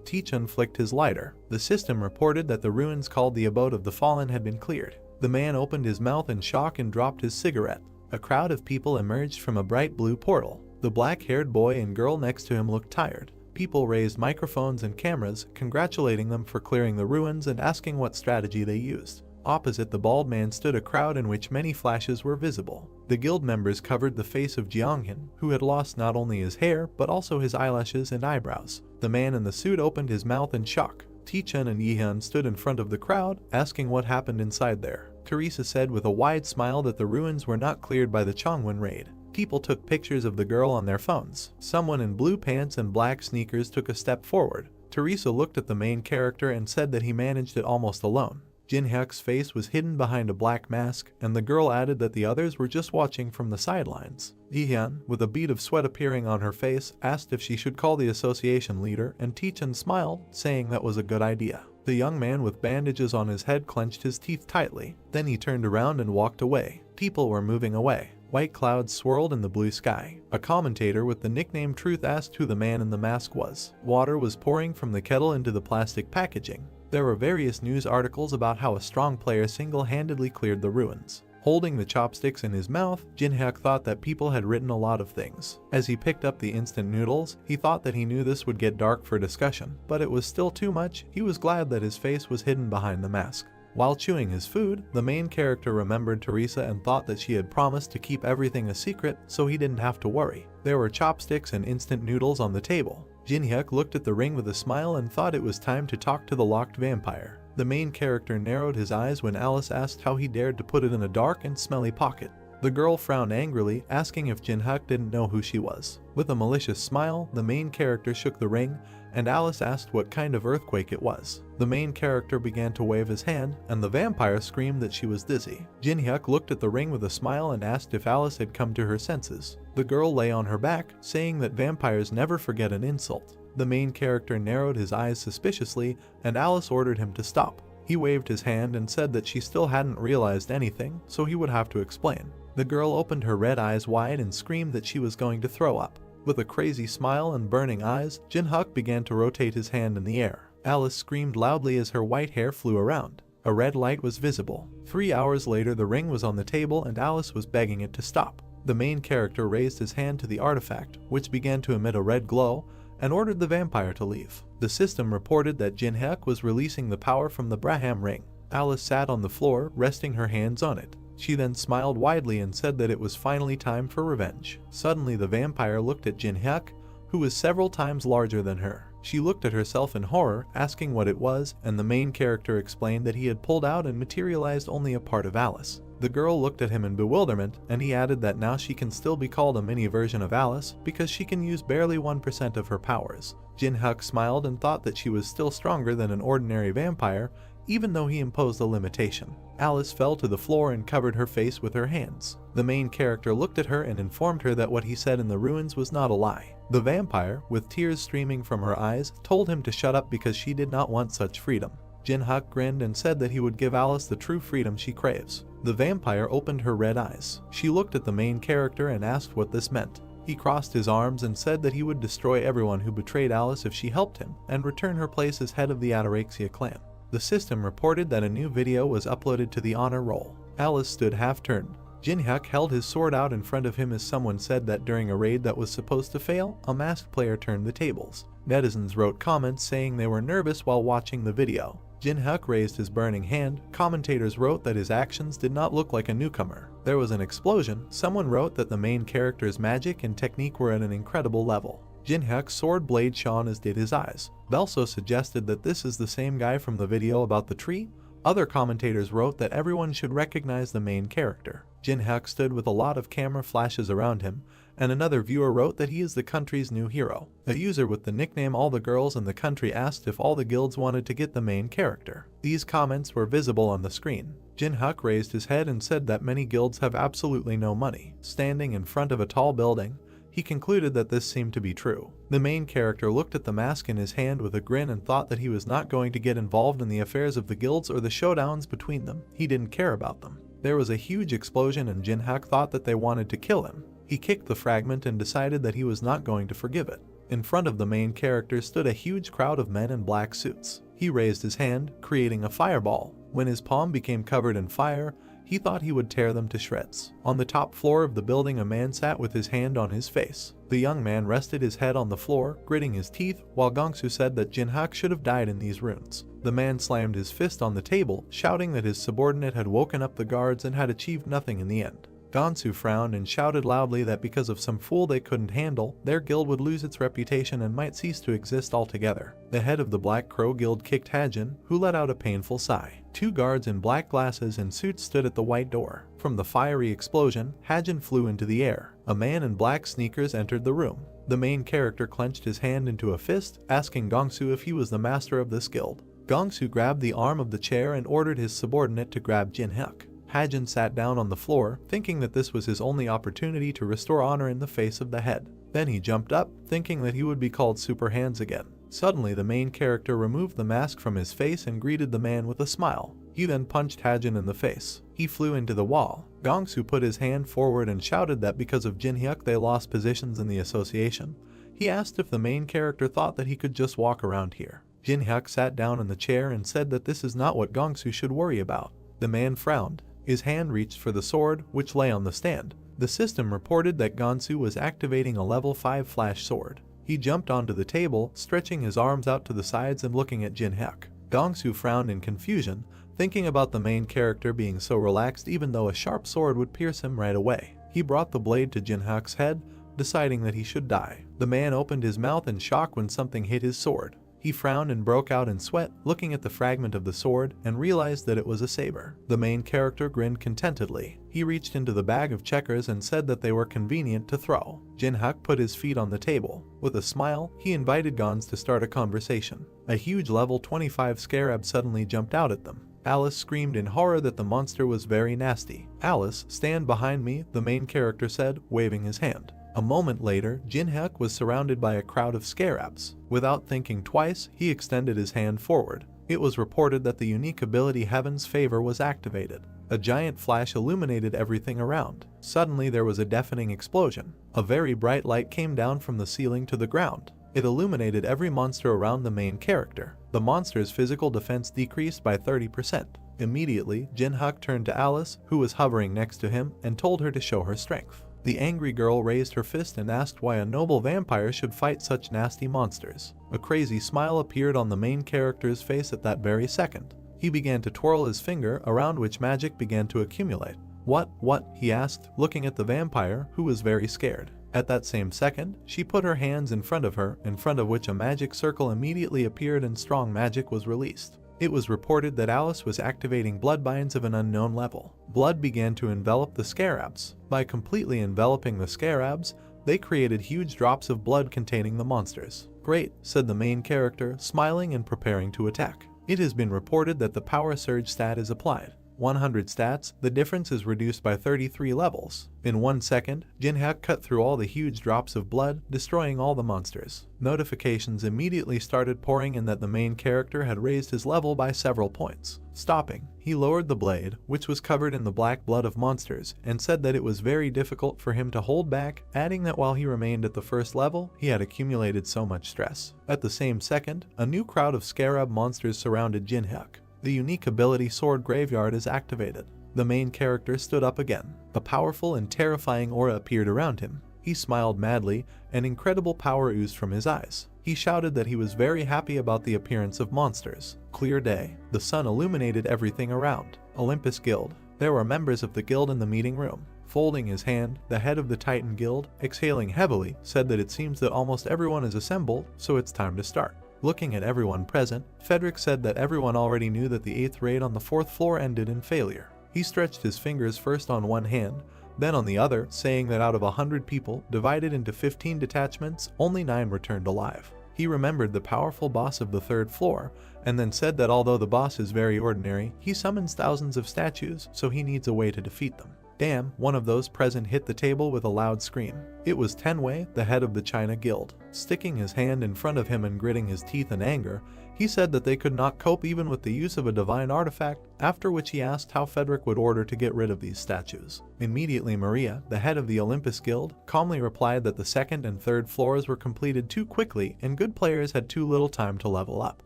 Taechun flicked his lighter. The system reported that the ruins called the Abode of the Fallen had been cleared. The man opened his mouth in shock and dropped his cigarette. A crowd of people emerged from a bright blue portal. The black-haired boy and girl next to him looked tired. People raised microphones and cameras, congratulating them for clearing the ruins and asking what strategy they used. Opposite the bald man stood a crowd in which many flashes were visible. The guild members covered the face of Jeonghyun, who had lost not only his hair but also his eyelashes and eyebrows. The man in the suit opened his mouth in shock. Taechun and Ihyun stood in front of the crowd, asking what happened inside there. Teresa said with a wide smile that the ruins were not cleared by the Chongwon raid. People took pictures of the girl on their phones. Someone in blue pants and black sneakers took a step forward. Teresa looked at the main character and said that he managed it almost alone. Jin-hyuk's face was hidden behind a black mask, and the girl added that the others were just watching from the sidelines. Ihyun, with a bead of sweat appearing on her face, asked if she should call the association leader, and Taechun smiled, saying that was a good idea. The young man with bandages on his head clenched his teeth tightly. Then he turned around and walked away. People were moving away. White clouds swirled in the blue sky. A commentator with the nickname Truth asked who the man in the mask was. Water was pouring from the kettle into the plastic packaging. There were various news articles about how a strong player single-handedly cleared the ruins. Holding the chopsticks in his mouth, Jin-hyuk thought that people had written a lot of things. As he picked up the instant noodles, he thought that he knew this would get dark for discussion, but it was still too much. He was glad that his face was hidden behind the mask. While chewing his food, the main character remembered Teresa and thought that she had promised to keep everything a secret so he didn't have to worry. There were chopsticks and instant noodles on the table. Jin-hyuk looked at the ring with a smile and thought it was time to talk to the locked vampire. The main character narrowed his eyes when Alice asked how he dared to put it in a dark and smelly pocket. The girl frowned angrily, asking if Jin-hyuk didn't know who she was. With a malicious smile, the main character shook the ring, and Alice asked what kind of earthquake it was. The main character began to wave his hand, and the vampire screamed that she was dizzy. Jin-hyuk looked at the ring with a smile and asked if Alice had come to her senses. The girl lay on her back, saying that vampires never forget an insult. The main character narrowed his eyes suspiciously, and Alice ordered him to stop. He waved his hand and said that she still hadn't realized anything, so he would have to explain. The girl opened her red eyes wide and screamed that she was going to throw up. With a crazy smile and burning eyes, Jin-hyuk began to rotate his hand in the air. Alice screamed loudly as her white hair flew around. A red light was visible. 3 hours later, the ring was on the table and Alice was begging it to stop. The main character raised his hand to the artifact, which began to emit a red glow, and ordered the vampire to leave. The system reported that Jin-hyuk was releasing the power from the Braham ring. Alice sat on the floor, resting her hands on it. She then smiled widely and said that it was finally time for revenge. Suddenly the vampire looked at Jin-hyuk, who was several times larger than her. She looked at herself in horror, asking what it was, and the main character explained that he had pulled out and materialized only a part of Alice. The girl looked at him in bewilderment, and he added that now she can still be called a mini version of Alice because she can use barely 1% of her powers. Jin-hyuk smiled and thought that she was still stronger than an ordinary vampire, even though he imposed a limitation. Alice fell to the floor and covered her face with her hands. The main character looked at her and informed her that what he said in the ruins was not a lie. The vampire, with tears streaming from her eyes, told him to shut up because she did not want such freedom. Jin-hyuk grinned and said that he would give Alice the true freedom she craves. The vampire opened her red eyes. She looked at the main character and asked what this meant. He crossed his arms and said that he would destroy everyone who betrayed Alice if she helped him and return her place as head of the Anorexia clan. The system reported that a new video was uploaded to the honor roll. Alice stood half-turned. Jinhyuk held his sword out in front of him as someone said that during a raid that was supposed to fail, a masked player turned the tables. Netizens wrote comments saying they were nervous while watching the video. Jinhyuk raised his burning hand. Commentators wrote that his actions did not look like a newcomer. There was an explosion. Someone wrote that the main character's magic and technique were at an incredible level. Jinhyuk's sword blade shone as did his eyes. Belso suggested that this is the same guy from the video about the tree. Other commentators wrote that everyone should recognize the main character. Jinhyuk stood with a lot of camera flashes around him, and another viewer wrote that he is the country's new hero. A user with the nickname All the Girls in the Country asked if all the guilds wanted to get the main character. These comments were visible on the screen. Jinhyuk raised his head and said that many guilds have absolutely no money. Standing in front of a tall building, he concluded that this seemed to be true. The main character looked at the mask in his hand with a grin and thought that he was not going to get involved in the affairs of the guilds or the showdowns between them. He didn't care about them. There was a huge explosion and Jinhyuk thought that they wanted to kill him. He kicked the fragment and decided that he was not going to forgive it. In front of the main character stood a huge crowd of men in black suits. He raised his hand, creating a fireball. When his palm became covered in fire, he thought he would tear them to shreds. On the top floor of the building, a man sat with his hand on his face. The young man rested his head on the floor, gritting his teeth, while Gongsu said that Jinhyuk should have died in these runes. The man slammed his fist on the table, shouting that his subordinate had woken up the guards and had achieved nothing in the end. Gongsu frowned and shouted loudly that because of some fool they couldn't handle, their guild would lose its reputation and might cease to exist altogether. The head of the Black Crow Guild kicked Hajin, who let out a painful sigh. Two guards in black glasses and suits stood at the white door. From the fiery explosion, Hajin flew into the air. A man in black sneakers entered the room. The main character clenched his hand into a fist, asking Gongsu if he was the master of this guild. Gongsu grabbed the arm of the chair and ordered his subordinate to grab Jinhyuk. Hajin sat down on the floor, thinking that this was his only opportunity to restore honor in the face of the head. Then he jumped up, thinking that he would be called Super Hands again. Suddenly, the main character removed the mask from his face and greeted the man with a smile. He then punched Hajin in the face. He flew into the wall. Gongsu put his hand forward and shouted that because of Jinhyuk they lost positions in the association. He asked if the main character thought that he could just walk around here. Jinhyuk sat down in the chair and said that this is not what Gongsu should worry about. The man frowned. His hand reached for the sword, which lay on the stand. The system reported that Gongsu was activating a level 5 flash sword. He jumped onto the table, stretching his arms out to the sides and looking at Jinhyuk. Gongsu frowned in confusion, thinking about the main character being so relaxed even though a sharp sword would pierce him right away. He brought the blade to Jinhyuk's head, deciding that he should die. The man opened his mouth in shock when something hit his sword. He frowned and broke out in sweat, looking at the fragment of the sword, and realized that it was a saber. The main character grinned contentedly. He reached into the bag of checkers and said that they were convenient to throw. Jinhyuk put his feet on the table. With a smile, he invited Gons to start a conversation. A huge level 25 scarab suddenly jumped out at them. Alice screamed in horror that the monster was very nasty. "Alice, stand behind me," the main character said, waving his hand. A moment later, Jinhyuk was surrounded by a crowd of scarabs. Without thinking twice, he extended his hand forward. It was reported that the unique ability Heaven's Favor was activated. A giant flash illuminated everything around. Suddenly there was a deafening explosion. A very bright light came down from the ceiling to the ground. It illuminated every monster around the main character. The monster's physical defense decreased by 30%. Immediately, Jinhyuk turned to Alice, who was hovering next to him, and told her to show her strength. The angry girl raised her fist and asked why a noble vampire should fight such nasty monsters. A crazy smile appeared on the main character's face at that very second. He began to twirl his finger, around which magic began to accumulate. What? He asked, looking at the vampire, who was very scared. At that same second, she put her hands in front of her, in front of which a magic circle immediately appeared and strong magic was released. It was reported that Alice was activating bloodbinds of an unknown level. Blood began to envelop the scarabs. By completely enveloping the scarabs, they created huge drops of blood containing the monsters. "Great," said the main character, smiling and preparing to attack. It has been reported that the power surge stat is applied. 100 stats, the difference is reduced by 33 levels. In 1 second, Jinho cut through all the huge drops of blood, destroying all the monsters. Notifications immediately started pouring in that the main character had raised his level by several points. Stopping, he lowered the blade, which was covered in the black blood of monsters, and said that it was very difficult for him to hold back, adding that while he remained at the first level, he had accumulated so much stress. At the same second, a new crowd of scarab monsters surrounded Jinho. The unique ability Sword Graveyard is activated. The main character stood up again. A powerful and terrifying aura appeared around him. He smiled madly, and incredible power oozed from his eyes. He shouted that he was very happy about the appearance of monsters. Clear day. The sun illuminated everything around. Olympus Guild. There were members of the guild in the meeting room. Folding his hand, the head of the Titan Guild, exhaling heavily, said that it seems that almost everyone is assembled, so it's time to start. Looking at everyone present, Frederick said that everyone already knew that the 8th raid on the 4th floor ended in failure. He stretched his fingers first on one hand, then on the other, saying that out of 100 people, divided into 15 detachments, only 9 returned alive. He remembered the powerful boss of the 3rd floor, and then said that although the boss is very ordinary, he summons thousands of statues, so he needs a way to defeat them. Damn, one of those present hit the table with a loud scream. It was Tenwei, the head of the China Guild. Sticking his hand in front of him and gritting his teeth in anger, he said that they could not cope even with the use of a divine artifact, after which he asked how Frederick would order to get rid of these statues. Immediately Maria, the head of the Olympus Guild, calmly replied that the 2nd and 3rd floors were completed too quickly and good players had too little time to level up.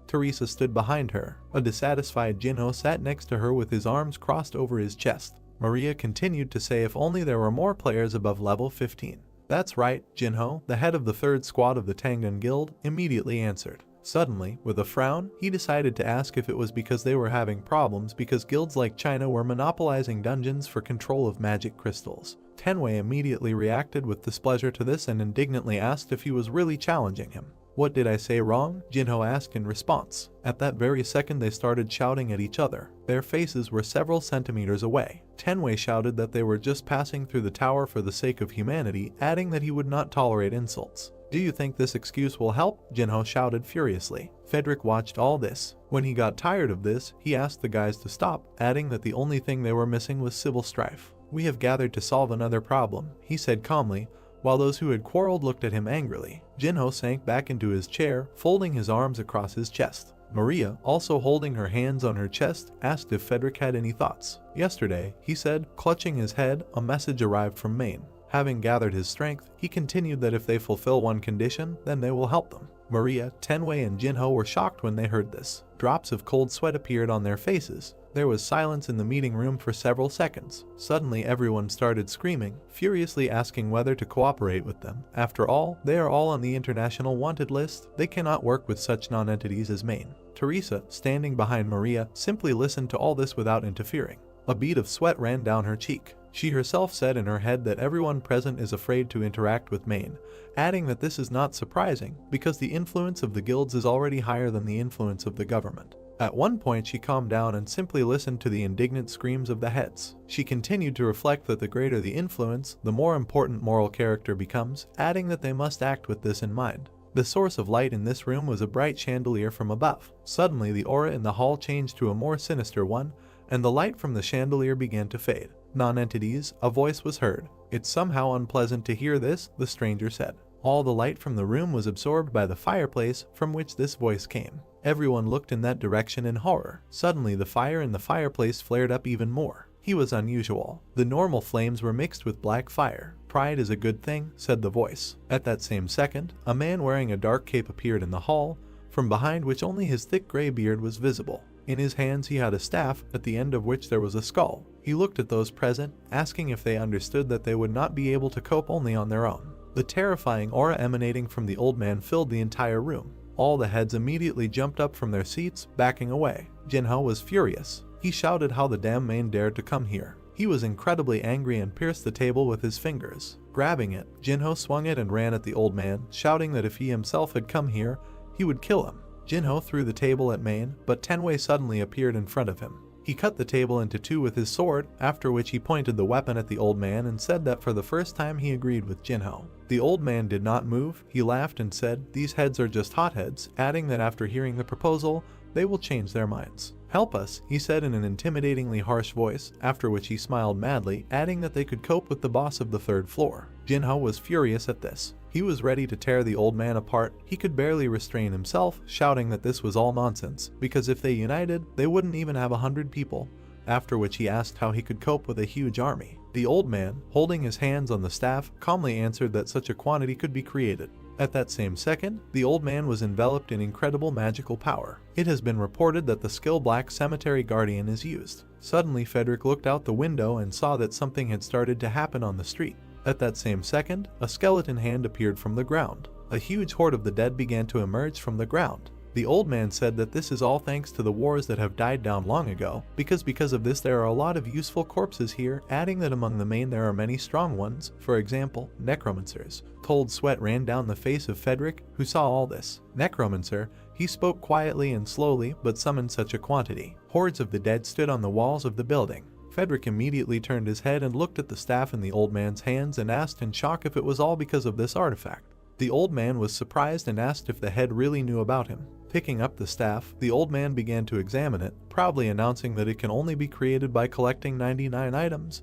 Teresa stood behind her. A dissatisfied Jinho sat next to her with his arms crossed over his chest. Maria continued to say if only there were more players above level 15. That's right, Jinho, the head of the 3rd squad of the Tangan Guild, immediately answered. Suddenly, with a frown, he decided to ask if it was because they were having problems because guilds like China were monopolizing dungeons for control of magic crystals. Tenwei immediately reacted with displeasure to this and indignantly asked if he was really challenging him. What did I say wrong? Jinho asked in response. At that very second they started shouting at each other. Their faces were several centimeters away. Tenwei shouted that they were just passing through the tower for the sake of humanity, adding that he would not tolerate insults. Do you think this excuse will help? Jinho shouted furiously. Frederick watched all this. When he got tired of this, he asked the guys to stop, adding that the only thing they were missing was civil strife. We have gathered to solve another problem, he said calmly, while those who had quarreled looked at him angrily. Jinho sank back into his chair, folding his arms across his chest. Maria, also holding her hands on her chest, asked if Frederick had any thoughts. Yesterday, he said, clutching his head, a message arrived from Maine. Having gathered his strength, he continued that if they fulfill one condition, then they will help them. Maria, Tenwei, and Jinho were shocked when they heard this. Drops of cold sweat appeared on their faces. There was silence in the meeting room for several seconds. Suddenly everyone started screaming, furiously asking whether to cooperate with them. After all, they are all on the international wanted list. They cannot work with such non-entities as Maine. Teresa, standing behind Maria, simply listened to all this without interfering. A bead of sweat ran down her cheek. She herself said in her head that everyone present is afraid to interact with Maine, adding that this is not surprising because the influence of the guilds is already higher than the influence of the government. At one point she calmed down and simply listened to the indignant screams of the heads. She continued to reflect that the greater the influence, the more important moral character becomes, adding that they must act with this in mind. The source of light in this room was a bright chandelier from above. Suddenly the aura in the hall changed to a more sinister one, and the light from the chandelier began to fade. Non-entities, a voice was heard. It's somehow unpleasant to hear this, the stranger said. All the light from the room was absorbed by the fireplace from which this voice came. Everyone looked in that direction in horror. Suddenly the fire in the fireplace flared up even more. He was unusual. The normal flames were mixed with black fire. Pride is a good thing, said the voice. At that same second, a man wearing a dark cape appeared in the hall, from behind which only his thick gray beard was visible. In his hands he had a staff, at the end of which there was a skull. He looked at those present, asking if they understood that they would not be able to cope only on their own. The terrifying aura emanating from the old man filled the entire room. All the heads immediately jumped up from their seats, backing away. Jinho was furious. He shouted how the damn Maine dared to come here. He was incredibly angry and pierced the table with his fingers. Grabbing it, Jinho swung it and ran at the old man, shouting that if he himself had come here, he would kill him. Jinho threw the table at Maine, but Tenwei suddenly appeared in front of him. He cut the table into two with his sword, after which he pointed the weapon at the old man and said that for the first time he agreed with Jinho. The old man did not move. He laughed and said, "These heads are just hotheads," adding that after hearing the proposal, they will change their minds. "Help us," he said in an intimidatingly harsh voice, after which he smiled madly, adding that they could cope with the boss of the third floor. Jinho was furious at this. He was ready to tear the old man apart. He could barely restrain himself, shouting that this was all nonsense, because if they united, they wouldn't even have 100 people. After which he asked how he could cope with a huge army. The old man, holding his hands on the staff, calmly answered that such a quantity could be created. At that same second, the old man was enveloped in incredible magical power. It has been reported that the skill Black Cemetery Guardian is used. Suddenly Frederick looked out the window and saw that something had started to happen on the street. At that same second, a skeleton hand appeared from the ground. A huge horde of the dead began to emerge from the ground. The old man said that this is all thanks to the wars that have died down long ago, because of this there are a lot of useful corpses here, adding that among the main there are many strong ones, for example, necromancers. Cold sweat ran down the face of Frederick, who saw all this. Necromancer, he spoke quietly and slowly, but summoned such a quantity. Hordes of the dead stood on the walls of the building. Frederick immediately turned his head and looked at the staff in the old man's hands and asked in shock if it was all because of this artifact. The old man was surprised and asked if the head really knew about him. Picking up the staff, the old man began to examine it, proudly announcing that it can only be created by collecting 99 items.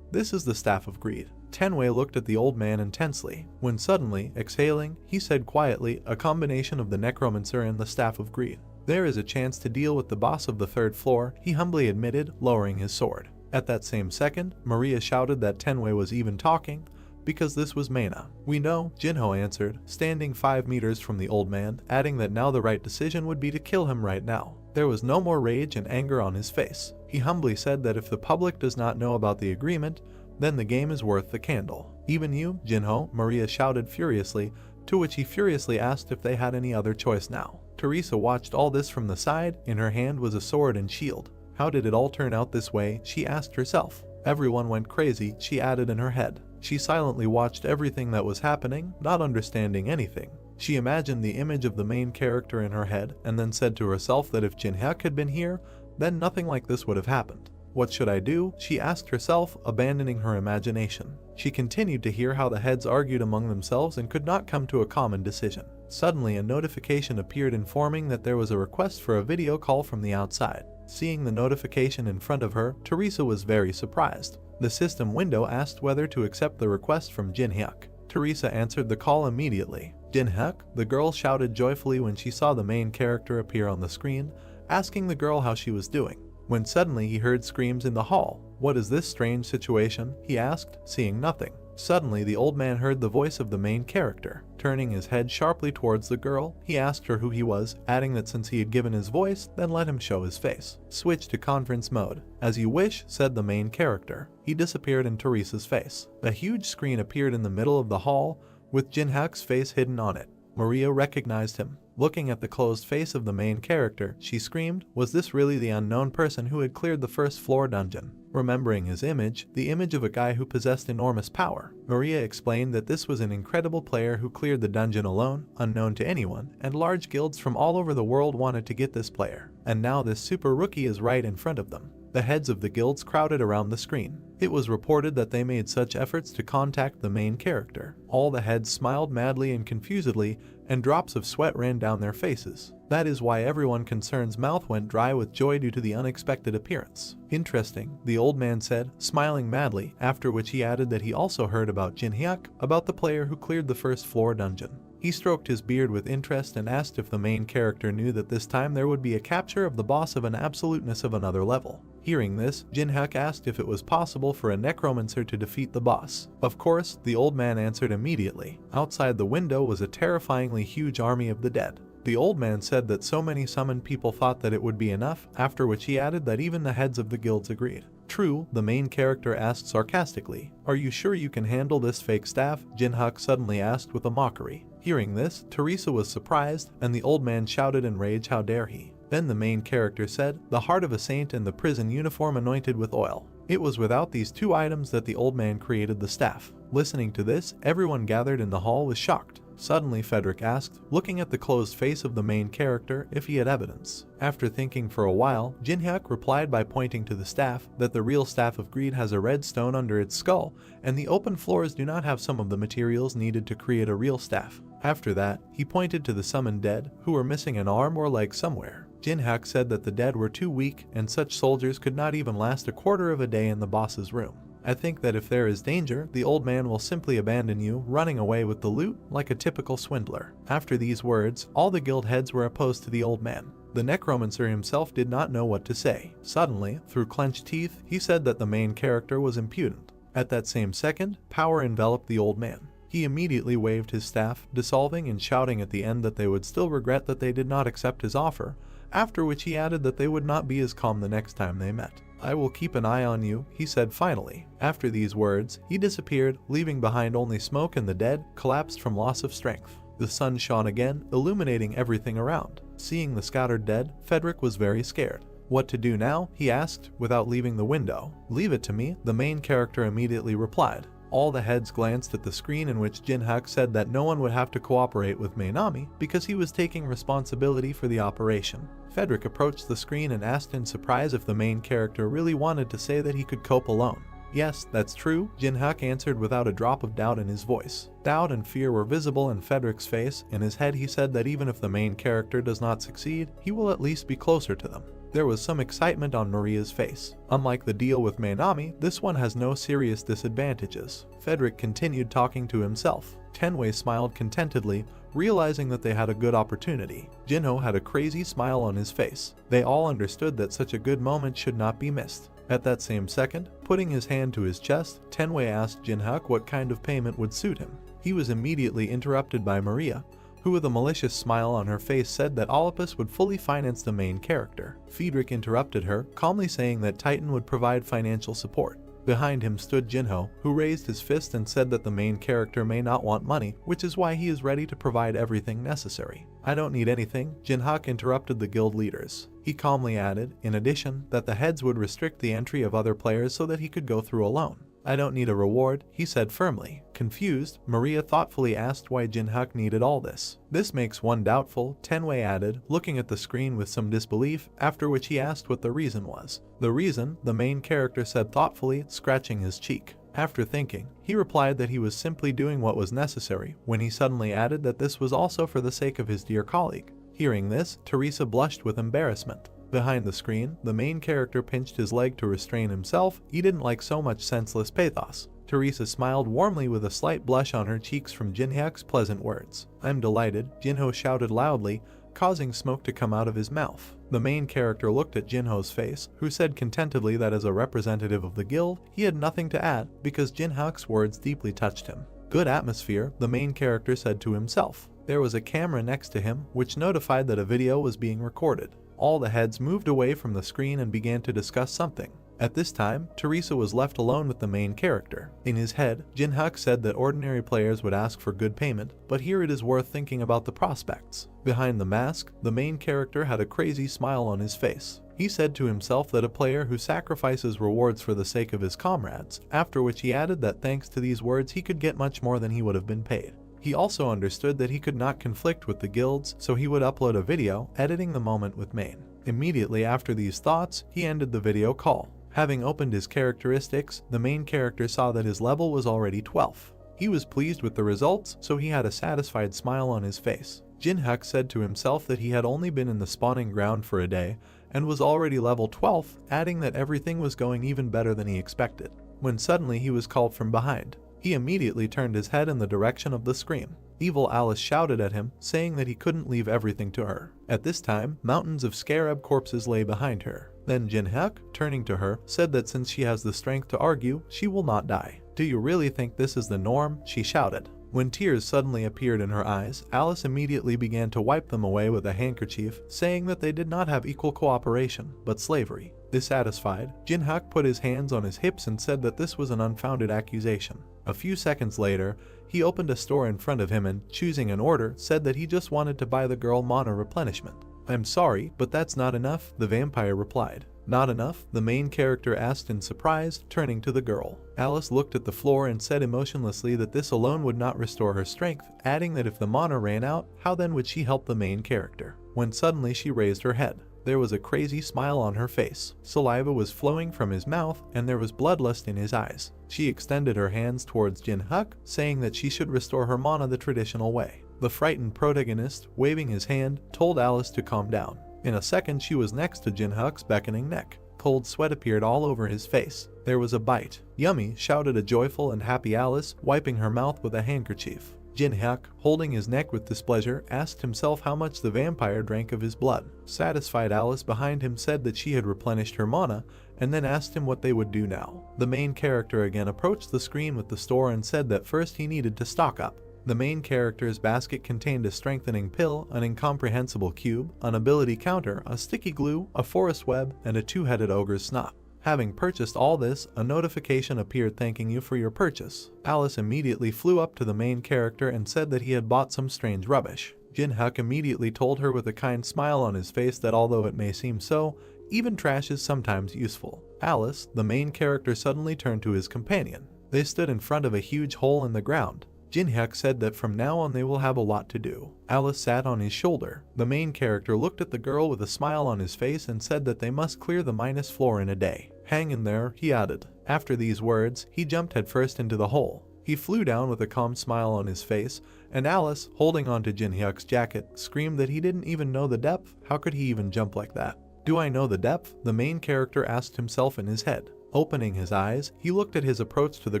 "This is the Staff of Greed." Tenwei looked at the old man intensely, when suddenly, exhaling, he said quietly, "A combination of the Necromancer and the Staff of Greed. There is a chance to deal with the boss of the third floor," he humbly admitted, lowering his sword. At that same second, Maria shouted that Tenwei was even talking, because this was Mana. "We know," Jinho answered, standing 5 meters from the old man, adding that now the right decision would be to kill him right now. There was no more rage and anger on his face. He humbly said that if the public does not know about the agreement, then the game is worth the candle. "Even you, Jinho?" Maria shouted furiously, to which he furiously asked if they had any other choice now. Teresa watched all this from the side. In her hand was a sword and shield. How did it all turn out this way, she asked herself. Everyone went crazy, she added in her head. She silently watched everything that was happening, not understanding anything. She imagined the image of the main character in her head, and then said to herself that if Jinhyuk had been here, then nothing like this would have happened. "What should I do?" she asked herself, abandoning her imagination. She continued to hear how the heads argued among themselves and could not come to a common decision. Suddenly a notification appeared informing that there was a request for a video call from the outside. Seeing the notification in front of her, Teresa was very surprised. The system window asked whether to accept the request from Jinhyuk. Teresa answered the call immediately. "Jinhyuk?" the girl shouted joyfully when she saw the main character appear on the screen, asking the girl how she was doing. When suddenly he heard screams in the hall. "What is this strange situation?" he asked, seeing nothing. Suddenly the old man heard the voice of the main character. Turning his head sharply towards the girl, he asked her who he was, adding that since he had given his voice, then let him show his face. "Switch to conference mode." "As you wish," said the main character. He disappeared in Teresa's face. A huge screen appeared in the middle of the hall, with Jinhyuk's face hidden on it. Maria recognized him. Looking at the closed face of the main character, she screamed, was this really the unknown person who had cleared the first floor dungeon? Remembering his image, the image of a guy who possessed enormous power, Maria explained that this was an incredible player who cleared the dungeon alone, unknown to anyone, and large guilds from all over the world wanted to get this player. And now this super rookie is right in front of them. The heads of the guilds crowded around the screen. It was reported that they made such efforts to contact the main character. All the heads smiled madly and confusedly, and drops of sweat ran down their faces. That is why everyone concerned's mouth went dry with joy due to the unexpected appearance. "Interesting," the old man said, smiling madly, after which he added that he also heard about Jinhyuk, about the player who cleared the first floor dungeon. He stroked his beard with interest and asked if the main character knew that this time there would be a capture of the boss of an absoluteness of another level. Hearing this, Jinhyuk asked if it was possible for a necromancer to defeat the boss. Of course, the old man answered immediately. Outside the window was a terrifyingly huge army of the dead. The old man said that so many summoned people thought that it would be enough, after which he added that even the heads of the guilds agreed. "True," the main character asked sarcastically. "Are you sure you can handle this fake staff?" Jinhyuk suddenly asked with a mockery. Hearing this, Teresa was surprised, and the old man shouted in rage, "How dare he?" Then the main character said, "The heart of a saint and the prison uniform anointed with oil." It was without these two items that the old man created the staff. Listening to this, everyone gathered in the hall was shocked. Suddenly Frederick asked, looking at the closed face of the main character, if he had evidence. After thinking for a while, Jinhyuk replied by pointing to the staff, that the real Staff of Greed has a red stone under its skull, and the open floors do not have some of the materials needed to create a real staff. After that, he pointed to the summoned dead, who were missing an arm or leg somewhere. Jin-hyuk said that the dead were too weak and such soldiers could not even last a quarter of a day in the boss's room. I think that if there is danger, the old man will simply abandon you, running away with the loot like a typical swindler. After these words, all the guild heads were opposed to the old man. The necromancer himself did not know what to say. Suddenly, through clenched teeth, he said that the main character was impudent. At that same second, power enveloped the old man. He immediately waved his staff, dissolving and shouting at the end that they would still regret that they did not accept his offer, after which he added that they would not be as calm the next time they met. I will keep an eye on you, he said finally. After these words, he disappeared, leaving behind only smoke, and the dead collapsed from loss of strength. The sun shone again, illuminating everything around. Seeing the scattered dead, Frederick was very scared. What to do now? He asked, without leaving the window. Leave it to me, the main character immediately replied. All the heads glanced at the screen in which Jin-hyuk said that no one would have to cooperate with Manami because he was taking responsibility for the operation. Frederick approached the screen and asked in surprise if the main character really wanted to say that he could cope alone. Yes, that's true, Jin-hyuk answered without a drop of doubt in his voice. Doubt and fear were visible in Frederick's face. In his head he said that even if the main character does not succeed, he will at least be closer to them. There was some excitement on Maria's face. Unlike the deal with Manami, this one has no serious disadvantages. Frederick continued talking to himself. Tenwei smiled contentedly, realizing that they had a good opportunity. Jinho had a crazy smile on his face. They all understood that such a good moment should not be missed. At that same second, putting his hand to his chest, Tenwei asked Jin-hyuk what kind of payment would suit him. He was immediately interrupted by Maria, who with a malicious smile on her face said that Olympus would fully finance the main character. Friedrich interrupted her, calmly saying that Titan would provide financial support. Behind him stood Jinho, who raised his fist and said that the main character may not want money, which is why he is ready to provide everything necessary. I don't need anything, Jin-hyuk interrupted the guild leaders. He calmly added, in addition, that the heads would restrict the entry of other players so that he could go through alone. I don't need a reward, he said firmly. Confused, Maria thoughtfully asked why Jin-hyuk needed all this. This makes one doubtful, Tenwei added, looking at the screen with some disbelief, after which he asked what the reason was. The reason, the main character said thoughtfully, scratching his cheek. After thinking, he replied that he was simply doing what was necessary, when he suddenly added that this was also for the sake of his dear colleague. Hearing this, Teresa blushed with embarrassment. Behind the screen, the main character pinched his leg to restrain himself. He didn't like so much senseless pathos. Teresa smiled warmly with a slight blush on her cheeks from Jin-hyuk's pleasant words. I'm delighted, Jinho shouted loudly, causing smoke to come out of his mouth. The main character looked at Jinho's face, who said contentedly that as a representative of the guild, he had nothing to add because Jin-hyuk's words deeply touched him. Good atmosphere, the main character said to himself. There was a camera next to him, which notified that a video was being recorded. All the heads moved away from the screen and began to discuss something. At this time, Teresa was left alone with the main character. In his head, Jin-hyuk said that ordinary players would ask for good payment, but here it is worth thinking about the prospects. Behind the mask, the main character had a crazy smile on his face. He said to himself that a player who sacrifices rewards for the sake of his comrades, after which he added that thanks to these words he could get much more than he would have been paid. He also understood that he could not conflict with the guilds, so he would upload a video, editing the moment with Main. Immediately after these thoughts, he ended the video call. Having opened his characteristics, the main character saw that his level was already 12. He was pleased with the results, so he had a satisfied smile on his face. Jin-hyuk said to himself that he had only been in the spawning ground for a day, and was already level 12, adding that everything was going even better than he expected. When suddenly he was called from behind. He immediately turned his head in the direction of the scream. Evil Alice shouted at him, saying that he couldn't leave everything to her. At this time, mountains of scarab corpses lay behind her. Then Jin-hyuk, turning to her, said that since she has the strength to argue, she will not die. Do you really think this is the norm? She shouted. When tears suddenly appeared in her eyes, Alice immediately began to wipe them away with a handkerchief, saying that they did not have equal cooperation, but slavery. Dissatisfied, Jin-hyuk put his hands on his hips and said that this was an unfounded accusation. A few seconds later, he opened a store in front of him and, choosing an order, said that he just wanted to buy the girl mana replenishment. I'm sorry, but that's not enough, the vampire replied. Not enough? The main character asked in surprise, turning to the girl. Alice looked at the floor and said emotionlessly that this alone would not restore her strength, adding that if the mana ran out, how then would she help the main character? When suddenly she raised her head. There was a crazy smile on her face. Saliva was flowing from his mouth, and there was bloodlust in his eyes. She extended her hands towards Jin-hyuk, saying that she should restore her mana the traditional way. The frightened protagonist, waving his hand, told Alice to calm down. In a second she was next to Jinhyuk's beckoning neck. Cold sweat appeared all over his face. There was a bite. "Yummy," shouted a joyful and happy Alice, wiping her mouth with a handkerchief. Jinhyuk, holding his neck with displeasure, asked himself how much the vampire drank of his blood. Satisfied Alice behind him said that she had replenished her mana, and then asked him what they would do now. The main character again approached the screen with the store and said that first he needed to stock up. The main character's basket contained a strengthening pill, an incomprehensible cube, an ability counter, a sticky glue, a forest web, and a two-headed ogre's snot. Having purchased all this, a notification appeared thanking you for your purchase. Alice immediately flew up to the main character and said that he had bought some strange rubbish. Jinhyuk immediately told her with a kind smile on his face that although it may seem so, even trash is sometimes useful. Alice, the main character, suddenly turned to his companion. They stood in front of a huge hole in the ground. Jinhyuk said that from now on they will have a lot to do. Alice sat on his shoulder. The main character looked at the girl with a smile on his face and said that they must clear the minus floor in a day. "Hang in there," he added. After these words, he jumped headfirst into the hole. He flew down with a calm smile on his face, and Alice, holding onto Jinhyuk's jacket, screamed that he didn't even know the depth. How could he even jump like that? "Do I know the depth?" the main character asked himself in his head. Opening his eyes, he looked at his approach to the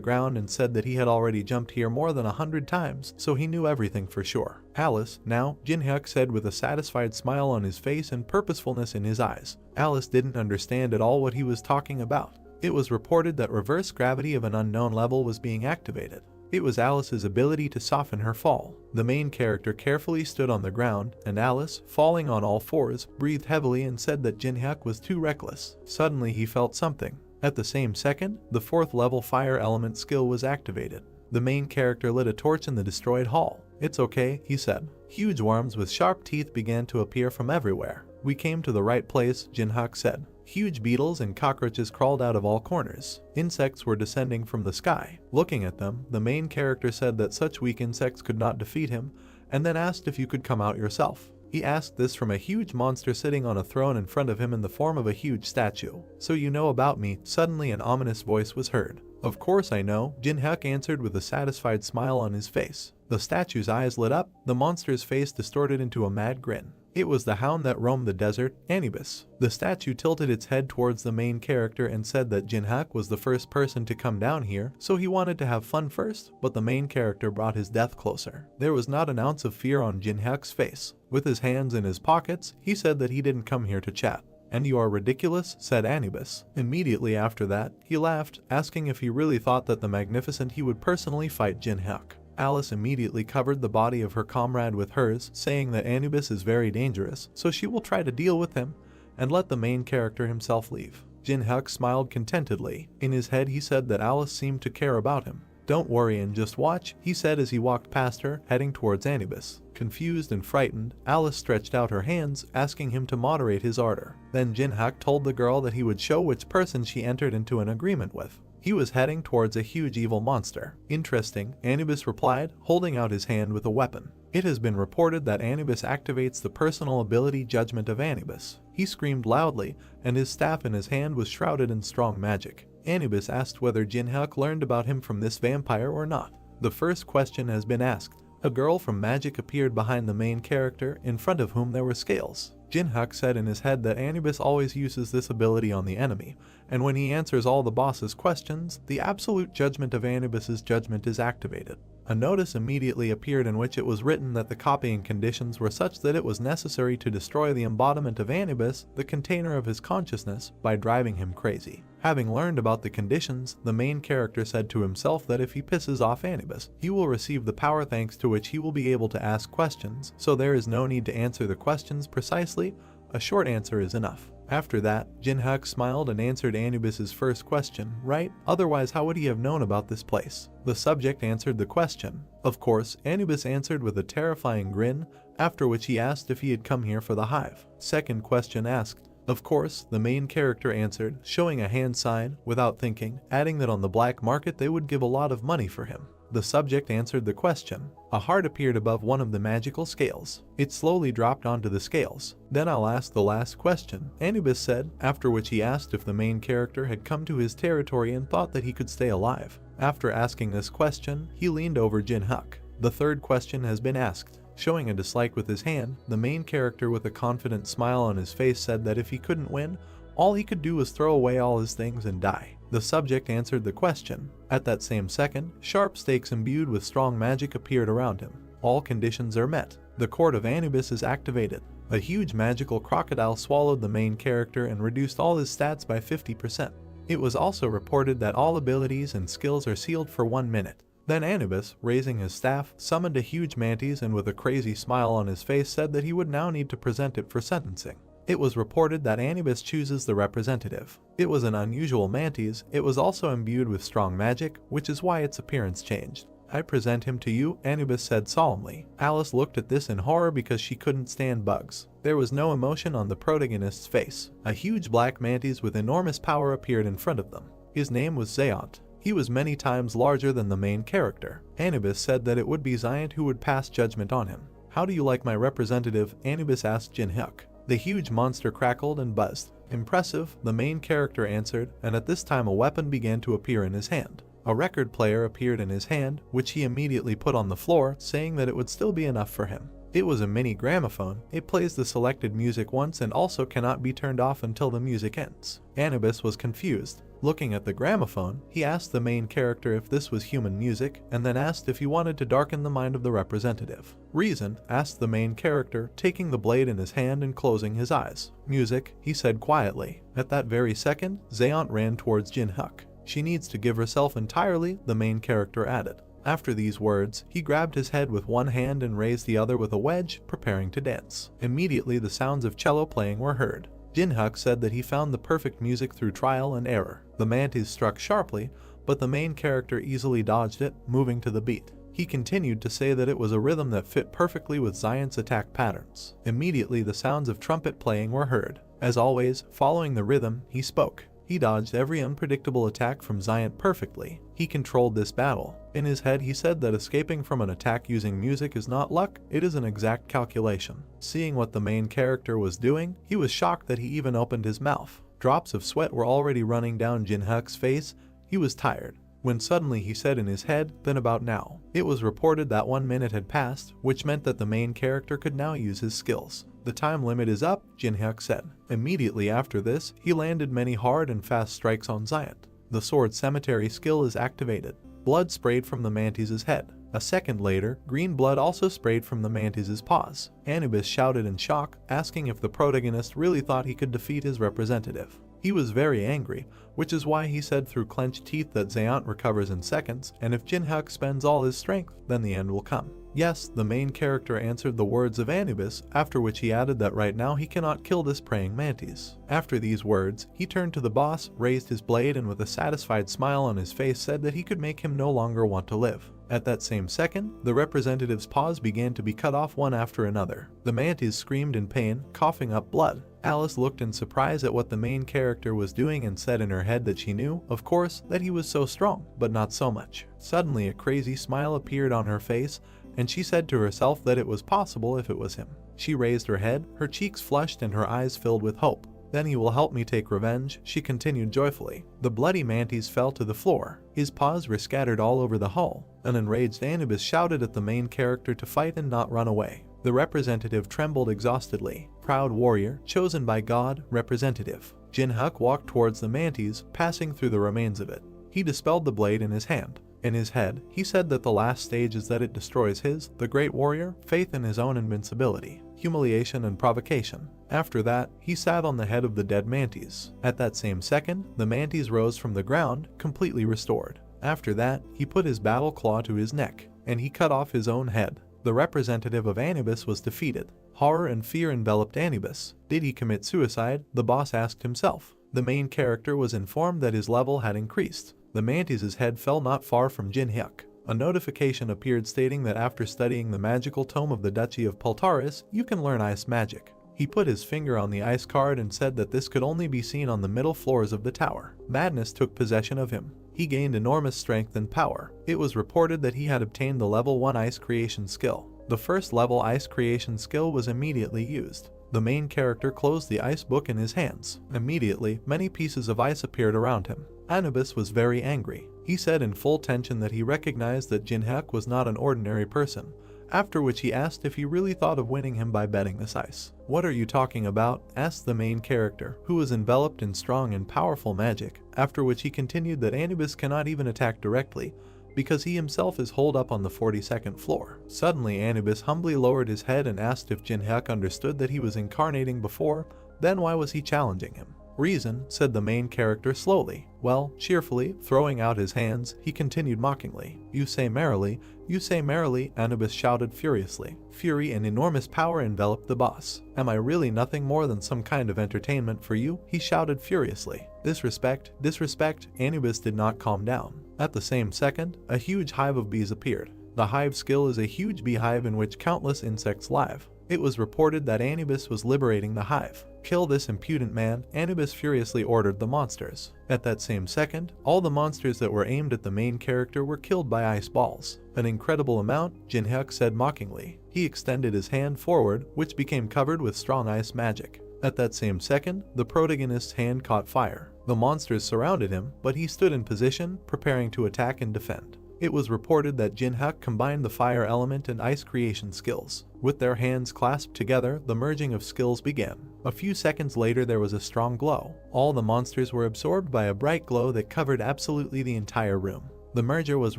ground and said that he had already jumped here more than 100 times, so he knew everything for sure. "Alice, now," Jinhyuk said with a satisfied smile on his face and purposefulness in his eyes. Alice didn't understand at all what he was talking about. It was reported that reverse gravity of an unknown level was being activated. It was Alice's ability to soften her fall. The main character carefully stood on the ground, and Alice, falling on all fours, breathed heavily and said that Jinhyuk was too reckless. Suddenly he felt something. At the same second, the 4th level fire element skill was activated. The main character lit a torch in the destroyed hall. "It's okay," he said. Huge worms with sharp teeth began to appear from everywhere. "We came to the right place," Jinhyuk said. Huge beetles and cockroaches crawled out of all corners. Insects were descending from the sky. Looking at them, the main character said that such weak insects could not defeat him, and then asked if you could come out yourself. He asked this from a huge monster sitting on a throne in front of him in the form of a huge statue. "So you know about me?" Suddenly an ominous voice was heard. "Of course I know," Jinhyuk answered with a satisfied smile on his face. The statue's eyes lit up, the monster's face distorted into a mad grin. It was the hound that roamed the desert, Anubis. The statue tilted its head towards the main character and said that Jinhyuk was the first person to come down here, so he wanted to have fun first, but the main character brought his death closer. There was not an ounce of fear on Jinhyuk's face. With his hands in his pockets, he said that he didn't come here to chat. "And you are ridiculous," said Anubis. Immediately after that, he laughed, asking if he really thought that the Magnificent he would personally fight Jinhyuk. Alice immediately covered the body of her comrade with hers, saying that Anubis is very dangerous, so she will try to deal with him and let the main character himself leave. Jinhyuk smiled contentedly. In his head he said that Alice seemed to care about him. "Don't worry and just watch," he said as he walked past her, heading towards Anubis. Confused and frightened, Alice stretched out her hands, asking him to moderate his ardor. Then Jinhyuk told the girl that he would show which person she entered into an agreement with. He was heading towards a huge evil monster. "Interesting," Anubis replied, holding out his hand with a weapon. It has been reported that Anubis activates the personal ability Judgment of Anubis. He screamed loudly, and his staff in his hand was shrouded in strong magic. Anubis asked whether Jinhyuk learned about him from this vampire or not. The first question has been asked. A girl from magic appeared behind the main character, in front of whom there were scales. Jinhyuk said in his head that Anubis always uses this ability on the enemy, and when he answers all the boss's questions, the absolute judgment of Anubis's judgment is activated. A notice immediately appeared in which it was written that the copying conditions were such that it was necessary to destroy the embodiment of Anubis, the container of his consciousness, by driving him crazy. Having learned about the conditions, the main character said to himself that if he pisses off Anubis, he will receive the power thanks to which he will be able to ask questions, so there is no need to answer the questions precisely, a short answer is enough. After that, Jinhyuk smiled and answered Anubis's first question, right? Otherwise how would he have known about this place? The subject answered the question. Of course, Anubis answered with a terrifying grin, after which he asked if he had come here for the hive. Second question asked. Of course, the main character answered, showing a hand sign, without thinking, adding that on the black market they would give a lot of money for him. The subject answered the question. A heart appeared above one of the magical scales. It slowly dropped onto the scales. "Then I'll ask the last question," Anubis said, after which he asked if the main character had come to his territory and thought that he could stay alive. After asking this question, he leaned over Jinhyuk. The third question has been asked. Showing a dislike with his hand, the main character with a confident smile on his face said that if he couldn't win, all he could do was throw away all his things and die. The subject answered the question. At that same second, sharp stakes imbued with strong magic appeared around him. All conditions are met. The Court of Anubis is activated. A huge magical crocodile swallowed the main character and reduced all his stats by 50%. It was also reported that all abilities and skills are sealed for 1 minute. Then Anubis, raising his staff, summoned a huge mantis and with a crazy smile on his face said that he would now need to present it for sentencing. It was reported that Anubis chooses the representative. It was an unusual mantis. It was also imbued with strong magic, which is why its appearance changed. I present him to you, Anubis said solemnly. Alice looked at this in horror because she couldn't stand bugs. There was no emotion on the protagonist's face. A huge black mantis with enormous power appeared in front of them. His name was Zayant. He was many times larger than the main character. Anubis said that it would be Zayant who would pass judgment on him. How do you like my representative? Anubis asked Jinhyuk. The huge monster crackled and buzzed. Impressive, the main character answered, and at this time a weapon began to appear in his hand. A record player appeared in his hand, which he immediately put on the floor, saying that it would still be enough for him. It was a mini gramophone. It plays the selected music once and also cannot be turned off until the music ends. Anubis was confused. Looking at the gramophone, he asked the main character if this was human music, and then asked if he wanted to darken the mind of the representative. Reason, asked the main character, taking the blade in his hand and closing his eyes. Music, he said quietly. At that very second, Zayant ran towards Jinhyuk. She needs to give herself entirely, the main character added. After these words, he grabbed his head with one hand and raised the other with a wedge, preparing to dance. Immediately the sounds of cello playing were heard. Jinhyuk said that he found the perfect music through trial and error. The mantis struck sharply, but the main character easily dodged it, moving to the beat. He continued to say that it was a rhythm that fit perfectly with Zayant's attack patterns. Immediately the sounds of trumpet playing were heard. As always, following the rhythm, he spoke. He dodged every unpredictable attack from Zayant perfectly. He controlled this battle. In his head he said that escaping from an attack using music is not luck, it is an exact calculation. Seeing what the main character was doing, he was shocked that he even opened his mouth. Drops of sweat were already running down Jinhyuk's face. He was tired. When suddenly he said in his head, then about now. It was reported that 1 minute had passed, which meant that the main character could now use his skills. The time limit is up, Jinhyuk said. Immediately after this, he landed many hard and fast strikes on Zayant. The sword cemetery skill is activated. Blood sprayed from the mantis's head. A second later, green blood also sprayed from the mantis's paws. Anubis shouted in shock, asking if the protagonist really thought he could defeat his representative. He was very angry, which is why he said through clenched teeth that Zayant recovers in seconds, and if Jinhyuk spends all his strength, then the end will come. Yes, the main character answered the words of Anubis, after which he added that right now he cannot kill this praying mantis. After these words, he turned to the boss, raised his blade, and with a satisfied smile on his face said that he could make him no longer want to live. At that same second, the representative's paws began to be cut off one after another. The mantis screamed in pain, coughing up blood. Alice looked in surprise at what the main character was doing and said in her head that she knew, of course, that he was so strong, but not so much. Suddenly a crazy smile appeared on her face, and she said to herself that it was possible if it was him. She raised her head, her cheeks flushed and her eyes filled with hope. Then he will help me take revenge, she continued joyfully. The bloody mantis fell to the floor. His paws were scattered all over the hull. An enraged Anubis shouted at the main character to fight and not run away. The representative trembled exhaustedly. Proud warrior, chosen by God, representative. Jinhyuk walked towards the mantis, passing through the remains of it. He dispelled the blade in his hand. In his head, he said that the last stage is that it destroys his, the great warrior, faith in his own invincibility, humiliation and provocation. After that, he sat on the head of the dead mantis. At that same second, the mantis rose from the ground, completely restored. After that, he put his battle claw to his neck, and he cut off his own head. The representative of Anubis was defeated. Horror and fear enveloped Anubis. Did he commit suicide? The boss asked himself. The main character was informed that his level had increased. The mantis's head fell not far from Jinhyuk. A notification appeared stating that after studying the magical tome of the Duchy of Peltaris, you can learn ice magic. He put his finger on the ice card and said that this could only be seen on the middle floors of the tower. Madness took possession of him. He gained enormous strength and power. It was reported that he had obtained the level 1 ice creation skill. The first level ice creation skill was immediately used. The main character closed the ice book in his hands. Immediately, many pieces of ice appeared around him. Anubis was very angry. He said in full tension that he recognized that Jinhyuk was not an ordinary person, after which he asked if he really thought of winning him by betting this ice. "What are you talking about?" asked the main character, who was enveloped in strong and powerful magic, after which he continued that Anubis cannot even attack directly, because he himself is holed up on the 42nd floor. Suddenly Anubis humbly lowered his head and asked if Jinhyuk understood that he was incarnating before, then why was he challenging him? "Reason," said the main character slowly. "Well," cheerfully, throwing out his hands, he continued mockingly. You say merrily, Anubis shouted furiously. Fury and enormous power enveloped the boss. "Am I really nothing more than some kind of entertainment for you?" he shouted furiously. Disrespect, Anubis did not calm down. At the same second, a huge hive of bees appeared. The hive skill is a huge beehive in which countless insects live. It was reported that Anubis was liberating the hive. "Kill this impudent man," Anubis furiously ordered the monsters. At that same second, all the monsters that were aimed at the main character were killed by ice balls. "An incredible amount," Jinhyuk said mockingly. He extended his hand forward, which became covered with strong ice magic. At that same second, the protagonist's hand caught fire. The monsters surrounded him, but he stood in position, preparing to attack and defend. It was reported that Jinhyuk combined the fire element and ice creation skills. With their hands clasped together, the merging of skills began. A few seconds later there was a strong glow. All the monsters were absorbed by a bright glow that covered absolutely the entire room. The merger was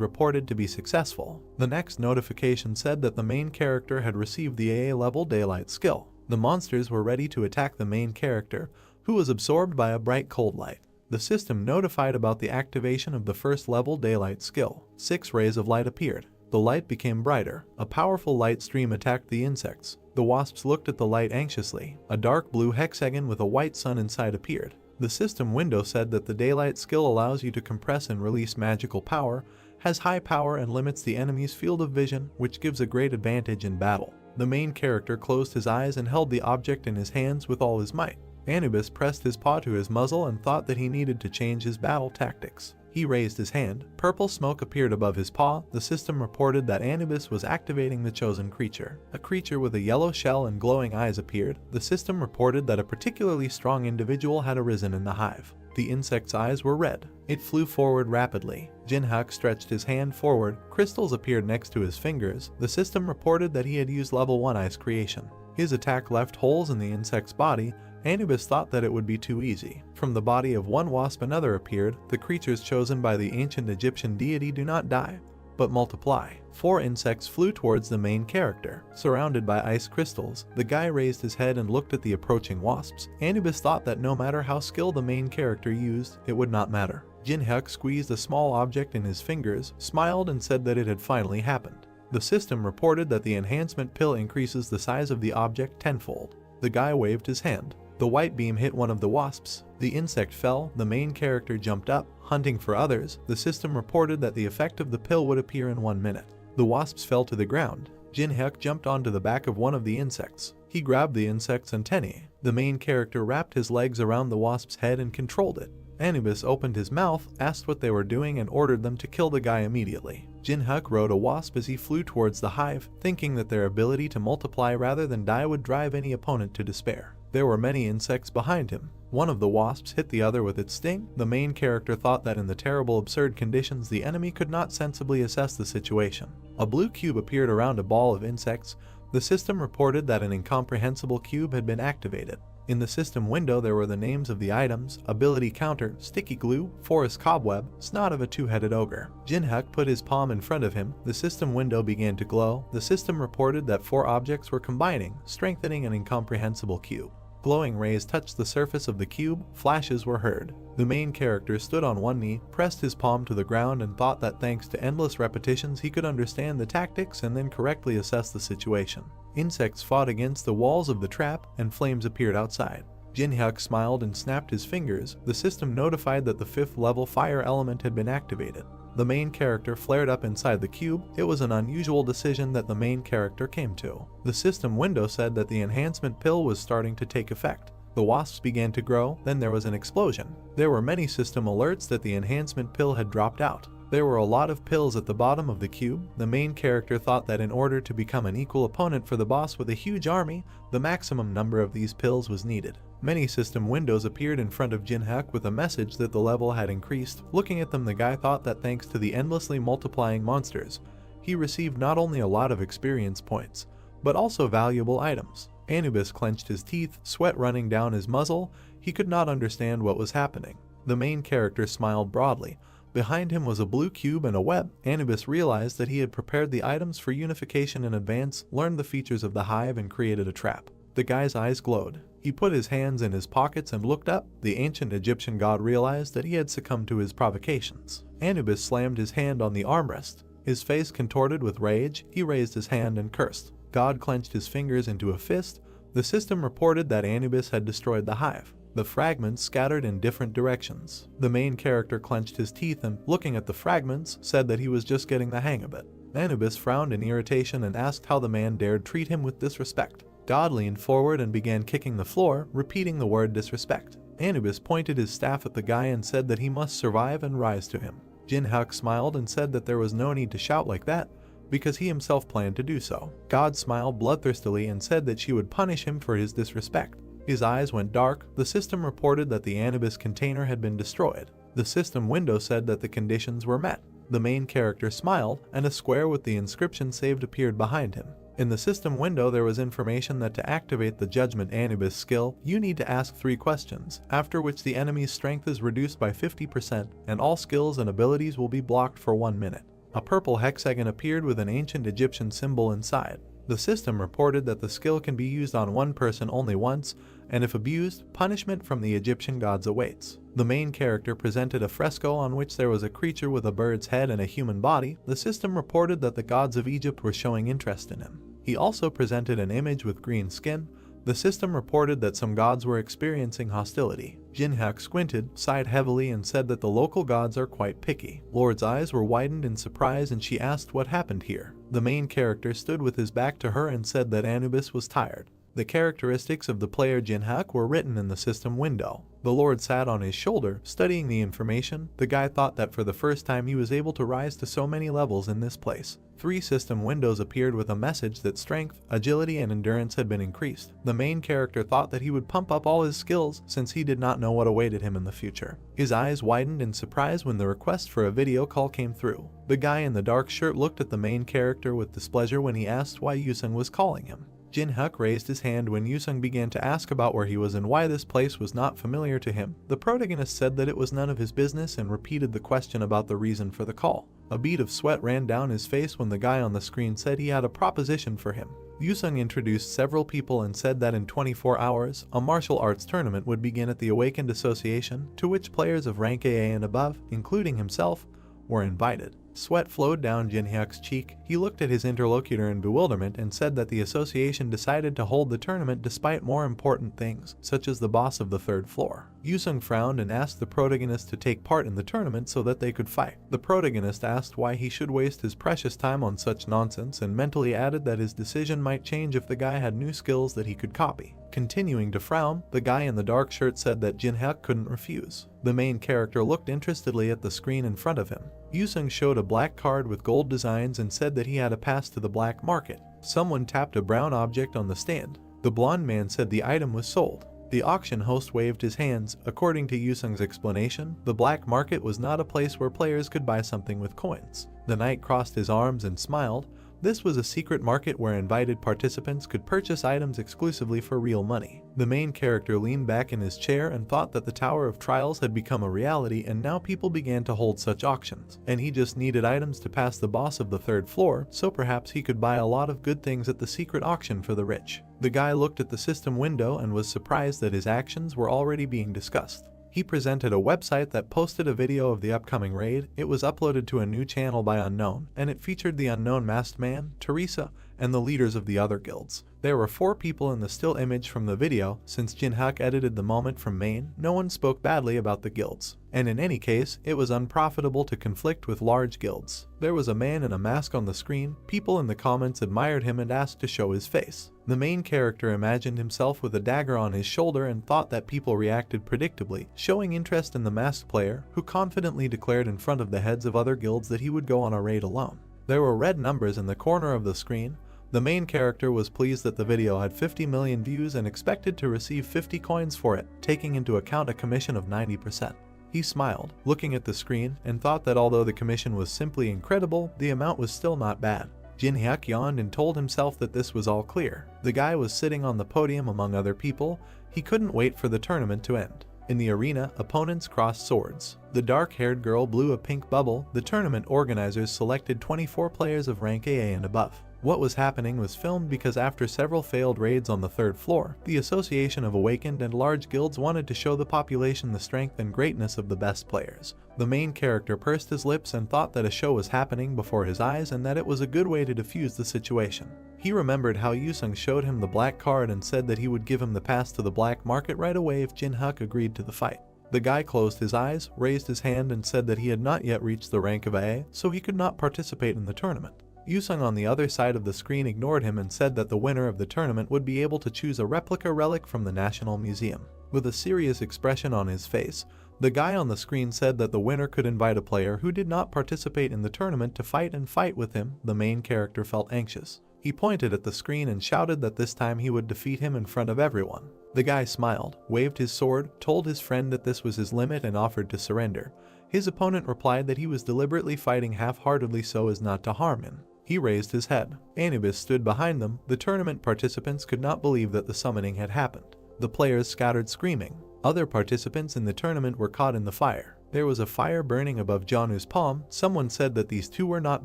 reported to be successful. The next notification said that the main character had received the AA level daylight skill. The monsters were ready to attack the main character, who was absorbed by a bright cold light. The system notified about the activation of the first level daylight skill. 6 rays of light appeared. The light became brighter. A powerful light stream attacked the insects. The wasps looked at the light anxiously. A dark blue hexagon with a white sun inside appeared. The system window said that the daylight skill allows you to compress and release magical power, has high power and limits the enemy's field of vision, which gives a great advantage in battle. The main character closed his eyes and held the object in his hands with all his might. Anubis pressed his paw to his muzzle and thought that he needed to change his battle tactics. He raised his hand. Purple smoke appeared above his paw. The system reported that Anubis was activating the chosen creature. A creature with a yellow shell and glowing eyes appeared. The system reported that a particularly strong individual had arisen in the hive. The insect's eyes were red. It flew forward rapidly. Jinhyuk stretched his hand forward. Crystals appeared next to his fingers. The system reported that he had used level 1 ice creation. His attack left holes in the insect's body. Anubis thought that it would be too easy. From the body of one wasp another appeared. The creatures chosen by the ancient Egyptian deity do not die, but multiply. 4 insects flew towards the main character. Surrounded by ice crystals, the guy raised his head and looked at the approaching wasps. Anubis thought that no matter how skilled the main character used, it would not matter. Jinhyuk squeezed a small object in his fingers, smiled and said that it had finally happened. The system reported that the enhancement pill increases the size of the object tenfold. The guy waved his hand. The white beam hit one of the wasps. The insect fell. The main character jumped up, hunting for others. The system reported that the effect of the pill would appear in 1 minute. The wasps fell to the ground. Jinhyuk jumped onto the back of one of the insects. He grabbed the insect's antennae. The main character wrapped his legs around the wasp's head and controlled it. Anubis opened his mouth, asked what they were doing and ordered them to kill the guy immediately. Jinhyuk rode a wasp as he flew towards the hive, thinking that their ability to multiply rather than die would drive any opponent to despair. There were many insects behind him. One of the wasps hit the other with its sting. The main character thought that in the terrible absurd conditions the enemy could not sensibly assess the situation. A blue cube appeared around a ball of insects. The system reported that an incomprehensible cube had been activated. In the system window there were the names of the items: ability counter, sticky glue, forest cobweb, snot of a 2-headed ogre. Jinhyuk put his palm in front of him. The system window began to glow. The system reported that 4 objects were combining, strengthening an incomprehensible cube. Glowing rays touched the surface of the cube. Flashes were heard. The main character stood on one knee, pressed his palm to the ground and thought that thanks to endless repetitions he could understand the tactics and then correctly assess the situation. Insects fought against the walls of the trap and flames appeared outside. Jinhyuk smiled and snapped his fingers. The system notified that the 5th level fire element had been activated. The main character flared up inside the cube. It was an unusual decision that the main character came to. The system window said that the enhancement pill was starting to take effect. The wasps began to grow, then there was an explosion. There were many system alerts that the enhancement pill had dropped out. There were a lot of pills at the bottom of the cube. The main character thought that in order to become an equal opponent for the boss with a huge army, the maximum number of these pills was needed. Many system windows appeared in front of Jinhyuk with a message that the level had increased. Looking at them, the guy thought that thanks to the endlessly multiplying monsters, he received not only a lot of experience points, but also valuable items. Anubis clenched his teeth, sweat running down his muzzle. He could not understand what was happening. The main character smiled broadly. Behind him was a blue cube and a web. Anubis realized that he had prepared the items for unification in advance, learned the features of the hive, and created a trap. The guy's eyes glowed. He put his hands in his pockets and looked up. The ancient Egyptian god realized that he had succumbed to his provocations. Anubis slammed his hand on the armrest. His face contorted with rage. He raised his hand and cursed. God clenched his fingers into a fist. The system reported that Anubis had destroyed the hive. The fragments scattered in different directions. The main character clenched his teeth and, looking at the fragments, said that he was just getting the hang of it. Anubis frowned in irritation and asked how the man dared treat him with disrespect. God leaned forward and began kicking the floor, repeating the word disrespect. Anubis pointed his staff at the guy and said that he must survive and rise to him. Jinhak smiled and said that there was no need to shout like that, because he himself planned to do so. God smiled bloodthirstily and said that she would punish him for his disrespect. His eyes went dark. The system reported that the Anubis container had been destroyed. The system window said that the conditions were met. The main character smiled, and a square with the inscription saved appeared behind him. In the system window there was information that to activate the Judgment Anubis skill, you need to ask 3 questions, after which the enemy's strength is reduced by 50% and all skills and abilities will be blocked for 1 minute. A purple hexagon appeared with an ancient Egyptian symbol inside. The system reported that the skill can be used on one person only once, and if abused, punishment from the Egyptian gods awaits. The main character presented a fresco on which there was a creature with a bird's head and a human body. The system reported that the gods of Egypt were showing interest in him. He also presented an image with green skin. The system reported that some gods were experiencing hostility. Jinhak squinted, sighed heavily, and said that the local gods are quite picky. Lord's eyes were widened in surprise and she asked what happened here. The main character stood with his back to her and said that Anubis was tired. The characteristics of the player Jinhak were written in the system window. The Lord sat on his shoulder, studying the information. The guy thought that for the first time he was able to rise to so many levels in this place. 3 system windows appeared with a message that strength, agility, and endurance had been increased. The main character thought that he would pump up all his skills since he did not know what awaited him in the future. His eyes widened in surprise when the request for a video call came through. The guy in the dark shirt looked at the main character with displeasure when he asked why Yusung was calling him. Jinhak raised his hand when Yusung began to ask about where he was and why this place was not familiar to him. The protagonist said that it was none of his business and repeated the question about the reason for the call. A bead of sweat ran down his face when the guy on the screen said he had a proposition for him. Yusung introduced several people and said that in 24 hours, a martial arts tournament would begin at the Awakened Association, to which players of rank AA and above, including himself, were invited. Sweat flowed down Jinhyuk's cheek. He looked at his interlocutor in bewilderment and said that the association decided to hold the tournament despite more important things, such as the boss of the 3rd floor. Yusung frowned and asked the protagonist to take part in the tournament so that they could fight. The protagonist asked why he should waste his precious time on such nonsense and mentally added that his decision might change if the guy had new skills that he could copy. Continuing to frown, the guy in the dark shirt said that Jinhyuk couldn't refuse. The main character looked interestedly at the screen in front of him. Yusung showed a black card with gold designs and said that he had a pass to the black market. Someone tapped a brown object on the stand. The blonde man said the item was sold. The auction host waved his hands. According to Yusung's explanation, the black market was not a place where players could buy something with coins. The knight crossed his arms and smiled. This was a secret market where invited participants could purchase items exclusively for real money. The main character leaned back in his chair and thought that the Tower of Trials had become a reality and now people began to hold such auctions. And he just needed items to pass the boss of the 3rd floor, so perhaps he could buy a lot of good things at the secret auction for the rich. The guy looked at the system window and was surprised that his actions were already being discussed. He presented a website that posted a video of the upcoming raid. It was uploaded to a new channel by Unknown, and it featured the Unknown Masked Man, Teresa, and the leaders of the other guilds. There were 4 people in the still image from the video. Since Jinhyuk edited the moment from Maine, no one spoke badly about the guilds. And in any case, it was unprofitable to conflict with large guilds. There was a man in a mask on the screen. People in the comments admired him and asked to show his face. The main character imagined himself with a dagger on his shoulder and thought that people reacted predictably, showing interest in the masked player, who confidently declared in front of the heads of other guilds that he would go on a raid alone. There were red numbers in the corner of the screen. The main character was pleased that the video had 50 million views and expected to receive 50 coins for it, taking into account a commission of 90%. He smiled, looking at the screen, and thought that although the commission was simply incredible, the amount was still not bad. Jin-hyuk yawned and told himself that this was all clear. The guy was sitting on the podium among other people. He couldn't wait for the tournament to end. In the arena, opponents crossed swords. The dark-haired girl blew a pink bubble. The tournament organizers selected 24 players of rank AA and above. What was happening was filmed because after several failed raids on the third floor, the Association of Awakened and large guilds wanted to show the population the strength and greatness of the best players. The main character pursed his lips and thought that a show was happening before his eyes and that it was a good way to defuse the situation. He remembered how Yusung showed him the black card and said that he would give him the pass to the black market right away if Jin-hyuk agreed to the fight. The guy closed his eyes, raised his hand and said that he had not yet reached the rank of AA, so he could not participate in the tournament. Yusung on the other side of the screen ignored him and said that the winner of the tournament would be able to choose a replica relic from the National Museum. With a serious expression on his face, the guy on the screen said that the winner could invite a player who did not participate in the tournament to fight with him. The main character felt anxious. He pointed at the screen and shouted that this time he would defeat him in front of everyone. The guy smiled, waved his sword, told his friend that this was his limit and offered to surrender. His opponent replied that he was deliberately fighting half-heartedly so as not to harm him. He raised his head. Anubis stood behind them. The tournament participants could not believe that the summoning had happened. The players scattered screaming. Other participants in the tournament were caught in the fire. There was a fire burning above Janu's palm. Someone said that these two were not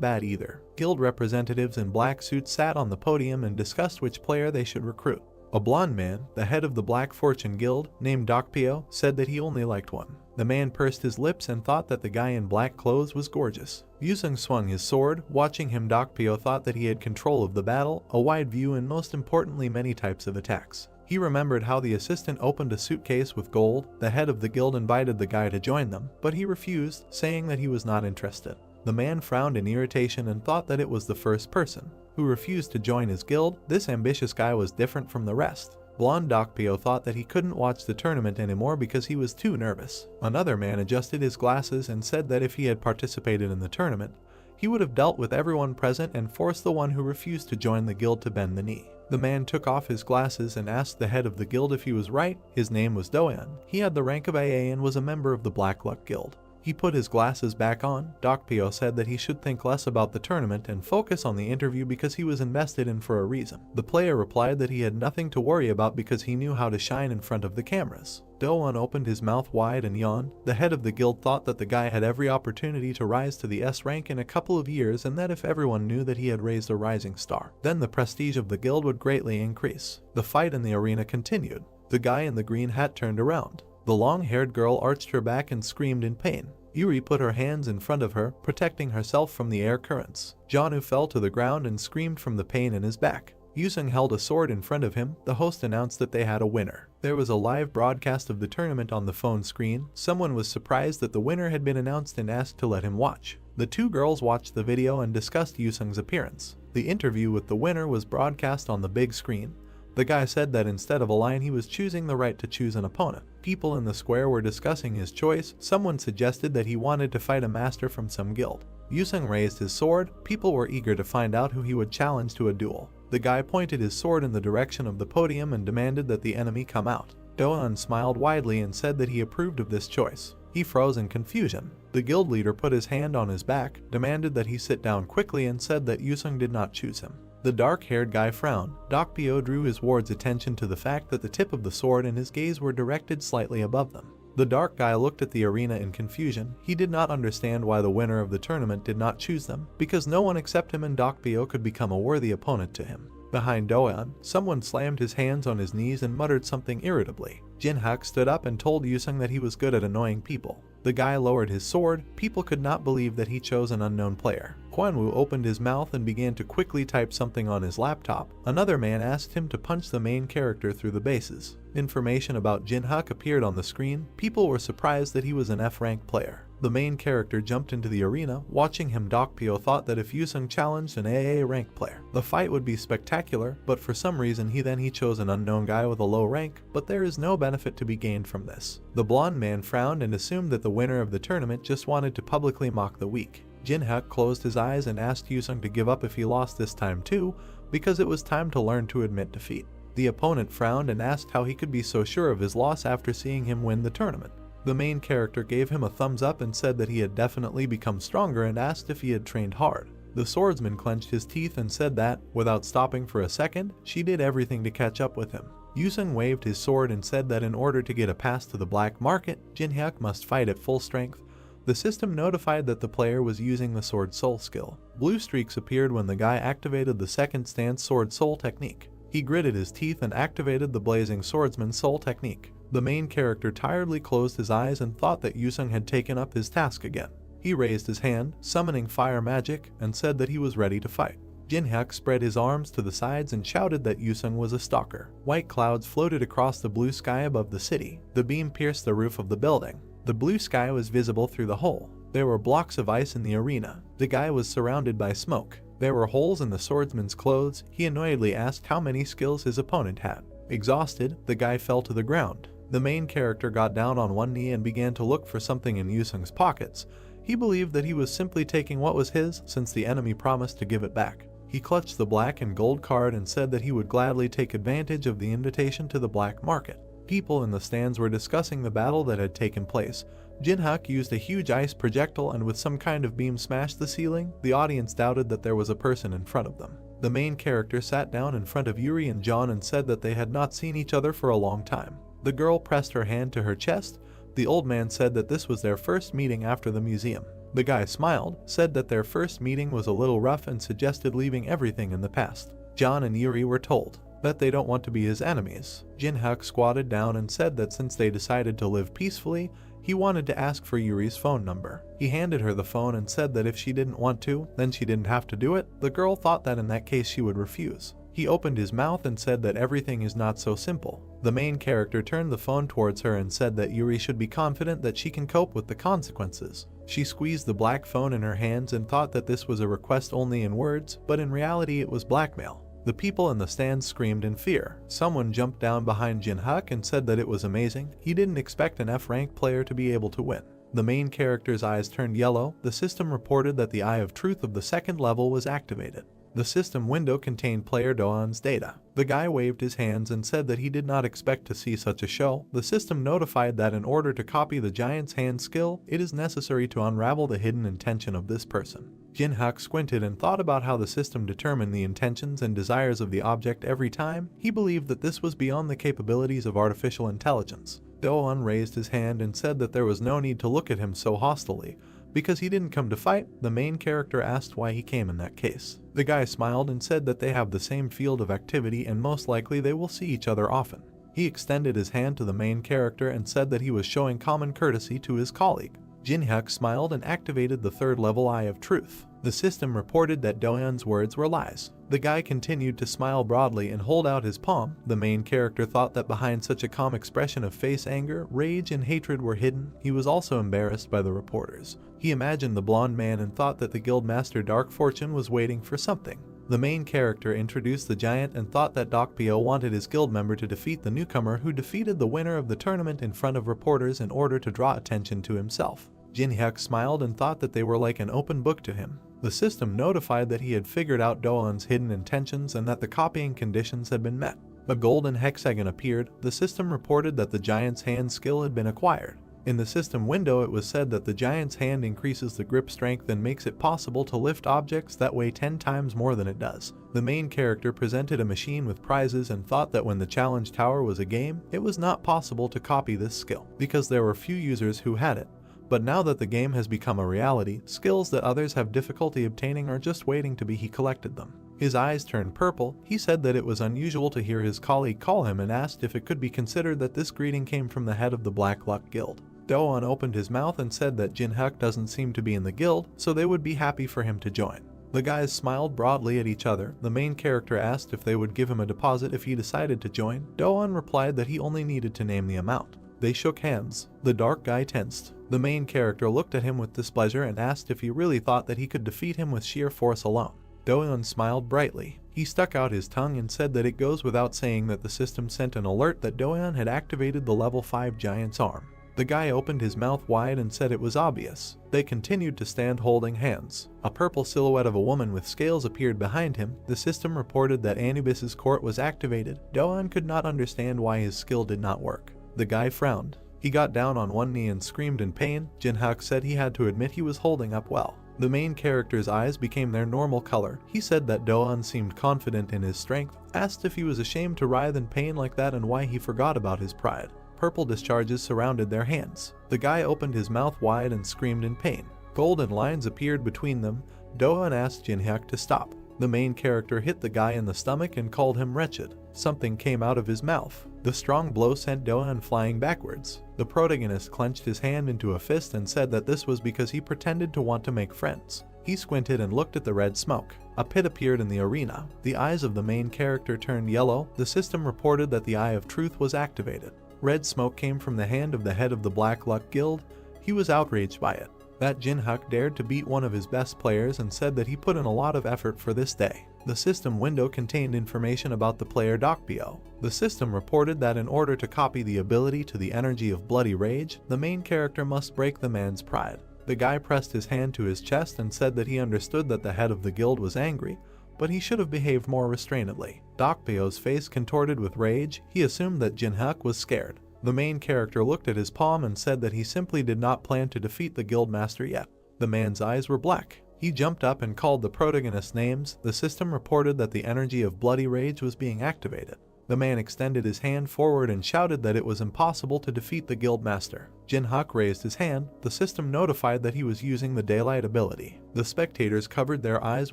bad either. Guild representatives in black suits sat on the podium and discussed which player they should recruit. A blonde man, the head of the Black Fortune Guild, named Dokpyo, said that he only liked one. The man pursed his lips and thought that the guy in black clothes was gorgeous. Yusung swung his sword. Watching him, Dokpyo thought that he had control of the battle, a wide view and most importantly many types of attacks. He remembered how the assistant opened a suitcase with gold. The head of the guild invited the guy to join them, but he refused, saying that he was not interested. The man frowned in irritation and thought that it was the first person who refused to join his guild. This ambitious guy was different from the rest. Blonde Dokpyo thought that he couldn't watch the tournament anymore because he was too nervous. Another man adjusted his glasses and said that if he had participated in the tournament, he would have dealt with everyone present and forced the one who refused to join the guild to bend the knee. The man took off his glasses and asked the head of the guild if he was right. His name was Doan. He had the rank of AA and was a member of the Black Luck Guild. He put his glasses back on. Dokpyo said that he should think less about the tournament and focus on the interview because he was invested in for a reason. The player replied that he had nothing to worry about because he knew how to shine in front of the cameras. Doan opened his mouth wide and yawned. The head of the guild thought that the guy had every opportunity to rise to the S rank in a couple of years and that if everyone knew that he had raised a rising star, then the prestige of the guild would greatly increase. The fight in the arena continued. The guy in the green hat turned around. The long-haired girl arched her back and screamed in pain. Yuri put her hands in front of her, protecting herself from the air currents. Janu fell to the ground and screamed from the pain in his back. Yusung held a sword in front of him. The host announced that they had a winner. There was a live broadcast of the tournament on the phone screen. Someone was surprised that the winner had been announced and asked to let him watch. The two girls watched the video and discussed Yusung's appearance. The interview with the winner was broadcast on the big screen. The guy said that instead of a line he was choosing the right to choose an opponent. People in the square were discussing his choice. Someone suggested that he wanted to fight a master from some guild. Yusung raised his sword. People were eager to find out who he would challenge to a duel. The guy pointed his sword in the direction of the podium and demanded that the enemy come out. Doan smiled widely and said that he approved of this choice. He froze in confusion. The guild leader put his hand on his back, demanded that he sit down quickly and said that Yusung did not choose him. The dark-haired guy frowned. Dokpyo drew his ward's attention to the fact that the tip of the sword and his gaze were directed slightly above them. The dark guy looked at the arena in confusion. He did not understand why the winner of the tournament did not choose them, because no one except him and Dokpyo could become a worthy opponent to him. Behind Doan, someone slammed his hands on his knees and muttered something irritably. Jin-hyuk stood up and told Yusung that he was good at annoying people. The guy lowered his sword. People could not believe that he chose an unknown player. Kwanwoo opened his mouth and began to quickly type something on his laptop. Another man asked him to punch the main character through the bases. Information about Jin-hyuk appeared on the screen. People were surprised that he was an F-rank player. The main character jumped into the arena. Watching him, Dokpyo thought that if Yusung challenged an AA rank player, the fight would be spectacular, but for some reason he chose an unknown guy with a low rank, but there is no benefit to be gained from this. The blonde man frowned and assumed that the winner of the tournament just wanted to publicly mock the weak. Jin-hyuk closed his eyes and asked Yusung to give up if he lost this time too, because it was time to learn to admit defeat. The opponent frowned and asked how he could be so sure of his loss after seeing him win the tournament. The main character gave him a thumbs up and said that he had definitely become stronger and asked if he had trained hard. The swordsman clenched his teeth and said that, without stopping for a second, she did everything to catch up with him. Yusung waved his sword and said that in order to get a pass to the black market, Jinhyuk must fight at full strength. The system notified that the player was using the sword soul skill. Blue streaks appeared when the guy activated the second stance sword soul technique. He gritted his teeth and activated the blazing swordsman soul technique. The main character tiredly closed his eyes and thought that Yusung had taken up his task again. He raised his hand, summoning fire magic, and said that he was ready to fight. Jinhyuk spread his arms to the sides and shouted that Yusung was a stalker. White clouds floated across the blue sky above the city. The beam pierced the roof of the building. The blue sky was visible through the hole. There were blocks of ice in the arena. The guy was surrounded by smoke. There were holes in the swordsman's clothes. He annoyedly asked how many skills his opponent had. Exhausted, the guy fell to the ground. The main character got down on one knee and began to look for something in Yusung's pockets. He believed that he was simply taking what was his since the enemy promised to give it back. He clutched the black and gold card and said that he would gladly take advantage of the invitation to the black market. People in the stands were discussing the battle that had taken place. Jinhyuk used a huge ice projectile and with some kind of beam smashed the ceiling. The audience doubted that there was a person in front of them. The main character sat down in front of Yuri and John and said that they had not seen each other for a long time. The girl pressed her hand to her chest. The old man said that this was their first meeting after the museum. The guy smiled, said that their first meeting was a little rough and suggested leaving everything in the past. John and Yuri were told that they don't want to be his enemies. Jinhyuk squatted down and said that since they decided to live peacefully, he wanted to ask for Yuri's phone number. He handed her the phone and said that if she didn't want to, then she didn't have to do it. The girl thought that in that case she would refuse. He opened his mouth and said that everything is not so simple. The main character turned the phone towards her and said that Yuri should be confident that she can cope with the consequences. She squeezed the black phone in her hands and thought that this was a request only in words, but in reality it was blackmail. The people in the stands screamed in fear. Someone jumped down behind Jinhyuk and said that it was amazing. He didn't expect an F-rank player to be able to win. The main character's eyes turned yellow. The system reported that the Eye of Truth of the second level was activated. The system window contained player Doan's data. The guy waved his hands and said that he did not expect to see such a show. The system notified that in order to copy the giant's hand skill, it is necessary to unravel the hidden intention of this person. Jinhyuk squinted and thought about how the system determined the intentions and desires of the object every time. He believed that this was beyond the capabilities of artificial intelligence. Doan raised his hand and said that there was no need to look at him so hostilely. Because he didn't come to fight, the main character asked why he came in that case. The guy smiled and said that they have the same field of activity and most likely they will see each other often. He extended his hand to the main character and said that he was showing common courtesy to his colleague. Jinhyuk smiled and activated the third level Eye of Truth. The system reported that Doan's words were lies. The guy continued to smile broadly and hold out his palm. The main character thought that behind such a calm expression of face, anger, rage, and hatred were hidden. He was also embarrassed by the reporters. He imagined the blonde man and thought that the guildmaster Dark Fortune was waiting for something. The main character introduced the giant and thought that Doc Pio wanted his guild member to defeat the newcomer who defeated the winner of the tournament in front of reporters in order to draw attention to himself. Jinhyuk smiled and thought that they were like an open book to him. The system notified that he had figured out Doan's hidden intentions and that the copying conditions had been met. A golden hexagon appeared. The system reported that the giant's hand skill had been acquired. In the system window it was said that the giant's hand increases the grip strength and makes it possible to lift objects that weigh 10 times more than it does. The main character presented a machine with prizes and thought that when the challenge tower was a game, it was not possible to copy this skill, because there were few users who had it. But now that the game has become a reality, skills that others have difficulty obtaining are just waiting to be. He collected them. His eyes turned purple. He said that it was unusual to hear his colleague call him and asked if it could be considered that this greeting came from the head of the Black Luck Guild. Doan opened his mouth and said that Jinhyuk doesn't seem to be in the guild, so they would be happy for him to join. The guys smiled broadly at each other. The main character asked if they would give him a deposit if he decided to join. Doan replied that he only needed to name the amount. They shook hands. The dark guy tensed. The main character looked at him with displeasure and asked if he really thought that he could defeat him with sheer force alone. Doan smiled brightly. He stuck out his tongue and said that it goes without saying that the system sent an alert that Doan had activated the level 5 giant's arm. The guy opened his mouth wide and said it was obvious. They continued to stand holding hands. A purple silhouette of a woman with scales appeared behind him. The system reported that Anubis's court was activated. Doan could not understand why his skill did not work. The guy frowned. He got down on one knee and screamed in pain. Jin-hyuk said he had to admit he was holding up well. The main character's eyes became their normal color. He said that Do-eun seemed confident in his strength, asked if he was ashamed to writhe in pain like that and why he forgot about his pride. Purple discharges surrounded their hands. The guy opened his mouth wide and screamed in pain. Golden lines appeared between them. Do-eun asked Jin-hyuk to stop. The main character hit the guy in the stomach and called him wretched. Something came out of his mouth. The strong blow sent Do-eun flying backwards. The protagonist clenched his hand into a fist and said that this was because he pretended to want to make friends. He squinted and looked at the red smoke. A pit appeared in the arena. The eyes of the main character turned yellow. The system reported that the Eye of Truth was activated. Red smoke came from the hand of the head of the Black Luck Guild. He was outraged by it. That Jin-hyuk dared to beat one of his best players and said that he put in a lot of effort for this day. The system window contained information about the player Dokpyo. The system reported that in order to copy the ability to the energy of bloody rage, the main character must break the man's pride. The guy pressed his hand to his chest and said that he understood that the head of the guild was angry, but he should have behaved more restrainedly. Dokpyo's face contorted with rage. He assumed that Jin-hyuk was scared. The main character looked at his palm and said that he simply did not plan to defeat the guildmaster yet. The man's eyes were black. He jumped up and called the protagonist's names. The system reported that the energy of bloody rage was being activated. The man extended his hand forward and shouted that it was impossible to defeat the guildmaster. Jin-hyuk raised his hand. The system notified that he was using the daylight ability. The spectators covered their eyes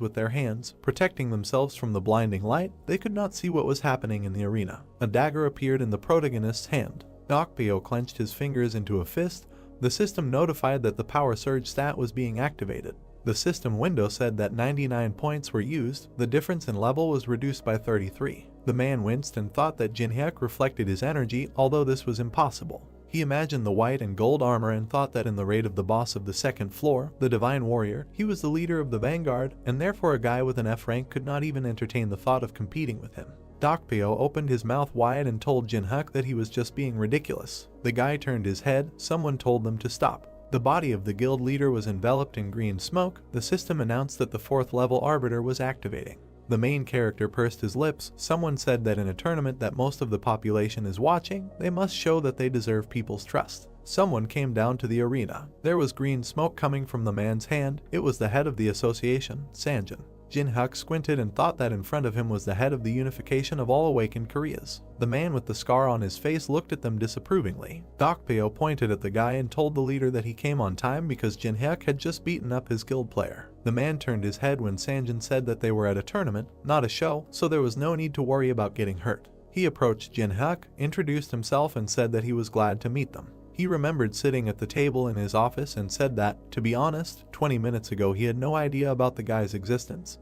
with their hands, protecting themselves from the blinding light. They could not see what was happening in the arena. A dagger appeared in the protagonist's hand. Dokpyo clenched his fingers into a fist. The system notified that the power surge stat was being activated. The system window said that 99 points were used. The difference in level was reduced by 33. The man winced and thought that Jin-hyuk reflected his energy, although this was impossible. He imagined the white and gold armor and thought that in the raid of the boss of the second floor, the Divine Warrior, he was the leader of the Vanguard, and therefore a guy with an F rank could not even entertain the thought of competing with him. Dokpyo opened his mouth wide and told Jin-hyuk that he was just being ridiculous. The guy turned his head. Someone told them to stop. The body of the guild leader was enveloped in green smoke. The system announced that the 4th level arbiter was activating. The main character pursed his lips. Someone said that in a tournament that most of the population is watching, they must show that they deserve people's trust. Someone came down to the arena. There was green smoke coming from the man's hand. It was the head of the association, Sanjin. Jin-hyuk squinted and thought that in front of him was the head of the unification of all awakened Koreas. The man with the scar on his face looked at them disapprovingly. Dokpyo pointed at the guy and told the leader that he came on time because Jin-hyuk had just beaten up his guild player. The man turned his head when Sanjin said that they were at a tournament, not a show, so there was no need to worry about getting hurt. He approached Jin-hyuk, introduced himself and said that he was glad to meet them. He remembered sitting at the table in his office and said that, to be honest, 20 minutes ago he had no idea about the guy's existence.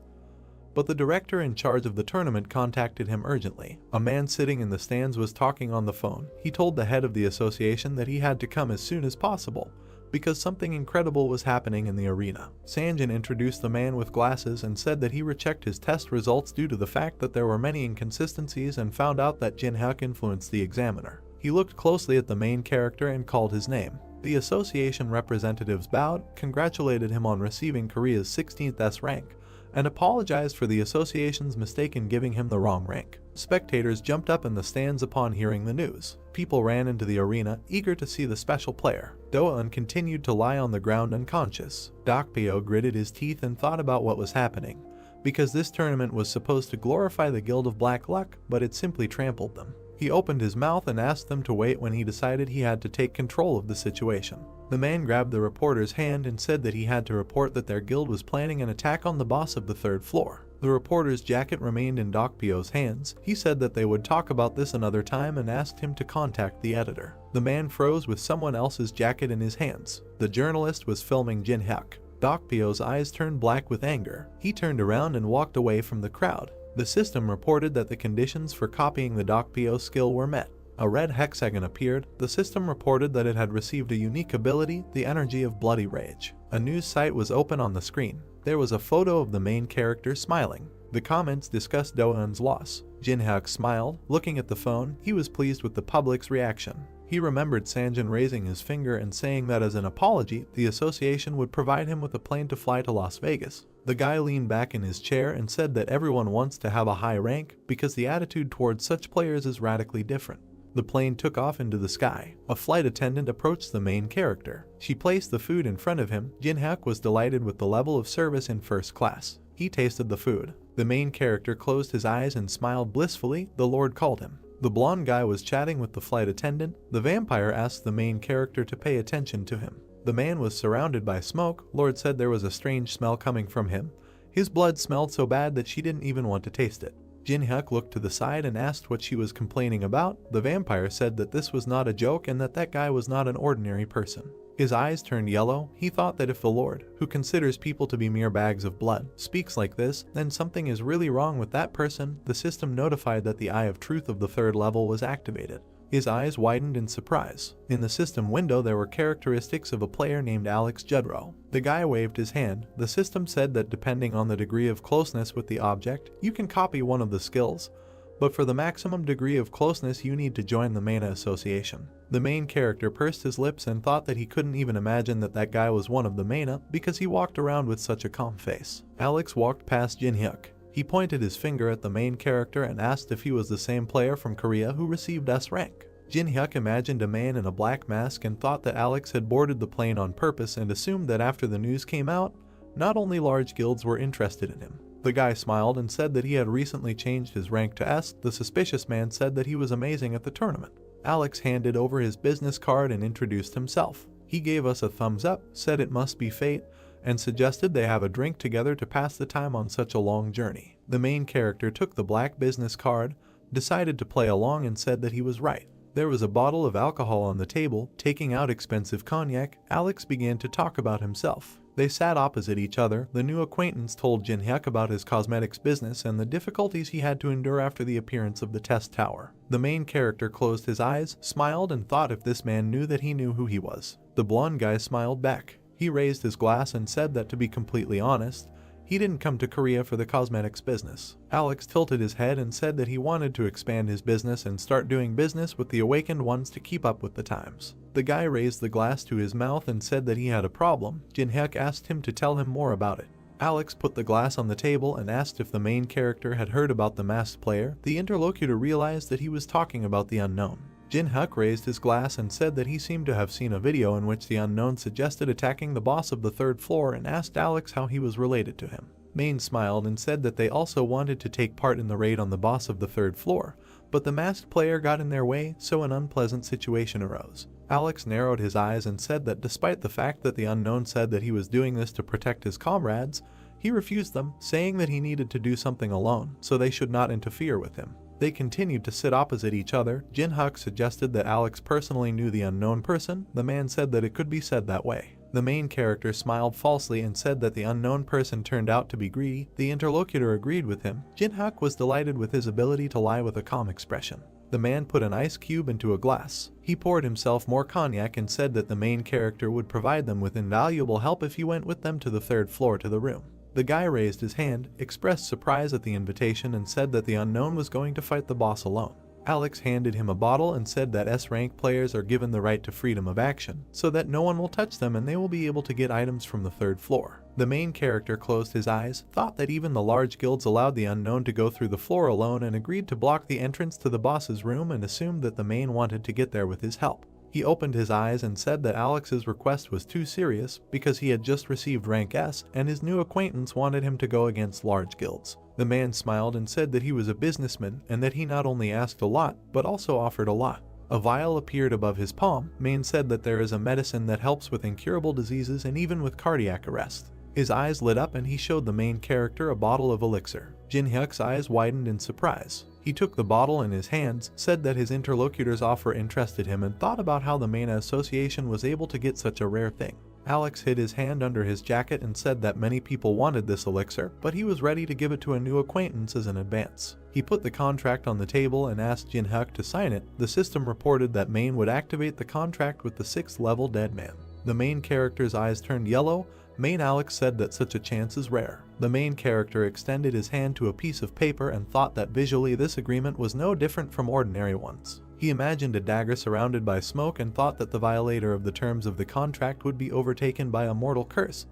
But the director in charge of the tournament contacted him urgently. A man sitting in the stands was talking on the phone. He told the head of the association that he had to come as soon as possible, because something incredible was happening in the arena. Sanjin introduced the man with glasses and said that he rechecked his test results due to the fact that there were many inconsistencies and found out that Jin-hyuk influenced the examiner. He looked closely at the main character and called his name. The association representatives bowed, congratulated him on receiving Korea's 16th S rank, and apologized for the association's mistake in giving him the wrong rank. Spectators jumped up in the stands upon hearing the news. People ran into the arena, eager to see the special player. Do-eun continued to lie on the ground unconscious. Dokpyo gritted his teeth and thought about what was happening, because this tournament was supposed to glorify the Guild of Black Luck, but it simply trampled them. He opened his mouth and asked them to wait when he decided he had to take control of the situation. The man grabbed the reporter's hand and said that he had to report that their guild was planning an attack on the boss of the 3rd floor. The reporter's jacket remained in Dokpyo's hands. He said that they would talk about this another time and asked him to contact the editor. The man froze with someone else's jacket in his hands. The journalist was filming Jin-hyuk. Dokpyo's eyes turned black with anger. He turned around and walked away from the crowd. The system reported that the conditions for copying the Dokpyo skill were met. A red hexagon appeared. The system reported that it had received a unique ability, the energy of bloody rage. A news site was open on the screen. There was a photo of the main character smiling. The comments discussed Do-eun's loss. Jin-hyuk smiled. Looking at the phone, he was pleased with the public's reaction. He remembered Sanjin raising his finger and saying that as an apology, the association would provide him with a plane to fly to Las Vegas. The guy leaned back in his chair and said that everyone wants to have a high rank because the attitude towards such players is radically different. The plane took off into the sky. A flight attendant approached the main character. She placed the food in front of him. Jin-hyuk was delighted with the level of service in first class. He tasted the food. The main character closed his eyes and smiled blissfully. The Lord called him. The blonde guy was chatting with the flight attendant. The vampire asked the main character to pay attention to him. The man was surrounded by smoke. Lord said there was a strange smell coming from him. His blood smelled so bad that she didn't even want to taste it. Jin-hyuk looked to the side and asked what she was complaining about. The vampire said that this was not a joke and that guy was not an ordinary person. His eyes turned yellow. He thought that if the Lord, who considers people to be mere bags of blood, speaks like this, then something is really wrong with that person. The system notified that the Eye of Truth of the 3rd level was activated. His eyes widened in surprise. In the system window there were characteristics of a player named Alex Judrow. The guy waved his hand. The system said that depending on the degree of closeness with the object, you can copy one of the skills, but for the maximum degree of closeness you need to join the Mana Association. The main character pursed his lips and thought that he couldn't even imagine that guy was one of the Mana because he walked around with such a calm face. Alex walked past Jin-hyuk. He pointed his finger at the main character and asked if he was the same player from Korea who received S rank. Jin-hyuk imagined a man in a black mask and thought that Alex had boarded the plane on purpose and assumed that after the news came out, not only large guilds were interested in him. The guy smiled and said that he had recently changed his rank to S. The suspicious man said that he was amazing at the tournament. Alex handed over his business card and introduced himself. He gave us a thumbs up, said it must be fate, and suggested they have a drink together to pass the time on such a long journey. The main character took the black business card, decided to play along and said that he was right. There was a bottle of alcohol on the table. Taking out expensive cognac, Alex began to talk about himself. They sat opposite each other. The new acquaintance told Jin-hyuk about his cosmetics business and the difficulties he had to endure after the appearance of the test tower. The main character closed his eyes, smiled, and thought if this man knew that he knew who he was. The blonde guy smiled back. He raised his glass and said that to be completely honest, he didn't come to Korea for the cosmetics business. Alex tilted his head and said that he wanted to expand his business and start doing business with the awakened ones to keep up with the times. The guy raised the glass to his mouth and said that he had a problem. Jin-hyuk asked him to tell him more about it. Alex put the glass on the table and asked if the main character had heard about the masked player. The interlocutor realized that he was talking about the unknown. Jin-hyuk raised his glass and said that he seemed to have seen a video in which the unknown suggested attacking the boss of the 3rd floor and asked Alex how he was related to him. Main smiled and said that they also wanted to take part in the raid on the boss of the 3rd floor, but the masked player got in their way, so an unpleasant situation arose. Alex narrowed his eyes and said that despite the fact that the unknown said that he was doing this to protect his comrades, he refused them, saying that he needed to do something alone, so they should not interfere with him. They continued to sit opposite each other. Jin-hyuk suggested that Alex personally knew the unknown person. The man said that it could be said that way. The main character smiled falsely and said that the unknown person turned out to be greedy. The interlocutor agreed with him. Jin-hyuk was delighted with his ability to lie with a calm expression. The man put an ice cube into a glass. He poured himself more cognac and said that the main character would provide them with invaluable help if he went with them to the 3rd floor to the room. The guy raised his hand, expressed surprise at the invitation, and said that the unknown was going to fight the boss alone. Alex handed him a bottle and said that S-rank players are given the right to freedom of action, so that no one will touch them and they will be able to get items from the 3rd floor. The main character closed his eyes, thought that even the large guilds allowed the unknown to go through the floor alone and agreed to block the entrance to the boss's room and assumed that the main wanted to get there with his help. He opened his eyes and said that Alex's request was too serious because he had just received rank S and his new acquaintance wanted him to go against large guilds. The man smiled and said that he was a businessman and that he not only asked a lot but also offered a lot. A vial appeared above his palm. Main said that there is a medicine that helps with incurable diseases and even with cardiac arrest. His eyes lit up and he showed the main character a bottle of elixir. Jin-hyuk's eyes widened in surprise. He took the bottle in his hands, said that his interlocutor's offer interested him, and thought about how the Mana Association was able to get such a rare thing. Alex hid his hand under his jacket and said that many people wanted this elixir, but he was ready to give it to a new acquaintance as an advance. He put the contract on the table and asked Jin-hyuk to sign it. The system reported that Main would activate the contract with the 6th level dead man. The main character's eyes turned yellow. Main Alex said that such a chance is rare. The main character extended his hand to a piece of paper and thought that visually this agreement was no different from ordinary ones. He imagined a dagger surrounded by smoke and thought that the violator of the terms of the contract would be overtaken by a mortal curse.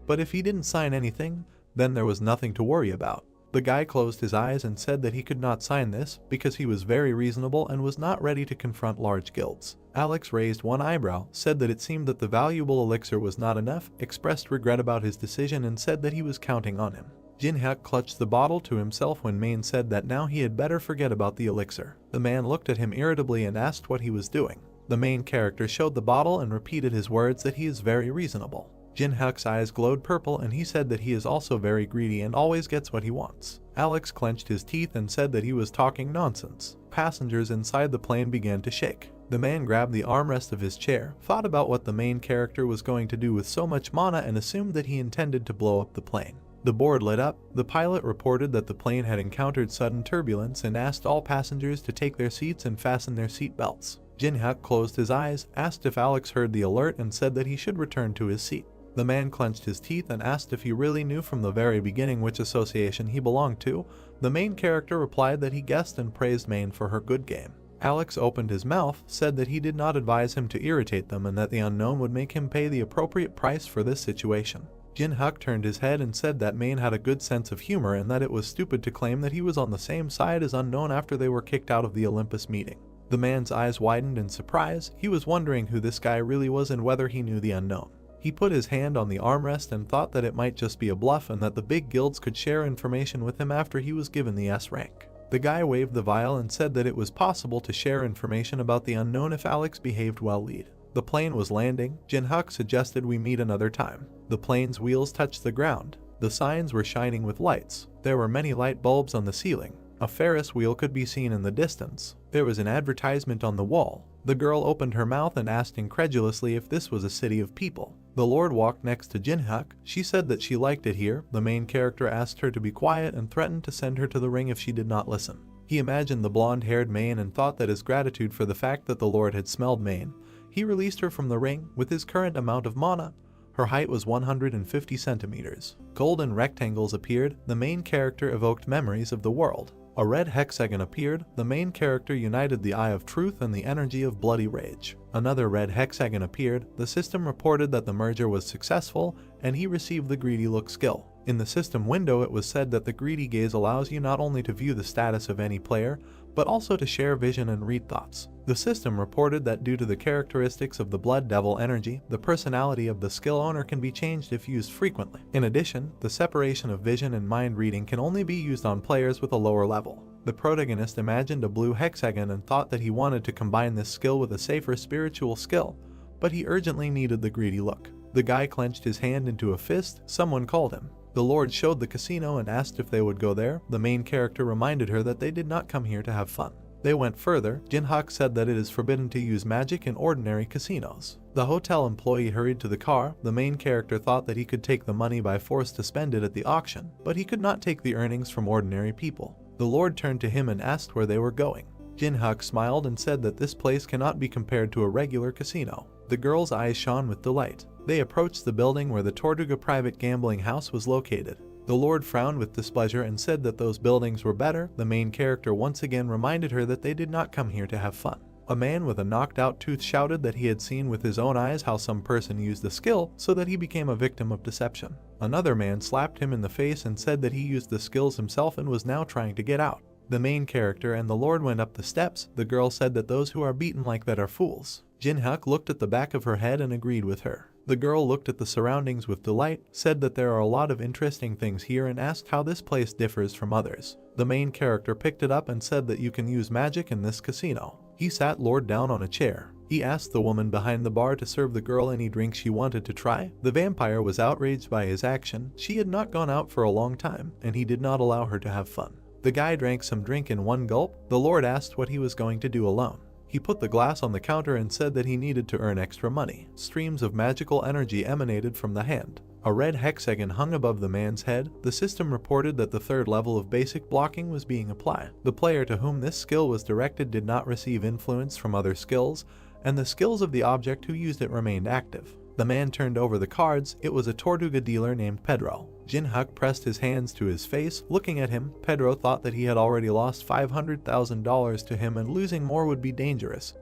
But if he didn't sign anything, then there was nothing to worry about. The guy closed his eyes and said that he could not sign this because he was very reasonable and was not ready to confront large guilds. Alex raised one eyebrow, said that it seemed that the valuable elixir was not enough, expressed regret about his decision and said that he was counting on him. Jinhyuk clutched the bottle to himself when Main said that now he had better forget about the elixir. The man looked at him irritably and asked what he was doing. The main character showed the bottle and repeated his words that he is very reasonable. Jinhyuk's eyes glowed purple and he said that he is also very greedy and always gets what he wants. Alex clenched his teeth and said that he was talking nonsense. Passengers inside the plane began to shake. The man grabbed the armrest of his chair, thought about what the main character was going to do with so much mana and assumed that he intended to blow up the plane. The board lit up. The pilot reported that the plane had encountered sudden turbulence and asked all passengers to take their seats and fasten their seat belts. Jinhyuk closed his eyes, asked if Alex heard the alert and said that he should return to his seat. The man clenched his teeth and asked if he really knew from the very beginning which association he belonged to. The main character replied that he guessed and praised Main for her good game. Alex opened his mouth, said that he did not advise him to irritate them and that the unknown would make him pay the appropriate price for this situation. Jinhyuk turned his head and said that Main had a good sense of humor and that it was stupid to claim that he was on the same side as Unknown after they were kicked out of the Olympus meeting. The man's eyes widened in surprise. He was wondering who this guy really was and whether he knew the Unknown. He put his hand on the armrest and thought that it might just be a bluff and that the big guilds could share information with him after he was given the S rank. The guy waved the vial and said that it was possible to share information about the Unknown if Alex behaved well. The plane was landing. Jinhyuk suggested we meet another time. The plane's wheels touched the ground. The signs were shining with lights. There were many light bulbs on the ceiling. A Ferris wheel could be seen in the distance. There was an advertisement on the wall. The girl opened her mouth and asked incredulously if this was a city of people. The Lord walked next to Jinhyuk. She said that she liked it here. The main character asked her to be quiet and threatened to send her to the ring if she did not listen. He imagined the blonde-haired Main and thought that as gratitude for the fact that the Lord had smelled Main, he released her from the ring. With his current amount of mana, her height was 150 centimeters. Golden rectangles appeared. The main character evoked memories of the world. A red hexagon appeared. The main character united the Eye of Truth and the energy of Bloody Rage. Another red hexagon appeared. The system reported that the merger was successful and he received the Greedy Look skill. In the system window it was said that the Greedy Gaze allows you not only to view the status of any player, but also to share vision and read thoughts. The system reported that due to the characteristics of the Blood Devil energy, the personality of the skill owner can be changed if used frequently. In addition, the separation of vision and mind reading can only be used on players with a lower level. The protagonist imagined a blue hexagon and thought that he wanted to combine this skill with a safer spiritual skill, but he urgently needed the Greedy Look. The guy clenched his hand into a fist. Someone called him. The Lord showed the casino and asked if they would go there. The main character reminded her that they did not come here to have fun. They went further. Jinhyuk said that it is forbidden to use magic in ordinary casinos. The hotel employee hurried to the car. The main character thought that he could take the money by force to spend it at the auction, but he could not take the earnings from ordinary people. The Lord turned to him and asked where they were going. Jinhyuk smiled and said that this place cannot be compared to a regular casino. The girl's eyes shone with delight. They approached the building where the Tortuga private gambling house was located. The Lord frowned with displeasure and said that those buildings were better. The main character once again reminded her that they did not come here to have fun. A man with a knocked-out tooth shouted that he had seen with his own eyes how some person used the skill so that he became a victim of deception. Another man slapped him in the face and said that he used the skills himself and was now trying to get out. The main character and the Lord went up the steps. The girl said that those who are beaten like that are fools. Jinhyuk looked at the back of her head and agreed with her. The girl looked at the surroundings with delight, said that there are a lot of interesting things here and asked how this place differs from others. The main character picked it up and said that you can use magic in this casino. He sat Lord down on a chair. He asked the woman behind the bar to serve the girl any drink she wanted to try. The vampire was outraged by his action. She had not gone out for a long time, and he did not allow her to have fun. The guy drank some drink in one gulp. The Lord asked what he was going to do alone. He put the glass on the counter and said that he needed to earn extra money. Streams of magical energy emanated from the hand. A red hexagon hung above the man's head. The system reported that the third level of basic blocking was being applied. The player to whom this skill was directed did not receive influence from other skills, and the skills of the object who used it remained active. The man turned over the cards. It was a Tortuga dealer named Pedro. Jinhyuk pressed his hands to his face. Looking at him, Pedro thought that he had already lost $500,000 to him and losing more would be dangerous,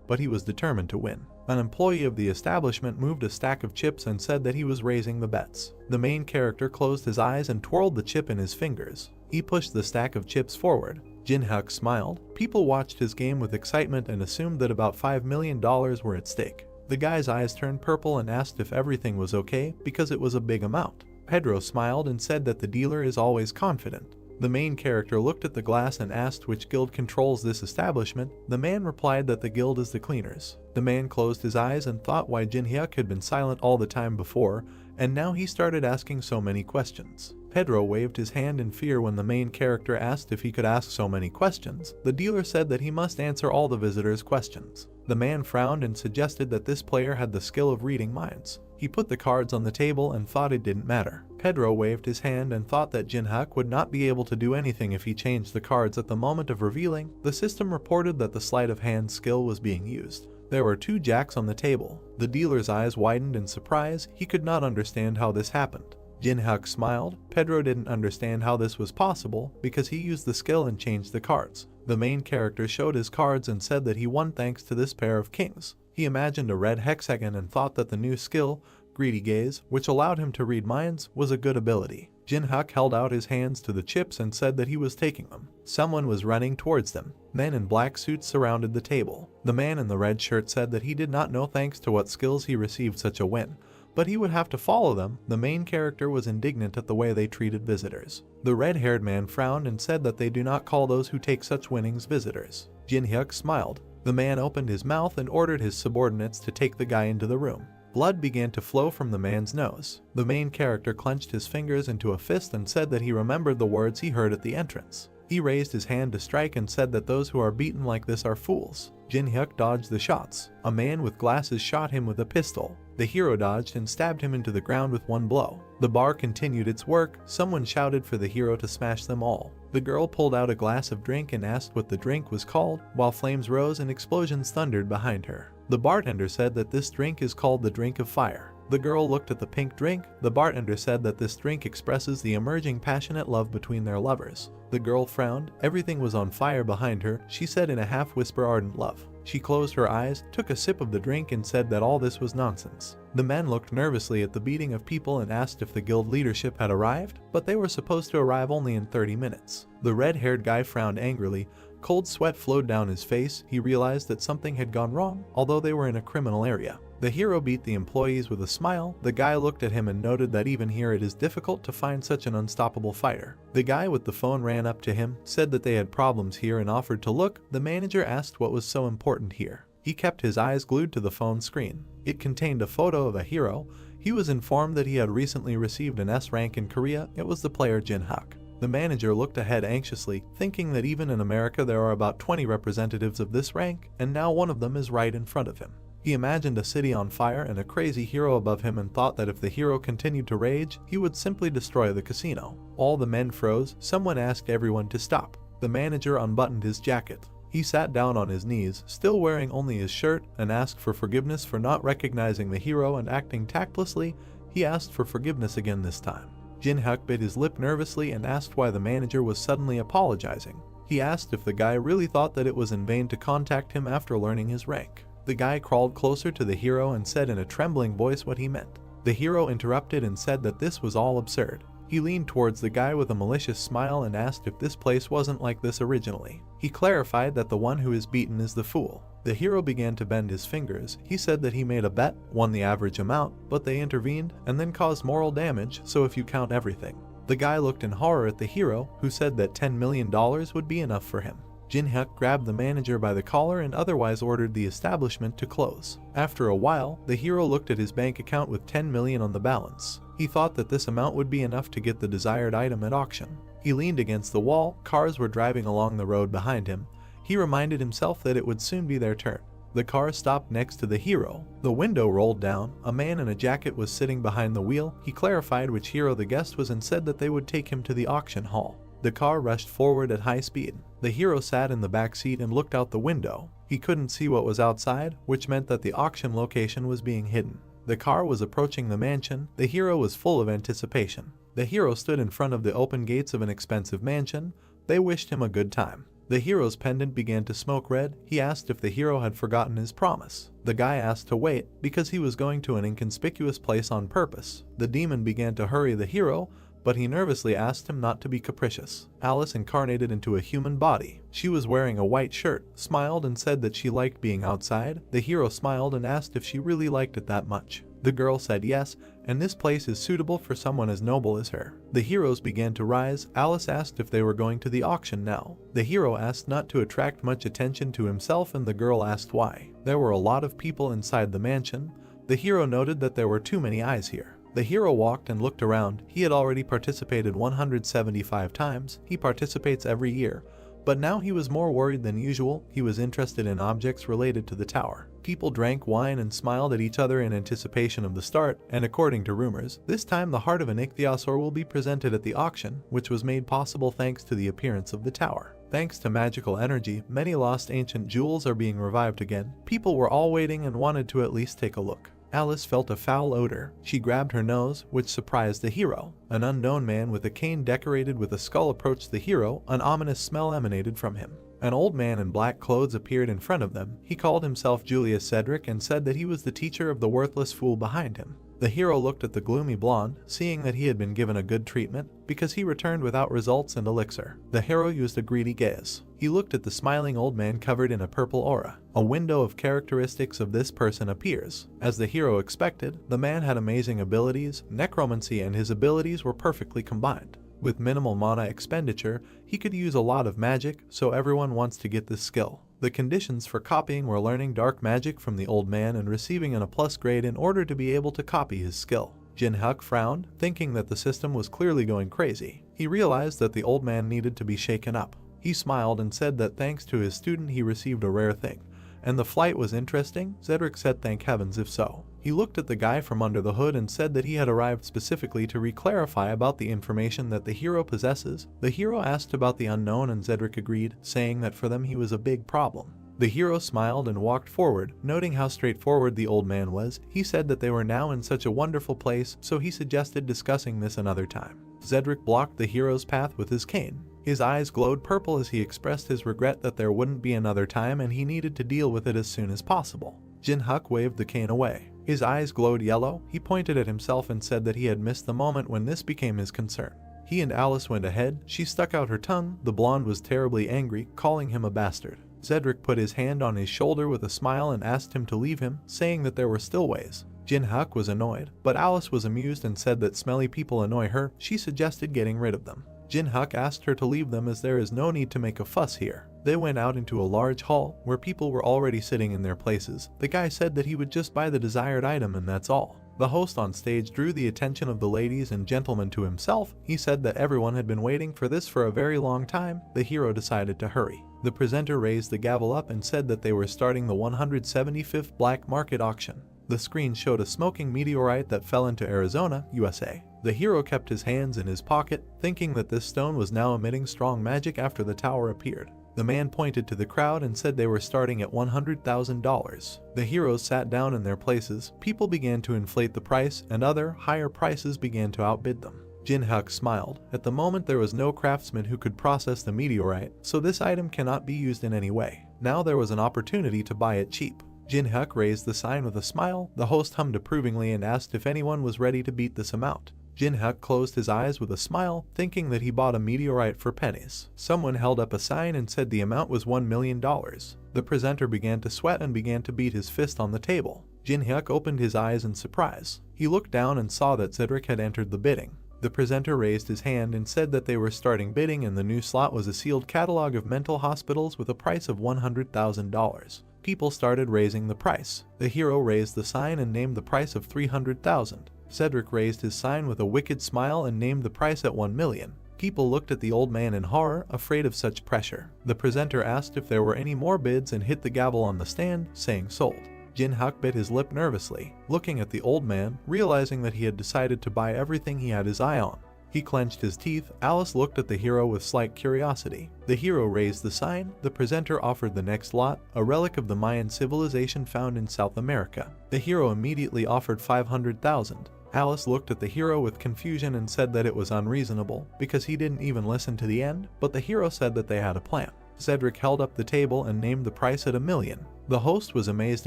but he was determined to win. An employee of the establishment moved a stack of chips and said that he was raising the bets. The main character closed his eyes and twirled the chip in his fingers. He pushed the stack of chips forward. Jin-hyuk smiled. People watched his game with excitement and assumed that about $5 million were at stake. The guy's eyes turned purple and asked if everything was okay because it was a big amount. Pedro smiled and said that the dealer is always confident. The main character looked at the glass and asked which guild controls this establishment. The man replied that the guild is the cleaners. The man closed his eyes and thought why Jin-hyuk had been silent all the time before, and now he started asking so many questions. Pedro waved his hand in fear when the main character asked if he could ask so many questions. The dealer said that he must answer all the visitors' questions. The man frowned and suggested that this player had the skill of reading minds. He put the cards on the table and thought it didn't matter. Pedro waved his hand and thought that Jin-hyuk would not be able to do anything if he changed the cards at the moment of revealing. The system reported that the sleight of hand skill was being used. There were 2 jacks on the table. The dealer's eyes widened in surprise. He could not understand how this happened. Jin-hyuk smiled. Pedro didn't understand how this was possible because he used the skill and changed the cards. The main character showed his cards and said that he won thanks to this pair of kings. He imagined a red hexagon and thought that the new skill, Greedy Gaze, which allowed him to read minds, was a good ability. Jin-hyuk held out his hands to the chips and said that he was taking them. Someone was running towards them. Men in black suits surrounded the table. The man in the red shirt said that he did not know thanks to what skills he received such a win, but he would have to follow them. The main character was indignant at the way they treated visitors. The red-haired man frowned and said that they do not call those who take such winnings visitors. Jin-hyuk smiled. The man opened his mouth and ordered his subordinates to take the guy into the room. Blood began to flow from the man's nose. The main character clenched his fingers into a fist and said that he remembered the words he heard at the entrance. He raised his hand to strike and said that those who are beaten like this are fools. Jin-hyuk dodged the shots. A man with glasses shot him with a pistol. The hero dodged and stabbed him into the ground with one blow. The bar continued its work. Someone shouted for the hero to smash them all. The girl pulled out a glass of drink and asked what the drink was called, while flames rose and explosions thundered behind her. The bartender said that this drink is called the drink of fire. The girl looked at the pink drink. The bartender said that this drink expresses the emerging passionate love between their lovers. The girl frowned. Everything was on fire behind her. She said in a half-whisper ardent love. She closed her eyes, took a sip of the drink and said that all this was nonsense. The men looked nervously at the beating of people and asked if the guild leadership had arrived, but they were supposed to arrive only in 30 minutes. The red-haired guy frowned angrily. Cold sweat flowed down his face. He realized that something had gone wrong, although they were in a criminal area. The hero beat the employees with a smile. The guy looked at him and noted that even here it is difficult to find such an unstoppable fighter. The guy with the phone ran up to him, said that they had problems here and offered to look. The manager asked what was so important here. He kept his eyes glued to the phone screen. It contained a photo of a hero. He was informed that he had recently received an S rank in Korea. It was the player Jin-hyuk. The manager looked ahead anxiously, thinking that even in America there are about 20 representatives of this rank, and now one of them is right in front of him. He imagined a city on fire and a crazy hero above him and thought that if the hero continued to rage, he would simply destroy the casino. All the men froze. Someone asked everyone to stop. The manager unbuttoned his jacket. He sat down on his knees, still wearing only his shirt, and asked for forgiveness for not recognizing the hero and acting tactlessly. He asked for forgiveness again this time. Jin-hyuk bit his lip nervously and asked why the manager was suddenly apologizing. He asked if the guy really thought that it was in vain to contact him after learning his rank. The guy crawled closer to the hero and said in a trembling voice what he meant. The hero interrupted and said that this was all absurd. He leaned towards the guy with a malicious smile and asked if this place wasn't like this originally. He clarified that the one who is beaten is the fool. The hero began to bend his fingers. He said that he made a bet, won the average amount, but they intervened and then caused moral damage, so if you count everything. The guy looked in horror at the hero, who said that $10 million would be enough for him. Jin-hyuk grabbed the manager by the collar and otherwise ordered the establishment to close. After a while, the hero looked at his bank account with 10 million on the balance. He thought that this amount would be enough to get the desired item at auction. He leaned against the wall. Cars were driving along the road behind him. He reminded himself that it would soon be their turn. The car stopped next to the hero. The window rolled down. A man in a jacket was sitting behind the wheel. He clarified which hero the guest was and said that they would take him to the auction hall. The car rushed forward at high speed. The hero sat in the back seat and looked out the window. He couldn't see what was outside, which meant that the auction location was being hidden. The car was approaching the mansion. The hero was full of anticipation. The hero stood in front of the open gates of an expensive mansion. They wished him a good time. The hero's pendant began to smoke red. He asked if the hero had forgotten his promise. The guy asked to wait because he was going to an inconspicuous place on purpose. The demon began to hurry the hero, but he nervously asked him not to be capricious. Alice incarnated into a human body. She was wearing a white shirt, smiled and said that she liked being outside. The hero smiled and asked if she really liked it that much. The girl said yes, and this place is suitable for someone as noble as her. The heroes began to rise. Alice asked if they were going to the auction now. The hero asked not to attract much attention to himself, and the girl asked why. There were a lot of people inside the mansion. The hero noted that there were too many eyes here. The hero walked and looked around. He had already participated 175 times. He participates every year. But now he was more worried than usual. He was interested in objects related to the tower. People drank wine and smiled at each other in anticipation of the start, and according to rumors, this time the heart of an ichthyosaur will be presented at the auction, which was made possible thanks to the appearance of the tower. Thanks to magical energy, many lost ancient jewels are being revived again. People were all waiting and wanted to at least take a look. Alice felt a foul odor. She grabbed her nose, which surprised the hero. An unknown man with a cane decorated with a skull approached the hero. An ominous smell emanated from him. An old man in black clothes appeared in front of them. He called himself Julius Cedric and said that he was the teacher of the worthless fool behind him. The hero looked at the gloomy blonde, seeing that he had been given a good treatment, because he returned without results and elixir. The hero used a greedy gaze. He looked at the smiling old man covered in a purple aura. A window of characteristics of this person appears. As the hero expected, the man had amazing abilities, necromancy, and his abilities were perfectly combined. With minimal mana expenditure, he could use a lot of magic, so everyone wants to get this skill. The conditions for copying were learning dark magic from the old man and receiving an A+ grade in order to be able to copy his skill. Jin-hyuk frowned, thinking that the system was clearly going crazy. He realized that the old man needed to be shaken up. He smiled and said that thanks to his student he received a rare thing. And the flight was interesting? Cedric said thank heavens if so. He looked at the guy from under the hood and said that he had arrived specifically to re-clarify about the information that the hero possesses. The hero asked about the unknown and Cedric agreed, saying that for them he was a big problem. The hero smiled and walked forward, noting how straightforward the old man was. He said that they were now in such a wonderful place, so he suggested discussing this another time. Cedric blocked the hero's path with his cane. His eyes glowed purple as he expressed his regret that there wouldn't be another time and he needed to deal with it as soon as possible. Jin-hyuk waved the cane away. His eyes glowed yellow. He pointed at himself and said that he had missed the moment when this became his concern. He and Alice went ahead. She stuck out her tongue. The blonde was terribly angry, calling him a bastard. Cedric put his hand on his shoulder with a smile and asked him to leave him, saying that there were still ways. Jin-hyuk was annoyed, but Alice was amused and said that smelly people annoy her. She suggested getting rid of them. Jin-hyuk asked her to leave them as there is no need to make a fuss here. They went out into a large hall where people were already sitting in their places. The guy said that he would just buy the desired item and that's all. The host on stage drew the attention of the ladies and gentlemen to himself. He said that everyone had been waiting for this for a very long time. The hero decided to hurry. The presenter raised the gavel up and said that they were starting the 175th black market auction. The screen showed a smoking meteorite that fell into Arizona, USA. The hero kept his hands in his pocket, thinking that this stone was now emitting strong magic after the tower appeared. The man pointed to the crowd and said they were starting at $100,000. The heroes sat down in their places. People began to inflate the price, and other, higher prices began to outbid them. Jin-hyuk smiled. At the moment there was no craftsman who could process the meteorite, so this item cannot be used in any way. Now there was an opportunity to buy it cheap. Jin-hyuk raised the sign with a smile. The host hummed approvingly and asked if anyone was ready to beat this amount. Jin-hyuk closed his eyes with a smile, thinking that he bought a meteorite for pennies. Someone held up a sign and said the amount was $1 million. The presenter began to sweat and began to beat his fist on the table. Jin-hyuk opened his eyes in surprise. He looked down and saw that Cedric had entered the bidding. The presenter raised his hand and said that they were starting bidding and the new slot was a sealed catalog of mental hospitals with a price of $100,000. People started raising the price. The hero raised the sign and named the price of $300,000. Cedric raised his sign with a wicked smile and named the price at $1 million. People looked at the old man in horror, afraid of such pressure. The presenter asked if there were any more bids and hit the gavel on the stand, saying sold. Jin-hyuk bit his lip nervously, looking at the old man, realizing that he had decided to buy everything he had his eye on. He clenched his teeth. Alice looked at the hero with slight curiosity. The hero raised the sign. The presenter offered the next lot, a relic of the Mayan civilization found in South America. The hero immediately offered $500,000. Alice looked at the hero with confusion and said that it was unreasonable, because he didn't even listen to the end, but the hero said that they had a plan. Cedric held up the table and named the price at 1,000,000. The host was amazed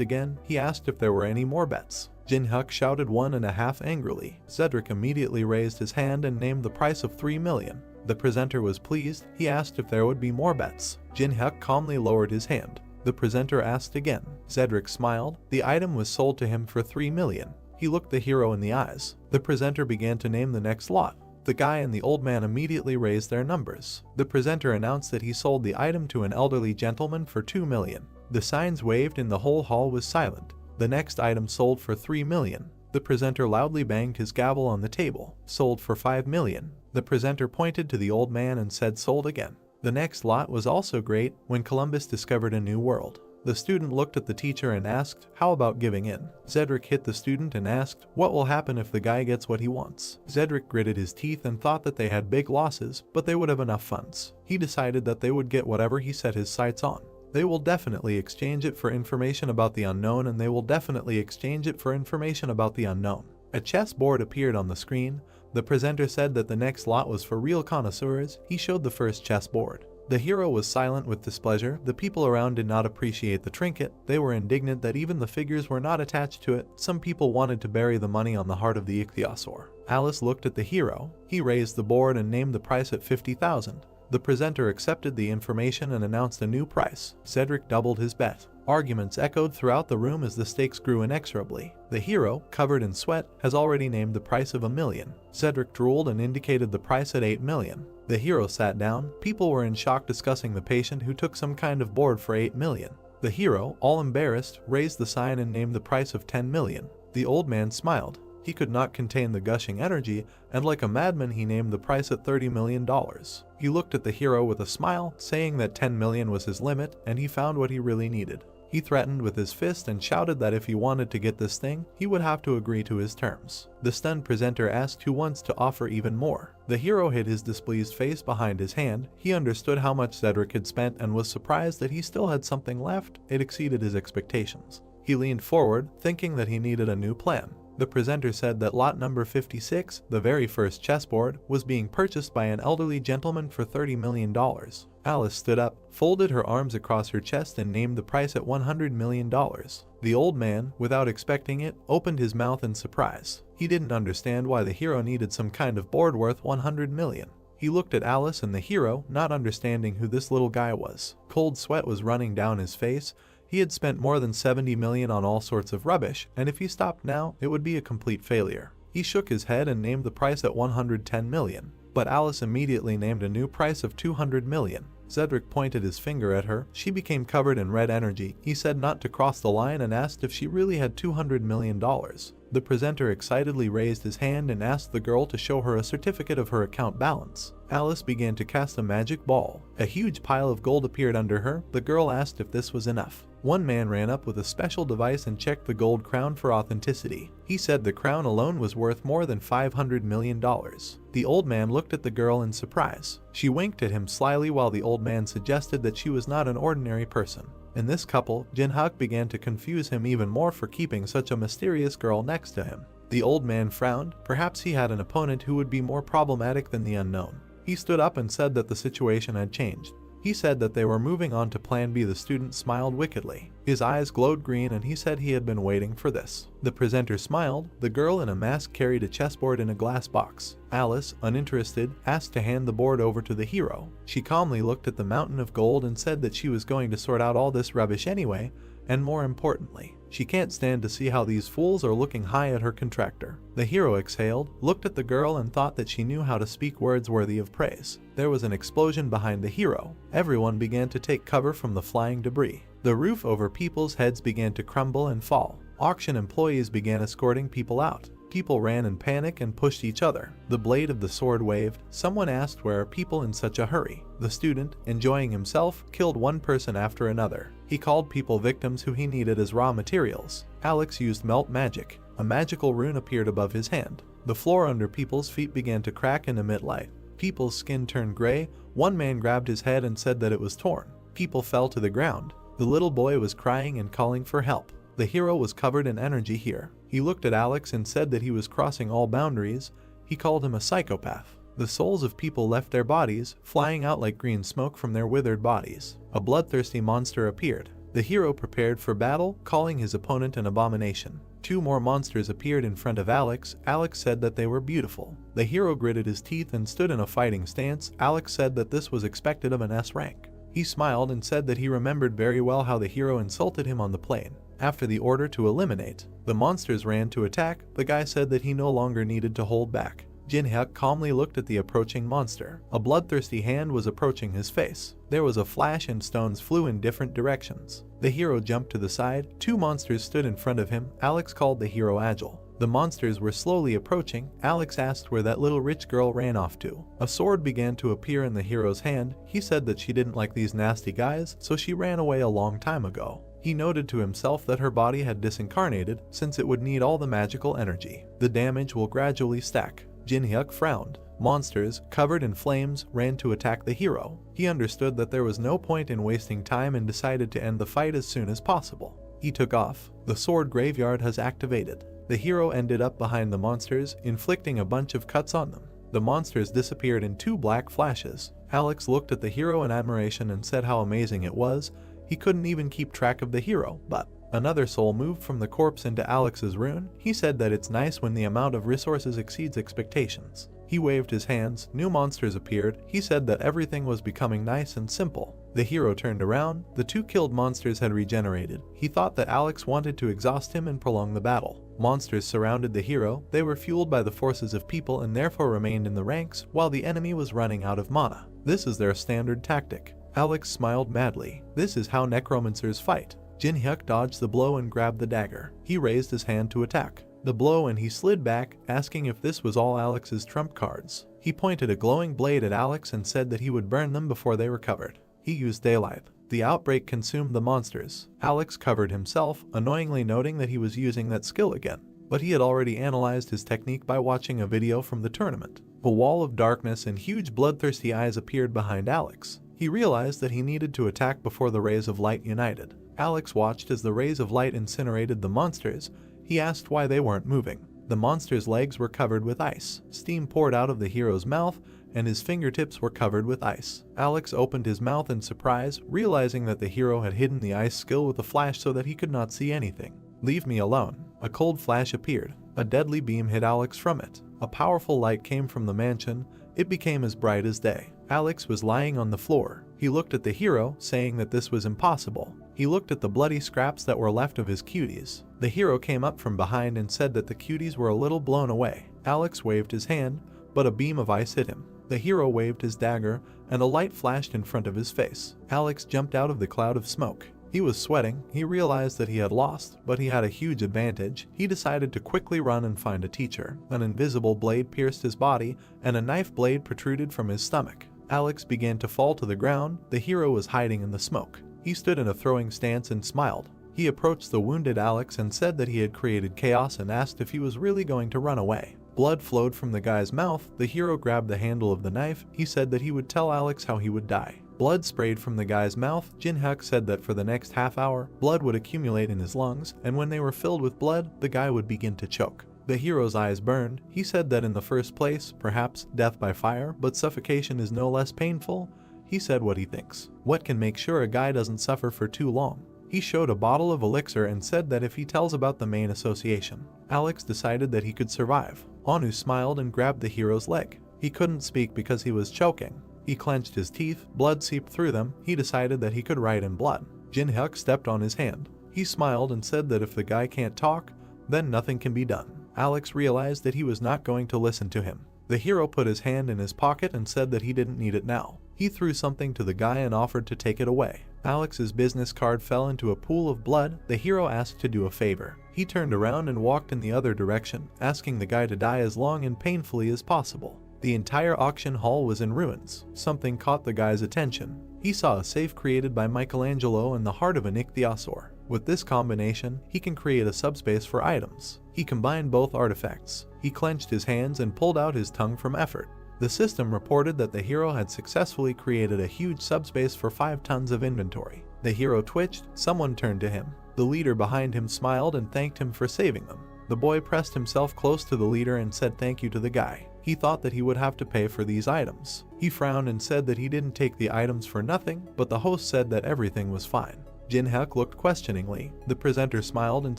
again. He asked if there were any more bets. Jin-hyuk shouted 1.5 angrily. Cedric immediately raised his hand and named the price of 3,000,000. The presenter was pleased. He asked if there would be more bets. Jin-hyuk calmly lowered his hand. The presenter asked again. Cedric smiled. The item was sold to him for 3,000,000. He looked the hero in the eyes. The presenter began to name the next lot. The guy and the old man immediately raised their numbers. The presenter announced that he sold the item to an elderly gentleman for 2,000,000. The signs waved and the whole hall was silent. The next item sold for 3,000,000. The presenter loudly banged his gavel on the table. Sold for 5,000,000. The presenter pointed to the old man and said sold again. The next lot was also great. When Columbus discovered a new world. The student looked at the teacher and asked, how about giving in? Cedric hit the student and asked, what will happen if the guy gets what he wants? Cedric gritted his teeth and thought that they had big losses, but they would have enough funds. He decided that they would get whatever he set his sights on. They will definitely exchange it for information about the unknown, and they will definitely exchange it for information about the unknown. A chessboard appeared on the screen. The presenter said that the next lot was for real connoisseurs. He showed the first chessboard. The hero was silent with displeasure. The people around did not appreciate the trinket. They were indignant that even the figures were not attached to it. Some people wanted to bury the money on the heart of the ichthyosaur. Alice looked at the hero. He raised the board and named the price at 50,000. The presenter accepted the information and announced a new price. Cedric doubled his bet. Arguments echoed throughout the room as the stakes grew inexorably. The hero, covered in sweat, has already named the price of 1,000,000. Cedric drooled and indicated the price at 8,000,000. The hero sat down. People were in shock discussing the patient who took some kind of board for 8,000,000. The hero, all embarrassed, raised the sign and named the price of 10,000,000. The old man smiled. He could not contain the gushing energy, and like a madman he named the price at $30,000,000. He looked at the hero with a smile, saying that 10,000,000 was his limit, and he found what he really needed. He threatened with his fist and shouted that if he wanted to get this thing, he would have to agree to his terms. The stunned presenter asked who wants to offer even more. The hero hid his displeased face behind his hand. He understood how much Cedric had spent and was surprised that he still had something left. It exceeded his expectations. He leaned forward, thinking that he needed a new plan. The presenter said that lot number 56, the very first chessboard, was being purchased by an elderly gentleman for $30,000,000. Alice stood up, folded her arms across her chest and named the price at $100,000,000. The old man, without expecting it, opened his mouth in surprise. He didn't understand why the hero needed some kind of board worth 100,000,000. He looked at Alice and the hero, not understanding who this little guy was. Cold sweat was running down his face. He had spent more than 70,000,000 on all sorts of rubbish, and if he stopped now, it would be a complete failure. He shook his head and named the price at 110,000,000. But Alice immediately named a new price of 200,000,000. Cedric pointed his finger at her. She became covered in red energy. He said not to cross the line and asked if she really had $200,000,000. The presenter excitedly raised his hand and asked the girl to show her a certificate of her account balance. Alice began to cast a magic ball. A huge pile of gold appeared under her. The girl asked if this was enough. One man ran up with a special device and checked the gold crown for authenticity. He said the crown alone was worth more than $500,000,000. The old man looked at the girl in surprise. She winked at him slyly while the old man suggested that she was not an ordinary person. In this couple, Jin-hyuk began to confuse him even more for keeping such a mysterious girl next to him. The old man frowned. Perhaps he had an opponent who would be more problematic than the unknown. He stood up and said that the situation had changed. He said that they were moving on to Plan B. The student smiled wickedly. His eyes glowed green and he said he had been waiting for this. The presenter smiled. The girl in a mask carried a chessboard in a glass box. Alice, uninterested, asked to hand the board over to the hero. She calmly looked at the mountain of gold and said that she was going to sort out all this rubbish anyway, and more importantly, she can't stand to see how these fools are looking high at her contractor. The hero exhaled, looked at the girl and thought that she knew how to speak words worthy of praise. There was an explosion behind the hero. Everyone began to take cover from the flying debris. The roof over people's heads began to crumble and fall. Auction employees began escorting people out. People ran in panic and pushed each other. The blade of the sword waved. Someone asked where are people in such a hurry. The student, enjoying himself, killed one person after another. He called people victims who he needed as raw materials. Alex used melt magic. A magical rune appeared above his hand. The floor under people's feet began to crack and emit light. People's skin turned gray. One man grabbed his head and said that it was torn. People fell to the ground. The little boy was crying and calling for help. The hero was covered in energy here. He looked at Alex and said that he was crossing all boundaries. He called him a psychopath. The souls of people left their bodies, flying out like green smoke from their withered bodies. A bloodthirsty monster appeared. The hero prepared for battle, calling his opponent an abomination. 2 more monsters appeared in front of Alex. Alex said that they were beautiful. The hero gritted his teeth and stood in a fighting stance. Alex said that this was expected of an S rank. He smiled and said that he remembered very well how the hero insulted him on the plane. After the order to eliminate, the monsters ran to attack. The guy said that he no longer needed to hold back. Jin-hyuk calmly looked at the approaching monster. A bloodthirsty hand was approaching his face. There was a flash and stones flew in different directions. The hero jumped to the side. 2 monsters stood in front of him. Alex called the hero agile. The monsters were slowly approaching. Alex asked where that little rich girl ran off to. A sword began to appear in the hero's hand. He said that she didn't like these nasty guys, so she ran away a long time ago. He noted to himself that her body had disincarnated, since it would need all the magical energy. The damage will gradually stack. Jin-hyuk frowned. Monsters, covered in flames, ran to attack the hero. He understood that there was no point in wasting time and decided to end the fight as soon as possible. He took off. The sword graveyard has activated. The hero ended up behind the monsters, inflicting a bunch of cuts on them. The monsters disappeared in 2 black flashes. Alex looked at the hero in admiration and said how amazing it was. He couldn't even keep track of the hero, but another soul moved from the corpse into Alex's rune. He said that it's nice when the amount of resources exceeds expectations. He waved his hands. New monsters appeared. He said that everything was becoming nice and simple. The hero turned around. The 2 killed monsters had regenerated. He thought that Alex wanted to exhaust him and prolong the battle. Monsters surrounded the hero. They were fueled by the forces of people and therefore remained in the ranks while the enemy was running out of mana. This is their standard tactic. Alex smiled madly. This is how necromancers fight. Jin-hyuk dodged the blow and grabbed the dagger. He raised his hand to attack the blow and he slid back, asking if this was all Alex's trump cards. He pointed a glowing blade at Alex and said that he would burn them before they recovered. He used daylight. The outbreak consumed the monsters. Alex covered himself, annoyingly noting that he was using that skill again. But he had already analyzed his technique by watching a video from the tournament. A wall of darkness and huge bloodthirsty eyes appeared behind Alex. He realized that he needed to attack before the rays of light united. Alex watched as the rays of light incinerated the monsters. He asked why they weren't moving. The monster's legs were covered with ice. Steam poured out of the hero's mouth, and his fingertips were covered with ice. Alex opened his mouth in surprise, realizing that the hero had hidden the ice skill with a flash so that he could not see anything. "Leave me alone." A cold flash appeared. A deadly beam hit Alex from it. A powerful light came from the mansion. It became as bright as day. Alex was lying on the floor. He looked at the hero, saying that this was impossible. He looked at the bloody scraps that were left of his cuties. The hero came up from behind and said that the cuties were a little blown away. Alex waved his hand, but a beam of ice hit him. The hero waved his dagger, and a light flashed in front of his face. Alex jumped out of the cloud of smoke. He was sweating. He realized that he had lost, but he had a huge advantage. He decided to quickly run and find a teacher. An invisible blade pierced his body, and a knife blade protruded from his stomach. Alex began to fall to the ground. The hero was hiding in the smoke. He stood in a throwing stance and smiled. He approached the wounded Alex and said that he had created chaos and asked if he was really going to run away. Blood flowed from the guy's mouth. The hero grabbed the handle of the knife. He said that he would tell Alex how he would die. Blood sprayed from the guy's mouth. Jin-hyuk said that for the next half hour, blood would accumulate in his lungs, and when they were filled with blood, the guy would begin to choke. The hero's eyes burned. He said that in the first place, perhaps death by fire, but suffocation is no less painful. He said what he thinks. What can make sure a guy doesn't suffer for too long? He showed a bottle of elixir and said that if he tells about the main association, Alex decided that he could survive. Anu smiled and grabbed the hero's leg. He couldn't speak because he was choking. He clenched his teeth, blood seeped through them. He decided that he could write in blood. Jin-hyuk stepped on his hand. He smiled and said that if the guy can't talk, then nothing can be done. Alex realized that he was not going to listen to him. The hero put his hand in his pocket and said that he didn't need it now. He threw something to the guy and offered to take it away. Alex's business card fell into a pool of blood. The hero asked to do a favor. He turned around and walked in the other direction, asking the guy to die as long and painfully as possible. The entire auction hall was in ruins. Something caught the guy's attention. He saw a safe created by Michelangelo in the heart of an ichthyosaur. With this combination, he can create a subspace for items. He combined both artifacts. He clenched his hands and pulled out his tongue from effort. The system reported that the hero had successfully created a huge subspace for 5 tons of inventory. The hero twitched. Someone turned to him. The leader behind him smiled and thanked him for saving them. The boy pressed himself close to the leader and said thank you to the guy. He thought that he would have to pay for these items. He frowned and said that he didn't take the items for nothing, but the host said that everything was fine. Jin-hyuk looked questioningly. The presenter smiled and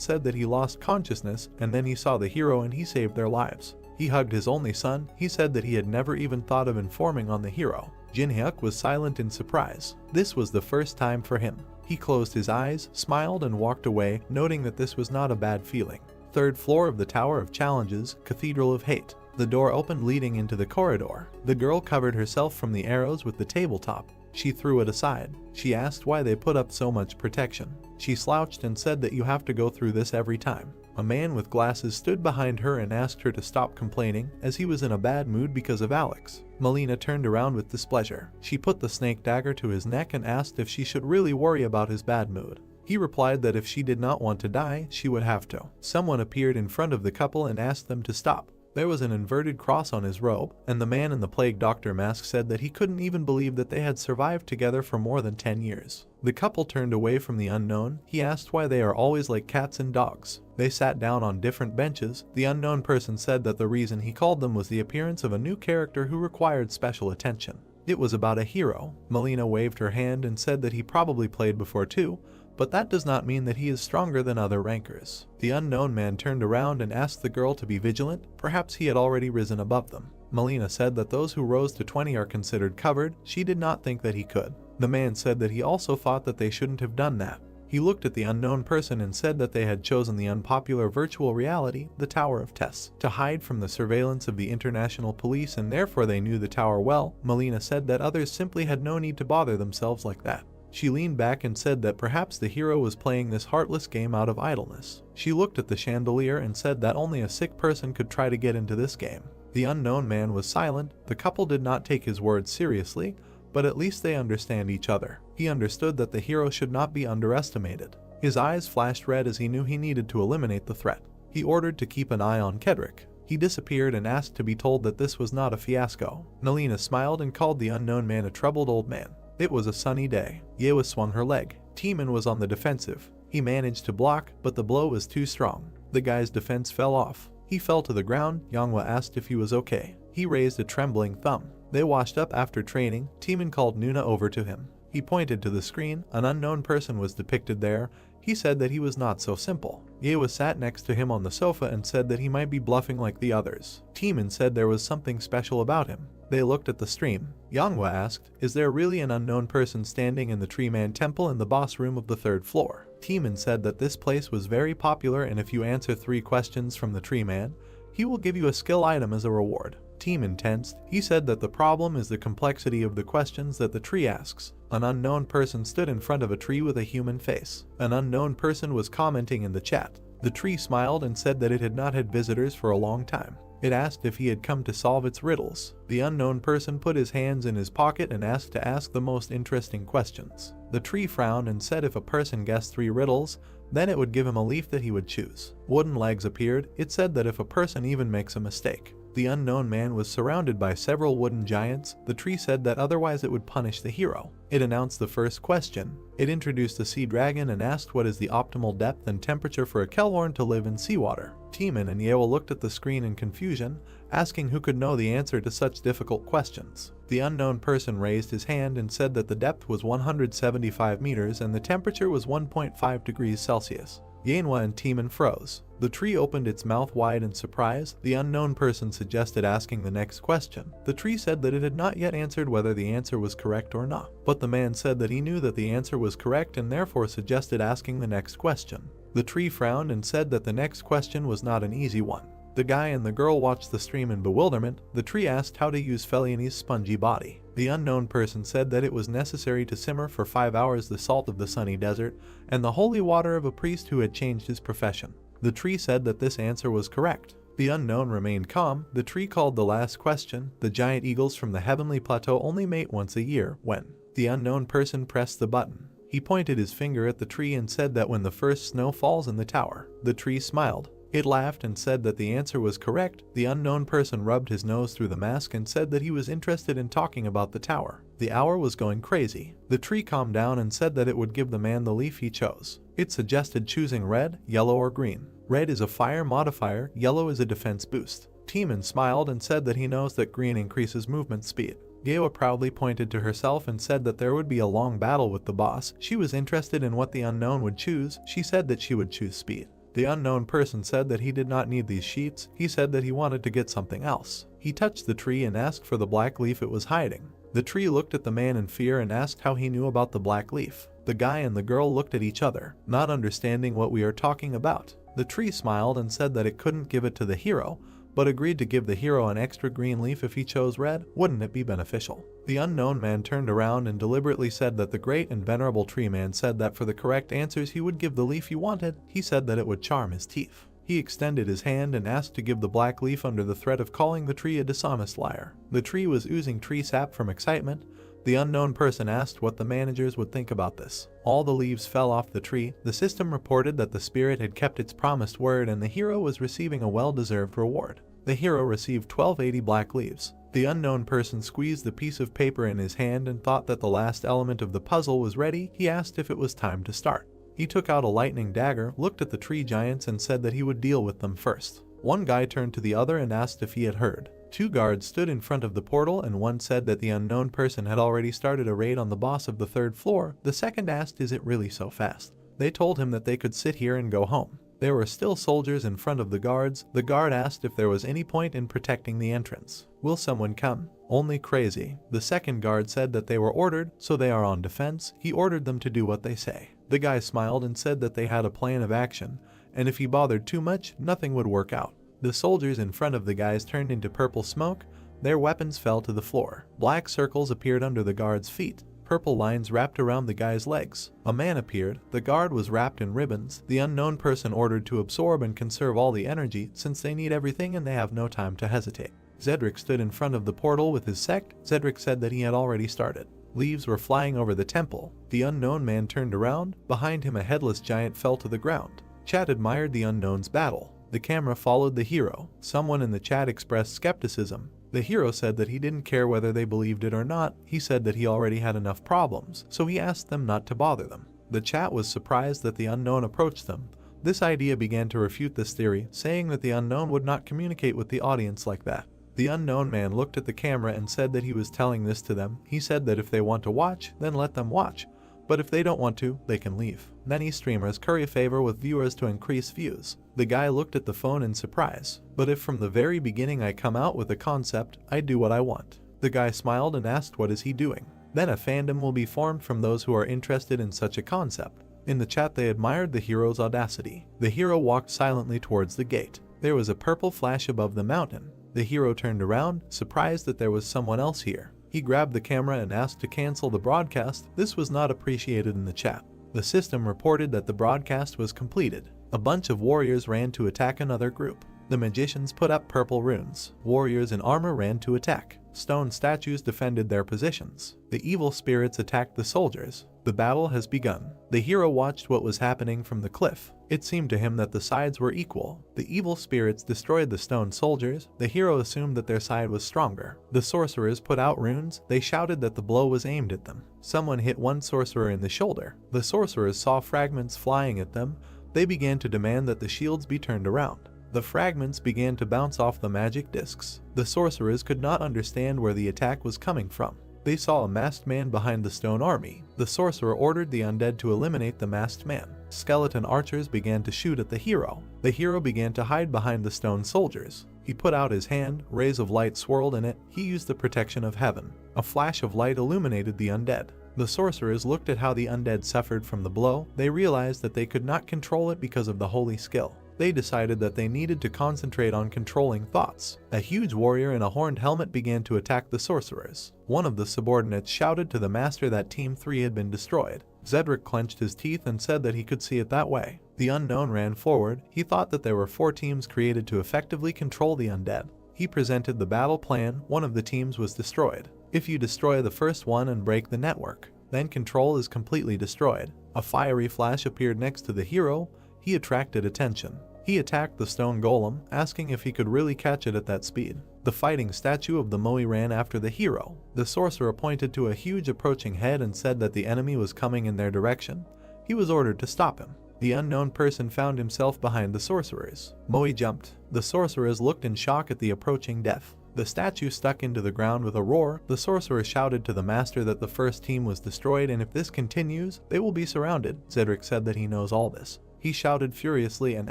said that he lost consciousness, and then he saw the hero and he saved their lives. He hugged his only son. He said that he had never even thought of informing on the hero. Jin-hyuk was silent in surprise. This was the first time for him. He closed his eyes, smiled and walked away, noting that this was not a bad feeling. Third floor of the Tower of Challenges, Cathedral of Hate. The door opened leading into the corridor. The girl covered herself from the arrows with the tabletop. She threw it aside. She asked why they put up so much protection. She slouched and said that you have to go through this every time. A man with glasses stood behind her and asked her to stop complaining, as he was in a bad mood because of Alex. Melina turned around with displeasure. She put the snake dagger to his neck and asked if she should really worry about his bad mood. He replied that if she did not want to die, she would have to. Someone appeared in front of the couple and asked them to stop. There was an inverted cross on his robe, and the man in the plague doctor mask said that he couldn't even believe that they had survived together for more than 10 years. The couple turned away from the unknown. He asked why they are always like cats and dogs. They sat down on different benches. The unknown person said that the reason he called them was the appearance of a new character who required special attention. It was about a hero. Melina waved her hand and said that he probably played before too, but that does not mean that he is stronger than other rankers. The unknown man turned around and asked the girl to be vigilant. Perhaps he had already risen above them. Melina said that those who rose to 20 are considered covered. She did not think that he could. The man said that he also thought that they shouldn't have done that. He looked at the unknown person and said that they had chosen the unpopular virtual reality, the Tower of Tests, to hide from the surveillance of the international police, and therefore they knew the tower well. Melina said that others simply had no need to bother themselves like that. She leaned back and said that perhaps the hero was playing this heartless game out of idleness. She looked at the chandelier and said that only a sick person could try to get into this game. The unknown man was silent. The couple did not take his words seriously, but at least they understand each other. He understood that the hero should not be underestimated. His eyes flashed red as he knew he needed to eliminate the threat. He ordered to keep an eye on Kedrick. He disappeared and asked to be told that this was not a fiasco. Melina smiled and called the unknown man a troubled old man. It was a sunny day. Yewa swung her leg. Teeman was on the defensive. He managed to block, but the blow was too strong. The guy's defense fell off. He fell to the ground. Yangwa asked if he was okay. He raised a trembling thumb. They washed up after training. Teeman called Nuna over to him. He pointed to the screen. An unknown person was depicted there. He said that he was not so simple. Yewa sat next to him on the sofa and said that he might be bluffing like the others. Teeman said there was something special about him. They looked at the stream. Yangwa asked, is there really an unknown person standing in the Tree Man Temple in the boss room of the 3rd floor? Teeman said that this place was very popular, and if you answer 3 questions from the Tree Man, he will give you a skill item as a reward. Teeman tensed. He said that the problem is the complexity of the questions that the tree asks. An unknown person stood in front of a tree with a human face. An unknown person was commenting in the chat. The tree smiled and said that it had not had visitors for a long time. It asked if he had come to solve its riddles. The unknown person put his hands in his pocket and asked to ask the most interesting questions. The tree frowned and said if a person guessed 3 riddles, then it would give him a leaf that he would choose. Wooden legs appeared. It said that if a person even makes a mistake. The unknown man was surrounded by several wooden giants. The tree said that otherwise it would punish the hero. It announced the first question. It introduced the sea dragon and asked what is the optimal depth and temperature for a Kellhorn to live in seawater. Teeman and Yewa looked at the screen in confusion, asking who could know the answer to such difficult questions. The unknown person raised his hand and said that the depth was 175 meters and the temperature was 1.5 degrees Celsius. Yanhwa and Teeman froze. The tree opened its mouth wide in surprise. The unknown person suggested asking the next question. The tree said that it had not yet answered whether the answer was correct or not, but the man said that he knew that the answer was correct and therefore suggested asking the next question. The tree frowned and said that the next question was not an easy one. The guy and the girl watched the stream in bewilderment. The tree asked how to use Feliani's spongy body. The unknown person said that it was necessary to simmer for 5 hours the salt of the sunny desert and the holy water of a priest who had changed his profession. The tree said that this answer was correct. The unknown remained calm. The tree called the last question. The giant eagles from the heavenly plateau only mate once a year. When? The unknown person pressed the button. He pointed his finger at the tree and said that when the first snow falls in the tower. The tree smiled. It laughed and said that the answer was correct. The unknown person rubbed his nose through the mask and said that he was interested in talking about the tower. The hour was going crazy. The tree calmed down and said that it would give the man the leaf he chose. It suggested choosing red, yellow, or green. Red is a fire modifier, yellow is a defense boost. Timon smiled and said that he knows that green increases movement speed. Gawa proudly pointed to herself and said that there would be a long battle with the boss. She was interested in what the unknown would choose. She said that she would choose speed. The unknown person said that he did not need these sheets. He said that he wanted to get something else. He touched the tree and asked for the black leaf it was hiding. The tree looked at the man in fear and asked how he knew about the black leaf. The guy and the girl looked at each other, not understanding what we are talking about. The tree smiled and said that it couldn't give it to the hero, but agreed to give the hero an extra green leaf if he chose red. Wouldn't it be beneficial? The unknown man turned around and deliberately said that the great and venerable tree man said that for the correct answers he would give the leaf you wanted. He said that it would charm his teeth. He extended his hand and asked to give the black leaf under the threat of calling the tree a dishonest liar. The tree was oozing tree sap from excitement. The unknown person asked what the managers would think about this. All the leaves fell off the tree. The system reported that the spirit had kept its promised word and the hero was receiving a well-deserved reward. The hero received 1280 black leaves. The unknown person squeezed the piece of paper in his hand and thought that the last element of the puzzle was ready. He asked if it was time to start. He took out a lightning dagger, looked at the tree giants and said that he would deal with them first. One guy turned to the other and asked if he had heard. 2 guards stood in front of the portal and one said that the unknown person had already started a raid on the boss of the 3rd floor. The second asked, "Is it really so fast?" They told him that they could sit here and go home. There were still soldiers in front of the guards. The guard asked if there was any point in protecting the entrance. "Will someone come?" "Only crazy." The second guard said that they were ordered, so they are on defense. He ordered them to do what they say. The guy smiled and said that they had a plan of action, and if he bothered too much, nothing would work out. The soldiers in front of the guys turned into purple smoke. Their weapons fell to the floor. Black circles appeared under the guards' feet. Purple lines wrapped around the guy's legs. A man appeared. The guard was wrapped in ribbons. The unknown person ordered to absorb and conserve all the energy since they need everything and they have no time to hesitate. Zedric stood in front of the portal with his sect. Zedric said that he had already started. Leaves were flying over the temple. The unknown man turned around. Behind him a headless giant fell to the ground. Chat admired the unknown's battle. The camera followed the hero. Someone in the chat expressed skepticism. The hero said that he didn't care whether they believed it or not. He said that he already had enough problems, so he asked them not to bother them. The chat was surprised that the unknown approached them. This idea began to refute this theory, saying that the unknown would not communicate with the audience like that. The unknown man looked at the camera and said that he was telling this to them. He said that if they want to watch, then let them watch. But if they don't want to, they can leave. Many streamers curry favor with viewers to increase views. The guy looked at the phone in surprise. "But if from the very beginning I come out with a concept, I do what I want." The guy smiled and asked what is he doing. Then a fandom will be formed from those who are interested in such a concept. In the chat they admired the hero's audacity. The hero walked silently towards the gate. There was a purple flash above the mountain. The hero turned around, surprised that there was someone else here. He grabbed the camera and asked to cancel the broadcast. This was not appreciated in the chat. The system reported that the broadcast was completed. A bunch of warriors ran to attack another group. The magicians put up purple runes. Warriors in armor ran to attack. Stone statues defended their positions. The evil spirits attacked the soldiers. The battle has begun. The hero watched what was happening from the cliff. It seemed to him that the sides were equal. The evil spirits destroyed the stone soldiers. The hero assumed that their side was stronger. The sorcerers put out runes. They shouted that the blow was aimed at them. Someone hit one sorcerer in the shoulder. The sorcerers saw fragments flying at them. They began to demand that the shields be turned around. The fragments began to bounce off the magic discs. The sorcerers could not understand where the attack was coming from. They saw a masked man behind the stone army. The sorcerer ordered the undead to eliminate the masked man. Skeleton archers began to shoot at the hero. The hero began to hide behind the stone soldiers. He put out his hand, rays of light swirled in it. He used the protection of heaven. A flash of light illuminated the undead. The sorcerers looked at how the undead suffered from the blow. They realized that they could not control it because of the holy skill. They decided that they needed to concentrate on controlling thoughts. A huge warrior in a horned helmet began to attack the sorcerers. One of the subordinates shouted to the master that Team 3 had been destroyed. Zedric clenched his teeth and said that he could see it that way. The unknown ran forward. He thought that there were 4 teams created to effectively control the undead. He presented the battle plan. One of the teams was destroyed. If you destroy the first one and break the network, then control is completely destroyed. A fiery flash appeared next to the hero. He attracted attention. He attacked the stone golem, asking if he could really catch it at that speed. The fighting statue of the Moe ran after the hero. The sorcerer pointed to a huge approaching head and said that the enemy was coming in their direction. He was ordered to stop him. The unknown person found himself behind the sorcerers. Moe jumped. The sorcerers looked in shock at the approaching death. The statue stuck into the ground with a roar. The sorcerer shouted to the master that the first team was destroyed, and if this continues, they will be surrounded. Cedric said that he knows all this. He shouted furiously and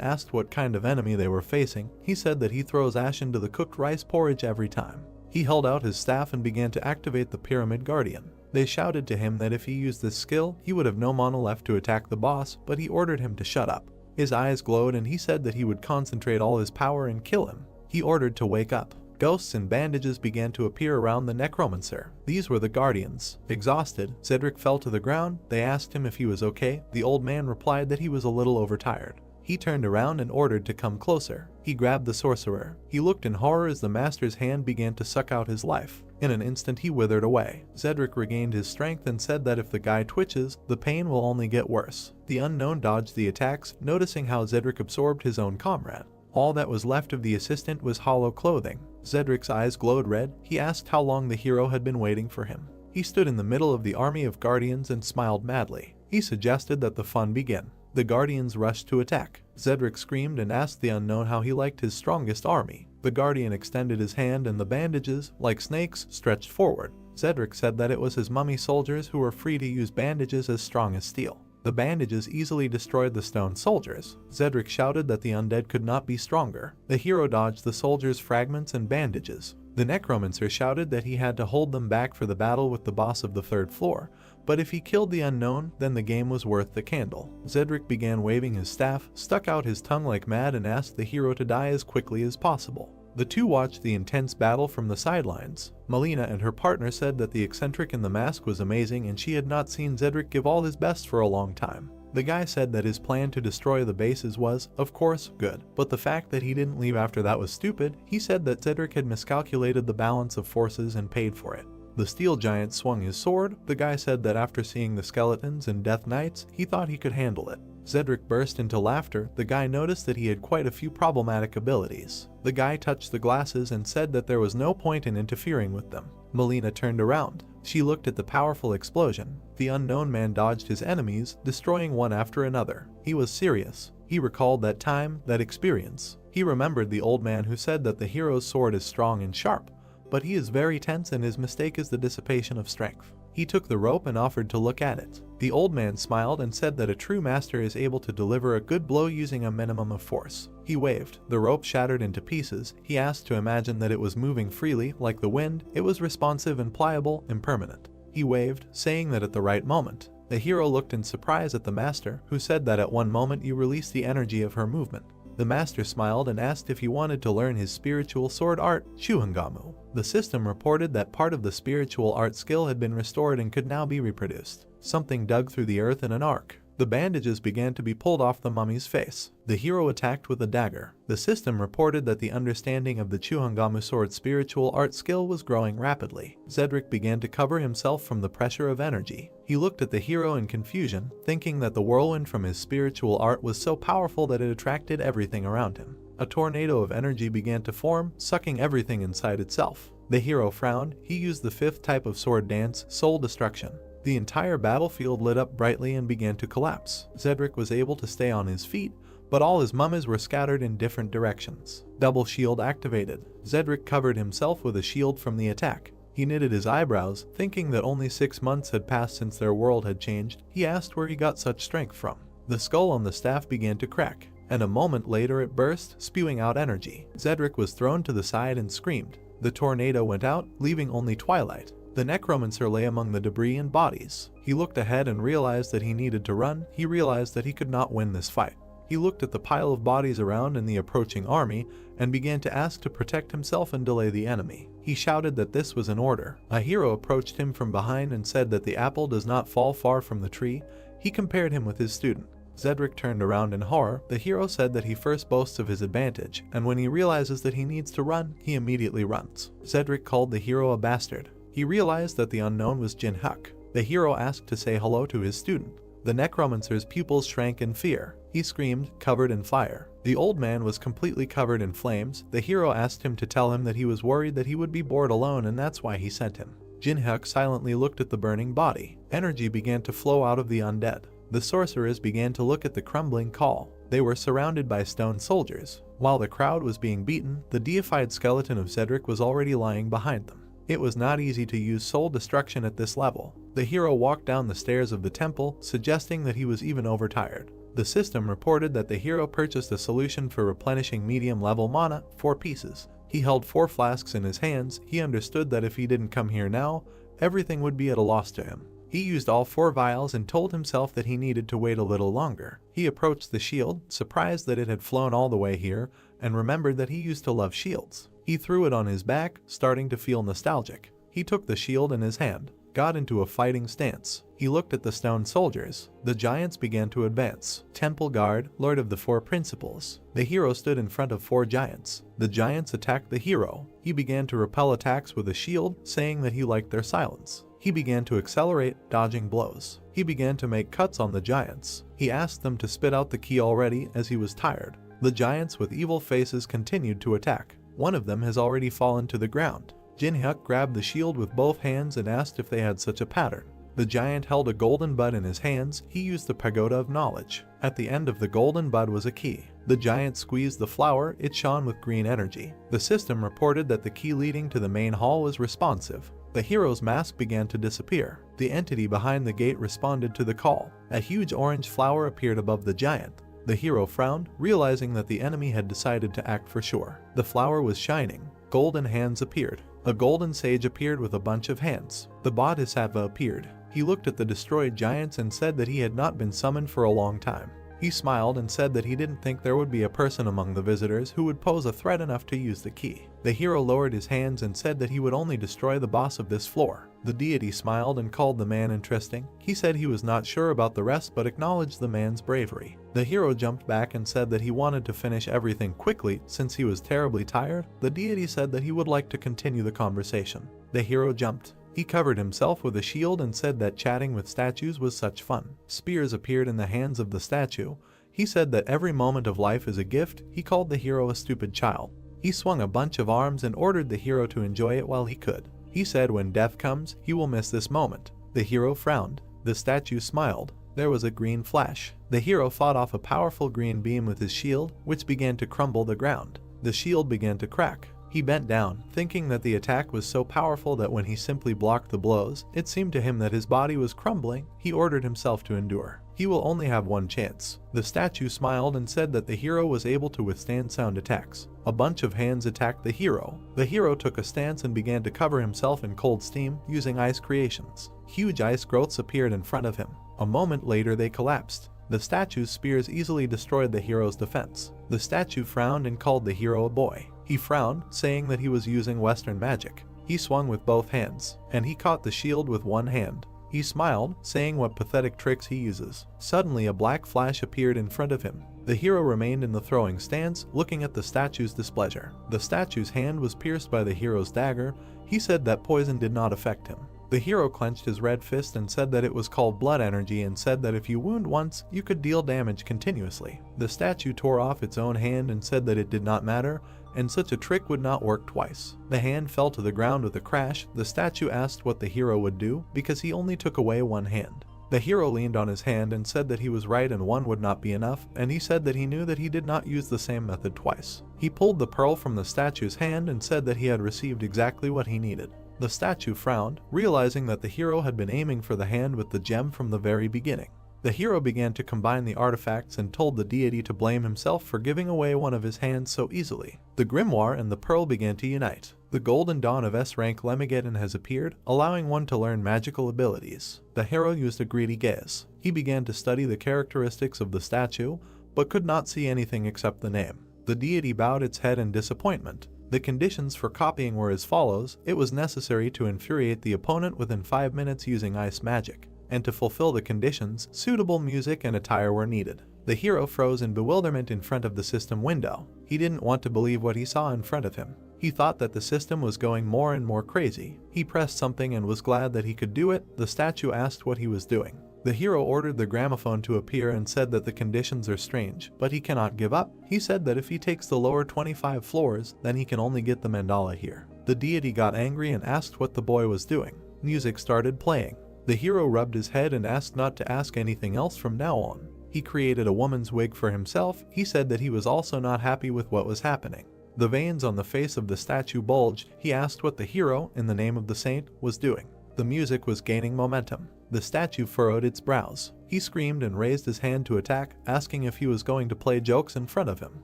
asked what kind of enemy they were facing. He said that he throws ash into the cooked rice porridge every time. He held out his staff and began to activate the Pyramid Guardian. They shouted to him that if he used this skill, he would have no mana left to attack the boss, but he ordered him to shut up. His eyes glowed and he said that he would concentrate all his power and kill him. He ordered to wake up. Ghosts and bandages began to appear around the necromancer. These were the guardians. Exhausted, Cedric fell to the ground. They asked him if he was okay. The old man replied that he was a little overtired. He turned around and ordered to come closer. He grabbed the sorcerer. He looked in horror as the master's hand began to suck out his life. In an instant he withered away. Cedric regained his strength and said that if the guy twitches, the pain will only get worse. The unknown dodged the attacks, noticing how Cedric absorbed his own comrade. All that was left of the assistant was hollow clothing. Cedric's eyes glowed red. He asked how long the hero had been waiting for him. He stood in the middle of the army of guardians and smiled madly. He suggested that the fun begin. The guardians rushed to attack. Cedric screamed and asked the unknown how he liked his strongest army. The guardian extended his hand and the bandages, like snakes, stretched forward. Cedric said that it was his mummy soldiers who were free to use bandages as strong as steel. The bandages easily destroyed the stone soldiers. Cedric shouted that the undead could not be stronger. The hero dodged the soldiers' fragments and bandages. The necromancer shouted that he had to hold them back for the battle with the boss of the third floor, but if he killed the unknown, then the game was worth the candle. Cedric began waving his staff, stuck out his tongue like mad, and asked the hero to die as quickly as possible. The two watched the intense battle from the sidelines. Melina and her partner said that the eccentric in the mask was amazing and she had not seen Cedric give all his best for a long time. The guy said that his plan to destroy the bases was, of course, good, but the fact that he didn't leave after that was stupid. He said that Cedric had miscalculated the balance of forces and paid for it. The steel giant swung his sword. The guy said that after seeing the skeletons and death knights, he thought he could handle it. Cedric burst into laughter. The guy noticed that he had quite a few problematic abilities. The guy touched the glasses and said that there was no point in interfering with them. Melina turned around. She looked at the powerful explosion. The unknown man dodged his enemies, destroying one after another. He was serious. He recalled that time, that experience. He remembered the old man who said that the hero's sword is strong and sharp, but he is very tense and his mistake is the dissipation of strength. He took the rope and offered to look at it. The old man smiled and said that a true master is able to deliver a good blow using a minimum of force. He waved. The rope shattered into pieces. He asked to imagine that it was moving freely, like the wind. It was responsive and pliable, impermanent. He waved, saying that at the right moment. The hero looked in surprise at the master, who said that at one moment you release the energy of her movement. The master smiled and asked if he wanted to learn his spiritual sword art, Shuhangamu. The system reported that part of the spiritual art skill had been restored and could now be reproduced. Something dug through the earth in an arc. The bandages began to be pulled off the mummy's face. The hero attacked with a dagger. The system reported that the understanding of the Shuhangamu sword spiritual art skill was growing rapidly. Cedric began to cover himself from the pressure of energy. He looked at the hero in confusion, thinking that the whirlwind from his spiritual art was so powerful that it attracted everything around him. A tornado of energy began to form, sucking everything inside itself. The hero frowned. He used the fifth type of sword dance, soul destruction. The entire battlefield lit up brightly and began to collapse. Cedric was able to stay on his feet, but all his mummies were scattered in different directions. Double shield activated. Cedric covered himself with a shield from the attack. He knitted his eyebrows, thinking that only 6 months had passed since their world had changed. He asked where he got such strength from. The skull on the staff began to crack, and a moment later it burst, spewing out energy. Cedric was thrown to the side and screamed. The tornado went out, leaving only twilight. The necromancer lay among the debris and bodies. He looked ahead and realized that he needed to run. He realized that he could not win this fight. He looked at the pile of bodies around and the approaching army and began to ask to protect himself and delay the enemy. He shouted that this was an order. A hero approached him from behind and said that the apple does not fall far from the tree. He compared him with his student. Cedric turned around in horror. The hero said that he first boasts of his advantage, and when he realizes that he needs to run, he immediately runs. Cedric called the hero a bastard. He realized that the unknown was Jin Huk. The hero asked to say hello to his student. The necromancer's pupils shrank in fear. He screamed, covered in fire. The old man was completely covered in flames. The hero asked him to tell him that he was worried that he would be bored alone and that's why he sent him. Jin Huk silently looked at the burning body. Energy began to flow out of the undead. The sorcerers began to look at the crumbling call. They were surrounded by stone soldiers. While the crowd was being beaten, the deified skeleton of Cedric was already lying behind them. It was not easy to use soul destruction at this level. The hero walked down the stairs of the temple, suggesting that he was even overtired. The system reported that the hero purchased a solution for replenishing medium-level mana, 4 pieces. He held 4 flasks in his hands. He understood that if he didn't come here now, everything would be at a loss to him. He used all 4 vials and told himself that he needed to wait a little longer. He approached the shield, surprised that it had flown all the way here, and remembered that he used to love shields. He threw it on his back, starting to feel nostalgic. He took the shield in his hand, got into a fighting stance. He looked at the stone soldiers. The giants began to advance. Temple Guard, Lord of the 4 Principles. The hero stood in front of 4 giants. The giants attacked the hero. He began to repel attacks with a shield, saying that he liked their silence. He began to accelerate, dodging blows. He began to make cuts on the giants. He asked them to spit out the key already, as he was tired. The giants with evil faces continued to attack. One of them has already fallen to the ground. Jinhyuk grabbed the shield with both hands and asked if they had such a pattern. The giant held a golden bud in his hands. He used the pagoda of knowledge. At the end of the golden bud was a key. The giant squeezed the flower. It shone with green energy. The system reported that the key leading to the main hall was responsive. The hero's mask began to disappear. The entity behind the gate responded to the call. A huge orange flower appeared above the giant. The hero frowned, realizing that the enemy had decided to act for sure. The flower was shining. Golden hands appeared. A golden sage appeared with a bunch of hands. The Bodhisattva appeared. He looked at the destroyed giants and said that he had not been summoned for a long time. He smiled and said that he didn't think there would be a person among the visitors who would pose a threat enough to use the key. The hero lowered his hands and said that he would only destroy the boss of this floor. The deity smiled and called the man interesting. He said he was not sure about the rest but acknowledged the man's bravery. The hero jumped back and said that he wanted to finish everything quickly since he was terribly tired. The deity said that he would like to continue the conversation. The hero jumped. He covered himself with a shield and said that chatting with statues was such fun. Spears appeared in the hands of the statue. He said that every moment of life is a gift. He called the hero a stupid child. He swung a bunch of arms and ordered the hero to enjoy it while he could. He said when death comes, he will miss this moment. The hero frowned. The statue smiled. There was a green flash. The hero fought off a powerful green beam with his shield, which began to crumble the ground. The shield began to crack. He bent down, thinking that the attack was so powerful that when he simply blocked the blows, it seemed to him that his body was crumbling. He ordered himself to endure. He will only have one chance. The statue smiled and said that the hero was able to withstand sound attacks. A bunch of hands attacked the hero. The hero took a stance and began to cover himself in cold steam using ice creations. Huge ice growths appeared in front of him. A moment later they collapsed. The statue's spears easily destroyed the hero's defense. The statue frowned and called the hero a boy. He frowned, saying that he was using Western magic. He swung with both hands, and he caught the shield with one hand. He smiled, saying what pathetic tricks he uses. Suddenly a black flash appeared in front of him. The hero remained in the throwing stance, looking at the statue's displeasure. The statue's hand was pierced by the hero's dagger. He said that poison did not affect him. The hero clenched his red fist and said that it was called blood energy and said that if you wound once, you could deal damage continuously. The statue tore off its own hand and said that it did not matter, and such a trick would not work twice. The hand fell to the ground with a crash. The statue asked what the hero would do, because he only took away one hand. The hero leaned on his hand and said that he was right and one would not be enough, and he said that he knew that he did not use the same method twice. He pulled the pearl from the statue's hand and said that he had received exactly what he needed. The statue frowned, realizing that the hero had been aiming for the hand with the gem from the very beginning. The hero began to combine the artifacts and told the deity to blame himself for giving away one of his hands so easily. The grimoire and the pearl began to unite. The golden dawn of S-rank Lemigeddon has appeared, allowing one to learn magical abilities. The hero used a greedy gaze. He began to study the characteristics of the statue, but could not see anything except the name. The deity bowed its head in disappointment. The conditions for copying were as follows. It was necessary to infuriate the opponent within 5 minutes using ice magic, and to fulfill the conditions, suitable music and attire were needed. The hero froze in bewilderment in front of the system window. He didn't want to believe what he saw in front of him. He thought that the system was going more and more crazy. He pressed something and was glad that he could do it. The statue asked what he was doing. The hero ordered the gramophone to appear and said that the conditions are strange, but he cannot give up. He said that if he takes the lower 25 floors, then he can only get the mandala here. The deity got angry and asked what the boy was doing. Music started playing. The hero rubbed his head and asked not to ask anything else from now on. He created a woman's wig for himself. He said that he was also not happy with what was happening. The veins on the face of the statue bulged. He asked what the hero, in the name of the saint, was doing. The music was gaining momentum. The statue furrowed its brows. He screamed and raised his hand to attack, asking if he was going to play jokes in front of him.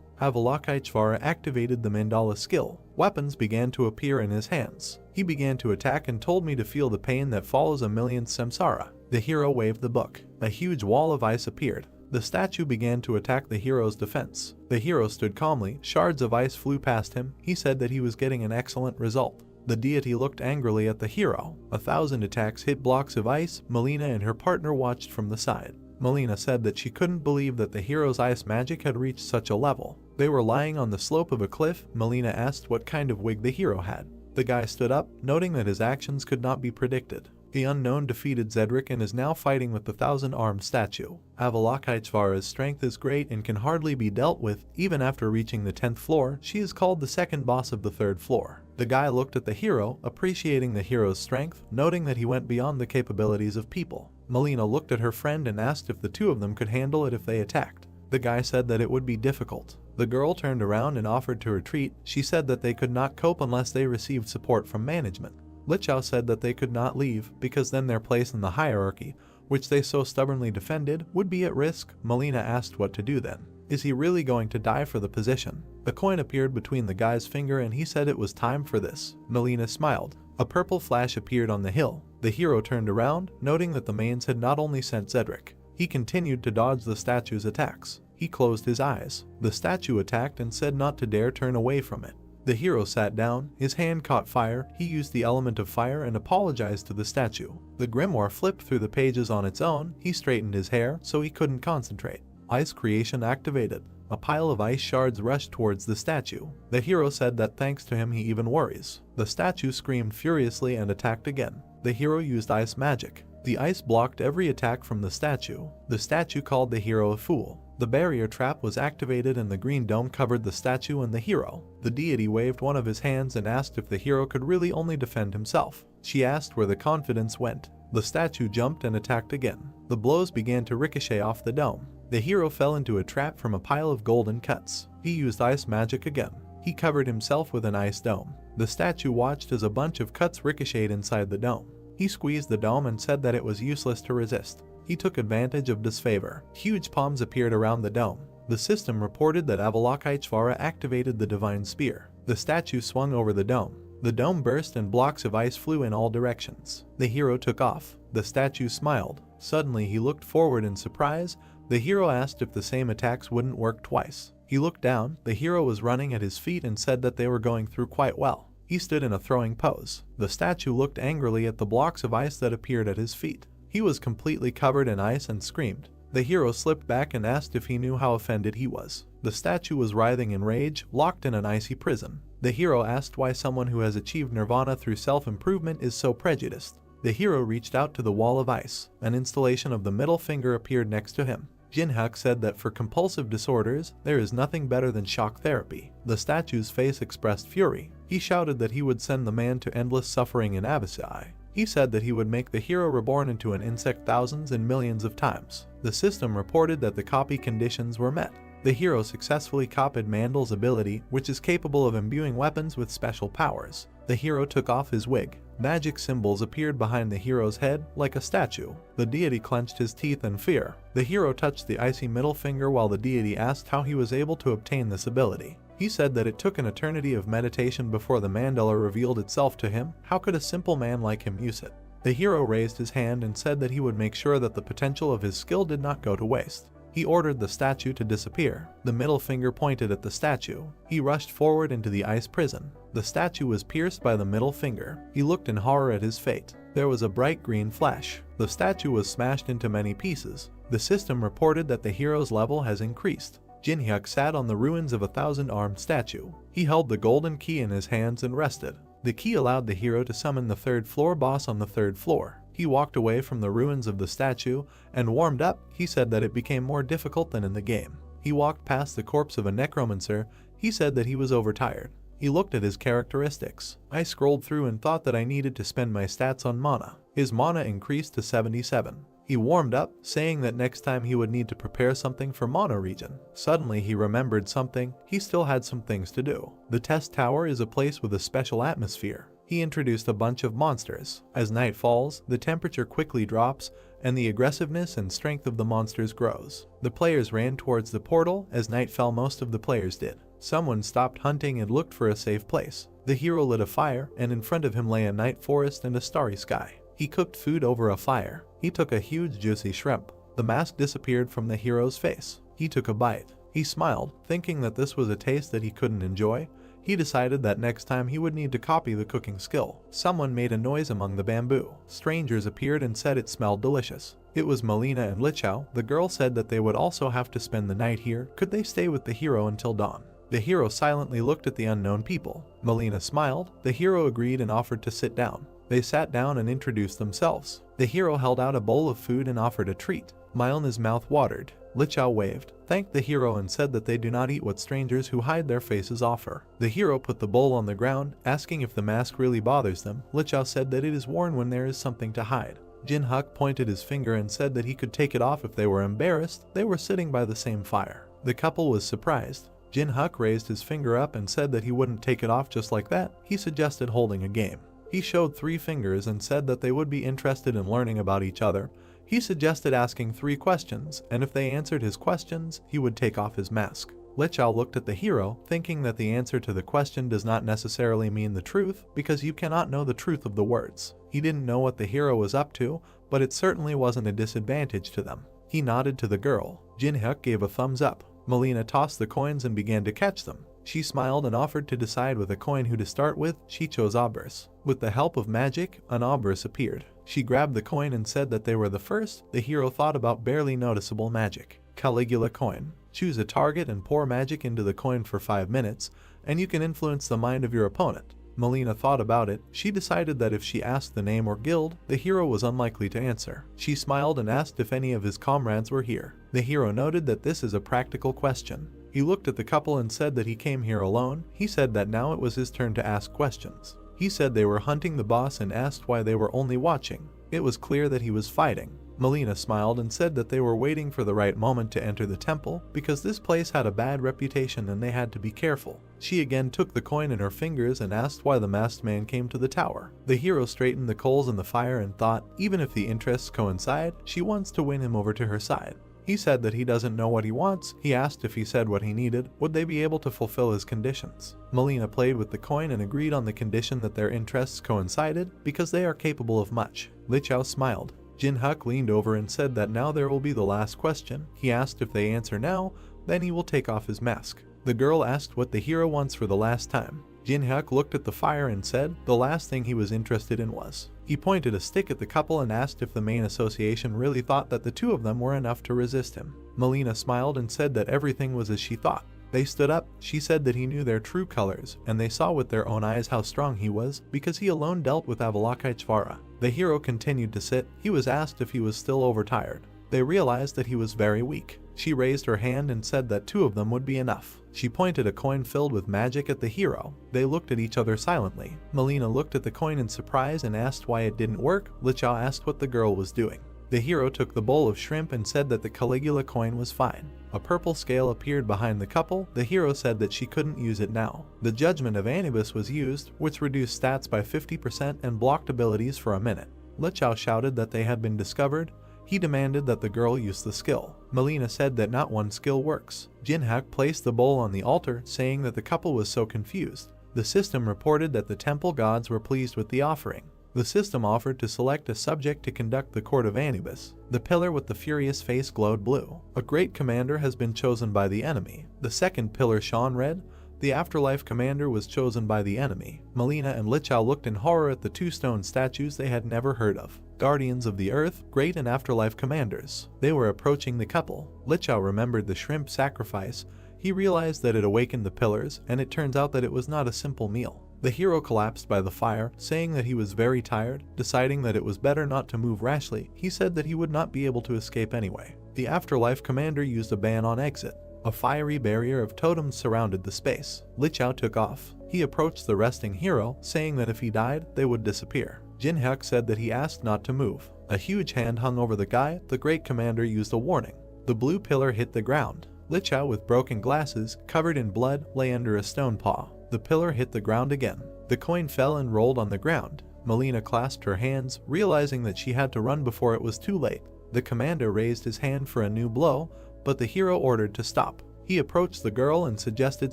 Avalokiteshvara activated the mandala skill. Weapons began to appear in his hands. He began to attack and told me to feel the pain that follows a millionth samsara. The hero waved the book. A huge wall of ice appeared. The statue began to attack the hero's defense. The hero stood calmly. Shards of ice flew past him. He said that he was getting an excellent result. The deity looked angrily at the hero. 1,000 attacks hit blocks of ice. Melina and her partner watched from the side. Melina said that she couldn't believe that the hero's ice magic had reached such a level. They were lying on the slope of a cliff. Melina asked what kind of wig the hero had. The guy stood up, noting that his actions could not be predicted. The unknown defeated Zedric and is now fighting with the 1,000-armed statue. Avalokiteshvara's strength is great and can hardly be dealt with. Even after reaching the 10th floor, she is called the second boss of the 3rd floor. The guy looked at the hero, appreciating the hero's strength, noting that he went beyond the capabilities of people. Melina looked at her friend and asked if the two of them could handle it if they attacked. The guy said that it would be difficult. The girl turned around and offered to retreat. She said that they could not cope unless they received support from management. Lichao said that they could not leave because then their place in the hierarchy, which they so stubbornly defended, would be at risk. Melina asked what to do then. Is he really going to die for the position? The coin appeared between the guy's finger and he said it was time for this. Melina smiled. A purple flash appeared on the hill. The hero turned around, noting that the mains had not only sent Zedric. He continued to dodge the statue's attacks. He closed his eyes. The statue attacked and said not to dare turn away from it. The hero sat down. His hand caught fire. He used the element of fire and apologized to the statue. The grimoire flipped through the pages on its own. He straightened his hair so he couldn't concentrate. Ice creation activated. A pile of ice shards rushed towards the statue. The hero said that thanks to him he even worries. The statue screamed furiously and attacked again. The hero used ice magic. The ice blocked every attack from the statue. The statue called the hero a fool. The barrier trap was activated and the green dome covered the statue and the hero. The deity waved one of his hands and asked if the hero could really only defend himself. She asked where the confidence went. The statue jumped and attacked again. The blows began to ricochet off the dome. The hero fell into a trap from a pile of golden cuts. He used ice magic again. He covered himself with an ice dome. The statue watched as a bunch of cuts ricocheted inside the dome. He squeezed the dome and said that it was useless to resist. He took advantage of disfavor. Huge palms appeared around the dome. The system reported that Avalokiteshvara activated the divine spear. The statue swung over the dome. The dome burst and blocks of ice flew in all directions. The hero took off. The statue smiled. Suddenly he looked forward in surprise. The hero asked if the same attacks wouldn't work twice. He looked down. The hero was running at his feet and said that they were going through quite well. He stood in a throwing pose. The statue looked angrily at the blocks of ice that appeared at his feet. He was completely covered in ice and screamed. The hero slipped back and asked if he knew how offended he was. The statue was writhing in rage, locked in an icy prison. The hero asked why someone who has achieved nirvana through self-improvement is so prejudiced. The hero reached out to the wall of ice. An installation of the middle finger appeared next to him. Jinhyuk said that for compulsive disorders, there is nothing better than shock therapy. The statue's face expressed fury. He shouted that he would send the man to endless suffering in Abysai. He said that he would make the hero reborn into an insect thousands and millions of times. The system reported that the copy conditions were met. The hero successfully copied Mandal's ability, which is capable of imbuing weapons with special powers. The hero took off his wig. Magic symbols appeared behind the hero's head, like a statue. The deity clenched his teeth in fear. The hero touched the icy middle finger while the deity asked how he was able to obtain this ability. He said that it took an eternity of meditation before the mandala revealed itself to him. How could a simple man like him use it? The hero raised his hand and said that he would make sure that the potential of his skill did not go to waste. He ordered the statue to disappear. The middle finger pointed at the statue. He rushed forward into the ice prison. The statue was pierced by the middle finger. He looked in horror at his fate. There was a bright green flash. The statue was smashed into many pieces. The system reported that the hero's level has increased. Jinhyuk sat on the ruins of a 1,000-armed statue. He held the golden key in his hands and rested. The key allowed the hero to summon the 3rd floor boss on the 3rd floor. He walked away from the ruins of the statue and warmed up. He said that it became more difficult than in the game. He walked past the corpse of a necromancer. He said that he was overtired. He looked at his characteristics. I scrolled through and thought that I needed to spend my stats on mana. His mana increased to 77. He warmed up, saying that next time he would need to prepare something for Mono region. Suddenly he remembered something. He still had some things to do. The test tower is a place with a special atmosphere. He introduced a bunch of monsters. As night falls, the temperature quickly drops, and the aggressiveness and strength of the monsters grows. The players ran towards the portal. As night fell, most of the players did. Someone stopped hunting and looked for a safe place. The hero lit a fire, and in front of him lay a night forest and a starry sky. He cooked food over a fire. He took a huge juicy shrimp. The mask disappeared from the hero's face. He took a bite. He smiled, thinking that this was a taste that he couldn't enjoy. He decided that next time he would need to copy the cooking skill. Someone made a noise among the bamboo. Strangers appeared and said it smelled delicious. It was Melina and Lichao. The girl said that they would also have to spend the night here. Could they stay with the hero until dawn? The hero silently looked at the unknown people. Melina smiled. The hero agreed and offered to sit down. They sat down and introduced themselves. The hero held out a bowl of food and offered a treat. Milna's mouth watered. Lichao waved, thanked the hero and said that they do not eat what strangers who hide their faces offer. The hero put the bowl on the ground, asking if the mask really bothers them. Lichao said that it is worn when there is something to hide. Jinhuk pointed his finger and said that he could take it off if they were embarrassed. They were sitting by the same fire. The couple was surprised. Jinhuk raised his finger up and said that he wouldn't take it off just like that. He suggested holding a game. He showed 3 fingers and said that they would be interested in learning about each other. He suggested asking 3 questions, and if they answered his questions, he would take off his mask. Lichao looked at the hero, thinking that the answer to the question does not necessarily mean the truth, because you cannot know the truth of the words. He didn't know what the hero was up to, but it certainly wasn't a disadvantage to them. He nodded to the girl. Jinhuk gave a thumbs up. Melina tossed the coins and began to catch them. She smiled and offered to decide with a coin who to start with. She chose obverse. With the help of magic, an obverse appeared. She grabbed the coin and said that they were the first. The hero thought about barely noticeable magic. Caligula coin. Choose a target and pour magic into the coin for 5 minutes, and you can influence the mind of your opponent. Melina thought about it. She decided that if she asked the name or guild, the hero was unlikely to answer. She smiled and asked if any of his comrades were here. The hero noted that this is a practical question. He looked at the couple and said that he came here alone. He said that now it was his turn to ask questions. He said they were hunting the boss and asked why they were only watching. It was clear that he was fighting. Melina smiled and said that they were waiting for the right moment to enter the temple, because this place had a bad reputation and they had to be careful. She again took the coin in her fingers and asked why the masked man came to the tower. The hero straightened the coals in the fire and thought, even if the interests coincide, she wants to win him over to her side. He said that he doesn't know what he wants. He asked if he said what he needed, would they be able to fulfill his conditions. Melina played with the coin and agreed on the condition that their interests coincided, because they are capable of much. Lichao smiled. Jinhuk leaned over and said that now there will be the last question. He asked if they answer now, then he will take off his mask. The girl asked what the hero wants for the last time. Jinhuk looked at the fire and said the last thing he was interested in was. He pointed a stick at the couple and asked if the main association really thought that the 2 of them were enough to resist him. Melina smiled and said that everything was as she thought. They stood up. She said that he knew their true colors, and they saw with their own eyes how strong he was, because he alone dealt with Avalokiteshvara. The hero continued to sit. He was asked if he was still overtired. They realized that he was very weak. She raised her hand and said that 2 of them would be enough. She pointed a coin filled with magic at the hero. They looked at each other silently. Melina looked at the coin in surprise and asked why it didn't work. Lichao asked what the girl was doing. The hero took the bowl of shrimp and said that the Caligula coin was fine. A purple scale appeared behind the couple. The hero said that she couldn't use it now. The judgment of Anubis was used, which reduced stats by 50% and blocked abilities for a minute. Lichao shouted that they had been discovered. He demanded that the girl use the skill. Melina said that not one skill works. Jinhuk placed the bowl on the altar, saying that the couple was so confused. The system reported that the temple gods were pleased with the offering. The system offered to select a subject to conduct the court of Anubis. The pillar with the furious face glowed blue. A great commander has been chosen by the enemy. The second pillar shone red. The afterlife commander was chosen by the enemy. Melina and Lichao looked in horror at the 2 stone statues they had never heard of. Guardians of the Earth, great and afterlife commanders. They were approaching the couple. Lichao remembered the shrimp sacrifice. He realized that it awakened the pillars, and it turns out that it was not a simple meal. The hero collapsed by the fire, saying that he was very tired. Deciding that it was better not to move rashly, he said that he would not be able to escape anyway. The afterlife commander used a ban on exit. A fiery barrier of totems surrounded the space. Lichao took off. He approached the resting hero, saying that if he died, they would disappear. Jin-hyuk said that he asked not to move. A huge hand hung over the guy. The great commander used a warning. The blue pillar hit the ground. Lichao, with broken glasses, covered in blood, lay under a stone paw. The pillar hit the ground again. The coin fell and rolled on the ground. Melina clasped her hands, realizing that she had to run before it was too late. The commander raised his hand for a new blow, but the hero ordered to stop. He approached the girl and suggested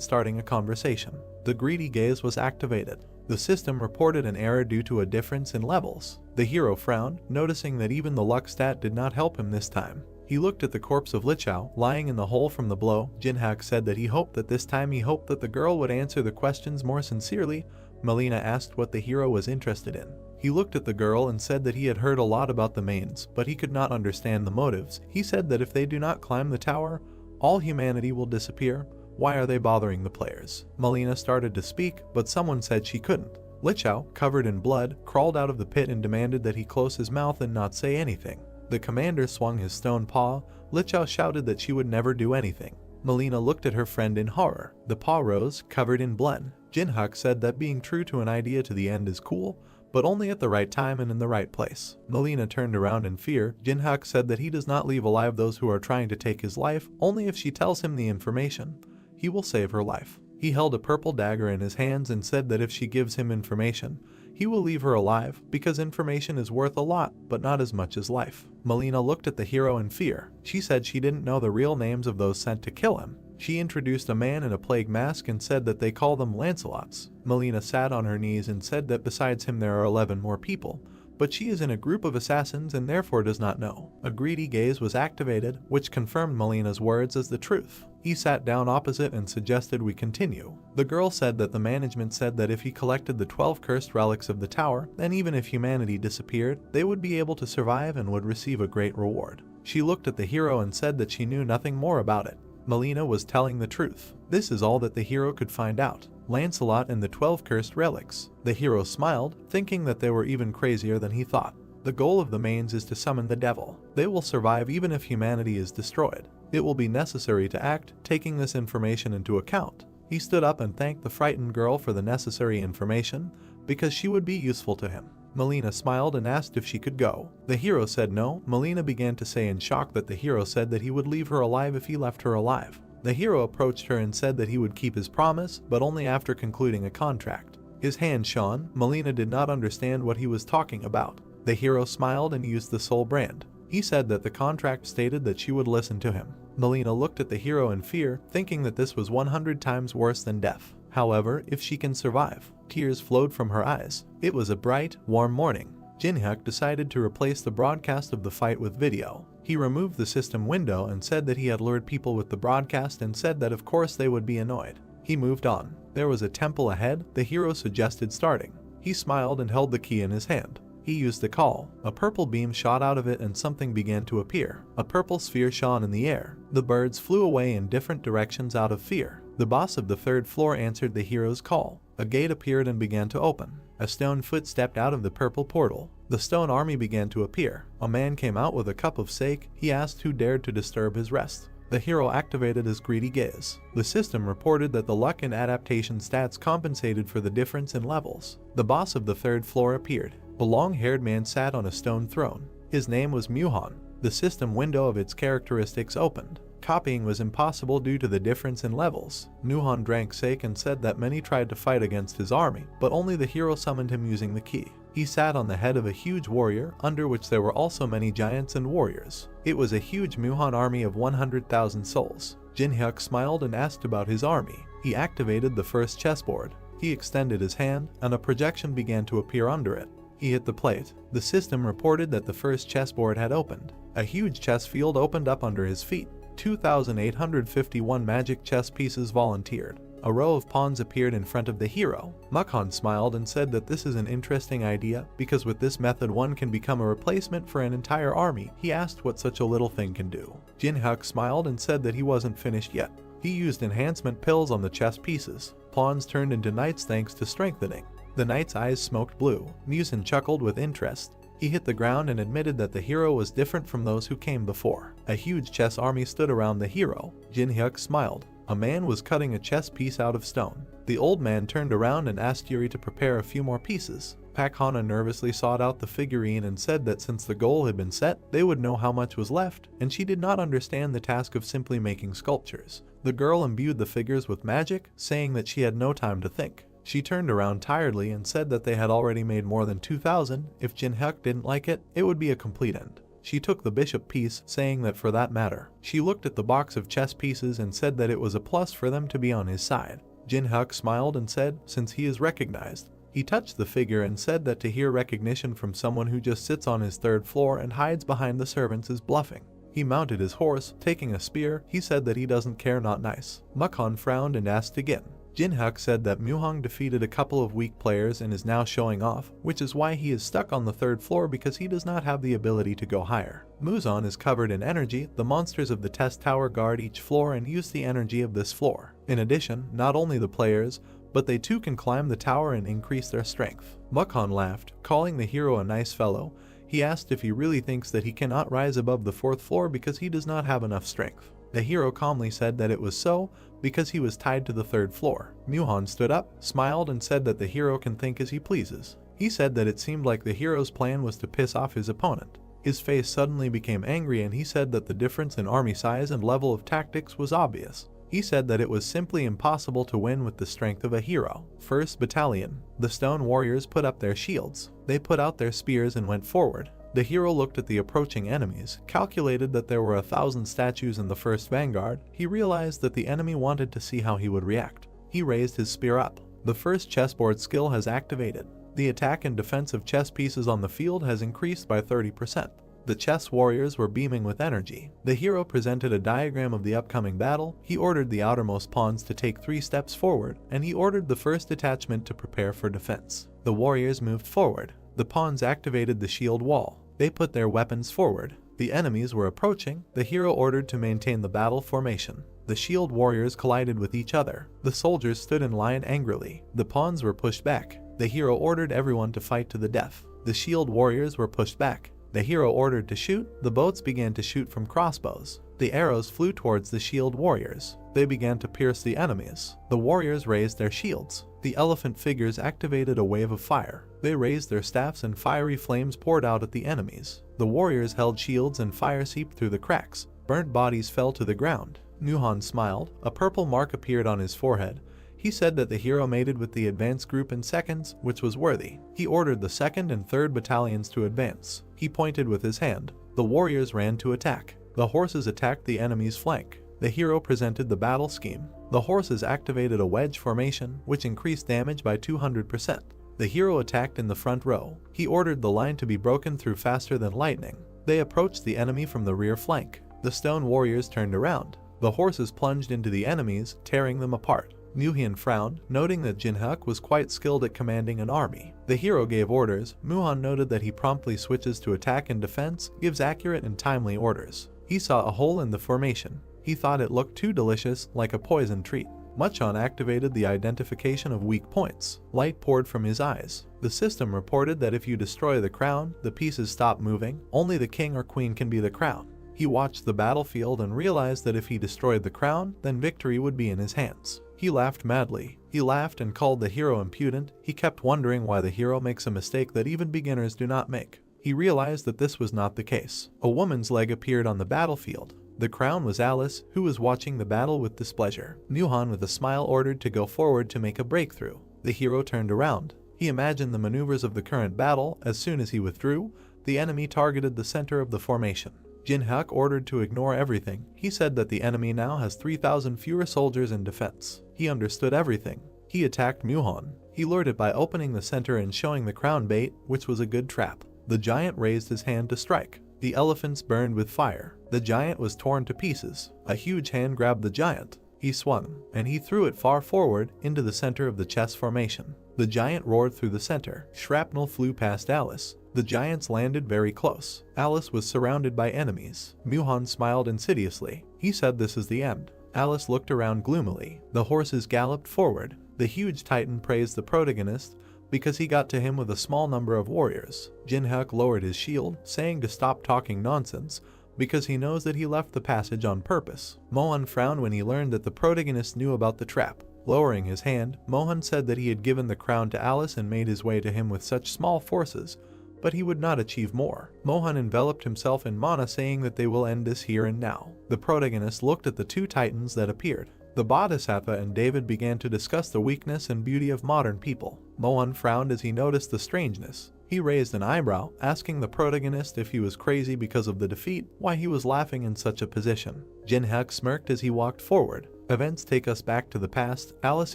starting a conversation. The greedy gaze was activated. The system reported an error due to a difference in levels. The hero frowned, noticing that even the luck stat did not help him this time. He looked at the corpse of Lichao, lying in the hole from the blow. Jin-hyuk said that he hoped that this time the girl would answer the questions more sincerely. Melina asked what the hero was interested in. He looked at the girl and said that he had heard a lot about the mains, but he could not understand the motives. He said that if they do not climb the tower, all humanity will disappear. Why are they bothering the players? Melina started to speak, but someone said she couldn't. Lichao, covered in blood, crawled out of the pit and demanded that he close his mouth and not say anything. The commander swung his stone paw. Lichao shouted that she would never do anything. Melina looked at her friend in horror. The paw rose, covered in blood. Jin-hyuk said that being true to an idea to the end is cool, but only at the right time and in the right place. Melina turned around in fear. Jin-hyuk said that he does not leave alive those who are trying to take his life, only if she tells him the information. He will save her life. He held a purple dagger in his hands and said that if she gives him information, he will leave her alive, because information is worth a lot, but not as much as life. Melina looked at the hero in fear. She said she didn't know the real names of those sent to kill him. She introduced a man in a plague mask and said that they call them Lancelots. Melina sat on her knees and said that besides him there are 11 more people, but she is in a group of assassins and therefore does not know. A greedy gaze was activated, which confirmed Melina's words as the truth. He sat down opposite and suggested we continue. The girl said that the management said that if he collected the 12 cursed relics of the tower, then even if humanity disappeared, they would be able to survive and would receive a great reward. She looked at the hero and said that she knew nothing more about it. Melina was telling the truth. This is all that the hero could find out. Lancelot and the 12 cursed relics. The hero smiled, thinking that they were even crazier than he thought. The goal of the mains is to summon the devil. They will survive even if humanity is destroyed. It will be necessary to act, taking this information into account. He stood up and thanked the frightened girl for the necessary information, because she would be useful to him. Melina smiled and asked if she could go. The hero said no. Melina began to say in shock that the hero said that he would leave her alive if he left her alive. The hero approached her and said that he would keep his promise, but only after concluding a contract. His hand shone. Melina did not understand what he was talking about. The hero smiled and used the soul brand. He said that the contract stated that she would listen to him. Melina looked at the hero in fear, thinking that this was 100 times worse than death. However, if she can survive. Tears flowed from her eyes. It was a bright, warm morning. Jin-hyuk decided to replace the broadcast of the fight with video. He removed the system window and said that he had lured people with the broadcast and said that of course they would be annoyed. He moved on. There was a temple ahead. The hero suggested starting. He smiled and held the key in his hand. He used the call. A purple beam shot out of it and something began to appear. A purple sphere shone in the air. The birds flew away in different directions out of fear. The boss of the 3rd floor answered the hero's call. A gate appeared and began to open. A stone foot stepped out of the purple portal. The stone army began to appear. A man came out with a cup of sake. He asked who dared to disturb his rest. The hero activated his greedy gaze. The system reported that the luck and adaptation stats compensated for the difference in levels. The boss of the 3rd floor appeared. A long-haired man sat on a stone throne. His name was Muhan. The system window of its characteristics opened. Copying was impossible due to the difference in levels. Muhan drank sake and said that many tried to fight against his army, but only the hero summoned him using the key. He sat on the head of a huge warrior, under which there were also many giants and warriors. It was a huge Muhan army of 100,000 souls. Jin-hyuk smiled and asked about his army. He activated the first chessboard. He extended his hand, and a projection began to appear under it. He hit the plate. The system reported that the first chessboard had opened. A huge chess field opened up under his feet. 2,851 magic chess pieces volunteered. A row of pawns appeared in front of the hero. Mukhan smiled and said that this is an interesting idea, because with this method one can become a replacement for an entire army. He asked what such a little thing can do. Jin-hyuk smiled and said that he wasn't finished yet. He used enhancement pills on the chess pieces. Pawns turned into knights thanks to strengthening. The knight's eyes smoked blue. Musen chuckled with interest. He hit the ground and admitted that the hero was different from those who came before. A huge chess army stood around the hero. Jin-hyuk smiled. A man was cutting a chess piece out of stone. The old man turned around and asked Yuri to prepare a few more pieces. Pak Hana nervously sought out the figurine and said that since the goal had been set, they would know how much was left, and she did not understand the task of simply making sculptures. The girl imbued the figures with magic, saying that she had no time to think. She turned around tiredly and said that they had already made more than 2,000. If Jin-hyuk didn't like it, it would be a complete end. She took the bishop piece, saying that for that matter. She looked at the box of chess pieces and said that it was a plus for them to be on his side. Jin-hyuk smiled and said, since he is recognized. He touched the figure and said that to hear recognition from someone who just sits on his third floor and hides behind the servants is bluffing. He mounted his horse, taking a spear. He said that he doesn't care, not nice. Mukhan frowned and asked again. Jin-hyuk said that Muhong defeated a couple of weak players and is now showing off, which is why he is stuck on the third floor because he does not have the ability to go higher. Muzan is covered in energy. The monsters of the test tower guard each floor and use the energy of this floor. In addition, not only the players, but they too can climb the tower and increase their strength. Mukhan laughed, calling the hero a nice fellow. He asked if he really thinks that he cannot rise above the fourth floor because he does not have enough strength. The hero calmly said that it was so, because he was tied to the third floor. Muhan stood up, smiled and said that the hero can think as he pleases. He said that it seemed like the hero's plan was to piss off his opponent. His face suddenly became angry and he said that the difference in army size and level of tactics was obvious. He said that it was simply impossible to win with the strength of a hero. 1st Battalion. The stone warriors put up their shields. They put out their spears and went forward. The hero looked at the approaching enemies, calculated that there were 1,000 statues in the first vanguard. He realized that the enemy wanted to see how he would react. He raised his spear up. The first chessboard skill has activated. The attack and defense of chess pieces on the field has increased by 30%. The chess warriors were beaming with energy. The hero presented a diagram of the upcoming battle. He ordered the outermost pawns to take 3 steps forward, and he ordered the first detachment to prepare for defense. The warriors moved forward. The pawns activated the shield wall. They put their weapons forward. The enemies were approaching. The hero ordered to maintain the battle formation. The shield warriors collided with each other. The soldiers stood in line angrily. The pawns were pushed back. The hero ordered everyone to fight to the death. The shield warriors were pushed back. The hero ordered to shoot. The boats began to shoot from crossbows. The arrows flew towards the shield warriors. They began to pierce the enemies. The warriors raised their shields. The elephant figures activated a wave of fire. They raised their staffs and fiery flames poured out at the enemies. The warriors held shields and fire seeped through the cracks. Burnt bodies fell to the ground. Muhan smiled. A purple mark appeared on his forehead. He said that the hero mated with the advance group in seconds, which was worthy. He ordered the 2nd and 3rd battalions to advance. He pointed with his hand. The warriors ran to attack. The horses attacked the enemy's flank. The hero presented the battle scheme. The horses activated a wedge formation, which increased damage by 200%. The hero attacked in the front row. He ordered the line to be broken through faster than lightning. They approached the enemy from the rear flank. The stone warriors turned around. The horses plunged into the enemies, tearing them apart. Muhan frowned, noting that Jin-hyuk was quite skilled at commanding an army. The hero gave orders. Muhan noted that he promptly switches to attack and defense, gives accurate and timely orders. He saw a hole in the formation. He thought it looked too delicious, like a poison treat. Muchon activated the identification of weak points. Light poured from his eyes. The system reported that if you destroy the crown, the pieces stop moving. Only the king or queen can be the crown. He watched the battlefield and realized that if he destroyed the crown, then victory would be in his hands. He laughed madly. He laughed and called the hero impudent. He kept wondering why the hero makes a mistake that even beginners do not make. He realized that this was not the case. A woman's leg appeared on the battlefield. The crown was Alice, who was watching the battle with displeasure. Muhan with a smile ordered to go forward to make a breakthrough. The hero turned around. He imagined the maneuvers of the current battle. As soon as he withdrew, the enemy targeted the center of the formation. Jin-hyuk ordered to ignore everything. He said that the enemy now has 3,000 fewer soldiers in defense. He understood everything. He attacked Muhan. He lured it by opening the center and showing the crown bait, which was a good trap. The giant raised his hand to strike. The elephants burned with fire. The giant was torn to pieces. A huge hand grabbed the giant. He swung, and he threw it far forward into the center of the chess formation. The giant roared through the center. Shrapnel flew past Alice. The giants landed very close. Alice was surrounded by enemies. Muhan smiled insidiously. He said this is the end. Alice looked around gloomily. The horses galloped forward. The huge titan praised the protagonist because he got to him with a small number of warriors. Jin-hyuk lowered his shield, saying to stop talking nonsense, because he knows that he left the passage on purpose. Mohan frowned when he learned that the protagonist knew about the trap. Lowering his hand, Mohan said that he had given the crown to Alice and made his way to him with such small forces, but he would not achieve more. Mohan enveloped himself in mana, saying that they will end this here and now. The protagonist looked at the two titans that appeared. The Bodhisattva and David began to discuss the weakness and beauty of modern people. Mohan frowned as he noticed the strangeness. He raised an eyebrow, asking the protagonist if he was crazy because of the defeat, why he was laughing in such a position. Jin-hyuk smirked as he walked forward. Events take us back to the past. Alice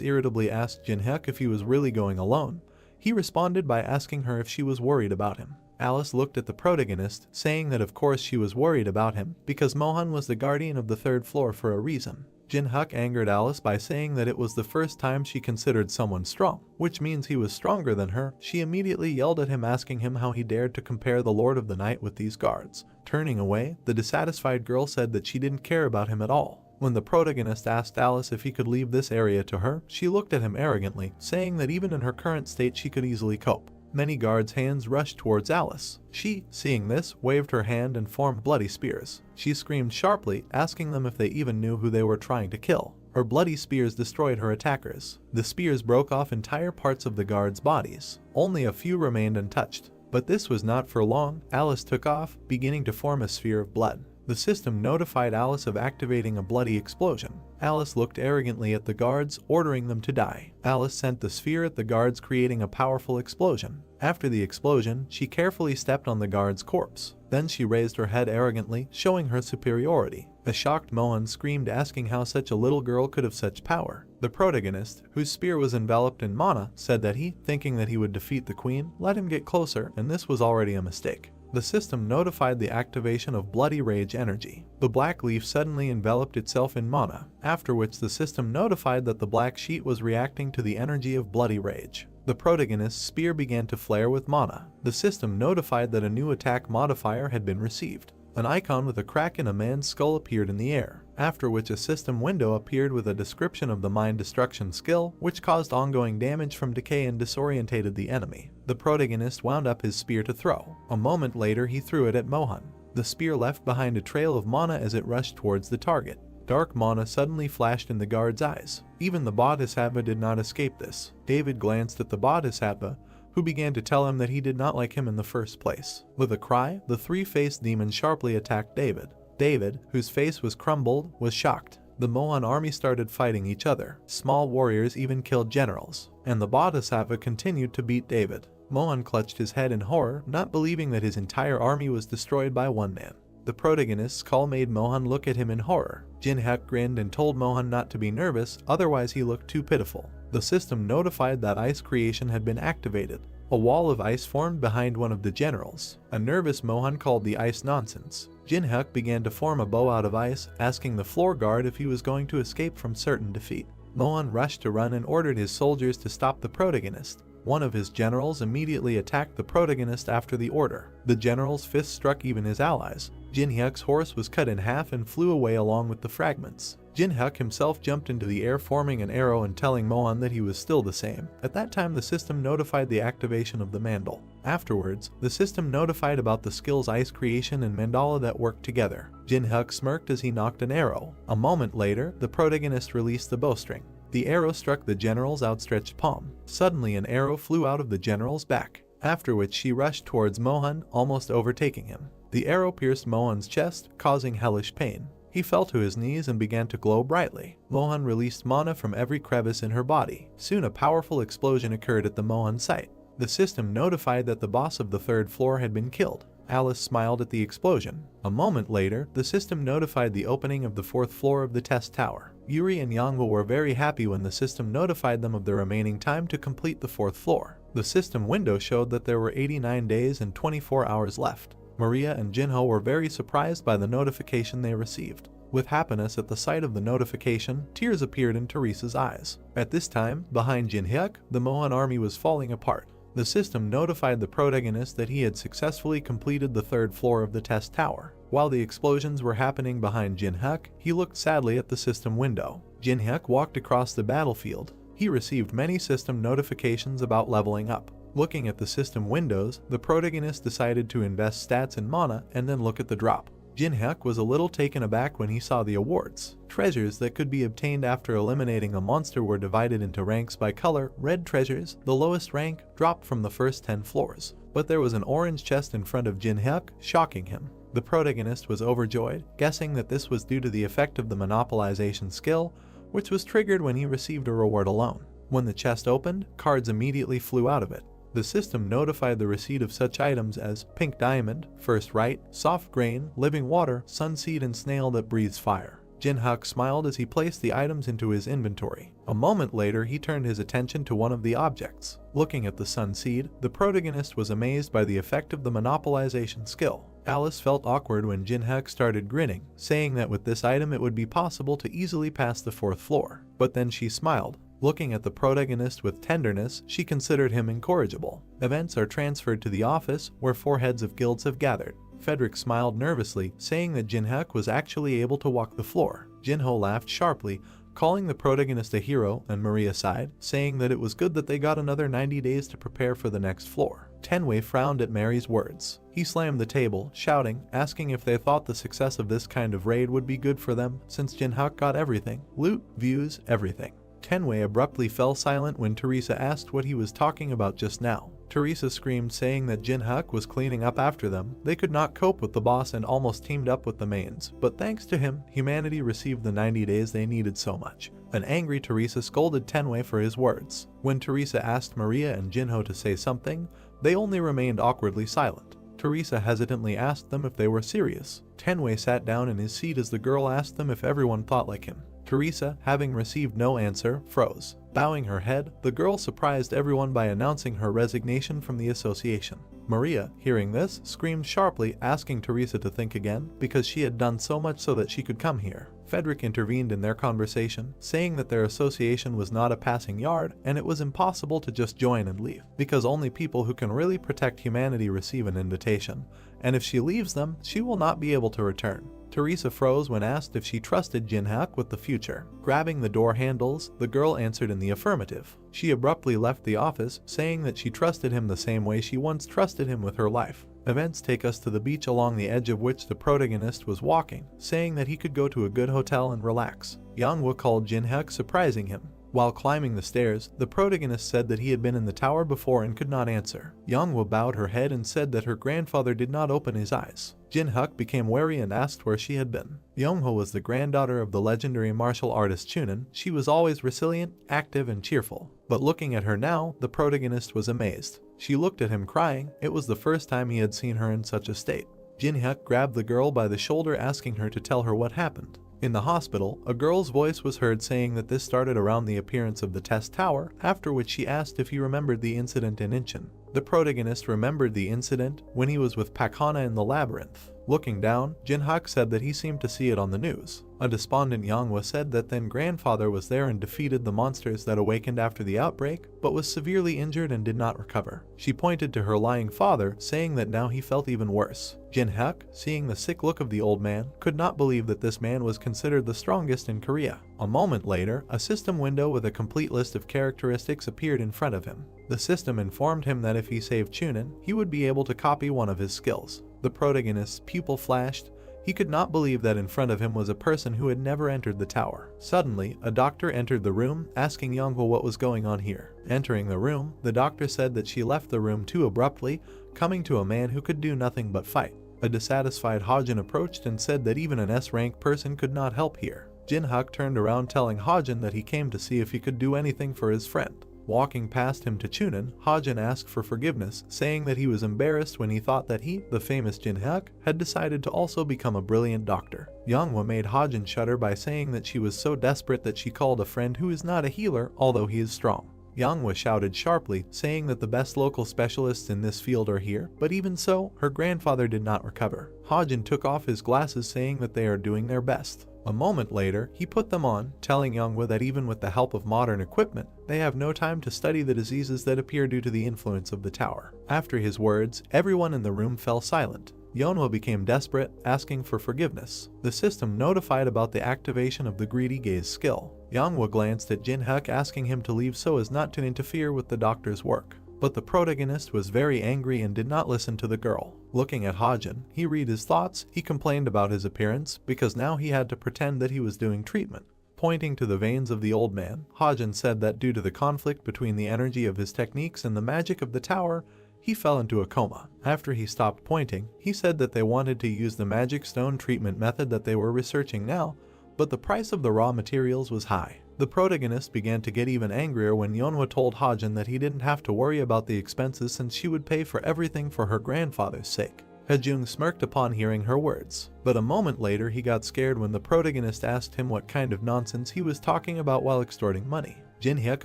irritably asked Jin-hyuk if he was really going alone. He responded by asking her if she was worried about him. Alice looked at the protagonist, saying that of course she was worried about him, because Mohan was the guardian of the third floor for a reason. Jin-hyuk angered Alice by saying that it was the first time she considered someone strong, which means he was stronger than her. She immediately yelled at him, asking him how he dared to compare the Lord of the Night with these guards. Turning away, the dissatisfied girl said that she didn't care about him at all. When the protagonist asked Alice if he could leave this area to her, she looked at him arrogantly, saying that even in her current state she could easily cope. Many guards' hands rushed towards Alice. She, seeing this, waved her hand and formed bloody spears. She screamed sharply, asking them if they even knew who they were trying to kill. Her bloody spears destroyed her attackers. The spears broke off entire parts of the guards' bodies. Only a few remained untouched. But this was not for long. Alice took off, beginning to form a sphere of blood. The system notified Alice of activating a bloody explosion. Alice looked arrogantly at the guards, ordering them to die. Alice sent the sphere at the guards, creating a powerful explosion. After the explosion, she carefully stepped on the guard's corpse. Then she raised her head arrogantly, showing her superiority. A shocked Mohan screamed, asking how such a little girl could have such power. The protagonist, whose spear was enveloped in mana, said that he, thinking that he would defeat the queen, let him get closer, and this was already a mistake. The system notified the activation of Bloody Rage energy. The black leaf suddenly enveloped itself in mana, after which the system notified that the black sheet was reacting to the energy of Bloody Rage. The protagonist's spear began to flare with mana. The system notified that a new attack modifier had been received. An icon with a crack in a man's skull appeared in the air, after which a system window appeared with a description of the mind destruction skill, which caused ongoing damage from decay and disorientated the enemy. The protagonist wound up his spear to throw. A moment later he threw it at Mohan. The spear left behind a trail of mana as it rushed towards the target. Dark mana suddenly flashed in the guard's eyes. Even the Bodhisattva did not escape this. David glanced at the Bodhisattva, who began to tell him that he did not like him in the first place. With a cry, the three-faced demon sharply attacked David. David, whose face was crumbled, was shocked. The Mohan army started fighting each other. Small warriors even killed generals, and the Bodhisattva continued to beat David. Mohan clutched his head in horror, not believing that his entire army was destroyed by one man. The protagonist's call made Mohan look at him in horror. Jin-hyuk grinned and told Mohan not to be nervous, otherwise he looked too pitiful. The system notified that ice creation had been activated. A wall of ice formed behind one of the generals. A nervous Mohan called the ice nonsense. Jin-hyuk began to form a bow out of ice, asking the floor guard if he was going to escape from certain defeat. Mohan rushed to run and ordered his soldiers to stop the protagonist. One of his generals immediately attacked the protagonist after the order. The general's fist struck even his allies. Jin-hyuk's horse was cut in half and flew away along with the fragments. Jin-hyuk himself jumped into the air, forming an arrow and telling Mohan that he was still the same. At that time the system notified the activation of the mandal. Afterwards, the system notified about the skills ice creation and mandala that worked together. Jin-hyuk smirked as he knocked an arrow. A moment later, the protagonist released the bowstring. The arrow struck the general's outstretched palm. Suddenly an arrow flew out of the general's back, after which she rushed towards Mohan, almost overtaking him. The arrow pierced Mohan's chest, causing hellish pain. He fell to his knees and began to glow brightly. Mohan released mana from every crevice in her body. Soon a powerful explosion occurred at the Mohan site. The system notified that the boss of the third floor had been killed. Alice smiled at the explosion. A moment later, the system notified the opening of the fourth floor of the test tower. Yuri and Yangwa were very happy when the system notified them of the remaining time to complete the fourth floor. The system window showed that there were 89 days and 24 hours left. Maria and Jinho were very surprised by the notification they received. With happiness at the sight of the notification, tears appeared in Teresa's eyes. At this time, behind Jin-hyuk, the Mohan army was falling apart. The system notified the protagonist that he had successfully completed the third floor of the test tower. While the explosions were happening behind Jin-hyuk, he looked sadly at the system window. Jin-hyuk walked across the battlefield. He received many system notifications about leveling up. Looking at the system windows, the protagonist decided to invest stats in mana and then look at the drop. Jin-hyuk was a little taken aback when he saw the awards. Treasures that could be obtained after eliminating a monster were divided into ranks by color. Red treasures, the lowest rank, dropped from the first 10 floors. But there was an orange chest in front of Jin-hyuk, shocking him. The protagonist was overjoyed, guessing that this was due to the effect of the monopolization skill, which was triggered when he received a reward alone. When the chest opened, cards immediately flew out of it. The system notified the receipt of such items as pink diamond, first right, soft grain, living water, sunseed, and snail that breathes fire. Jin-hyuk smiled as he placed the items into his inventory. A moment later, he turned his attention to one of the objects. Looking at the sunseed, the protagonist was amazed by the effect of the monopolization skill. Alice felt awkward when Jin-hyuk started grinning, saying that with this item it would be possible to easily pass the 4th floor. But then she smiled. Looking at the protagonist with tenderness, she considered him incorrigible. Events are transferred to the office, where 4 heads of guilds have gathered. Frederick smiled nervously, saying that Jin-hyuk was actually able to walk the floor. Jin-ho laughed sharply, calling the protagonist a hero, and Maria sighed, saying that it was good that they got another 90 days to prepare for the next floor. Tenwei frowned at Mary's words. He slammed the table, shouting, asking if they thought the success of this kind of raid would be good for them, since Jin-hyuk got everything. Loot, views, everything. Tenwei abruptly fell silent when Teresa asked what he was talking about just now. Teresa screamed, saying that Jin-hyuk was cleaning up after them. They could not cope with the boss and almost teamed up with the mains, but thanks to him, humanity received the 90 days they needed so much. An angry Teresa scolded Tenwei for his words. When Teresa asked Maria and Jinho to say something, they only remained awkwardly silent. Teresa hesitantly asked them if they were serious. Tenwei sat down in his seat as the girl asked them if everyone thought like him. Teresa, having received no answer, froze. Bowing her head, the girl surprised everyone by announcing her resignation from the association. Maria, hearing this, screamed sharply, asking Teresa to think again, because she had done so much so that she could come here. Frederick intervened in their conversation, saying that their association was not a passing yard, and it was impossible to just join and leave, because only people who can really protect humanity receive an invitation, and if she leaves them, she will not be able to return. Teresa froze when asked if she trusted Jin-hyuk with the future. Grabbing the door handles, the girl answered in the affirmative. She abruptly left the office, saying that she trusted him the same way she once trusted him with her life. Events take us to the beach along the edge of which the protagonist was walking, saying that he could go to a good hotel and relax. Manhwa called Jin-hyuk, surprising him. While climbing the stairs, the protagonist said that he had been in the tower before and could not answer. Manhwa bowed her head and said that her grandfather did not open his eyes. Jin-hyuk became wary and asked where she had been. Manhwa was the granddaughter of the legendary martial artist Chunin. She was always resilient, active, and cheerful. But looking at her now, the protagonist was amazed. She looked at him crying. It was the first time he had seen her in such a state. Jin-hyuk grabbed the girl by the shoulder, asking her to tell her what happened. In the hospital, a girl's voice was heard saying that this started around the appearance of the test tower, after which she asked if he remembered the incident in Incheon. The protagonist remembered the incident when he was with Pakhana in the labyrinth. Looking down, Jin-hyuk said that he seemed to see it on the news. A despondent Manhwa said that then grandfather was there and defeated the monsters that awakened after the outbreak, but was severely injured and did not recover. She pointed to her lying father, saying that now he felt even worse. Jin-hyuk, seeing the sick look of the old man, could not believe that this man was considered the strongest in Korea. A moment later, a system window with a complete list of characteristics appeared in front of him. The system informed him that if he saved Chunin, he would be able to copy one of his skills. The protagonist's pupil flashed. He could not believe that in front of him was a person who had never entered the tower. Suddenly, a doctor entered the room, asking Manhwa what was going on here. Entering the room, the doctor said that she left the room too abruptly, coming to a man who could do nothing but fight. A dissatisfied Hajin approached and said that even an S-rank person could not help here. Jin-hyuk turned around, telling Hajin that he came to see if he could do anything for his friend. Walking past him to Chunin, Hajin asked for forgiveness, saying that he was embarrassed when he thought that he, the famous Jin-hyuk, had decided to also become a brilliant doctor. Manhwa made Hajin shudder by saying that she was so desperate that she called a friend who is not a healer, although he is strong. Manhwa shouted sharply, saying that the best local specialists in this field are here, but even so, her grandfather did not recover. Hajin took off his glasses, saying that they are doing their best. A moment later, he put them on, telling Manhwa that even with the help of modern equipment, they have no time to study the diseases that appear due to the influence of the tower. After his words, everyone in the room fell silent. Manhwa became desperate, asking for forgiveness. The system notified about the activation of the greedy gaze skill. Manhwa glanced at Jin-hyuk, asking him to leave so as not to interfere with the doctor's work. But the protagonist was very angry and did not listen to the girl. Looking at Hajin, he read his thoughts. He complained about his appearance because now he had to pretend that he was doing treatment. Pointing to the veins of the old man, Hajin said that due to the conflict between the energy of his techniques and the magic of the tower, he fell into a coma. After he stopped pointing, he said that they wanted to use the magic stone treatment method that they were researching now, but the price of the raw materials was high. The protagonist began to get even angrier when Yeonhwa told Hajin that he didn't have to worry about the expenses since she would pay for everything for her grandfather's sake. Hajung smirked upon hearing her words, but a moment later he got scared when the protagonist asked him what kind of nonsense he was talking about while extorting money. Jin-hyuk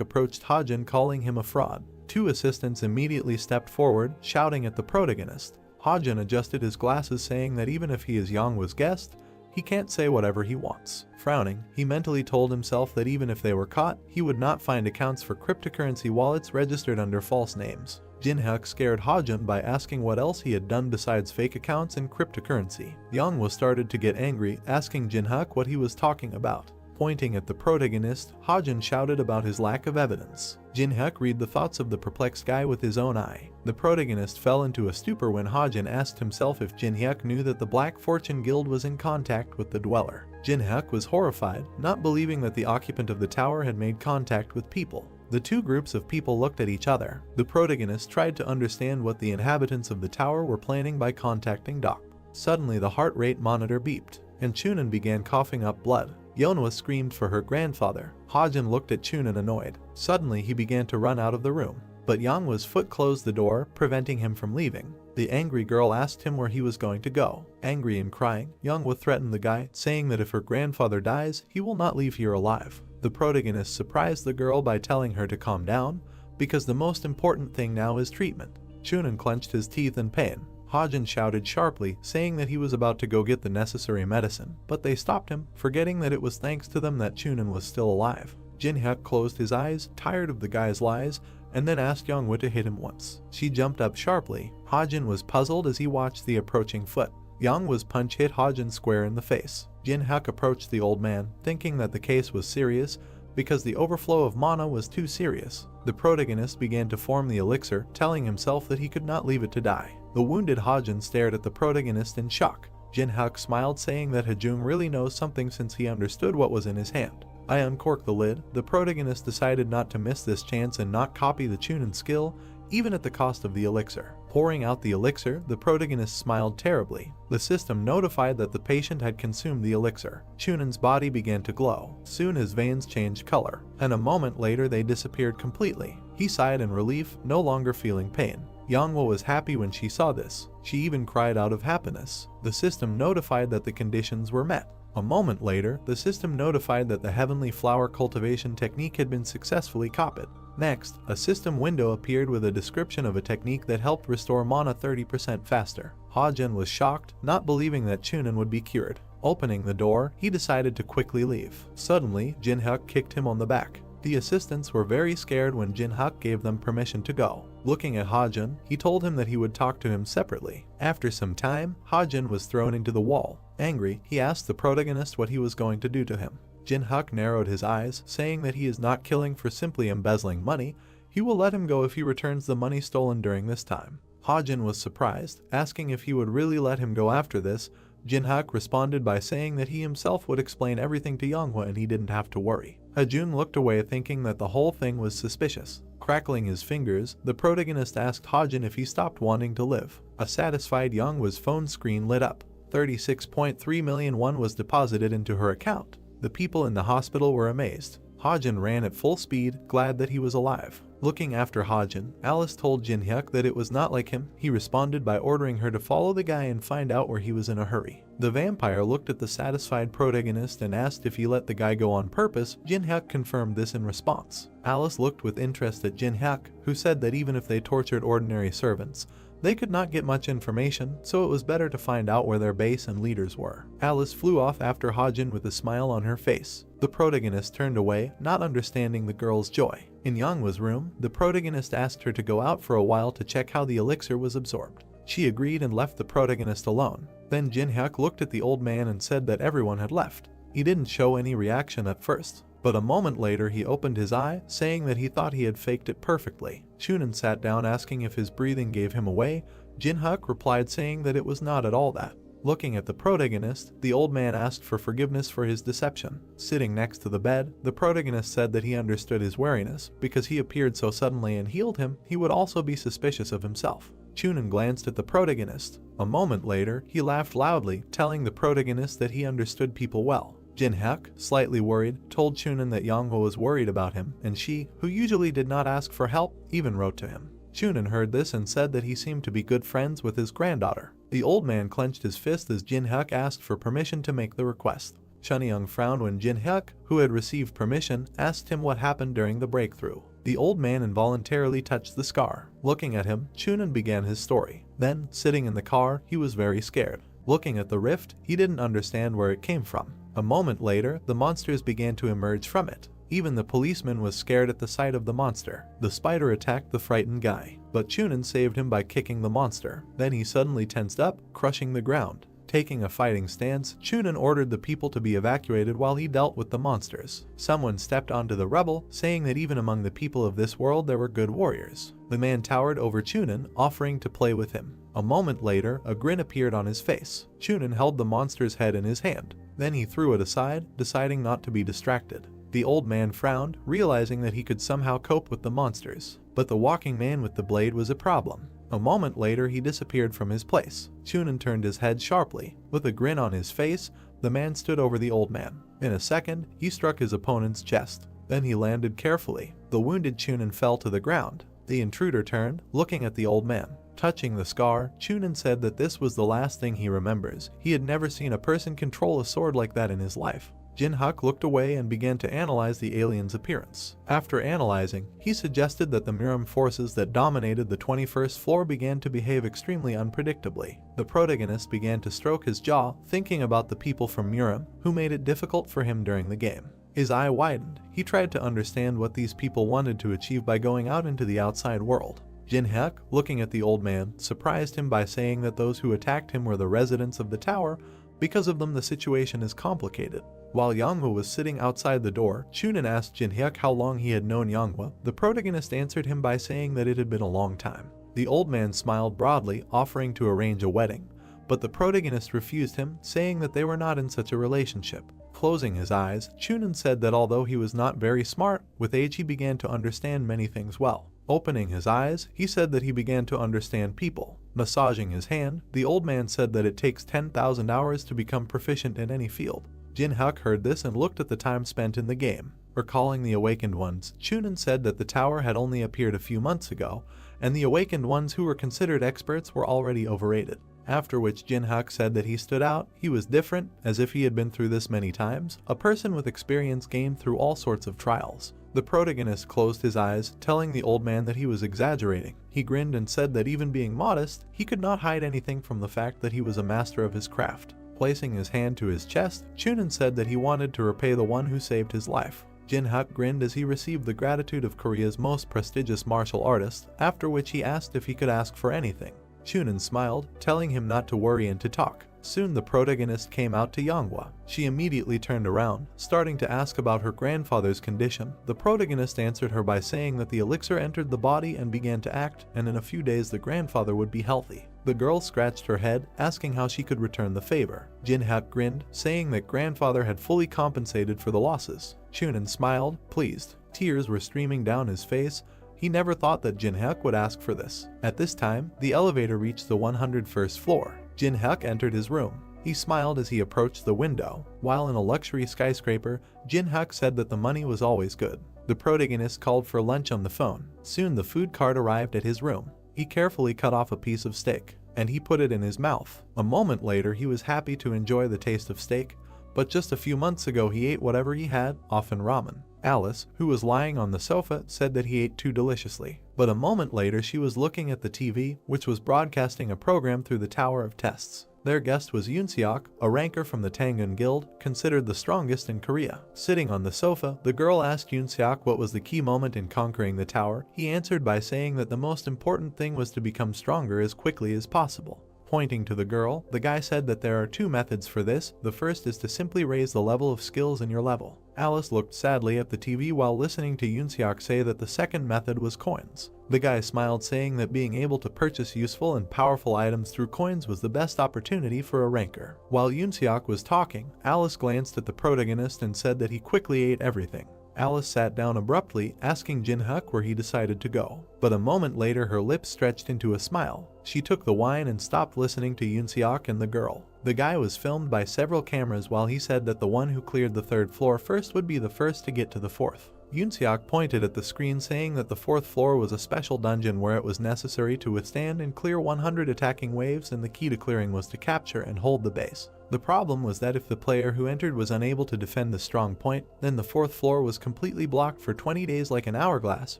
approached Hajin calling him a fraud. Two assistants immediately stepped forward, shouting at the protagonist. Hajin adjusted his glasses saying that even if he is Yeonhwa's guest, he can't say whatever he wants. Frowning, he mentally told himself that even if they were caught, he would not find accounts for cryptocurrency wallets registered under false names. Jin-hyuk scared Hajin by asking what else he had done besides fake accounts and cryptocurrency. Yeonhwa started to get angry, asking Jin-hyuk what he was talking about. Pointing at the protagonist, Hajin shouted about his lack of evidence. Jin-hyuk read the thoughts of the perplexed guy with his own eye. The protagonist fell into a stupor when Hajin asked himself if Jin-hyuk knew that the Black Fortune Guild was in contact with the Dweller. Jin-hyuk was horrified, not believing that the occupant of the tower had made contact with people. The two groups of people looked at each other. The protagonist tried to understand what the inhabitants of the tower were planning by contacting Doc. Suddenly the heart rate monitor beeped, and Chunin began coughing up blood. Yeonhwa screamed for her grandfather. Hajin looked at Chunin annoyed. Suddenly he began to run out of the room, but Yeonhwa's foot closed the door, preventing him from leaving. The angry girl asked him where he was going to go. Angry and crying, Yeonhwa threatened the guy, saying that if her grandfather dies, he will not leave here alive. The protagonist surprised the girl by telling her to calm down, because the most important thing now is treatment. Chunin clenched his teeth in pain. Hajin shouted sharply, saying that he was about to go get the necessary medicine, but they stopped him, forgetting that it was thanks to them that Chunin was still alive. Jin-hyuk closed his eyes, tired of the guy's lies, and then asked Yeonhwa to hit him once. She jumped up sharply. Hajin was puzzled as he watched the approaching foot. Yeonhwa's punch hit Hajin square in the face. Jin-hyuk approached the old man, thinking that the case was serious, because the overflow of mana was too serious. The protagonist began to form the elixir, telling himself that he could not leave it to die. The wounded Hajin stared at the protagonist in shock. Jin-hyuk smiled, saying that Hajung really knows something since he understood what was in his hand. I uncorked the lid. The protagonist decided not to miss this chance and not copy the Chunin skill, even at the cost of the elixir. Pouring out the elixir, the protagonist smiled terribly. The system notified that the patient had consumed the elixir. Chunin's body began to glow. Soon his veins changed color, and a moment later they disappeared completely. He sighed in relief, no longer feeling pain. Yeonhwa was happy when she saw this. She even cried out of happiness. The system notified that the conditions were met. A moment later, the system notified that the heavenly flower cultivation technique had been successfully copied. Next, a system window appeared with a description of a technique that helped restore mana 30% faster. Hajin was shocked, not believing that Chunin would be cured. Opening the door, he decided to quickly leave. Suddenly, Jin-hyuk kicked him on the back. The assistants were very scared when Jin-hyuk gave them permission to go. Looking at Hajin, he told him that he would talk to him separately. After some time, Hajin was thrown into the wall. Angry, he asked the protagonist what he was going to do to him. Jin-hyuk narrowed his eyes, saying that he is not killing for simply embezzling money. He will let him go if he returns the money stolen during this time. Hajin was surprised, asking if he would really let him go after this. Jin-hyuk responded by saying that he himself would explain everything to Yeonhwa and he didn't have to worry. Hajun looked away, thinking that the whole thing was suspicious. Crackling his fingers, the protagonist asked Hajin if he stopped wanting to live. A satisfied Yeonhwa's phone screen lit up. 36.3 million won was deposited into her account. The people in the hospital were amazed. Hajin ran at full speed, glad that he was alive. Looking after Hajin, Alice told Jin-hyuk that it was not like him. He responded by ordering her to follow the guy and find out where he was in a hurry. The vampire looked at the satisfied protagonist and asked if he let the guy go on purpose. Jin-hyuk confirmed this in response. Alice looked with interest at Jin-hyuk, who said that even if they tortured ordinary servants, they could not get much information, so it was better to find out where their base and leaders were. Alice flew off after Hajin with a smile on her face. The protagonist turned away, not understanding the girl's joy. In Yeonhwa's room, the protagonist asked her to go out for a while to check how the elixir was absorbed. She agreed and left the protagonist alone. Then Jin-hyuk looked at the old man and said that everyone had left. He didn't show any reaction at first, but a moment later he opened his eye, saying that he thought he had faked it perfectly. Chunin sat down, asking if his breathing gave him away. Jin-hyuk replied saying that it was not at all that. Looking at the protagonist, the old man asked for forgiveness for his deception. Sitting next to the bed, the protagonist said that he understood his wariness because he appeared so suddenly and healed him, he would also be suspicious of himself. Chunin glanced at the protagonist. A moment later, he laughed loudly, telling the protagonist that he understood people well. Jin-hyuk, slightly worried, told Chunin that Yanghwa was worried about him, and she, who usually did not ask for help, even wrote to him. Chunin heard this and said that he seemed to be good friends with his granddaughter. The old man clenched his fist as Jin-hyuk asked for permission to make the request. Chunyoung frowned when Jin-hyuk, who had received permission, asked him what happened during the breakthrough. The old man involuntarily touched the scar. Looking at him, Chunin began his story. Then, sitting in the car, he was very scared. Looking at the rift, he didn't understand where it came from. A moment later, the monsters began to emerge from it. Even the policeman was scared at the sight of the monster. The spider attacked the frightened guy, but Chunin saved him by kicking the monster. Then he suddenly tensed up, crushing the ground. Taking a fighting stance, Chunin ordered the people to be evacuated while he dealt with the monsters. Someone stepped onto the rubble, saying that even among the people of this world there were good warriors. The man towered over Chunin, offering to play with him. A moment later, a grin appeared on his face. Chunin held the monster's head in his hand. Then he threw it aside, deciding not to be distracted. The old man frowned, realizing that he could somehow cope with the monsters. But the walking man with the blade was a problem. A moment later, he disappeared from his place. Chunin turned his head sharply. With a grin on his face, the man stood over the old man. In a second, he struck his opponent's chest. Then he landed carefully. The wounded Chunin fell to the ground. The intruder turned, looking at the old man. Touching the scar, Chunin said that this was the last thing he remembers. He had never seen a person control a sword like that in his life. Jin-hyuk looked away and began to analyze the alien's appearance. After analyzing, he suggested that the Miram forces that dominated the 21st floor began to behave extremely unpredictably. The protagonist began to stroke his jaw, thinking about the people from Miram, who made it difficult for him during the game. His eye widened. He tried to understand what these people wanted to achieve by going out into the outside world. Jin-hyuk, looking at the old man, surprised him by saying that those who attacked him were the residents of the tower. Because of them, the situation is complicated. While Yanghwa was sitting outside the door, Chunin asked Jin-hyuk how long he had known Yanghwa. The protagonist answered him by saying that it had been a long time. The old man smiled broadly, offering to arrange a wedding, but the protagonist refused him, saying that they were not in such a relationship. Closing his eyes, Chunin said that although he was not very smart, with age he began to understand many things well. Opening his eyes, he said that he began to understand people. Massaging his hand, the old man said that it takes 10,000 hours to become proficient in any field. Jin-hyuk heard this and looked at the time spent in the game. Recalling the Awakened Ones, Chunin said that the tower had only appeared a few months ago, and the Awakened Ones who were considered experts were already overrated. After which Jin-hyuk said that he stood out, he was different, as if he had been through this many times, a person with experience gained through all sorts of trials. The protagonist closed his eyes, telling the old man that he was exaggerating. He grinned and said that even being modest, he could not hide anything from the fact that he was a master of his craft. Placing his hand to his chest, Chunin said that he wanted to repay the one who saved his life. Jin-hyuk grinned as he received the gratitude of Korea's most prestigious martial artist, after which he asked if he could ask for anything. Chunin smiled, telling him not to worry and to talk. Soon the protagonist came out to Yanghwa. She immediately turned around, starting to ask about her grandfather's condition. The protagonist answered her by saying that the elixir entered the body and began to act, and in a few days the grandfather would be healthy. The girl scratched her head, asking how she could return the favor. Jin-hyuk grinned, saying that grandfather had fully compensated for the losses. Chunin smiled, pleased. Tears were streaming down his face. He never thought that Jin-hyuk would ask for this. At this time, the elevator reached the 101st floor. Jin-hyuk entered his room. He smiled as he approached the window. While in a luxury skyscraper, Jin-hyuk said that the money was always good. The protagonist called for lunch on the phone. Soon the food cart arrived at his room. He carefully cut off a piece of steak, and he put it in his mouth. A moment later, he was happy to enjoy the taste of steak, but just a few months ago he ate whatever he had, often ramen. Alice, who was lying on the sofa, said that he ate too deliciously. But a moment later she was looking at the TV, which was broadcasting a program through the Tower of Tests. Their guest was Yoon-seok, a ranker from the Tangun Guild, considered the strongest in Korea. Sitting on the sofa, the girl asked Yoon-seok what was the key moment in conquering the tower. He answered by saying that the most important thing was to become stronger as quickly as possible. Pointing to the girl, the guy said that there are two methods for this. The first is to simply raise the level of skills in your level. Alice looked sadly at the TV while listening to Yoonseok say that the second method was coins. The guy smiled, saying that being able to purchase useful and powerful items through coins was the best opportunity for a ranker. While Yoonseok was talking, Alice glanced at the protagonist and said that he quickly ate everything. Alice sat down abruptly, asking Jin-hyuk where he decided to go. But a moment later her lips stretched into a smile. She took the wine and stopped listening to Yoonseok and the girl. The guy was filmed by several cameras while he said that the one who cleared the third floor first would be the first to get to the fourth. Yoonseok pointed at the screen, saying that the fourth floor was a special dungeon where it was necessary to withstand and clear 100 attacking waves, and the key to clearing was to capture and hold the base. The problem was that if the player who entered was unable to defend the strong point, then the fourth floor was completely blocked for 20 days like an hourglass,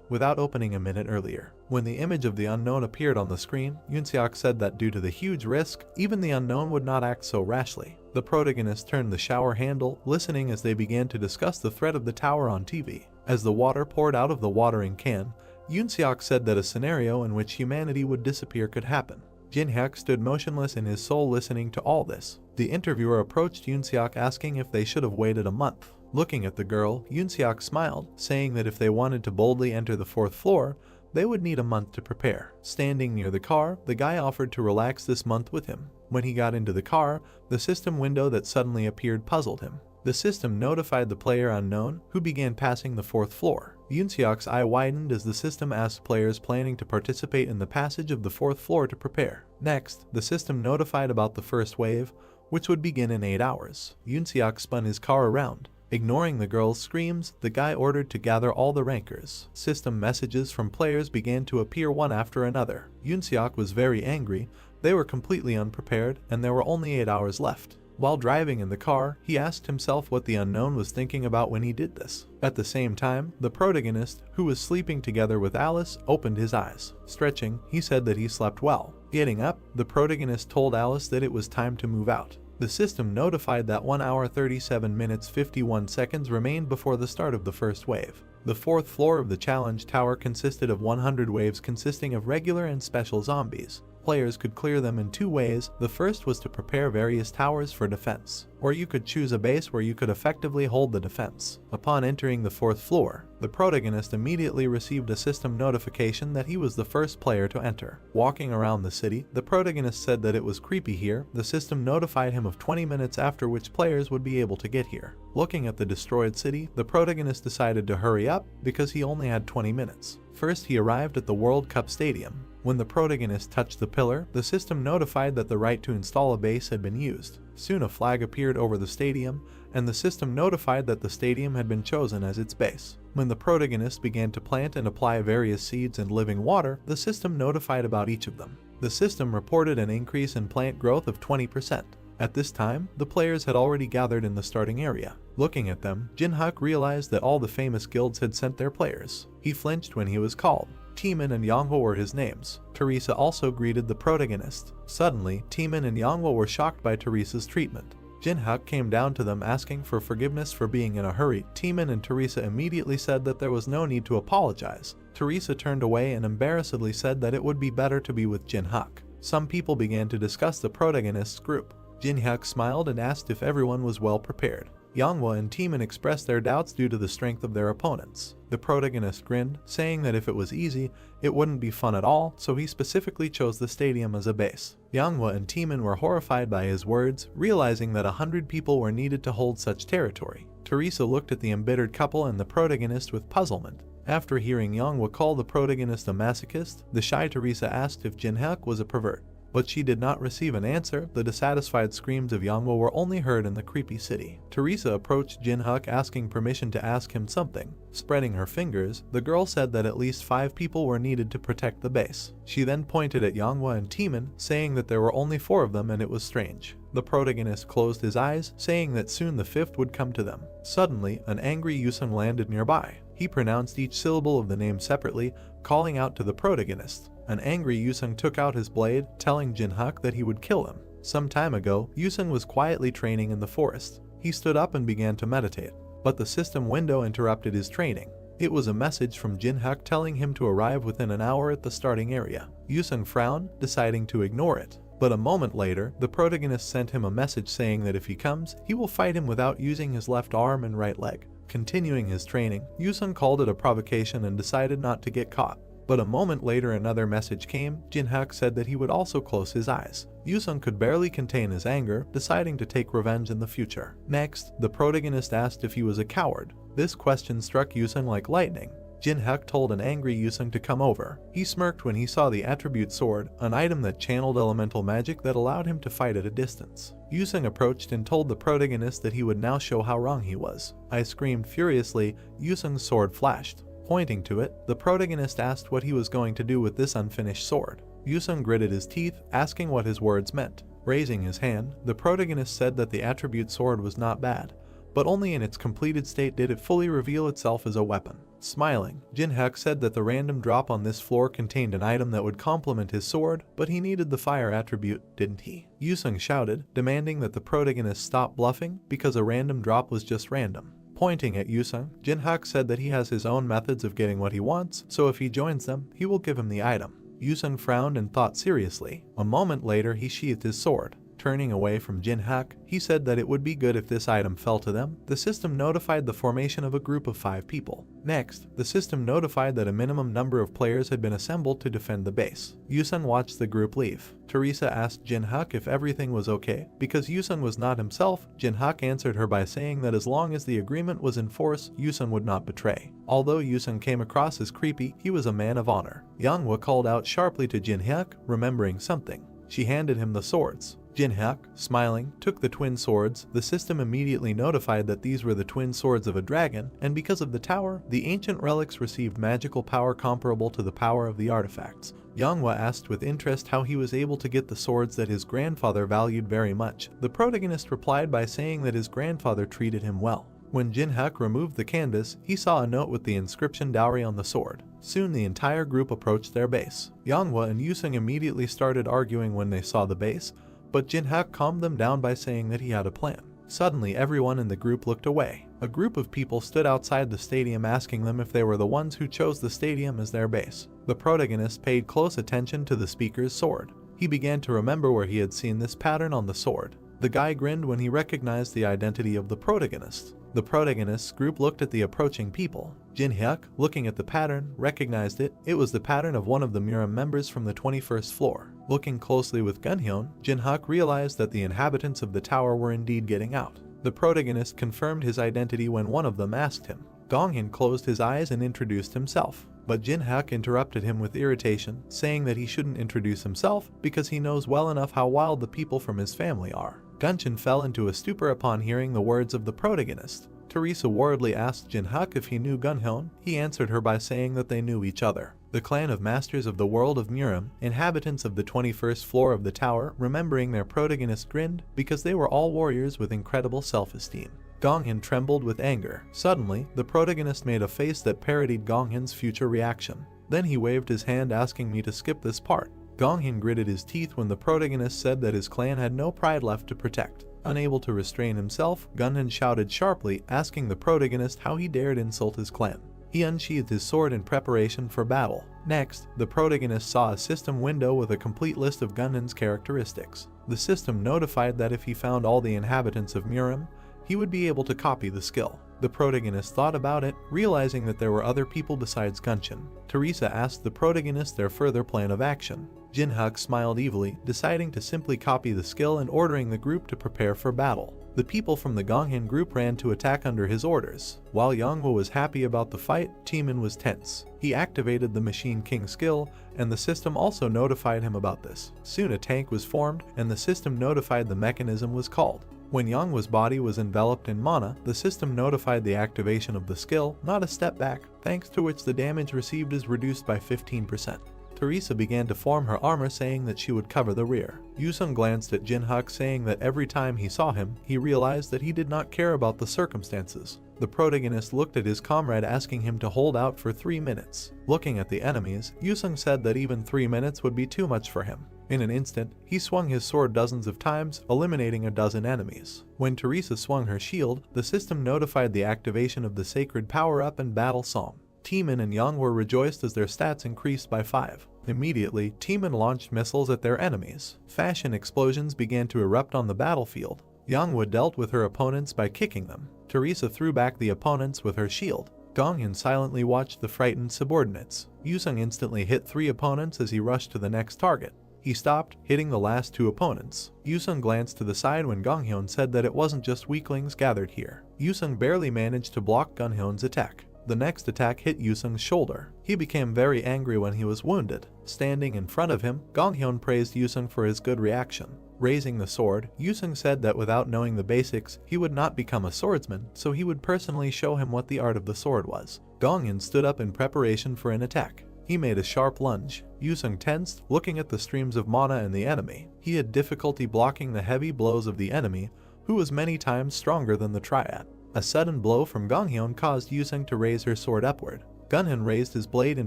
without opening a minute earlier. When the image of the unknown appeared on the screen, Yoonseok said that due to the huge risk, even the unknown would not act so rashly. The protagonist turned the shower handle, listening as they began to discuss the threat of the tower on TV. As the water poured out of the watering can, Yoonseok said that a scenario in which humanity would disappear could happen. Jin-hyuk stood motionless in his soul, listening to all this. The interviewer approached Yoonseok, asking if they should have waited a month. Looking at the girl, Yoonseok smiled, saying that if they wanted to boldly enter the fourth floor, they would need a month to prepare. Standing near the car, the guy offered to relax this month with him. When he got into the car, the system window that suddenly appeared puzzled him. The system notified the player unknown, who began passing the fourth floor. Yoonseok's eye widened as the system asked players planning to participate in the passage of the fourth floor to prepare. Next, the system notified about the first wave, which would begin in 8 hours. Yoonseok spun his car around. Ignoring the girl's screams, the guy ordered to gather all the rankers. System messages from players began to appear one after another. Yoonseok was very angry. They were completely unprepared, and there were only 8 hours left. While driving in the car, he asked himself what the unknown was thinking about when he did this. At the same time, the protagonist, who was sleeping together with Alice, opened his eyes. Stretching, he said that he slept well. Getting up, the protagonist told Alice that it was time to move out. The system notified that 1 hour 37 minutes 51 seconds remained before the start of the first wave. The fourth floor of the challenge tower consisted of 100 waves consisting of regular and special zombies. Players could clear them in 2 ways. The first was to prepare various towers for defense, or you could choose a base where you could effectively hold the defense. Upon entering the fourth floor, the protagonist immediately received a system notification that he was the first player to enter. Walking around the city, the protagonist said that it was creepy here. The system notified him of 20 minutes after which players would be able to get here. Looking at the destroyed city, the protagonist decided to hurry up because he only had 20 minutes. First, he arrived at the World Cup Stadium. When the protagonist touched the pillar, the system notified that the right to install a base had been used. Soon a flag appeared over the stadium, and the system notified that the stadium had been chosen as its base. When the protagonist began to plant and apply various seeds and living water, the system notified about each of them. The system reported an increase in plant growth of 20%. At this time, the players had already gathered in the starting area. Looking at them, Jin-hyuk realized that all the famous guilds had sent their players. He flinched when he was called. Taemin and Yonghwa were his names. Teresa also greeted the protagonist. Suddenly, Taemin and Yonghwa were shocked by Teresa's treatment. Jin-hyuk came down to them asking for forgiveness for being in a hurry. Taemin and Teresa immediately said that there was no need to apologize. Teresa turned away and embarrassedly said that it would be better to be with Jin-hyuk. Some people began to discuss the protagonist's group. Jin-hyuk smiled and asked if everyone was well prepared. Yonghwa and Taemin expressed their doubts due to the strength of their opponents. The protagonist grinned, saying that if it was easy, it wouldn't be fun at all, so he specifically chose the stadium as a base. Yonghwa and Taemin were horrified by his words, realizing that 100 people were needed to hold such territory. Teresa looked at the embittered couple and the protagonist with puzzlement. After hearing Yonghwa call the protagonist a masochist, the shy Teresa asked if Jin-hyuk was a pervert. But she did not receive an answer. The dissatisfied screams of Yonghwa were only heard in the creepy city. Teresa approached Jin-hyuk asking permission to ask him something. Spreading her fingers, the girl said that at least 5 people were needed to protect the base. She then pointed at Yonghwa and Taemin, saying that there were only 4 of them and it was strange. The protagonist closed his eyes, saying that soon the 5th would come to them. Suddenly, an angry Yusung landed nearby. He pronounced each syllable of the name separately, calling out to the protagonist. An angry Yusung took out his blade, telling Jin-hyuk that he would kill him. Some time ago, Yusung was quietly training in the forest. He stood up and began to meditate, but the system window interrupted his training. It was a message from Jin-hyuk telling him to arrive within an hour at the starting area. Yusung frowned, deciding to ignore it. But a moment later, the protagonist sent him a message saying that if he comes, he will fight him without using his left arm and right leg. Continuing his training, Yusung called it a provocation and decided not to get caught. But a moment later another message came. Jinhyuk said that he would also close his eyes. Yusung could barely contain his anger, deciding to take revenge in the future. Next, the protagonist asked if he was a coward. This question struck Yusung like lightning. Jinhyuk told an angry Yusung to come over. He smirked when he saw the attribute sword, an item that channeled elemental magic that allowed him to fight at a distance. Yusung approached and told the protagonist that he would now show how wrong he was. I screamed furiously. Yusung's sword flashed. Pointing to it, the protagonist asked what he was going to do with this unfinished sword. Yusung gritted his teeth, asking what his words meant. Raising his hand, the protagonist said that the attribute sword was not bad, but only in its completed state did it fully reveal itself as a weapon. Smiling, Jinhyuk said that the random drop on this floor contained an item that would complement his sword, but he needed the fire attribute, didn't he? Yusung shouted, demanding that the protagonist stop bluffing because a random drop was just random. Pointing at Yusung, Jinhyuk said that he has his own methods of getting what he wants, so if he joins them, he will give him the item. Yusung frowned and thought seriously. A moment later he sheathed his sword. Turning away from Jinhyuk, he said that it would be good if this item fell to them. The system notified the formation of a group of 5 people. Next, the system notified that a minimum number of players had been assembled to defend the base. Yusung watched the group leave. Teresa asked Jinhyuk if everything was okay. Because Yusung was not himself, Jinhyuk answered her by saying that as long as the agreement was in force, Yusung would not betray. Although Yusung came across as creepy, he was a man of honor. Manhwa called out sharply to Jinhyuk, remembering something. She handed him the swords. Jinhyuk, smiling, took the twin swords. The system immediately notified that these were the twin swords of a dragon, and because of the tower, the ancient relics received magical power comparable to the power of the artifacts. Manhwa asked with interest how he was able to get the swords that his grandfather valued very much. The protagonist replied by saying that his grandfather treated him well. When Jinhyuk removed the canvas, he saw a note with the inscription dowry on the sword. Soon the entire group approached their base. Manhwa and Yusung immediately started arguing when they saw the base, but Jinhyuk calmed them down by saying that he had a plan. Suddenly everyone in the group looked away. A group of people stood outside the stadium asking them if they were the ones who chose the stadium as their base. The protagonist paid close attention to the speaker's sword. He began to remember where he had seen this pattern on the sword. The guy grinned when he recognized the identity of the protagonist. The protagonist's group looked at the approaching people. Jinhyuk, looking at the pattern, recognized it. It was the pattern of one of the Miram members from the 21st floor. Looking closely with Gunhyun, Jinhyuk realized that the inhabitants of the tower were indeed getting out. The protagonist confirmed his identity when one of them asked him. Gonghyun closed his eyes and introduced himself. But Jinhyuk interrupted him with irritation, saying that he shouldn't introduce himself because he knows well enough how wild the people from his family are. Gunhyun fell into a stupor upon hearing the words of the protagonist. Teresa worriedly asked Jinhyuk if he knew Gunhyun. He answered her by saying that they knew each other. The clan of masters of the world of Miram, inhabitants of the 21st floor of the tower, remembering their protagonist, grinned because they were all warriors with incredible self-esteem. Gonghyun trembled with anger. Suddenly, the protagonist made a face that parodied Gonghyun's future reaction. Then he waved his hand asking me to skip this part. Gonghyun gritted his teeth when the protagonist said that his clan had no pride left to protect. Unable to restrain himself, Gunhyun shouted sharply, asking the protagonist how he dared insult his clan. He unsheathed his sword in preparation for battle. Next, the protagonist saw a system window with a complete list of Gunhyun's characteristics. The system notified that if he found all the inhabitants of Miram, he would be able to copy the skill. The protagonist thought about it, realizing that there were other people besides Gunhyun. Teresa asked the protagonist their further plan of action. Jinhyuk smiled evilly, deciding to simply copy the skill and ordering the group to prepare for battle. The people from the Gonghyun group ran to attack under his orders. While Manhwa was happy about the fight, Taemin was tense. He activated the Machine King skill, and the system also notified him about this. Soon a tank was formed, and the system notified the mechanism was called. When Manhwa's body was enveloped in mana, the system notified the activation of the skill, not a step back, thanks to which the damage received is reduced by 15%. Teresa began to form her armor, saying that she would cover the rear. Yusung glanced at Jinhyuk, saying that every time he saw him, he realized that he did not care about the circumstances. The protagonist looked at his comrade, asking him to hold out for 3 minutes. Looking at the enemies, Yusung said that even 3 minutes would be too much for him. In an instant, he swung his sword dozens of times, eliminating a dozen enemies. When Teresa swung her shield, the system notified the activation of the sacred power-up and battle song. Taemin and Manhwa rejoiced as their stats increased by 5. Immediately, Teeman launched missiles at their enemies. Fashion explosions began to erupt on the battlefield. Yanghwa dealt with her opponents by kicking them. Teresa threw back the opponents with her shield. Gonghyun silently watched the frightened subordinates. Yusung instantly hit 3 opponents as he rushed to the next target. He stopped, hitting the last 2 opponents. Yusung glanced to the side when Gonghyun said that it wasn't just weaklings gathered here. Yusung barely managed to block Gonghyun's attack. The next attack hit Yusung's shoulder. He became very angry when he was wounded. Standing in front of him, Gonghyun praised Yusung for his good reaction. Raising the sword, Yusung said that without knowing the basics, he would not become a swordsman, so he would personally show him what the art of the sword was. Gonghyun stood up in preparation for an attack. He made a sharp lunge. Yusung tensed, looking at the streams of mana in the enemy. He had difficulty blocking the heavy blows of the enemy, who was many times stronger than the triad. A sudden blow from Gonghyun caused Yusung to raise her sword upward. Gunhyun raised his blade in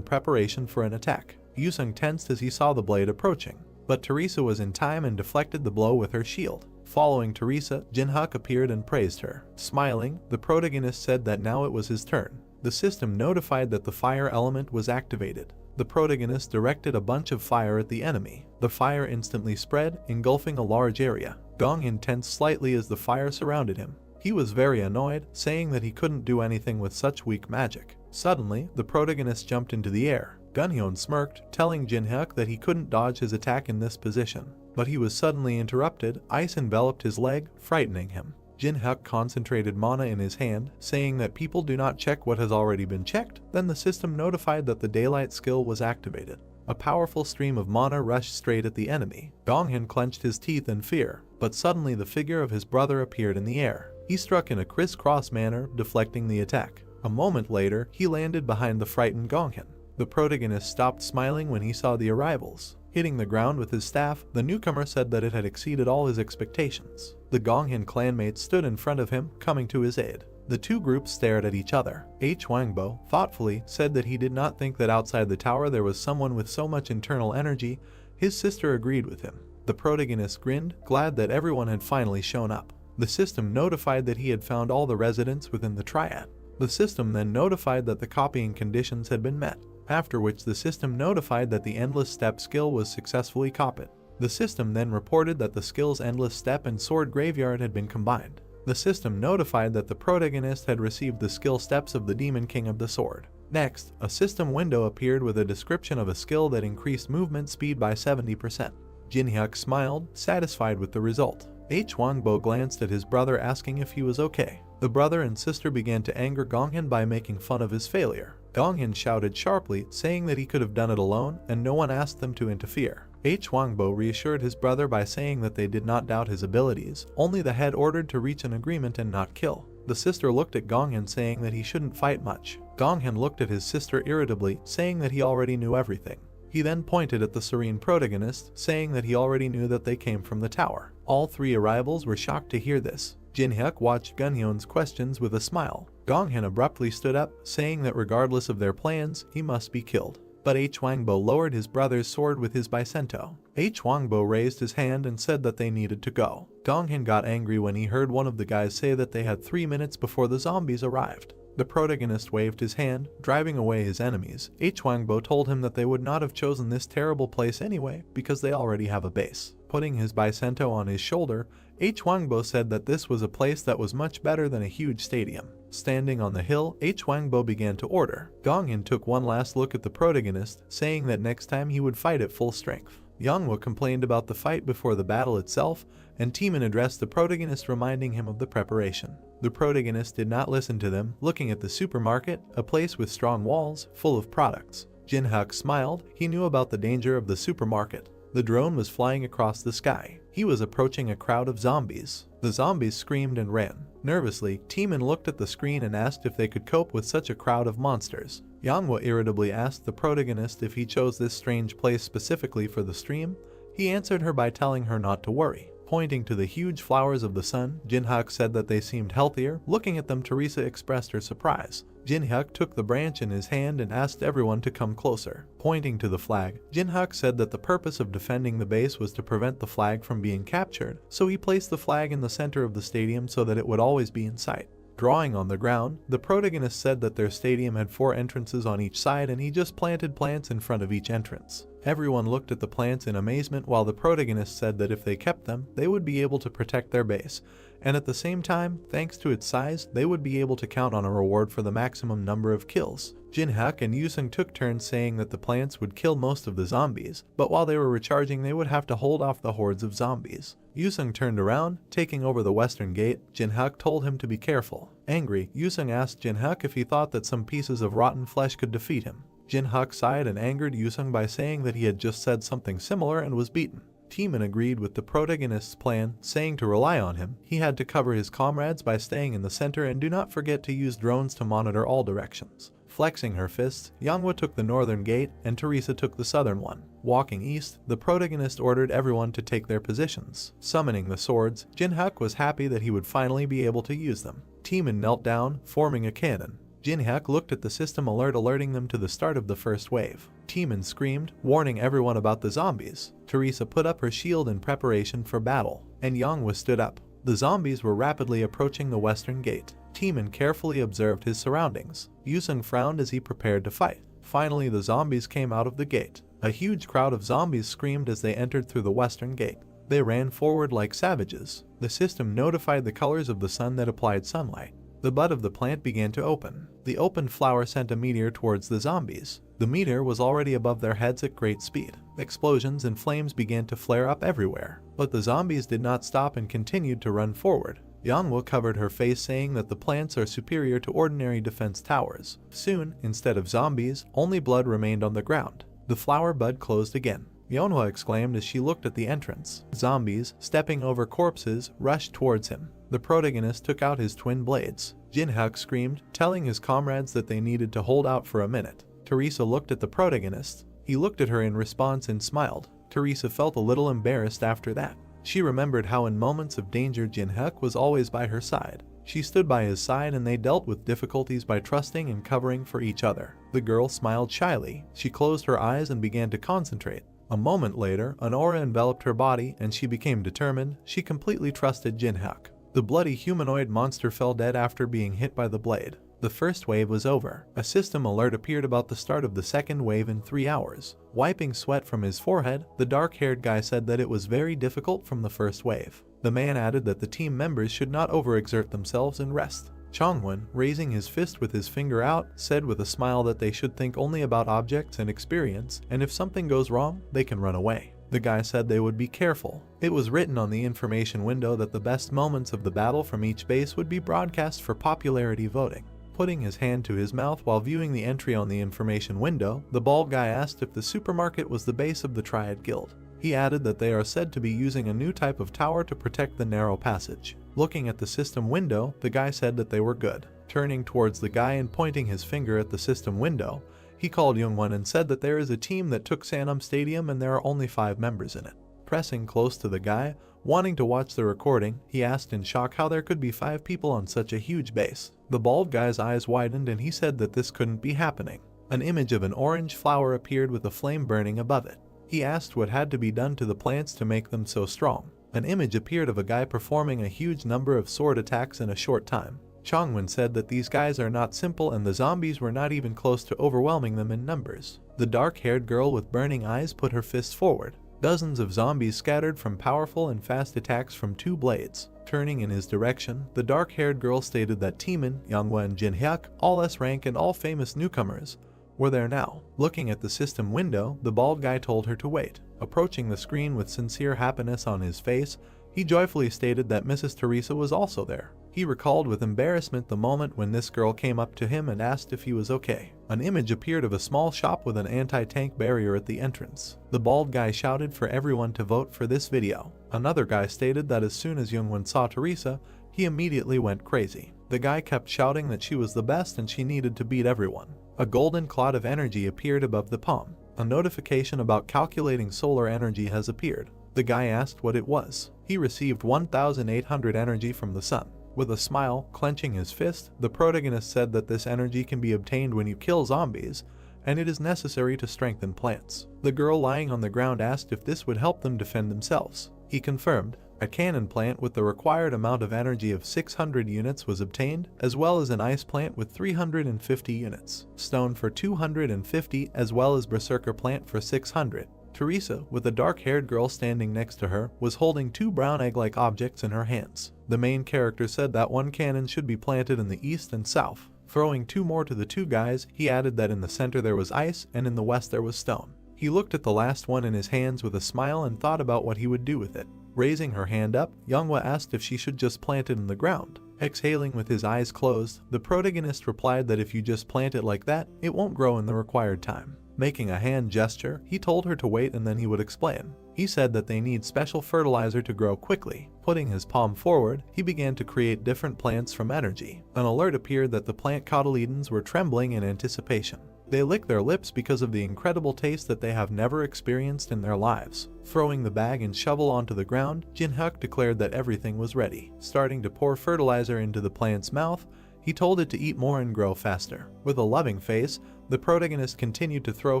preparation for an attack. Yusung tensed as he saw the blade approaching, but Teresa was in time and deflected the blow with her shield. Following Teresa, Jinhyuk appeared and praised her. Smiling, the protagonist said that now it was his turn. The system notified that the fire element was activated. The protagonist directed a bunch of fire at the enemy. The fire instantly spread, engulfing a large area. Gonghyun tensed slightly as the fire surrounded him. He was very annoyed, saying that he couldn't do anything with such weak magic. Suddenly, the protagonist jumped into the air. Gonghyun smirked, telling Jinhyuk that he couldn't dodge his attack in this position. But he was suddenly interrupted. Ice enveloped his leg, frightening him. Jinhyuk concentrated mana in his hand, saying that people do not check what has already been checked. Then the system notified that the daylight skill was activated. A powerful stream of mana rushed straight at the enemy. Gonghyun clenched his teeth in fear, but suddenly the figure of his brother appeared in the air. He struck in a crisscross manner, deflecting the attack. A moment later, he landed behind the frightened Gonghyun. The protagonist stopped smiling when he saw the arrivals. Hitting the ground with his staff, the newcomer said that it had exceeded all his expectations. The Gonghyun clanmates stood in front of him, coming to his aid. The two groups stared at each other. Hwangbo, thoughtfully, said that he did not think that outside the tower there was someone with so much internal energy. His sister agreed with him. The protagonist grinned, glad that everyone had finally shown up. The system notified that he had found all the residents within the triad. The system then notified that the copying conditions had been met, after which the system notified that the Endless Step skill was successfully copied. The system then reported that the skills Endless Step and Sword Graveyard had been combined. The system notified that the protagonist had received the skill steps of the Demon King of the Sword. Next, a system window appeared with a description of a skill that increased movement speed by 70%. Jinhyuk smiled, satisfied with the result. Hwangbo glanced at his brother asking if he was okay. The brother and sister began to anger Gonghyun by making fun of his failure. Gonghyun shouted sharply, saying that he could have done it alone and no one asked them to interfere. Hwangbo reassured his brother by saying that they did not doubt his abilities, only the head ordered to reach an agreement and not kill. The sister looked at Gonghyun saying that he shouldn't fight much. Gonghyun looked at his sister irritably, saying that he already knew everything. He then pointed at the serene protagonist, saying that he already knew that they came from the tower. All 3 arrivals were shocked to hear this. Jinhyuk watched Gunhyun's questions with a smile. Gonghyun abruptly stood up, saying that regardless of their plans, he must be killed. But Hwangbo lowered his brother's sword with his bicento. Hwangbo raised his hand and said that they needed to go. Gonghyun got angry when he heard one of the guys say that they had 3 minutes before the zombies arrived. The protagonist waved his hand, driving away his enemies. Hwangbo told him that they would not have chosen this terrible place anyway because they already have a base. Putting his bicento on his shoulder, Hwangbo said that this was a place that was much better than a huge stadium. Standing on the hill, Hwangbo began to order. Gonghyun took one last look at the protagonist, saying that next time he would fight at full strength. Yanghwa complained about the fight before the battle itself, and Teeman addressed the protagonist, reminding him of the preparation. The protagonist did not listen to them, looking at the supermarket, a place with strong walls, full of products. Jinhyuk smiled. He knew about the danger of the supermarket. The drone was flying across the sky. He was approaching a crowd of zombies. The zombies screamed and ran. Nervously, Teeman looked at the screen and asked if they could cope with such a crowd of monsters. Yanghwa irritably asked the protagonist if he chose this strange place specifically for the stream. He answered her by telling her not to worry. Pointing to the huge flowers of the sun, Jinhyuk said that they seemed healthier. Looking at them, Teresa expressed her surprise. Jinhyuk took the branch in his hand and asked everyone to come closer. Pointing to the flag, Jinhyuk said that the purpose of defending the base was to prevent the flag from being captured, so he placed the flag in the center of the stadium so that it would always be in sight. Drawing on the ground, the protagonist said that their stadium had 4 entrances on each side and he just planted plants in front of each entrance. Everyone looked at the plants in amazement while the protagonist said that if they kept them, they would be able to protect their base, and at the same time, thanks to its size, they would be able to count on a reward for the maximum number of kills. Jin-hyuk and Yusung took turns saying that the plants would kill most of the zombies, but while they were recharging they would have to hold off the hordes of zombies. Yusung turned around, taking over the western gate. Jin-hyuk told him to be careful. Angry, Yusung asked Jin-hyuk if he thought that some pieces of rotten flesh could defeat him. Jin-hyuk sighed and angered Yusung by saying that he had just said something similar and was beaten. Teemin agreed with the protagonist's plan, saying to rely on him. He had to cover his comrades by staying in the center and do not forget to use drones to monitor all directions. Flexing her fists, Manhwa took the northern gate and Teresa took the southern one. Walking east, the protagonist ordered everyone to take their positions. Summoning the swords, Jin-hyuk was happy that he would finally be able to use them. Teemin knelt down, forming a cannon. Jin-hyuk looked at the system alert alerting them to the start of the first wave. Teemin screamed, warning everyone about the zombies. Teresa put up her shield in preparation for battle, and Manhwa stood up. The zombies were rapidly approaching the western gate. Teemin carefully observed his surroundings. Yusung frowned as he prepared to fight. Finally, the zombies came out of the gate. A huge crowd of zombies screamed as they entered through the western gate. They ran forward like savages. The system notified the colors of the sun that applied sunlight. The bud of the plant began to open. The opened flower sent a meteor towards the zombies. The meteor was already above their heads at great speed. Explosions and flames began to flare up everywhere. But the zombies did not stop and continued to run forward. Manhwa covered her face saying that the plants are superior to ordinary defense towers. Soon, instead of zombies, only blood remained on the ground. The flower bud closed again. Manhwa exclaimed as she looked at the entrance. Zombies, stepping over corpses, rushed towards him. The protagonist took out his twin blades. Jin-hyuk screamed, telling his comrades that they needed to hold out for a minute. Teresa looked at the protagonist. He looked at her in response and smiled. Teresa felt a little embarrassed after that. She remembered how in moments of danger Jin-hyuk was always by her side. She stood by his side and they dealt with difficulties by trusting and covering for each other. The girl smiled shyly. She closed her eyes and began to concentrate. A moment later, an aura enveloped her body and she became determined. She completely trusted Jin-hyuk. The bloody humanoid monster fell dead after being hit by the blade. The first wave was over. A system alert appeared about the start of the second wave in 3 hours. Wiping sweat from his forehead, the dark-haired guy said that it was very difficult from the first wave. The man added that the team members should not overexert themselves and rest. Chongwon, raising his fist with his finger out, said with a smile that they should think only about objects and experience, and if something goes wrong, they can run away. The guy said they would be careful. It was written on the information window that the best moments of the battle from each base would be broadcast for popularity voting. Putting his hand to his mouth while viewing the entry on the information window, the bald guy asked if the supermarket was the base of the Triad Guild. He added that they are said to be using a new type of tower to protect the narrow passage. Looking at the system window, the guy said that they were good. Turning towards the guy and pointing his finger at the system window, he called Youngwon and said that there is a team that took Sanam Stadium and there are only 5 members in it. Pressing close to the guy, wanting to watch the recording, he asked in shock how there could be 5 people on such a huge base. The bald guy's eyes widened and he said that this couldn't be happening. An image of an orange flower appeared with a flame burning above it. He asked what had to be done to the plants to make them so strong. An image appeared of a guy performing a huge number of sword attacks in a short time. Chongwon said that these guys are not simple and the zombies were not even close to overwhelming them in numbers. The dark-haired girl with burning eyes put her fists forward. Dozens of zombies scattered from powerful and fast attacks from 2 blades. Turning in his direction, the dark-haired girl stated that Teemin, Manhwa and Jin-hyuk, all S-rank and all famous newcomers, were there now. Looking at the system window, the bald guy told her to wait. Approaching the screen with sincere happiness on his face, he joyfully stated that Mrs. Teresa was also there. He recalled with embarrassment the moment when this girl came up to him and asked if he was okay. An image appeared of a small shop with an anti-tank barrier at the entrance. The bald guy shouted for everyone to vote for this video. Another guy stated that as soon as Youngwon saw Teresa, he immediately went crazy. The guy kept shouting that she was the best and she needed to beat everyone. A golden cloud of energy appeared above the palm. A notification about calculating solar energy has appeared. The guy asked what it was. He received 1,800 energy from the sun. With a smile, clenching his fist, the protagonist said that this energy can be obtained when you kill zombies, and it is necessary to strengthen plants. The girl lying on the ground asked if this would help them defend themselves. He confirmed. A cannon plant with the required amount of energy of 600 units was obtained, as well as an ice plant with 350 units, stone for 250, as well as berserker plant for 600. Teresa, with a dark-haired girl standing next to her, was holding two brown egg-like objects in her hands. The main character said that one cannon should be planted in the east and south. Throwing two more to the two guys, he added that in the center there was ice and in the west there was stone. He looked at the last one in his hands with a smile and thought about what he would do with it. Raising her hand up, Manhwa asked if she should just plant it in the ground. Exhaling with his eyes closed, the protagonist replied that if you just plant it like that, it won't grow in the required time. Making a hand gesture, he told her to wait and then he would explain. He said that they need special fertilizer to grow quickly. Putting his palm forward, he began to create different plants from energy. An alert appeared that the plant cotyledons were trembling in anticipation. They lick their lips because of the incredible taste that they have never experienced in their lives. Throwing the bag and shovel onto the ground, Jinhyuk declared that everything was ready. Starting to pour fertilizer into the plant's mouth, he told it to eat more and grow faster. With a loving face, the protagonist continued to throw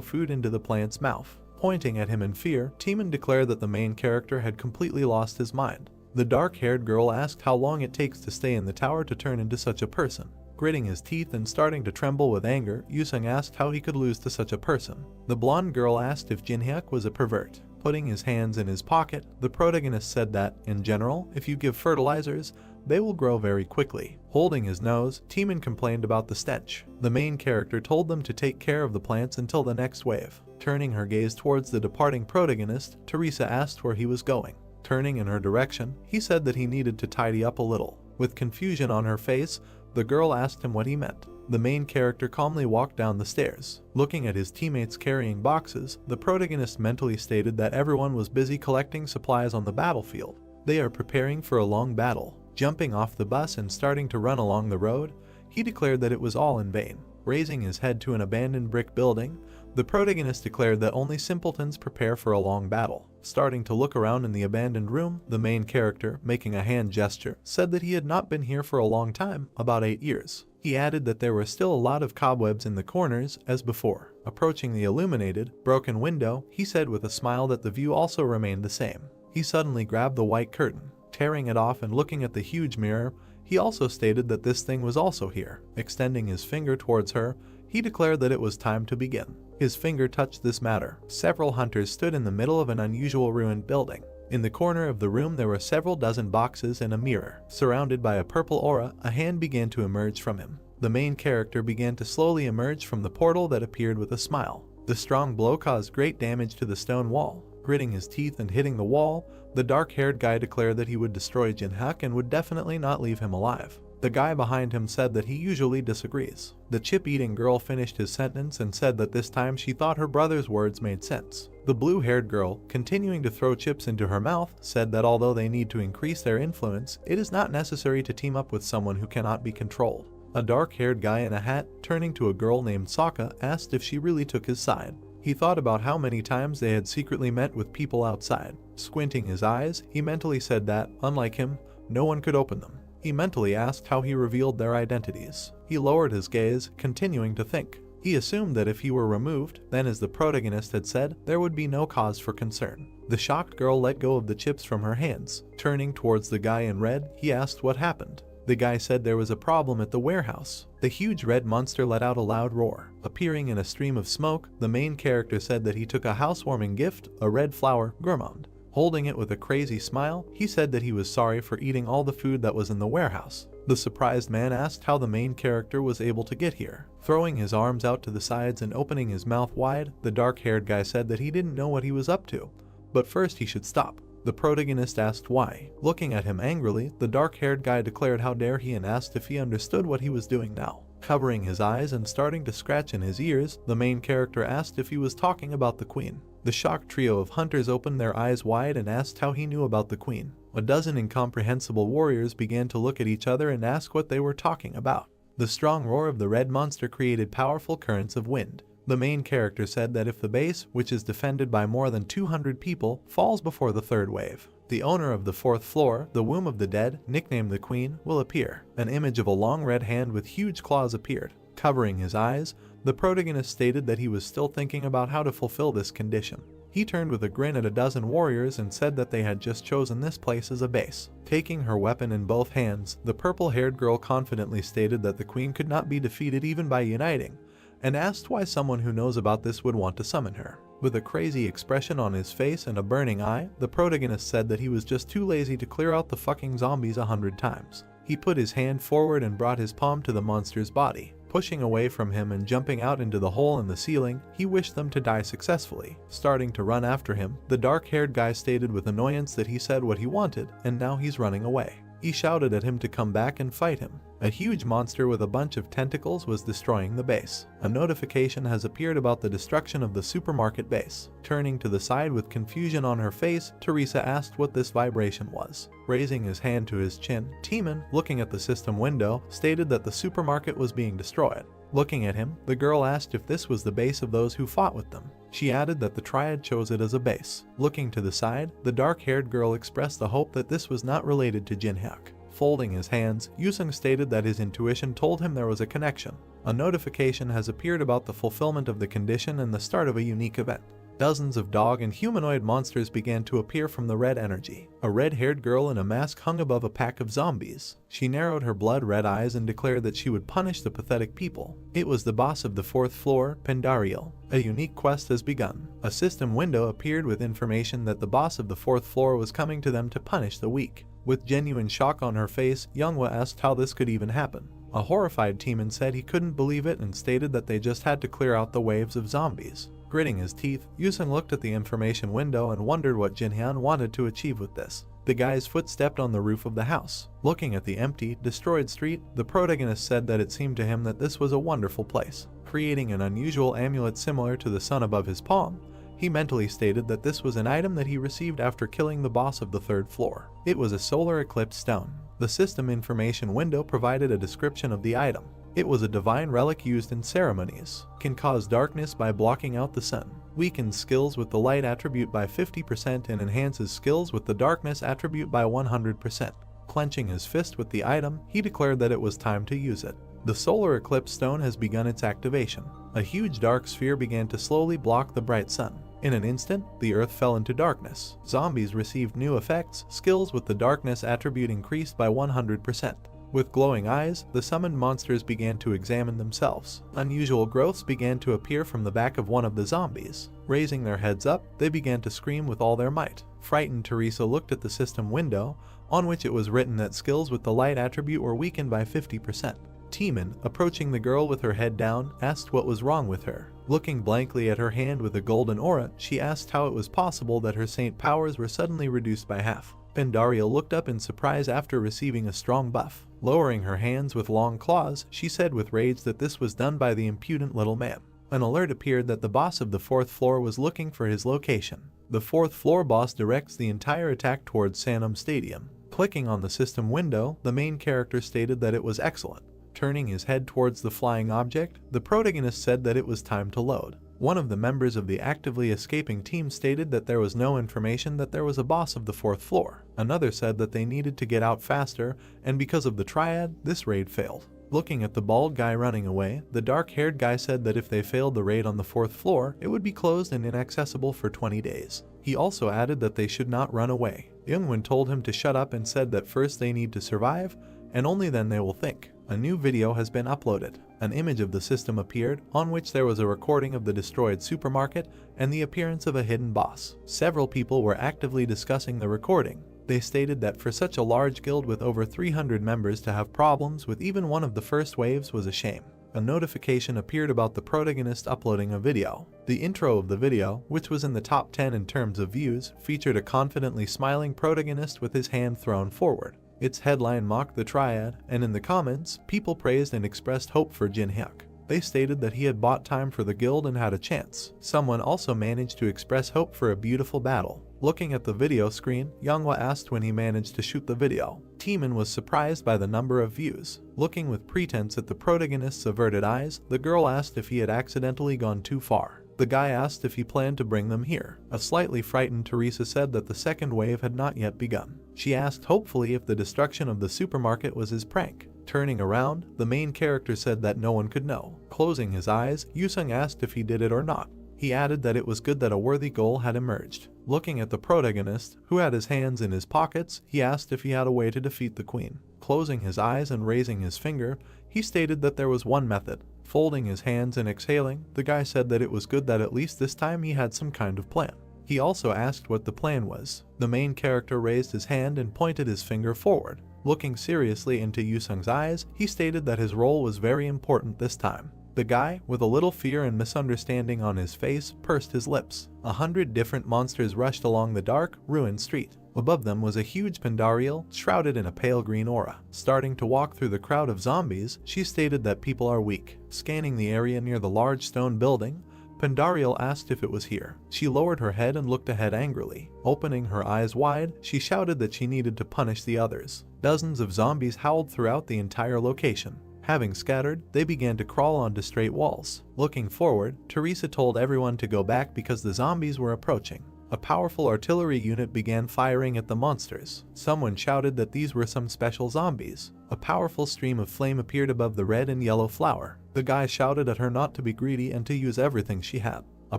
food into the plant's mouth. Pointing at him in fear, Timon declared that the main character had completely lost his mind. The dark-haired girl asked how long it takes to stay in the tower to turn into such a person. Gritting his teeth and starting to tremble with anger, Yusung asked how he could lose to such a person. The blonde girl asked if Jinhyuk was a pervert. Putting his hands in his pocket, the protagonist said that, in general, if you give fertilizers, they will grow very quickly. Holding his nose, Timon complained about the stench. The main character told them to take care of the plants until the next wave. Turning her gaze towards the departing protagonist, Teresa asked where he was going. Turning in her direction, he said that he needed to tidy up a little. With confusion on her face, the girl asked him what he meant. The main character calmly walked down the stairs. Looking at his teammates carrying boxes, the protagonist mentally stated that everyone was busy collecting supplies on the battlefield. They are preparing for a long battle. Jumping off the bus and starting to run along the road, he declared that it was all in vain. Raising his head to an abandoned brick building, the protagonist declared that only simpletons prepare for a long battle. Starting to look around in the abandoned room, the main character, making a hand gesture, said that he had not been here for a long time, about 8 years. He added that there were still a lot of cobwebs in the corners, as before. Approaching the illuminated, broken window, he said with a smile that the view also remained the same. He suddenly grabbed the white curtain. Tearing it off and looking at the huge mirror, he also stated that this thing was also here. Extending his finger towards her, he declared that it was time to begin. His finger touched this matter. Several hunters stood in the middle of an unusual ruined building. In the corner of the room there were several dozen boxes and a mirror. Surrounded by a purple aura, a hand began to emerge from him. The main character began to slowly emerge from the portal that appeared with a smile. The strong blow caused great damage to the stone wall. Gritting his teeth and hitting the wall, the dark-haired guy declared that he would destroy Jinhyuk and would definitely not leave him alive. The guy behind him said that he usually disagrees. The chip-eating girl finished his sentence and said that this time she thought her brother's words made sense. The blue-haired girl, continuing to throw chips into her mouth, said that although they need to increase their influence, it is not necessary to team up with someone who cannot be controlled. A dark-haired guy in a hat, turning to a girl named Sokka, asked if she really took his side. He thought about how many times they had secretly met with people outside. Squinting his eyes, he mentally said that, unlike him, no one could open them. He mentally asked how he revealed their identities. He lowered his gaze, continuing to think. He assumed that if he were removed, then as the protagonist had said, there would be no cause for concern. The shocked girl let go of the chips from her hands. Turning towards the guy in red, he asked what happened. The guy said there was a problem at the warehouse. The huge red monster let out a loud roar. Appearing in a stream of smoke, the main character said that he took a housewarming gift, a red flower, gourmand. Holding it with a crazy smile, he said that he was sorry for eating all the food that was in the warehouse. The surprised man asked how the main character was able to get here. Throwing his arms out to the sides and opening his mouth wide, the dark-haired guy said that he didn't know what he was up to, but first he should stop. The protagonist asked why. Looking at him angrily, the dark-haired guy declared how dare he and asked if he understood what he was doing now. Covering his eyes and starting to scratch in his ears, the main character asked if he was talking about the queen. The shocked trio of hunters opened their eyes wide and asked how he knew about the queen. A dozen incomprehensible warriors began to look at each other and ask what they were talking about. The strong roar of the red monster created powerful currents of wind. The main character said that if the base, which is defended by more than 200 people, falls before the third wave, the owner of the fourth floor, the womb of the dead, nicknamed the queen, will appear. An image of a long red hand with huge claws appeared. Covering his eyes, the protagonist stated that he was still thinking about how to fulfill this condition. He He turned with a grin at a dozen warriors and said that they had just chosen this place as a base. Taking her weapon in both hands, the purple-haired girl confidently stated that the queen could not be defeated even by uniting, and asked why someone who knows about this would want to summon her. With a crazy expression on his face and a burning eye, the protagonist said that he was just too lazy to clear out the fucking zombies 100 times. He put his hand forward and brought his palm to the monster's body. Pushing away from him and jumping out into the hole in the ceiling, he wished them to die successfully. Starting to run after him, the dark-haired guy stated with annoyance that he said what he wanted, and now he's running away. He shouted at him to come back and fight him. A huge monster with a bunch of tentacles was destroying the base. A notification has appeared about the destruction of the supermarket base. Turning to the side with confusion on her face, Teresa asked what this vibration was. Raising his hand to his chin, Timon, looking at the system window, stated that the supermarket was being destroyed. Looking at him, the girl asked if this was the base of those who fought with them. She added that the triad chose it as a base. Looking to the side, the dark-haired girl expressed the hope that this was not related to Jinhyuk. Folding his hands, Yusung stated that his intuition told him there was a connection. A notification has appeared about the fulfillment of the condition and the start of a unique event. Dozens of dog and humanoid monsters began to appear from the red energy. A red-haired girl in a mask hung above a pack of zombies. She narrowed her blood-red eyes and declared that she would punish the pathetic people. It was the boss of the 4th floor, Pendariel. A unique quest has begun. A system window appeared with information that the boss of the 4th floor was coming to them to punish the weak. With genuine shock on her face, Younghwa asked how this could even happen. A horrified Timon said he couldn't believe it and stated that they just had to clear out the waves of zombies. Gritting his teeth, Yusung looked at the information window and wondered what Jinhyun wanted to achieve with this. The guy's foot stepped on the roof of the house. Looking at the empty, destroyed street, the protagonist said that it seemed to him that this was a wonderful place. Creating an unusual amulet similar to the sun above his palm, he mentally stated that this was an item that he received after killing the boss of the 3rd floor. It was a solar eclipse stone. The system information window provided a description of the item. It was a divine relic used in ceremonies. Can cause darkness by blocking out the sun. Weakens skills with the light attribute by 50% and enhances skills with the darkness attribute by 100%. Clenching his fist with the item, he declared that it was time to use it. The solar eclipse stone has begun its activation. A huge dark sphere began to slowly block the bright sun. In an instant, the earth fell into darkness. Zombies received new effects. Skills with the darkness attribute increased by 100%. With glowing eyes, the summoned monsters began to examine themselves. Unusual growths began to appear from the back of one of the zombies. Raising their heads up, they began to scream with all their might. Frightened, Teresa looked at the system window, on which it was written that skills with the light attribute were weakened by 50%. Timon, approaching the girl with her head down, asked what was wrong with her. Looking blankly at her hand with a golden aura, she asked how it was possible that her saint powers were suddenly reduced by half. Pendariel looked up in surprise after receiving a strong buff. Lowering her hands with long claws, she said with rage that this was done by the impudent little man. An alert appeared that the boss of the 4th floor was looking for his location. The 4th floor boss directs the entire attack towards Sanam Stadium. Clicking on the system window, the main character stated that it was excellent. Turning his head towards the flying object, the protagonist said that it was time to load. One of the members of the actively escaping team stated that there was no information that there was a boss of the 4th floor. Another said that they needed to get out faster, and because of the triad, this raid failed. Looking at the bald guy running away, the dark-haired guy said that if they failed the raid on the 4th floor, it would be closed and inaccessible for 20 days. He also added that they should not run away. Youngwon told him to shut up and said that first they need to survive, and only then they will think. A new video has been uploaded. An image of the system appeared, on which there was a recording of the destroyed supermarket and the appearance of a hidden boss. Several people were actively discussing the recording. They stated that for such a large guild with over 300 members to have problems with even one of the first waves was a shame. A notification appeared about the protagonist uploading a video. The intro of the video, which was in the top 10 in terms of views, featured a confidently smiling protagonist with his hand thrown forward. Its headline mocked the triad, and in the comments, people praised and expressed hope for Jinhyuk. They stated that he had bought time for the guild and had a chance. Someone also managed to express hope for a beautiful battle. Looking at the video screen, Younghwa asked when he managed to shoot the video. Timon was surprised by the number of views. Looking with pretense at the protagonist's averted eyes, the girl asked if he had accidentally gone too far. The guy asked if he planned to bring them here. A slightly frightened Teresa said that the second wave had not yet begun. She asked hopefully if the destruction of the supermarket was his prank. Turning around, the main character said that no one could know. Closing his eyes, Yusung asked if he did it or not. He added that it was good that a worthy goal had emerged. Looking at the protagonist, who had his hands in his pockets, he asked if he had a way to defeat the queen. Closing his eyes and raising his finger, he stated that there was one method. Folding his hands and exhaling, the guy said that it was good that at least this time he had some kind of plan. He also asked what the plan was. The main character raised his hand and pointed his finger forward. Looking seriously into Yusung's eyes, he stated that his role was very important this time. The guy, with a little fear and misunderstanding on his face, pursed his lips. 100 different monsters rushed along the dark, ruined street. Above them was a huge Pandariel, shrouded in a pale green aura. Starting to walk through the crowd of zombies, she stated that people are weak. Scanning the area near the large stone building, Pandariel asked if it was here. She lowered her head and looked ahead angrily. Opening her eyes wide, she shouted that she needed to punish the others. Dozens of zombies howled throughout the entire location. Having scattered, they began to crawl onto straight walls. Looking forward, Teresa told everyone to go back because the zombies were approaching. A powerful artillery unit began firing at the monsters. Someone shouted that these were some special zombies. A powerful stream of flame appeared above the red and yellow flower. The guy shouted at her not to be greedy and to use everything she had. A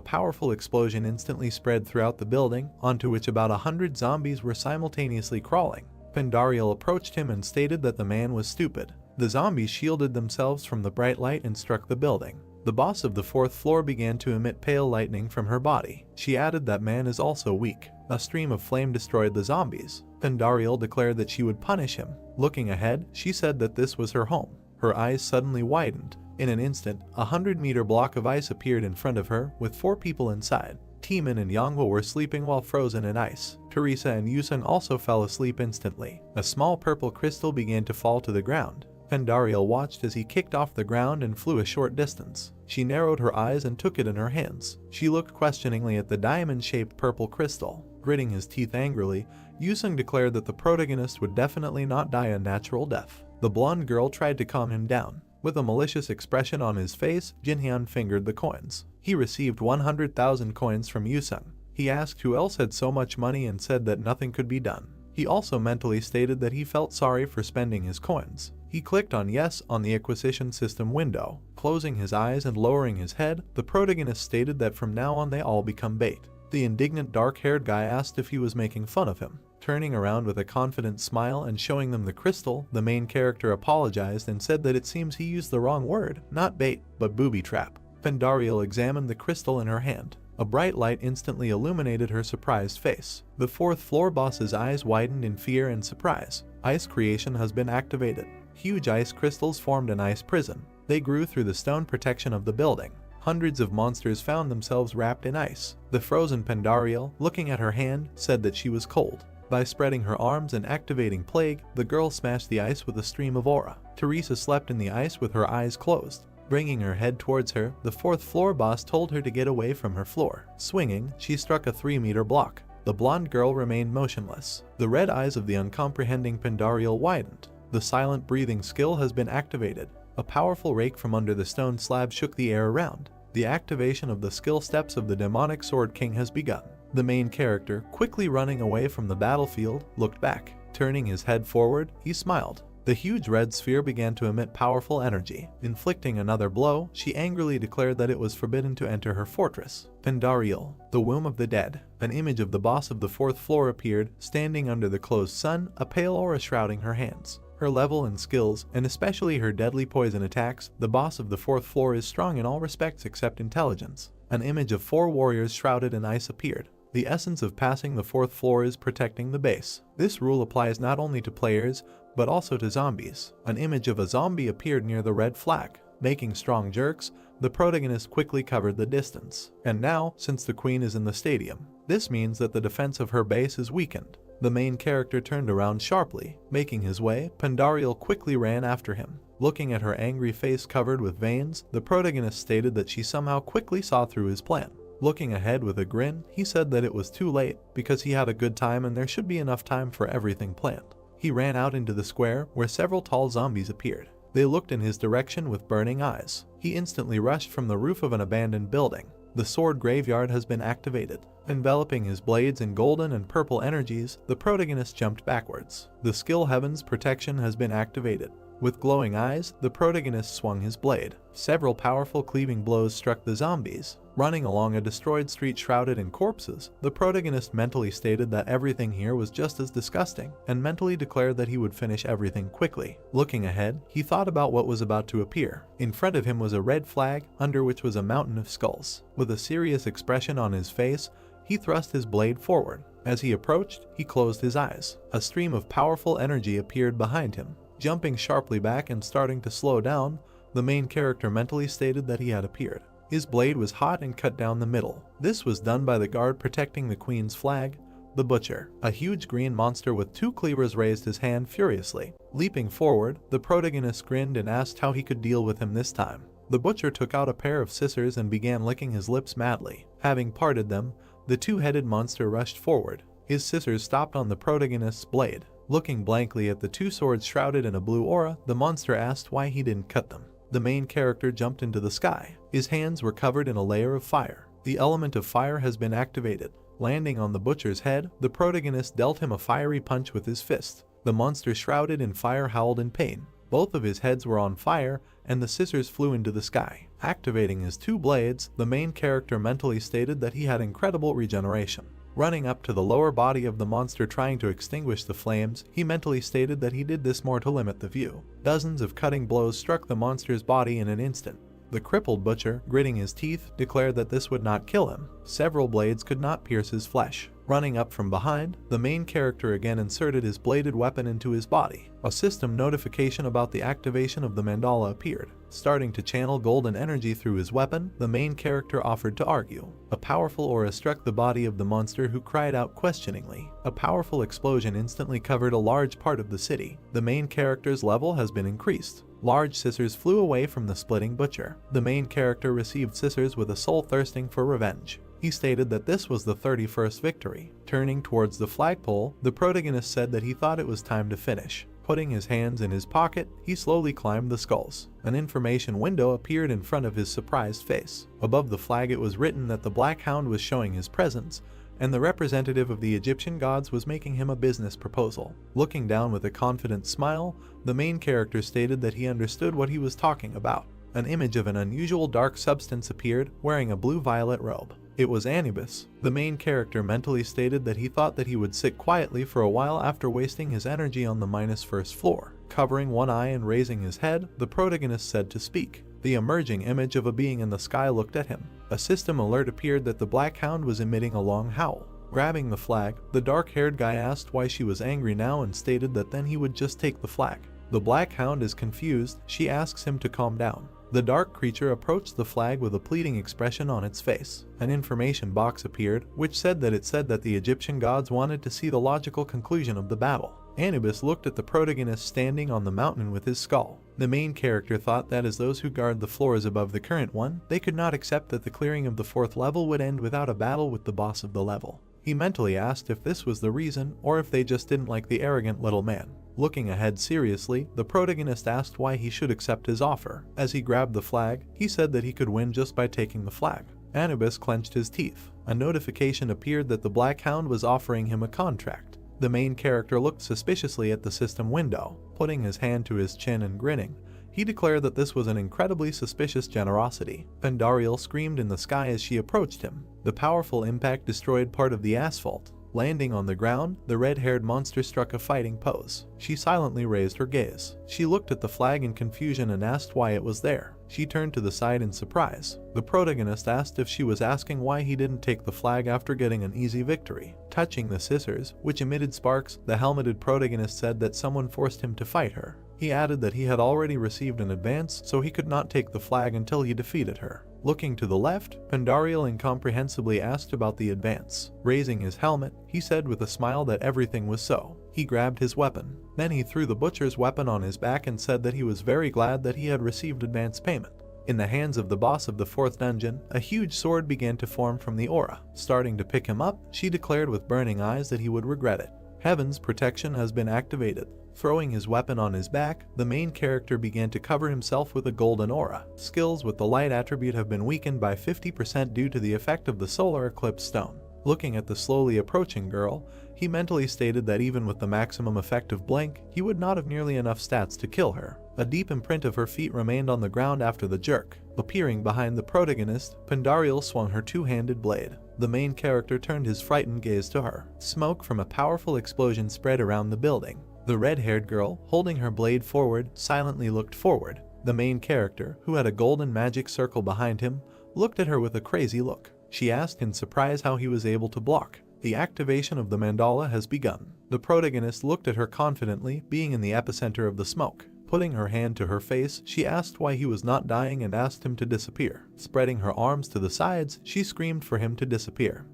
powerful explosion instantly spread throughout the building, onto which about 100 zombies were simultaneously crawling. Pandariel approached him and stated that the man was stupid. The zombies shielded themselves from the bright light and struck the building. The boss of the 4th floor began to emit pale lightning from her body. She added that man is also weak. A stream of flame destroyed the zombies. Pandariel declared that she would punish him. Looking ahead, she said that this was her home. Her eyes suddenly widened. In an instant, a 100-meter block of ice appeared in front of her, with 4 people inside. Timan and Manhwa were sleeping while frozen in ice. Teresa and Yusung also fell asleep instantly. A small purple crystal began to fall to the ground. Pandariel watched as he kicked off the ground and flew a short distance. She narrowed her eyes and took it in her hands. She looked questioningly at the diamond-shaped purple crystal. Gritting his teeth angrily, Yusung declared that the protagonist would definitely not die a natural death. The blonde girl tried to calm him down. With a malicious expression on his face, Jinhyun fingered the coins. He received 100,000 coins from Yusung. He asked who else had so much money and said that nothing could be done. He also mentally stated that he felt sorry for spending his coins. He clicked on yes on the acquisition system window. Closing his eyes and lowering his head, the protagonist stated that from now on they all become bait. The indignant dark-haired guy asked if he was making fun of him. Turning around with a confident smile and showing them the crystal, the main character apologized and said that it seems he used the wrong word, not bait, but booby trap. Pandariel examined the crystal in her hand. A bright light instantly illuminated her surprised face. The 4th floor boss's eyes widened in fear and surprise. Ice creation has been activated. Huge ice crystals formed an ice prison. They grew through the stone protection of the building. Hundreds of monsters found themselves wrapped in ice. The frozen Pandariel, looking at her hand, said that she was cold. By spreading her arms and activating Plague, the girl smashed the ice with a stream of aura. Teresa slept in the ice with her eyes closed. Bringing her head towards her, the 4th floor boss told her to get away from her floor. Swinging, she struck a 3-meter block. The blonde girl remained motionless. The red eyes of the uncomprehending Pandariel widened. The silent breathing skill has been activated. A powerful rake from under the stone slab shook the air around. The activation of the skill steps of the demonic Sword King has begun. The main character, quickly running away from the battlefield, looked back. Turning his head forward, he smiled. The huge red sphere began to emit powerful energy. Inflicting another blow, she angrily declared that it was forbidden to enter her fortress. Pandariel, the womb of the dead. An image of the boss of the 4th floor appeared, standing under the closed sun, a pale aura shrouding her hands. Her level and skills, and especially her deadly poison attacks, the boss of the 4th floor is strong in all respects except intelligence. An image of 4 warriors shrouded in ice appeared. The essence of passing the 4th floor is protecting the base. This rule applies not only to players, but also to zombies. An image of a zombie appeared near the red flag. Making strong jerks, the protagonist quickly covered the distance. And now, since the queen is in the stadium, this means that the defense of her base is weakened. The main character turned around sharply. Making his way, Pandariel quickly ran after him. Looking at her angry face covered with veins, the protagonist stated that she somehow quickly saw through his plan. Looking ahead with a grin, he said that it was too late because he had a good time and there should be enough time for everything planned. He ran out into the square where several tall zombies appeared. They looked in his direction with burning eyes. He instantly rushed from the roof of an abandoned building. The sword graveyard has been activated. Enveloping his blades in golden and purple energies, the protagonist jumped backwards. The skill Heaven's protection has been activated. With glowing eyes, the protagonist swung his blade. Several powerful cleaving blows struck the zombies. Running along a destroyed street shrouded in corpses, the protagonist mentally stated that everything here was just as disgusting, and mentally declared that he would finish everything quickly. Looking ahead, he thought about what was about to appear. In front of him was a red flag, under which was a mountain of skulls. With a serious expression on his face, he thrust his blade forward. As he approached, he closed his eyes. A stream of powerful energy appeared behind him. Jumping sharply back and starting to slow down, the main character mentally stated that he had appeared. His blade was hot and cut down the middle. This was done by the guard protecting the queen's flag, the butcher. A huge green monster with 2 cleavers raised his hand furiously. Leaping forward, the protagonist grinned and asked how he could deal with him this time. The butcher took out a pair of scissors and began licking his lips madly. Having parted them, the 2-headed monster rushed forward. His scissors stopped on the protagonist's blade. Looking blankly at the 2 swords shrouded in a blue aura, the monster asked why he didn't cut them. The main character jumped into the sky. His hands were covered in a layer of fire. The element of fire has been activated. Landing on the butcher's head, the protagonist dealt him a fiery punch with his fist. The monster shrouded in fire howled in pain. Both of his heads were on fire, and the scissors flew into the sky. Activating his 2 blades, the main character mentally stated that he had incredible regeneration. Running up to the lower body of the monster trying to extinguish the flames, he mentally stated that he did this more to limit the view. Dozens of cutting blows struck the monster's body in an instant. The crippled butcher, gritting his teeth, declared that this would not kill him. Several blades could not pierce his flesh. Running up from behind, the main character again inserted his bladed weapon into his body. A system notification about the activation of the mandala appeared. Starting to channel golden energy through his weapon, the main character offered to argue. A powerful aura struck the body of the monster, who cried out questioningly. A powerful explosion instantly covered a large part of the city. The main character's level has been increased. Large scissors flew away from the splitting butcher. The main character received scissors with a soul thirsting for revenge. He stated that this was the 31st victory. Turning towards the flagpole, the protagonist said that he thought it was time to finish. Putting his hands in his pocket, he slowly climbed the skulls. An information window appeared in front of his surprised face. Above the flag it was written that the Black Hound was showing his presence, and the representative of the Egyptian gods was making him a business proposal. Looking down with a confident smile, the main character stated that he understood what he was talking about. An image of an unusual dark substance appeared, wearing a blue-violet robe. It was Anubis. The main character mentally stated that he thought that he would sit quietly for a while after wasting his energy on the -1st floor. Covering one eye and raising his head, the protagonist said to speak. The emerging image of a being in the sky looked at him. A system alert appeared that the Black Hound was emitting a long howl. Grabbing the flag, the dark-haired guy asked why she was angry now and stated that then he would just take the flag. The Black Hound is confused. She asks him to calm down. The dark creature approached the flag with a pleading expression on its face. An information box appeared, which said that the Egyptian gods wanted to see the logical conclusion of the battle. Anubis looked at the protagonist standing on the mountain with his skull. The main character thought that as those who guard the floors above the current one, they could not accept that the clearing of the 4th level would end without a battle with the boss of the level. He mentally asked if this was the reason, or if they just didn't like the arrogant little man. Looking ahead seriously, the protagonist asked why he should accept his offer. As he grabbed the flag, he said that he could win just by taking the flag. Anubis clenched his teeth. A notification appeared that the Black Hound was offering him a contract. The main character looked suspiciously at the system window. Putting his hand to his chin and grinning, he declared that this was an incredibly suspicious generosity. Pendariel screamed in the sky as she approached him. The powerful impact destroyed part of the asphalt. Landing on the ground, the red-haired monster struck a fighting pose. She silently raised her gaze. She looked at the flag in confusion and asked why it was there. She turned to the side in surprise. The protagonist asked if she was asking why he didn't take the flag after getting an easy victory. Touching the scissors, which emitted sparks, the helmeted protagonist said that someone forced him to fight her. He added that he had already received an advance, so he could not take the flag until he defeated her. Looking to the left, Pendariel incomprehensibly asked about the advance. Raising his helmet, he said with a smile that everything was so. He grabbed his weapon. Then he threw the butcher's weapon on his back and said that he was very glad that he had received advance payment. In the hands of the boss of the 4th dungeon, a huge sword began to form from the aura. Starting to pick him up, she declared with burning eyes that he would regret it. Heaven's protection has been activated. Throwing his weapon on his back, the main character began to cover himself with a golden aura. Skills with the light attribute have been weakened by 50% due to the effect of the solar eclipse stone. Looking at the slowly approaching girl, He mentally stated that even with the maximum effective blink, he would not have nearly enough stats to kill her. A deep imprint of her feet remained on the ground after the jerk. Appearing behind the protagonist, Pandariel swung her two-handed blade. The main character turned his frightened gaze to her. Smoke from a powerful explosion spread around the building. The red-haired girl, holding her blade forward, silently looked forward. The main character, who had a golden magic circle behind him, looked at her with a crazy look. She asked in surprise how he was able to block. The activation of the mandala has begun. The protagonist looked at her confidently, being in the epicenter of the smoke. Putting her hand to her face, she asked why he was not dying and asked him to disappear. Spreading her arms to the sides, she screamed for him to disappear.